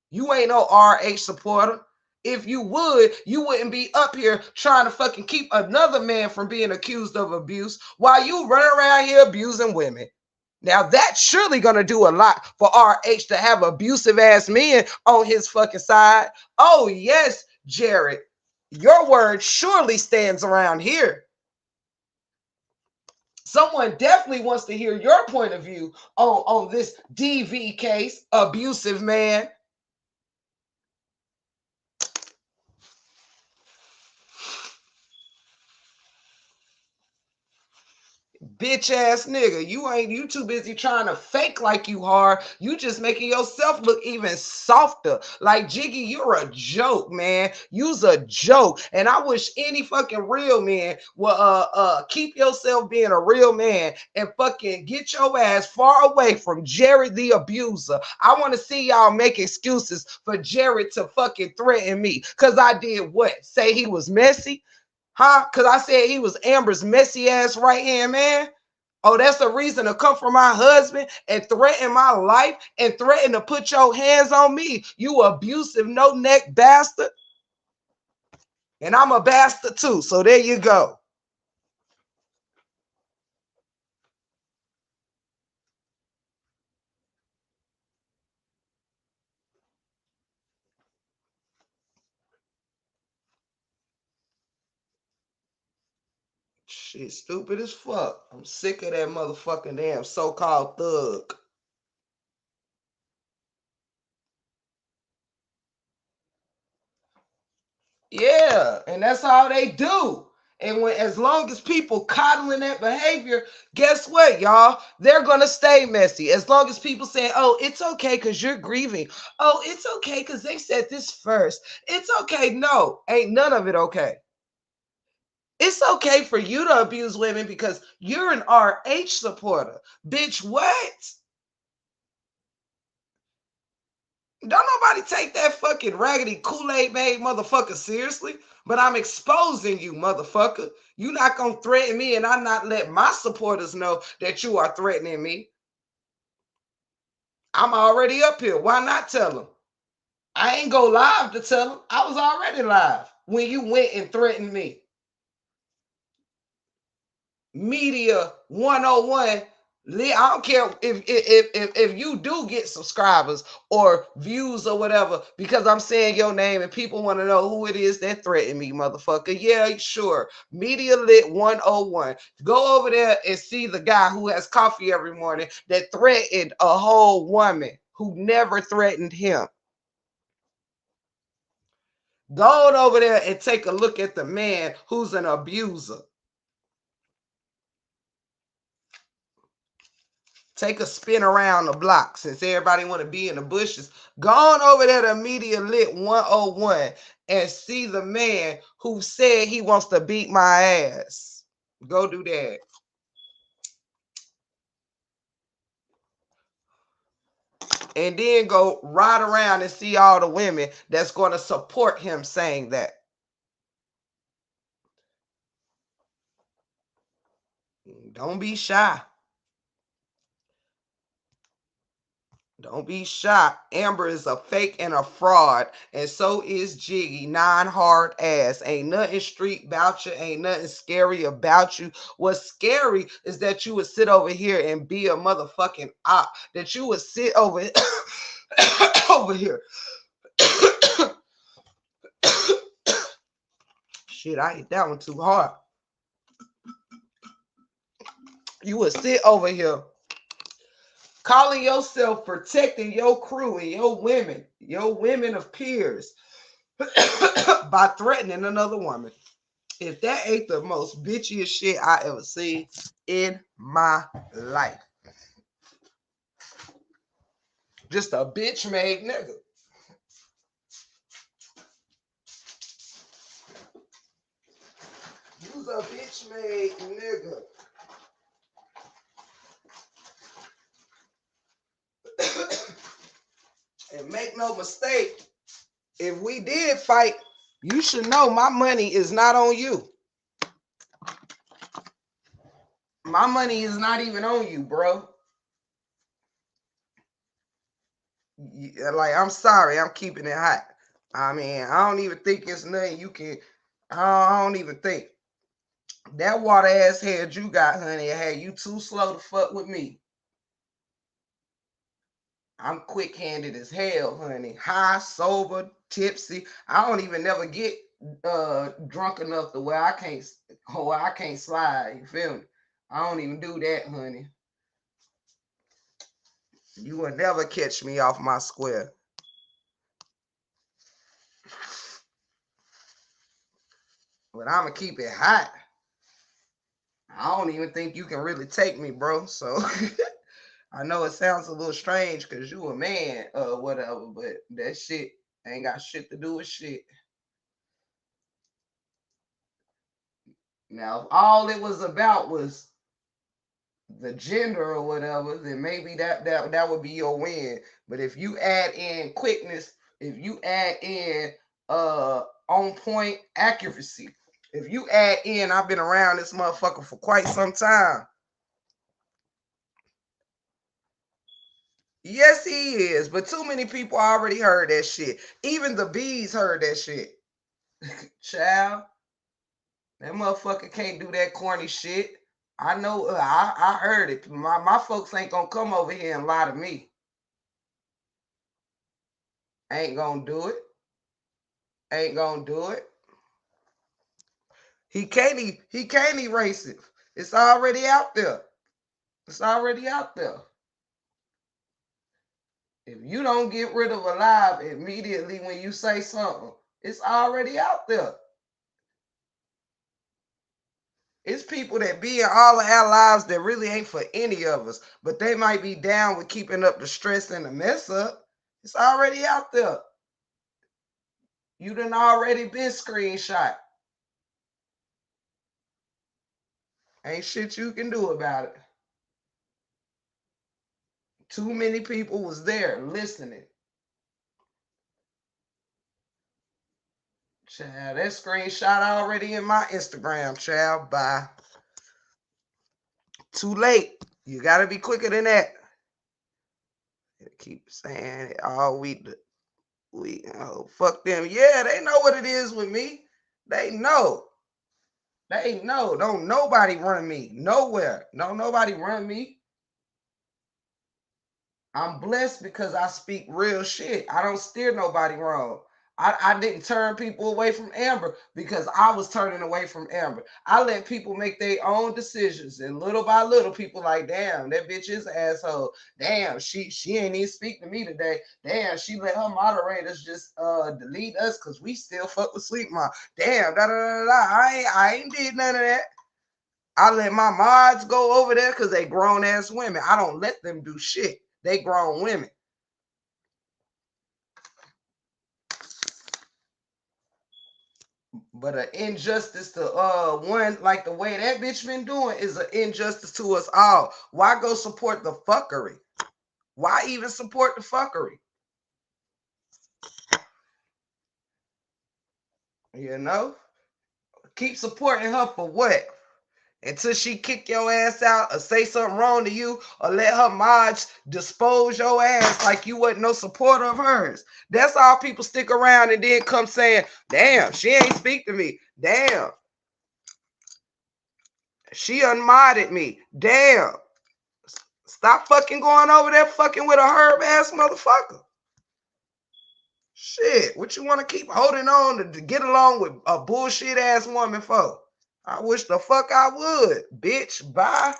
You ain't no RH supporter. If you would, you wouldn't be up here trying to fucking keep another man from being accused of abuse while you run around here abusing women. Now that's surely gonna do a lot for RH to have abusive ass men on his fucking side. Oh yes, Jarrid, your word surely stands around here. Someone definitely wants to hear your point of view on this DV case, abusive man. Bitch ass nigga, you too busy trying to fake like you hard. You just making yourself look even softer. Like Jiggy, you're a joke, man. You's a joke. And I wish any fucking real man will keep yourself being a real man and fucking get your ass far away from Jarrid the abuser. I want to see y'all make excuses for Jarrid to fucking threaten me. Cause I did what? Say he was messy? Huh? Because I said he was Amber's messy ass right hand man. Oh, that's a reason to come for my husband and threaten my life and threaten to put your hands on me. You abusive, no neck bastard. And I'm a bastard too. So there you go. Shit, stupid as fuck. I'm sick of that motherfucking damn so-called thug. Yeah, and that's all they do. And when as long as people coddling that behavior, guess what, y'all? They're gonna stay messy. As long as people say, "Oh, it's okay because you're grieving. Oh, it's okay because they said this first. It's okay." No, ain't none of it okay. It's okay for you to abuse women because you're an RH supporter. Bitch, what? Don't nobody take that fucking raggedy Kool-Aid made motherfucker seriously. But I'm exposing you, motherfucker. You not gonna threaten me and I not let my supporters know that you are threatening me. I'm already up here. Why not tell them? I ain't go live to tell them. I was already live when you went and threatened me. Media 101. I don't care if you do get subscribers or views or whatever because I'm saying your name and people want to know who it is that threatened me, motherfucker. Yeah, sure. Media Lit 101. Go over there and see the guy who has coffee every morning that threatened a whole woman who never threatened him. Go on over there and take a look at the man who's an abuser. Take a spin around the block since everybody want to be in the bushes. Go on over there to Media Lit 101 and see the man who said he wants to beat my ass. Go do that. and then go ride around and see all the women that's going to support him saying that. Don't be shy. Don't be shy. Amber is a fake and a fraud, and so is Jiggy. Non-hard ass. Ain't nothing street about you. Ain't nothing scary about you. What's scary is that you would sit over here and be a motherfucking op. That you would sit over over here. Shit, I hit that one too hard. You would sit over here calling yourself protecting your crew and your women of peers by threatening another woman. If that ain't the most bitchiest shit I ever seen in my life. Just a bitch made nigga. You's a bitch made nigga. And make no mistake, if we did fight, you should know my money is not on you. My money is not even on you, bro. Like, I'm sorry, I'm keeping it hot. I mean, I don't even think it's nothing you can. I don't even think that water ass head you got, honey. Had you too slow to fuck with me. I'm quick handed as hell, honey. High, sober, tipsy. I don't even never get drunk enough to where I can't slide. You feel me? I don't even do that, honey. You will never catch me off my square. But I'ma keep it hot. I don't even think you can really take me, bro. So I know it sounds a little strange because you a man or whatever, but that shit ain't got shit to do with shit. Now, if all it was about was the gender or whatever, then maybe that would be your win. But if you add in quickness, if you add in on point accuracy, if you add in I've been around this motherfucker for quite some time. Yes, he is, but too many people already heard that shit. Even the bees heard that shit. Child, that motherfucker can't do that corny shit. I know. I heard it. My folks ain't gonna come over here and lie to me. Ain't gonna do it. Ain't gonna do it. He can't erase it. It's already out there. It's already out there. If you don't get rid of alive immediately when you say something, it's already out there. It's people that be in all of our lives that really ain't for any of us, but they might be down with keeping up the stress and the mess up. It's already out there. You done already been screenshot. Ain't shit you can do about it. Too many people was there listening. Child, that screenshot already in my Instagram, child. Bye. Too late. You gotta be quicker than that. They keep saying it all week. Fuck them. Yeah, they know what it is with me. They know. They know. Don't nobody run me nowhere. Don't nobody run me. I'm blessed because I speak real shit. I don't steer nobody wrong. I didn't turn people away from Amber because I was turning away from Amber. I let people make their own decisions, and little by little, people like, damn, that bitch is an asshole. Damn, she ain't even speak to me today. Damn, she let her moderators just delete us because we still fuck with Sleep Mom. Damn, da da da da. I ain't did none of that. I let my mods go over there because they grown ass women. I don't let them do shit. They grown women. But an injustice to one like the way that bitch been doing is an injustice to us all. Why go support the fuckery? Why even support the fuckery? You know? Keep supporting her for what? Until she kick your ass out or say something wrong to you or let her mods dispose your ass like you wasn't no supporter of hers. That's all people stick around and then come saying, damn, she ain't speak to me. Damn. She unmodded me. Damn. Stop fucking going over there fucking with a herb ass motherfucker. Shit, what you want to keep holding on to get along with a bullshit ass woman for? I wish the fuck I would, bitch. Bye.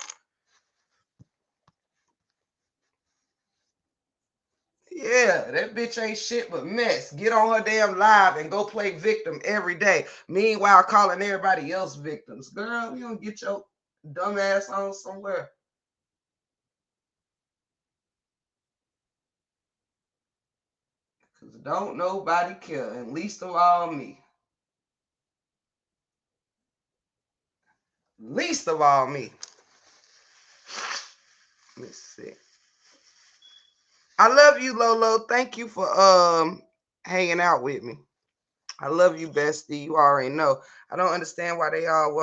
Yeah, that bitch ain't shit but mess. Get on her damn live and go play victim every day. Meanwhile, calling everybody else victims. Girl, you don't get your dumb ass on somewhere. Cause don't nobody care, and least of all me. Least of all me. Let's see. I love you, Lolo. Thank you for hanging out with me. I love you, bestie. You already know. I don't understand why they all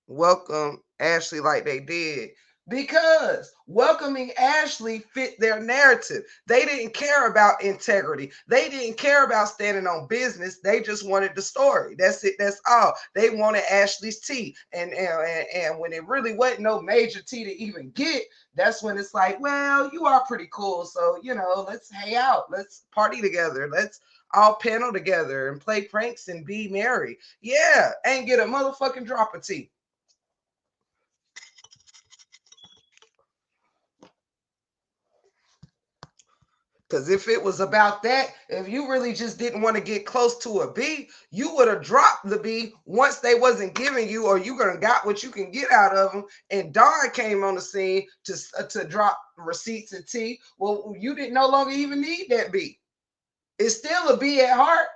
welcome Ashley like they did. Because welcoming Ashley fit their narrative. They didn't care about integrity. They didn't care about standing on business. They just wanted the story. That's it. That's all. They wanted Ashley's tea. And when it really wasn't no major tea to even get, that's when it's like, well, you are pretty cool. So, let's hang out. Let's party together. Let's all panel together and play pranks and be merry. Yeah, and get a motherfucking drop of tea. Because if it was about that, if you really just didn't want to get close to a B, you would have dropped the B once they wasn't giving you, or you gonna got what you can get out of them. And Don came on the scene to drop receipts and T. Well, you didn't no longer even need that B. It's still a B at heart.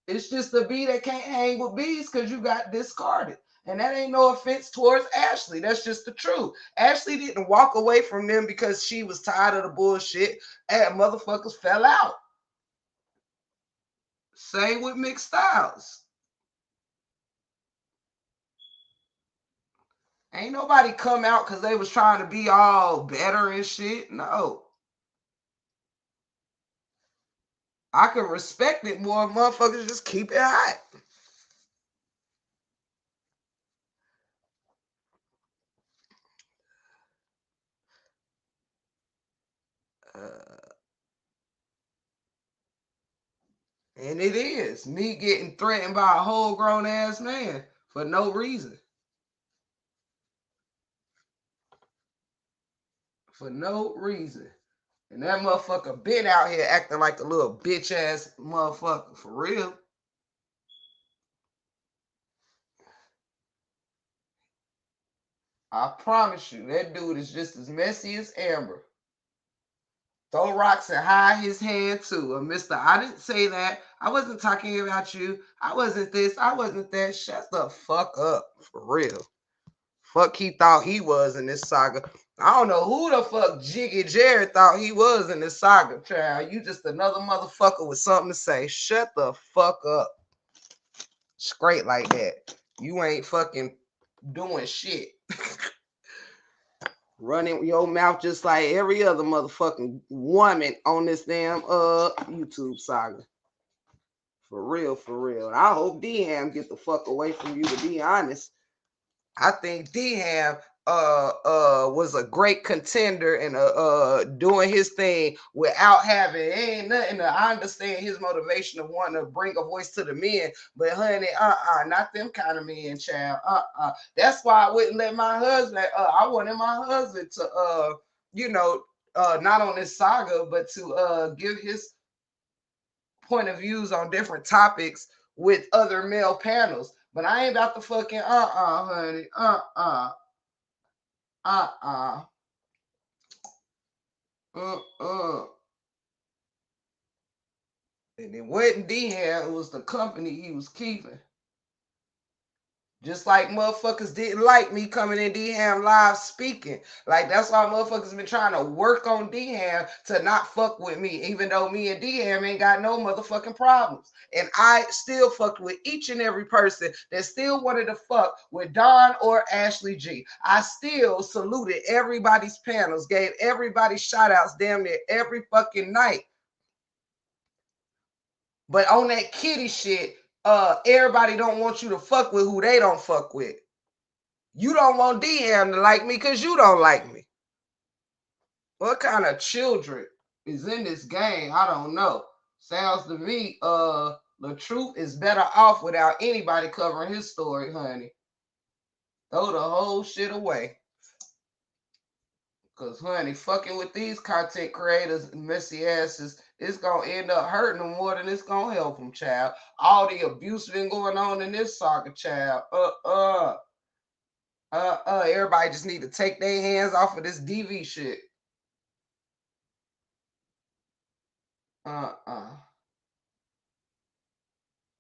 It's just a B that can't hang with B's because you got discarded. And that ain't no offense towards Ashley. That's just the truth. Ashley didn't walk away from them because she was tired of the bullshit and motherfuckers fell out. Same with Mixed Styles. Ain't nobody come out because they was trying to be all better and shit. No. I can respect it more if motherfuckers just keep it hot. And it is me getting threatened by a whole grown ass man for no reason. For no reason. And that motherfucker been out here acting like a little bitch ass motherfucker. For real. I promise you, that dude is just as messy as Amber. Throw rocks and hide his hand too. Mister, I didn't say that. I wasn't talking about you. I wasn't this. I wasn't that. Shut the fuck up. For real. Fuck he thought he was in this saga. I don't know who the fuck Jiggy Jarrid thought he was in this saga, child. You just another motherfucker with something to say. Shut the fuck up. Straight like that. You ain't fucking doing shit. Running your mouth just like every other motherfucking woman on this damn YouTube saga. For real, for real. I hope D-Ham get the fuck away from you, to be honest. I think D-Ham was a great contender and doing his thing without having ain't nothing to, I understand his motivation of wanting to bring a voice to the men, but honey, not them kind of men, child. That's why I wouldn't let my husband, I wanted my husband to not on this saga, but to give his point of views on different topics with other male panels. But I ain't about to fucking honey. Uh-uh. Uh-uh. Uh-uh. And it wasn't D-Ham, it was the company he was keeping. Just like motherfuckers didn't like me coming in D-Ham live speaking. Like, that's why motherfuckers been trying to work on D-Ham to not fuck with me, even though me and D-Ham ain't got no motherfucking problems. And I still fucked with each and every person that still wanted to fuck with Don or Ashley G. I still saluted everybody's panels, gave everybody shout outs damn near every fucking night. But on that kitty shit, everybody don't want you to fuck with who they don't fuck with. You don't want DM to like me because you don't like me. What kind of children is in this game? I don't know. Sounds to me, the truth is better off without anybody covering his story, honey. Throw the whole shit away. Because, honey, fucking with these content creators and messy asses, it's going to end up hurting them more than it's going to help them, child. All the abuse been going on in this saga, child. Everybody just need to take their hands off of this DV shit.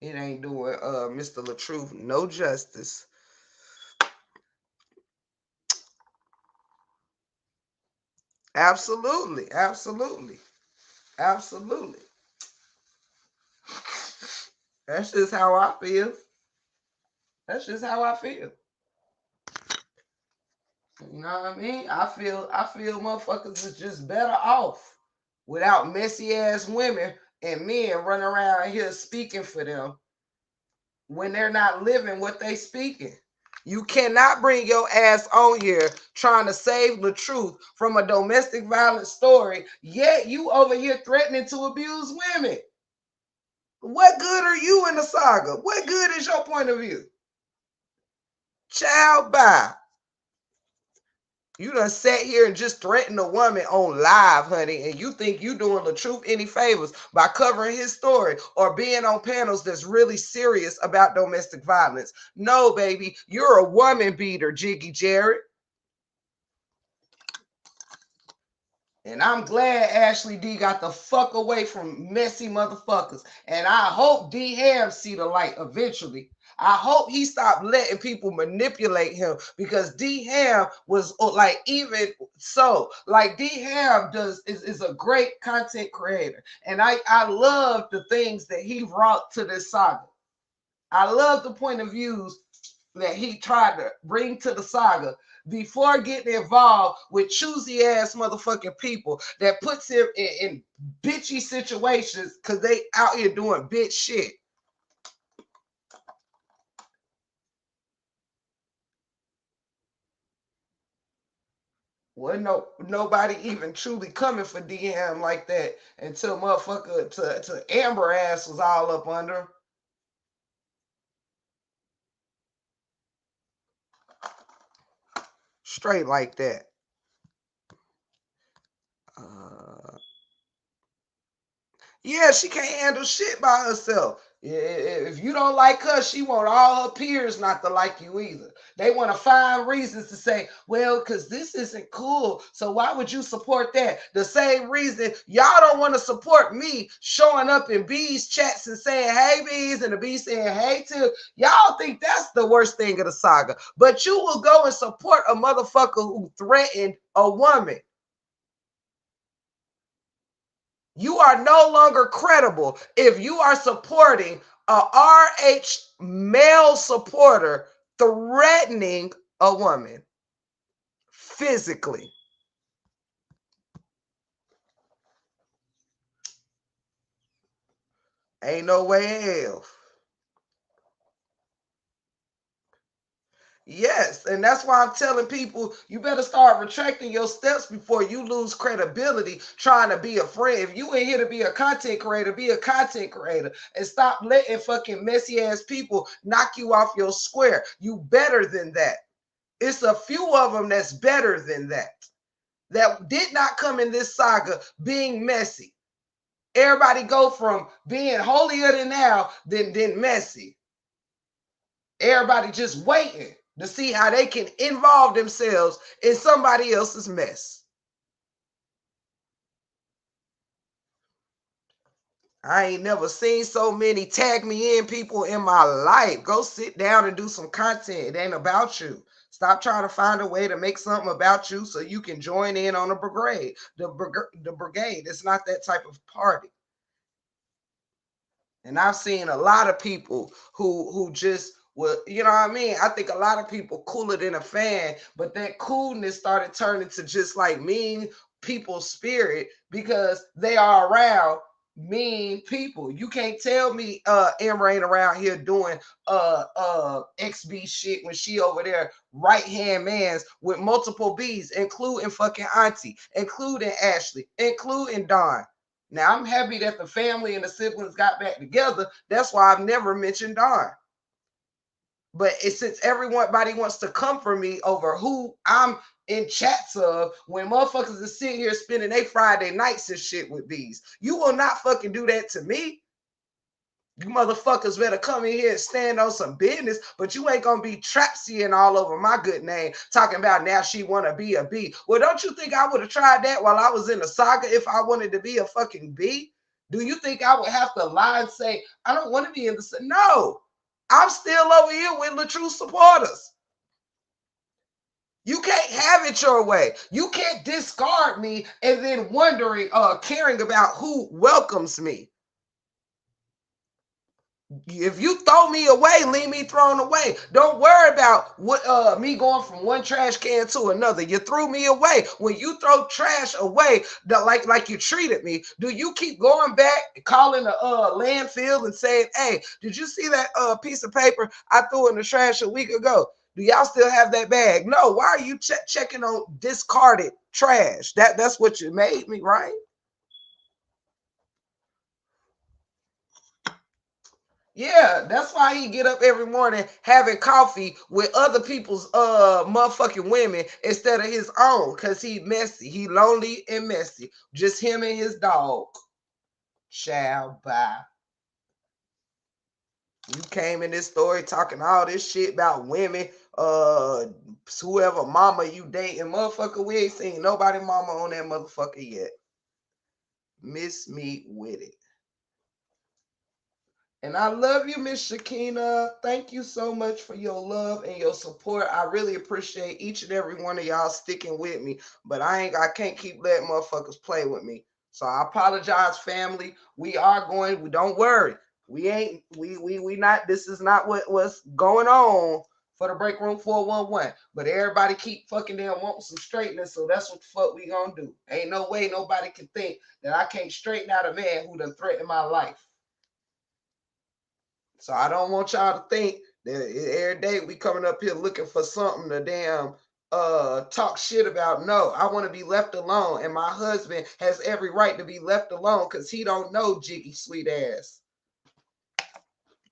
It ain't doing Mr. LaTruth no justice. Absolutely. That's just how I feel. You know what I mean? I feel motherfuckers is just better off without messy ass women and men running around here speaking for them when they're not living what they speaking. You cannot bring your ass on here trying to save the truth from a domestic violence story, yet you over here threatening to abuse women. What good are you in the saga? What good is your point of view? Child, bye. You done sat here and just threatened a woman on live, honey, and you think you doing the truth any favors by covering his story or being on panels that's really serious about domestic violence. No, baby, you're a woman beater, Jiggy Jarrid. And I'm glad Ashley D got the fuck away from messy motherfuckers. And I hope D Ham see the light eventually. I hope he stopped letting people manipulate him, because D Ham was like, even so, like D Ham is a great content creator. And I love the things that he brought to this saga. I love the point of views that he tried to bring to the saga before getting involved with choosy ass motherfucking people that puts him in bitchy situations because they out here doing bitch shit. Well, nobody even truly coming for DM like that until motherfucker to Amber ass was all up under him. Straight like that. Yeah, she can't handle shit by herself. If you don't like her, she want all her peers not to like you either. They want to find reasons to say, well, because this isn't cool, so why would you support that? The same reason y'all don't want to support me showing up in B's chats and saying, hey, B's, and the B saying, hey, too. Y'all think that's the worst thing of the saga. But you will go and support a motherfucker who threatened a woman. You are no longer credible if you are supporting a RH male supporter threatening a woman physically. Ain't no way in hell. Yes, and that's why I'm telling people, you better start retracting your steps before you lose credibility trying to be a friend. If you ain't here to be a content creator, be a content creator and stop letting fucking messy ass people knock you off your square. You better than that. It's a few of them that's better than that did not come in this saga being messy. Everybody go from being holier than thou than messy. Everybody just waiting to see how they can involve themselves in somebody else's mess. I ain't never seen so many tag me in people in my life. Go sit down and do some content. It ain't about you. Stop trying to find a way to make something about you so you can join in on the brigade. The brigade. It's not that type of party. And I've seen a lot of people who just well, you know what I mean? I think a lot of people cooler than a fan, but that coolness started turning to just like mean people's spirit because they are around mean people. You can't tell me Emma ain't around here doing XB shit when she over there right hand mans with multiple B's, including fucking Auntie, including Ashley, including Dawn. Now I'm happy that the family and the siblings got back together. That's why I've never mentioned Dawn. But since everybody wants to come for me over who I'm in chats of, when motherfuckers is sitting here spending their Friday nights and shit with these, you will not fucking do that to me. You motherfuckers better come in here and stand on some business, but you ain't gonna be trapsying all over my good name, talking about now she wanna be a B. Well, don't you think I would have tried that while I was in the saga if I wanted to be a fucking B? Do you think I would have to lie and say, I don't want to be in the saga? No, I'm still over here with the true supporters. You can't have it your way. You can't discard me and then wondering, caring about who welcomes me. If you throw me away, leave me thrown away. Don't worry about what me going from one trash can to another. You threw me away. When you throw trash away, like you treated me, do you keep going back, calling the landfill and saying, "Hey, did you see that piece of paper I threw in the trash a week ago? Do y'all still have that bag?" No. Why are you checking on discarded trash? That's what you made me, right? Yeah, that's why he get up every morning having coffee with other people's motherfucking women instead of his own, cause he messy, he lonely and messy. Just him and his dog. Shall bye. You came in this story talking all this shit about women, whoever mama you dating, motherfucker. We ain't seen nobody mama on that motherfucker yet. Miss me with it. And I love you, Miss Shakina. Thank you so much for your love and your support. I really appreciate each and every one of y'all sticking with me. But I can't keep letting motherfuckers play with me. So I apologize, family. We are going, we don't worry. We not, this is not what's going on for the break room 411. But everybody keep fucking them wanting some straightness. So that's what the fuck we gonna do. Ain't no way nobody can think that I can't straighten out a man who done threatened my life. So I don't want y'all to think that every day we coming up here looking for something to damn talk shit about. No, I want to be left alone, and my husband has every right to be left alone because he don't know Jiggy sweet ass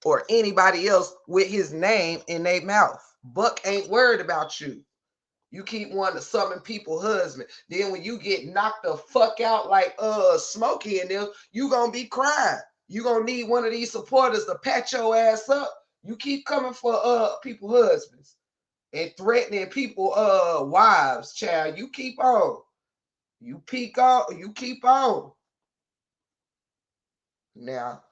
or anybody else with his name in their mouth. Buck ain't worried about you. You keep wanting to summon people husband. Then when you get knocked the fuck out like Smokey and them, you gonna be crying. You gonna need one of these supporters to pat your ass up. You keep coming for people husbands and threatening people wives, child. You keep on. You peek on, you keep on. Now,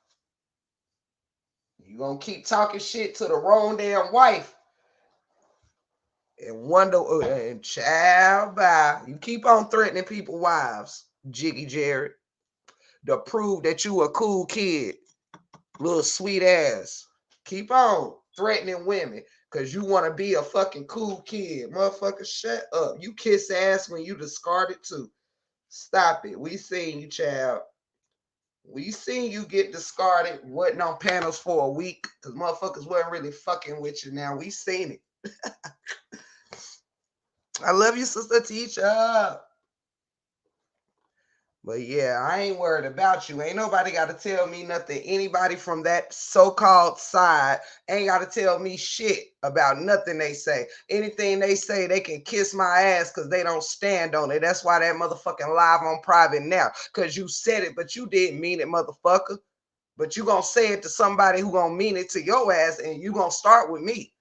you gonna keep talking shit to the wrong damn wife and wonder and child bye. You keep on threatening people wives, Jiggy Jarrid, to prove that you a cool kid, little sweet ass. Keep on threatening women because you want to be a fucking cool kid. Motherfucker, shut up. You kiss ass when you discarded too. Stop it. We seen you, child. We seen you get discarded, wasn't on panels for a week because motherfuckers wasn't really fucking with you. Now we seen it. I love you, sister teacher. But yeah, I ain't worried about you. Ain't nobody got to tell me nothing. Anybody from that so-called side ain't got to tell me shit about nothing they say. Anything they say, they can kiss my ass because they don't stand on it. That's why that motherfucking live on private now. Because you said it, but you didn't mean it, motherfucker. But you going to say it to somebody who going to mean it to your ass, and you going to start with me.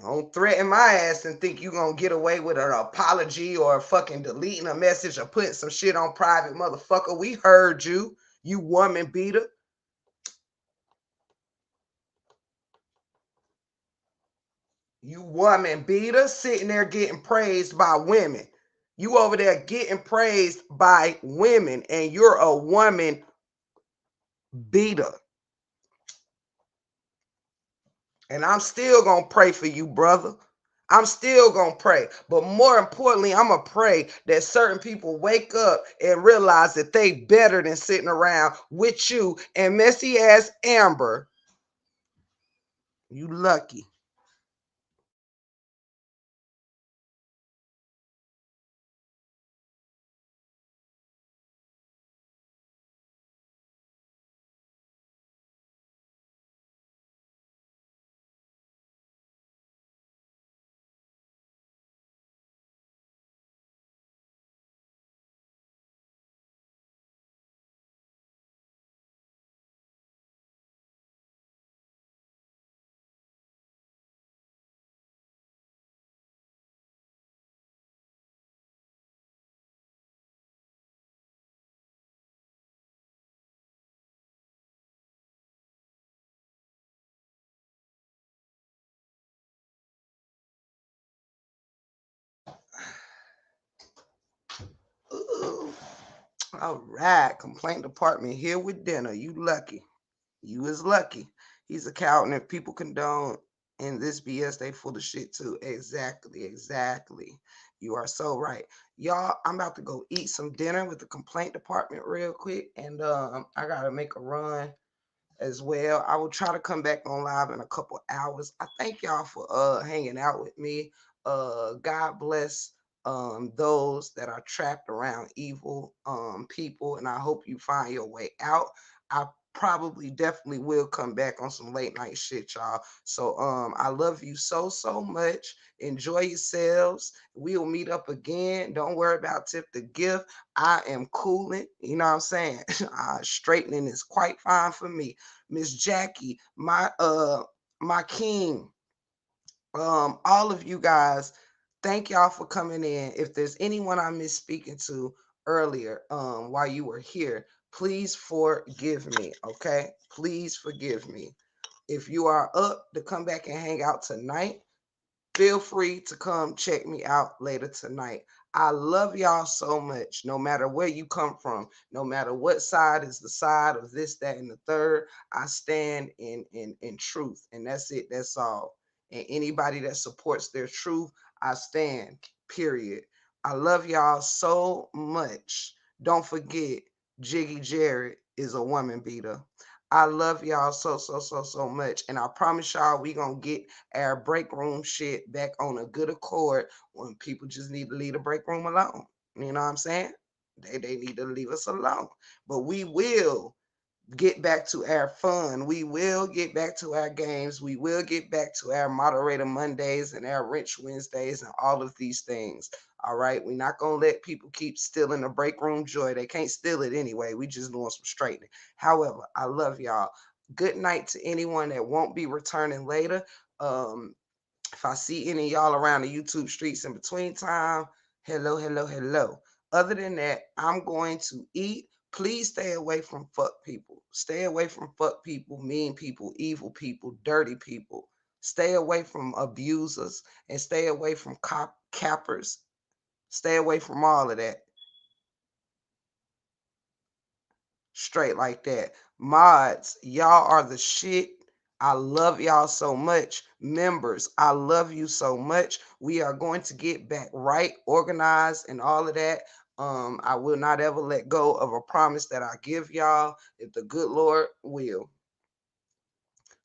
Don't threaten my ass and think you gonna get away with an apology or fucking deleting a message or putting some shit on private, motherfucker. We heard you, you woman beater. You woman beater sitting there getting praised by women. You over there getting praised by women and you're a woman beater. And I'm still going to pray for you, brother. I'm still going to pray. But more importantly, I'm going to pray that certain people wake up and realize that they better than sitting around with you and messy ass Amber. You lucky. Ooh. All right. Complaint department here with dinner. You lucky. You is lucky. He's a coward, and if people condone in this BS, they full of shit too. Exactly, exactly. You are so right. Y'all, I'm about to go eat some dinner with the complaint department real quick, and I gotta make a run as well. I will try to come back on live in a couple hours. I thank y'all for hanging out with me. God bless those that are trapped around evil people, and I hope you find your way out. I probably definitely will come back on some late night shit, y'all. So I love you so much. Enjoy yourselves. We'll meet up again. Don't worry about tip the gift. I am cooling. You know what I'm saying? Straightening is quite fine for me. Miss Jackie, my king, all of you guys, thank y'all for coming in. If there's anyone I missed speaking to earlier, while you were here, please forgive me. Okay, please forgive me. If you are up to come back and hang out tonight, feel free to come check me out later tonight. I love y'all so much, no matter where you come from, no matter what side is the side of this, that, and the third. I stand in truth, and that's it. That's all. And anybody that supports their truth, I stand. Period. I love y'all so much. Don't forget, Jiggy Jarrid is a woman beater. I love y'all so much. And I promise y'all we gonna get our break room shit back on a good accord when people just need to leave the break room alone. You know what I'm saying? They need to leave us alone. But we will get back to our fun. We will get back to our games. We will get back to our moderator Mondays and our wrench Wednesdays and all of these things. All right. We're not going to let people keep stealing the break room joy. They can't steal it anyway. We just doing some straightening. However, I love y'all. Good night to anyone that won't be returning later. If I see any of y'all around the YouTube streets in between time, hello. Other than that, I'm going to eat. Please stay away from fuck people. Stay away from fuck people, mean people, evil people, dirty people. Stay away from abusers and stay away from cappers. Stay away from all of that. Straight like that. Mods, y'all are the shit. I love y'all so much. Members, I love you so much. We are going to get back right, organized, and all of that. I will not ever let go of a promise that I give y'all if the good Lord will.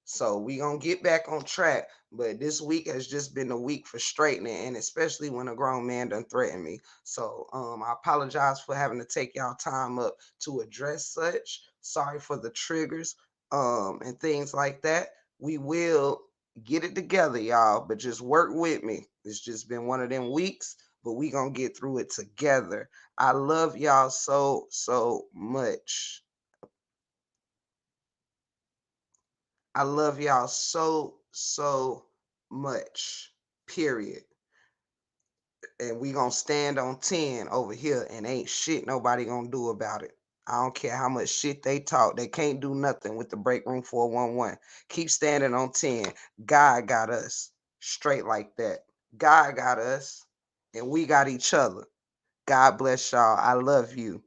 So we gonna get back on track. But this week has just been a week for straightening, and especially when a grown man done threatened me. So I apologize for having to take y'all time up to address such. Sorry for the triggers and things like that. We will get it together, y'all, but just work with me. It's just been one of them weeks, but we gonna get through it together. I love y'all so much. I love y'all so much. Period. And we gonna stand on 10 over here and ain't shit nobody gonna do about it. I don't care how much shit they talk. They can't do nothing with the break room 411. Keep standing on 10. God got us. Straight like that. God got us. And we got each other. God bless y'all. I love you.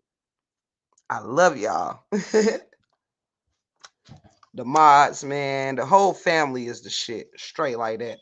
I love y'all. The mods, man. The whole family is the shit. Straight like that.